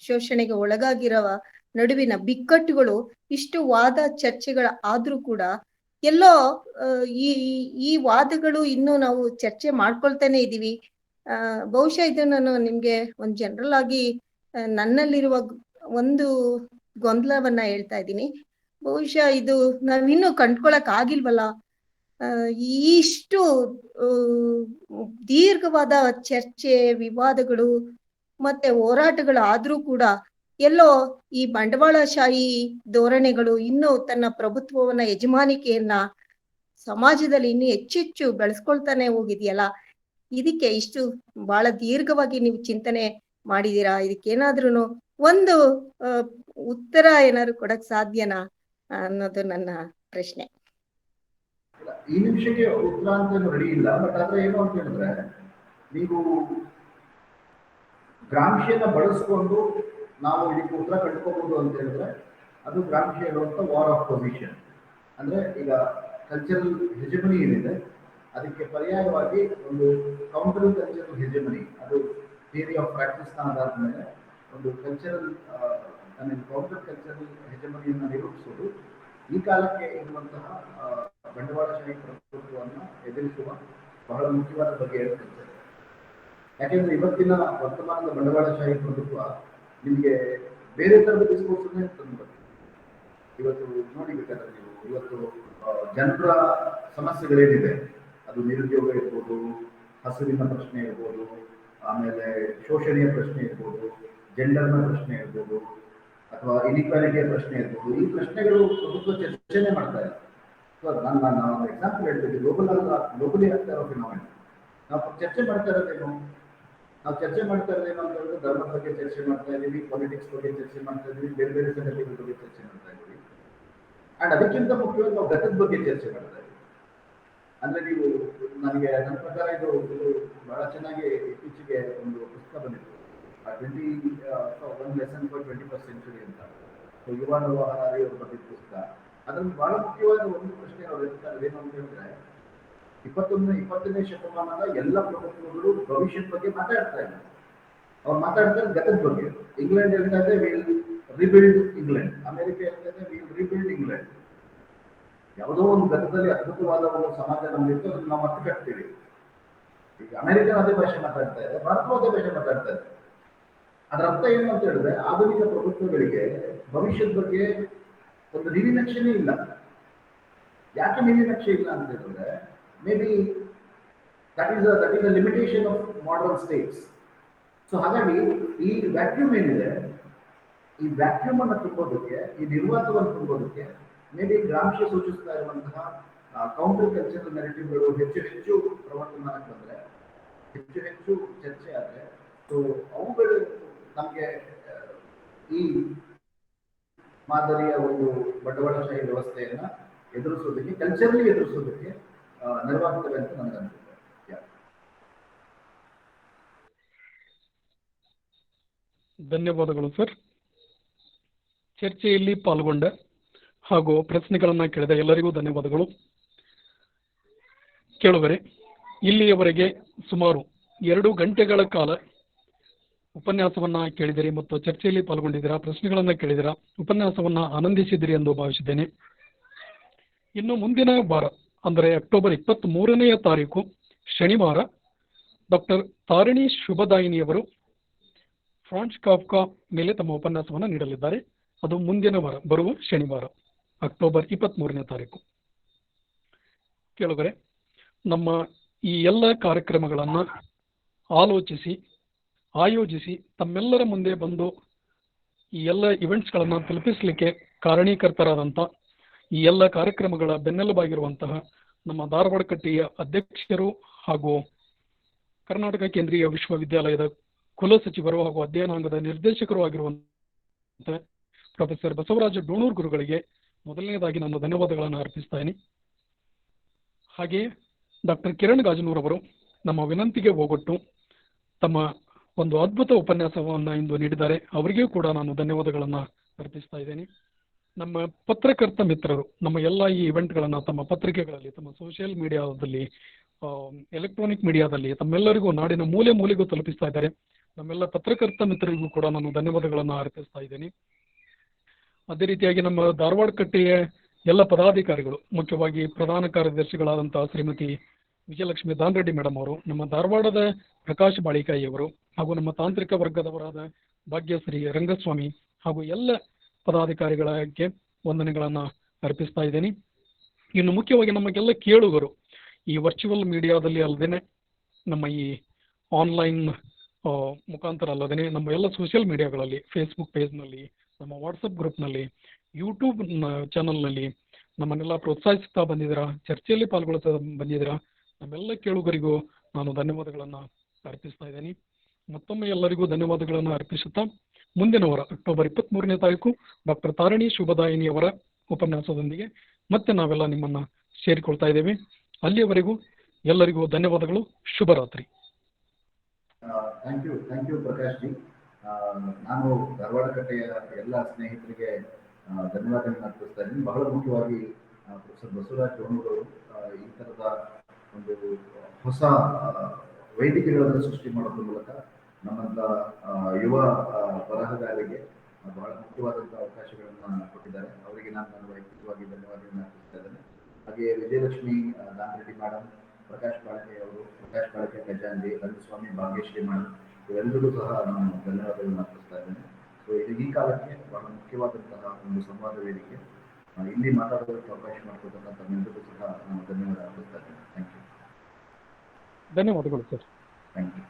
ಶೋಷಣೆಗೆ ಒಳಗಾಗಿರುವ ನಡುವಿನ ಬಿಕ್ಕಟ್ಟುಗಳು, ಇಷ್ಟು ವಾದ ಚರ್ಚೆಗಳ ಆದ್ರೂ ಕೂಡ ಎಲ್ಲೋ ಈ ವಾದಗಳು ಇನ್ನೂ ನಾವು ಚರ್ಚೆ ಮಾಡ್ಕೊಳ್ತಾನೆ ಇದೀವಿ. ಬಹುಶಃ ಇದು ನಾನು ನಿಮ್ಗೆ ಒಂದ್ ಜನರಲ್ ಆಗಿ ನನ್ನಲ್ಲಿರುವ ಒಂದು ಗೊಂದಲವನ್ನ ಹೇಳ್ತಾ ಇದ್ದೀನಿ. ಬಹುಶಃ ಇದು ನಾವಿನ್ನೂ ಕಂಡ್ಕೊಳಕ್ ಆಗಿಲ್ವಲ್ಲ. ಇಷ್ಟು ದೀರ್ಘವಾದ ಚರ್ಚೆ, ವಿವಾದಗಳು ಮತ್ತೆ ಹೋರಾಟಗಳು ಆದ್ರೂ ಕೂಡ ಎಲ್ಲೋ ಈ ಬಂಡವಾಳಶಾಹಿ ಧೋರಣೆಗಳು ಇನ್ನೂ ತನ್ನ ಪ್ರಭುತ್ವವನ್ನ, ಯಜಮಾನಿಕೆಯನ್ನ ಸಮಾಜದಲ್ಲಿ ಇನ್ನೂ ಹೆಚ್ಚೆಚ್ಚು ಬೆಳೆಸ್ಕೊಳ್ತಾನೆ ಹೋಗಿದೆಯಲ್ಲ. ಇದಕ್ಕೆ ಇಷ್ಟು ಬಹಳ ದೀರ್ಘವಾಗಿ ನೀವು ಚಿಂತನೆ ಮಾಡಿದೀರಾ, ಇದಕ್ಕೇನಾದ್ರೂ ಒಂದು ಉತ್ತರ ಏನಾದ್ರು ಕೊಡಕ್ ಸಾಧ್ಯನಾ ಅನ್ನೋದು ನನ್ನ ಪ್ರಶ್ನೆ. ಈ ನಿಮಿಷಕ್ಕೆ ಉತ್ತರ ಅಂತ ರೆಡಿ ಇಲ್ಲ. ಬಟ್ ಆದ್ರೆ ಏನು ಅಂತ ಹೇಳಿದ್ರೆ, ನೀವು ಗ್ರಾಮ್ಶಿಯನ್ನ ಬಳಸ್ಕೊಂಡು ನಾವು ಇದಕ್ಕೆ ಉತ್ತರ ಕಂಡುಕೋಬಹುದು ಅಂತ ಹೇಳಿದ್ರೆ, ಅದು ಗ್ರಾಮ್ಶಿ ಹೇಳುವಂತ ವಾರ್ ಆಫ್ ಪೊಸಿಷನ್. ಅಂದ್ರೆ ಈಗ ಕಲ್ಚರಲ್ ಹೆಜಮನಿ ಏನಿದೆ, ಅದಕ್ಕೆ ಪರ್ಯಾಯವಾಗಿ ಒಂದು ಕೌಂಟರ್ ಕಲ್ಚರಲ್ ಹೆಜಮನಿ, ಅದು ಥಿಯರಿ ಆಫ್ ಪ್ರಾಕ್ಟೀಸ್ ನ ಆಧಾರದ ಮೇಲೆ ಒಂದು ಕಲ್ಚರಲ್ ಕೌಂಟರ್ ಕಲ್ಚರಲ್ ಹೆಜಮನಿಯನ್ನು ನಿರೂಪಿಸುವುದು ಈ ಕಾಲಕ್ಕೆ ಇರುವಂತಹ ಬಂಡವಾಳಶಾಹಿ ಪ್ರಭುತ್ವವನ್ನು ಎದುರಿಸುವ ಬಹಳ ಮುಖ್ಯವಾದ ಬಗ್ಗೆ ಕಲ್ಚರ್. ಯಾಕೆಂದ್ರೆ ಇವತ್ತಿನ ವರ್ತಮಾನದ ಬಂಡವಾಳಶಾಹಿ ಪ್ರಭುತ್ವ ನಿಮಗೆ ಬೇರೆ ತರದ ಡಿಸ್ಕೋರ್ಸ್ ತಂದು ಬರ್ತದೆ. ಇವತ್ತು ನೋಡಿಬೇಕಾದ್ರೆ ನೀವು ಇವತ್ತು ಜನರ ಸಮಸ್ಯೆಗಳೇನಿದೆ, ಅದು ನಿರುದ್ಯೋಗ ಇರ್ಬೋದು, ಹಸುವಿನ ಪ್ರಶ್ನೆ ಇರ್ಬೋದು, ಆಮೇಲೆ ಶೋಷಣೆಯ ಪ್ರಶ್ನೆ ಇರ್ಬೋದು, ಜೆಂಡರ್ನ ಪ್ರಶ್ನೆ ಇರ್ಬೋದು, ಅಥವಾ ಇನ್ಇಕ್ವಾಲಿಟಿಯ ಪ್ರಶ್ನೆ ಇರ್ಬೋದು, ಈ ಪ್ರಶ್ನೆಗಳು ಪ್ರಭುತ್ವ ಚರ್ಚೆನೆ ಮಾಡ್ತಾ ಇಲ್ಲ. ಸೊ ನಾನು ಒಂದು ಎಕ್ಸಾಂಪಲ್ ಹೇಳ್ತಿದ್ದೆ, ಗ್ಲೋಬಲಿ ಆಗ್ತಾ ಇರೋ ಫಿನಾಮಿನಾ. ನಾವು ಚರ್ಚೆ ಮಾಡ್ತಾ ಇರೋದೇನು ಅಂತ ಹೇಳಿದ್ರೆ, ಧರ್ಮದ ಬಗ್ಗೆ ಚರ್ಚೆ ಮಾಡ್ತಾ ಇದ್ದೀವಿ, ಪಾಲಿಟಿಕ್ಸ್ ಬಗ್ಗೆ ಚರ್ಚೆ ಮಾಡ್ತಾ ಇದ್ದೀವಿ, ಬೇರೆ ಬೇರೆ ಸಂಗತಿಗಳ ಬಗ್ಗೆ ಚರ್ಚೆ ಮಾಡ್ತಾ ಇದ್ದೀವಿ. ಅಂಡ್ ಅದಕ್ಕಿಂತ ಮುಖ್ಯವಾಗಿ ನಾವು ಗತದ ಬಗ್ಗೆ ಚರ್ಚೆ ಮಾಡ್ತಾ ಇದ್ದೀವಿ. ಅಂದ್ರೆ ನೀವು ನನಗೆ ನನ್ನ ಪ್ರಕಾರ ಇದು ಬಹಳ ಚೆನ್ನಾಗಿ ಇತ್ತೀಚೆಗೆ ಒಂದು ಪುಸ್ತಕ ಬಂದಿತ್ತು, 1 ಲೆಸನ್ ಫಾರ್ 21st century ಅಂತ, ಯುವ ನೋವಾ ಹರಾರಿ ಅವರು ಬರೆದಿದ್ದ ಪುಸ್ತಕ. ಅದ್ರಲ್ಲಿ ಬಹಳ ಮುಖ್ಯವಾದ ಒಂದು ಪ್ರಶ್ನೆ ಅವ್ರು ಹೇಳ್ತಾರೆ, ಏನು ಅಂತ ಹೇಳಿದ್ರೆ, 20ನೇ ಶತಮಾನದ ಎಲ್ಲ ಪ್ರಭುತ್ವಗಳು ಭವಿಷ್ಯದ ಬಗ್ಗೆ ಮಾತಾಡ್ತಾ ಇಲ್ಲ, ಅವ್ರು ಮಾತಾಡ್ತಾರೆ ಗತದ ಬಗ್ಗೆ. ಇಂಗ್ಲೆಂಡ್ ಹೇಳ್ತಾ ಇದೆ ವಿಲ್ ರಿಬಿಲ್ಡ್ ಇಂಗ್ಲೆಂಡ್, ಅಮೆರಿಕ ಹೇಳ್ತಾ ಇದೆ ವಿಲ್ ರಿಬಿಲ್ಡ್ ಇಂಗ್ಲೆಂಡ್. ಯಾವುದೋ ಒಂದು ಗತದಲ್ಲಿ ಅದ್ಭುತವಾದ ಒಂದು ಸಮಾಜ ನಮ್ಗಿತ್ತು, ಅದನ್ನು ನಾವು ಮತ್ತೆ ಕಟ್ತೀವಿ. ಈಗ ಅಮೆರಿಕನ್ ಅದೇ ಭಾಷೆ ಮಾತಾಡ್ತಾ ಇದೆ, ಭಾರತವೂ ಅದೇ ಭಾಷೆ ಮಾತಾಡ್ತಾ ಇದೆ. ಅದರ ಅರ್ಥ ಏನು ಅಂತ ಹೇಳಿದ್ರೆ, ಆಧುನಿಕ ಪ್ರಭುತ್ವಗಳಿಗೆ ಭವಿಷ್ಯದ ಬಗ್ಗೆ ಒಂದು ನೀಲಿನಕ್ಷೆನೇ ಇಲ್ಲ. ಯಾಕೆ ನೀಲಿನಕ್ಷೆ ಇಲ್ಲ ಅಂತ ಹೇಳಿದ್ರೆ, may be that is a limitation of modern States. So ಹಾಗಾಗಿ ಈ ವ್ಯಾಕ್ಯೂಮ್ ಏನಿದೆ, ಈ ವ್ಯಾಕ್ಯೂಮ್ ಅನ್ನು ತುಂಬೋದಕ್ಕೆ, ಈ ನಿರ್ವಾತವನ್ನು ತುಂಬೋದಕ್ಕೆ ಮೇ ಬಿ ಗ್ರಾಮ್ಶಿ ಸೂಚಿಸ್ತಾ ಇರುವಂತಹ ಕೌಂಟರ್ ಕಲ್ಚರಲ್ ನೆರೆಟಿವ್ಗಳು ಹೆಚ್ಚು ಹೆಚ್ಚು ಪ್ರವರ್ತಮಾನಕ್ಕೆ ಬಂದರೆ, ಹೆಚ್ಚು ಹೆಚ್ಚು ಚರ್ಚೆ ಆದರೆ, ಸೊ ಅವುಗಳು ನಮಗೆ ಈ ಮಾದರಿಯ ಒಂದು ಬಂಡವಾಳಶಾಹಿ ವ್ಯವಸ್ಥೆಯನ್ನ ಎದುರಿಸೋದಕ್ಕೆ, ಕಲ್ಚರಲಿ ಎದುರಿಸೋದಕ್ಕೆ ನೆರವಾಗ್ತವೆ ಅಂತ ನನಗನ್ಸುತ್ತೆ. ಧನ್ಯವಾದಗಳು ಸರ್. ಚರ್ಚೆಯಲ್ಲಿ ಪಾಲ್ಗೊಂಡ ಹಾಗೂ ಪ್ರಶ್ನೆಗಳನ್ನು ಕೇಳಿದ ಎಲ್ಲರಿಗೂ ಧನ್ಯವಾದಗಳು. ಕೇಳುವರೆ, ಇಲ್ಲಿಯವರೆಗೆ ಸುಮಾರು 2 ಗಂಟೆಗಳ ಕಾಲ ಉಪನ್ಯಾಸವನ್ನ ಕೇಳಿದಿರಿ ಮತ್ತು ಚರ್ಚೆಯಲ್ಲಿ ಪಾಲ್ಗೊಂಡಿದ್ದೀರಾ, ಪ್ರಶ್ನೆಗಳನ್ನ ಕೇಳಿದಿರಾ, ಉಪನ್ಯಾಸವನ್ನ ಆನಂದಿಸಿದಿರಿ ಎಂದು ಭಾವಿಸಿದ್ದೇನೆ. ಇನ್ನು ಮುಂದಿನ ವಾರ ಅಂದರೆ ಅಕ್ಟೋಬರ್ 23ನೇ ತಾರೀಕು ಶನಿವಾರ ಡಾಕ್ಟರ್ ತಾರಿಣಿ ಶುಭದಾಯಿನಿಯವರು ಫ್ರಾನ್ಸ್ ಕಾಫ್ಕಾ ಮೇಲೆ ತಮ್ಮ ಉಪನ್ಯಾಸವನ್ನು ನೀಡಲಿದ್ದಾರೆ. ಅದು ಮುಂದಿನ ವಾರ ಬರುವ ಶನಿವಾರ ಅಕ್ಟೋಬರ್ 23ನೇ ತಾರೀಕು. ಕೇಳುಗರೆ, ನಮ್ಮ ಈ ಎಲ್ಲ ಕಾರ್ಯಕ್ರಮಗಳನ್ನು ಆಯೋಜಿಸಿ ತಮ್ಮೆಲ್ಲರ ಮುಂದೆ ಬಂದು ಈ ಎಲ್ಲ ಇವೆಂಟ್ಸ್ಗಳನ್ನು ತಲುಪಿಸಲಿಕ್ಕೆ ಕಾರಣೀಕರ್ತರಾದಂಥ ಈ ಎಲ್ಲ ಕಾರ್ಯಕ್ರಮಗಳ ಬೆನ್ನೆಲುಬಾಗಿರುವಂತಹ ನಮ್ಮ ಧಾರವಾಡ ಕಟ್ಟೆಯ ಅಧ್ಯಕ್ಷರು ಹಾಗೂ ಕರ್ನಾಟಕ ಕೇಂದ್ರೀಯ ವಿಶ್ವವಿದ್ಯಾಲಯದ ಕುಲಸಚಿವರು ಹಾಗೂ ಅಧ್ಯಯನಾಂಗದ ನಿರ್ದೇಶಕರು ಆಗಿರುವಂಥ ಪ್ರೊಫೆಸರ್ ಬಸವರಾಜ ಡೋಣೂರ್ ಗುರುಗಳಿಗೆ ಮೊದಲನೇದಾಗಿ ನಾನು ಧನ್ಯವಾದಗಳನ್ನು ಅರ್ಪಿಸ್ತಾಯಿನಿ. ಹಾಗೆಯೇ ಡಾಕ್ಟರ್ ಕಿರಣ್ ಗಾಜನೂರ್ ಅವರು ನಮ್ಮ ವಿನಂತಿಗೆ ಹೋಗೊಟ್ಟು ತಮ್ಮ ಒಂದು ಅದ್ಭುತ ಉಪನ್ಯಾಸವನ್ನು ಇಂದು ನೀಡಿದ್ದಾರೆ. ಅವರಿಗೂ ಕೂಡ ನಾನು ಧನ್ಯವಾದಗಳನ್ನು ಅರ್ಪಿಸ್ತಾ ಇದ್ದೇನೆ. ನಮ್ಮ ಪತ್ರಕರ್ತ ಮಿತ್ರರು ನಮ್ಮ ಎಲ್ಲ ಈ ಇವೆಂಟ್ಗಳನ್ನು ತಮ್ಮ ಪತ್ರಿಕೆಗಳಲ್ಲಿ, ತಮ್ಮ ಸೋಷಿಯಲ್ ಮೀಡಿಯಾದಲ್ಲಿ, ಎಲೆಕ್ಟ್ರಾನಿಕ್ ಮೀಡಿಯಾದಲ್ಲಿ ತಮ್ಮೆಲ್ಲರಿಗೂ ನಾಡಿನ ಮೂಲೆ ಮೂಲೆಗೂ ತಲುಪಿಸ್ತಾ ಇದ್ದಾರೆ. ನಮ್ಮೆಲ್ಲ ಪತ್ರಕರ್ತ ಮಿತ್ರರಿಗೂ ಕೂಡ ನಾನು ಧನ್ಯವಾದಗಳನ್ನು ಅರ್ಪಿಸ್ತಾ ಇದ್ದೇನೆ. ಅದೇ ರೀತಿಯಾಗಿ ನಮ್ಮ ಧಾರವಾಡ ಕಟ್ಟೆಯ ಎಲ್ಲ ಪದಾಧಿಕಾರಿಗಳು, ಮುಖ್ಯವಾಗಿ ಪ್ರಧಾನ ಕಾರ್ಯದರ್ಶಿಗಳಾದಂತಹ ಶ್ರೀಮತಿ ವಿಜಯಲಕ್ಷ್ಮಿ ದಾನ್ರೆಡ್ಡಿ ಮೇಡಮ್ ಅವರು, ನಮ್ಮ ಧಾರವಾಡದ ಪ್ರಕಾಶ್ ಬಾಳಿಕಾಯಿಯವರು ಹಾಗೂ ನಮ್ಮ ತಾಂತ್ರಿಕ ವರ್ಗದವರಾದ ಭಾಗ್ಯಶ್ರೀ ರಂಗಸ್ವಾಮಿ ಹಾಗೂ ಎಲ್ಲ ಪದಾಧಿಕಾರಿಗಳಿಗೆ ವಂದನೆಗಳನ್ನು ಅರ್ಪಿಸ್ತಾ ಇದ್ದೇನೆ. ಇನ್ನು ಮುಖ್ಯವಾಗಿ ನಮಗೆಲ್ಲ ಕೇಳುಗರು ಈ ವರ್ಚುವಲ್ ಮೀಡಿಯಾದಲ್ಲಿ ಅಲ್ಲದೇ ನಮ್ಮ ಈ ಆನ್ಲೈನ್ ಮುಖಾಂತರ ಅಲ್ಲದೇ ನಮ್ಮ ಎಲ್ಲ ಸೋಷಿಯಲ್ ಮೀಡಿಯಾಗಳಲ್ಲಿ, ಫೇಸ್ಬುಕ್ ಪೇಜ್ನಲ್ಲಿ, ನಮ್ಮ ವಾಟ್ಸಪ್ ಗ್ರೂಪ್ನಲ್ಲಿ, ಯೂಟ್ಯೂಬ್ ಚಾನಲ್ನಲ್ಲಿ ನಮ್ಮನ್ನೆಲ್ಲ ಪ್ರೋತ್ಸಾಹಿಸ್ತಾ ಬಂದಿದ್ದೀರಾ, ಚರ್ಚೆಯಲ್ಲಿ ಪಾಲ್ಗೊಳ್ತಾ ಬಂದಿದ್ದೀರಾ. ನಮ್ಮೆಲ್ಲ ಕೇಳುಗರಿಗೂ ನಾನು ಧನ್ಯವಾದಗಳನ್ನು ಅರ್ಪಿಸ್ತಾ ಇದ್ದೀನಿ. ಮತ್ತೊಮ್ಮೆ ಎಲ್ಲರಿಗೂ ಧನ್ಯವಾದಗಳನ್ನು ಅರ್ಪಿಸುತ್ತಾ ಮುಂದಿನ ವಾರ ಅಕ್ಟೋಬರ್ 23ನೇ ತಾರೀಕು ಡಾಕ್ಟರ್ ತಾರಿಣಿ ಶುಭದಾಯಿನಿಯವರ ಉಪನ್ಯಾಸದೊಂದಿಗೆ ಮತ್ತೆ ನಾವೆಲ್ಲ ನಿಮ್ಮನ್ನು ಸೇರಿಕೊಳ್ತಾ ಇದ್ದೇವೆ. ಅಲ್ಲಿಯವರೆಗೂ ಎಲ್ಲರಿಗೂ ಧನ್ಯವಾದಗಳು. ಶುಭರಾತ್ರಿ. Thank you Prakash ji. ನಾನು ಧಾರವಾಡ ಕಟ್ಟೆಯ ಎಲ್ಲ ಸ್ನೇಹಿತರಿಗೆ ಧನ್ಯವಾದಗಳನ್ನು ಅರ್ಪಿಸ್ತಾ ಇದ್ದೀನಿ. ಬಹಳ ಮುಖ್ಯವಾಗಿ ಪ್ರೊಫೆಸರ್ ಬಸವರಾಜ್ ಡೋಣೂರ್ ಅವರು ಈ ಥರದ ಒಂದು ಹೊಸ ವೇದಿಕೆಗಳನ್ನು ಸೃಷ್ಟಿ ಮಾಡೋದ್ರ ಮೂಲಕ ನಮ್ಮಂಥ ಯುವ ಬರಹಗಾರರಿಗೆ ಬಹಳ ಮುಖ್ಯವಾದಂಥ ಅವಕಾಶಗಳನ್ನು ಕೊಟ್ಟಿದ್ದಾರೆ. ಅವರಿಗೆ ನಾನು ವೈಯಕ್ತಿಕವಾಗಿ ಧನ್ಯವಾದಗಳನ್ನು ಅರ್ಪಿಸ್ತಾ ಇದ್ದೇನೆ. ಹಾಗೆ ವಿಜಯಲಕ್ಷ್ಮಿ ದಾನ್ರೆಡ್ಡಿ ಮೇಡಮ್, ಪ್ರಕಾಶ್ ಬಾಳಕೆ ಖಜಾಂಜಿ, ರಂಗಸ್ವಾಮಿ, ಭಾಗ್ಯಶ್ರೀ ಮೇಡಮ್, ಇವೆಲ್ಲರಿಗೂ ಸಹ ನಾನು ಧನ್ಯವಾದಗಳನ್ನು ಅರ್ಪಿಸ್ತಾ ಇದ್ದೇನೆ. ಸೊ ಇದು ಈ ಕಾಲಕ್ಕೆ ಬಹಳ ಮುಖ್ಯವಾದಂತಹ ಒಂದು ಸಂವಾದ ವೇದಿಕೆ. ಇಲ್ಲಿ ಮಾತಾಡೋದಕ್ಕೆ ಅವಕಾಶ ಮಾಡಿಕೊಟ್ಟಂತ ತಮ್ಮೆಲ್ಲರಿಗೂ ಸಹ ನಾನು ಧನ್ಯವಾದ ಅರ್ಪಿಸ್ತಾ ಇದ್ದೇನೆ. Thank you. ಧನ್ಯವಾದಗಳು ಸರ್. Thank you.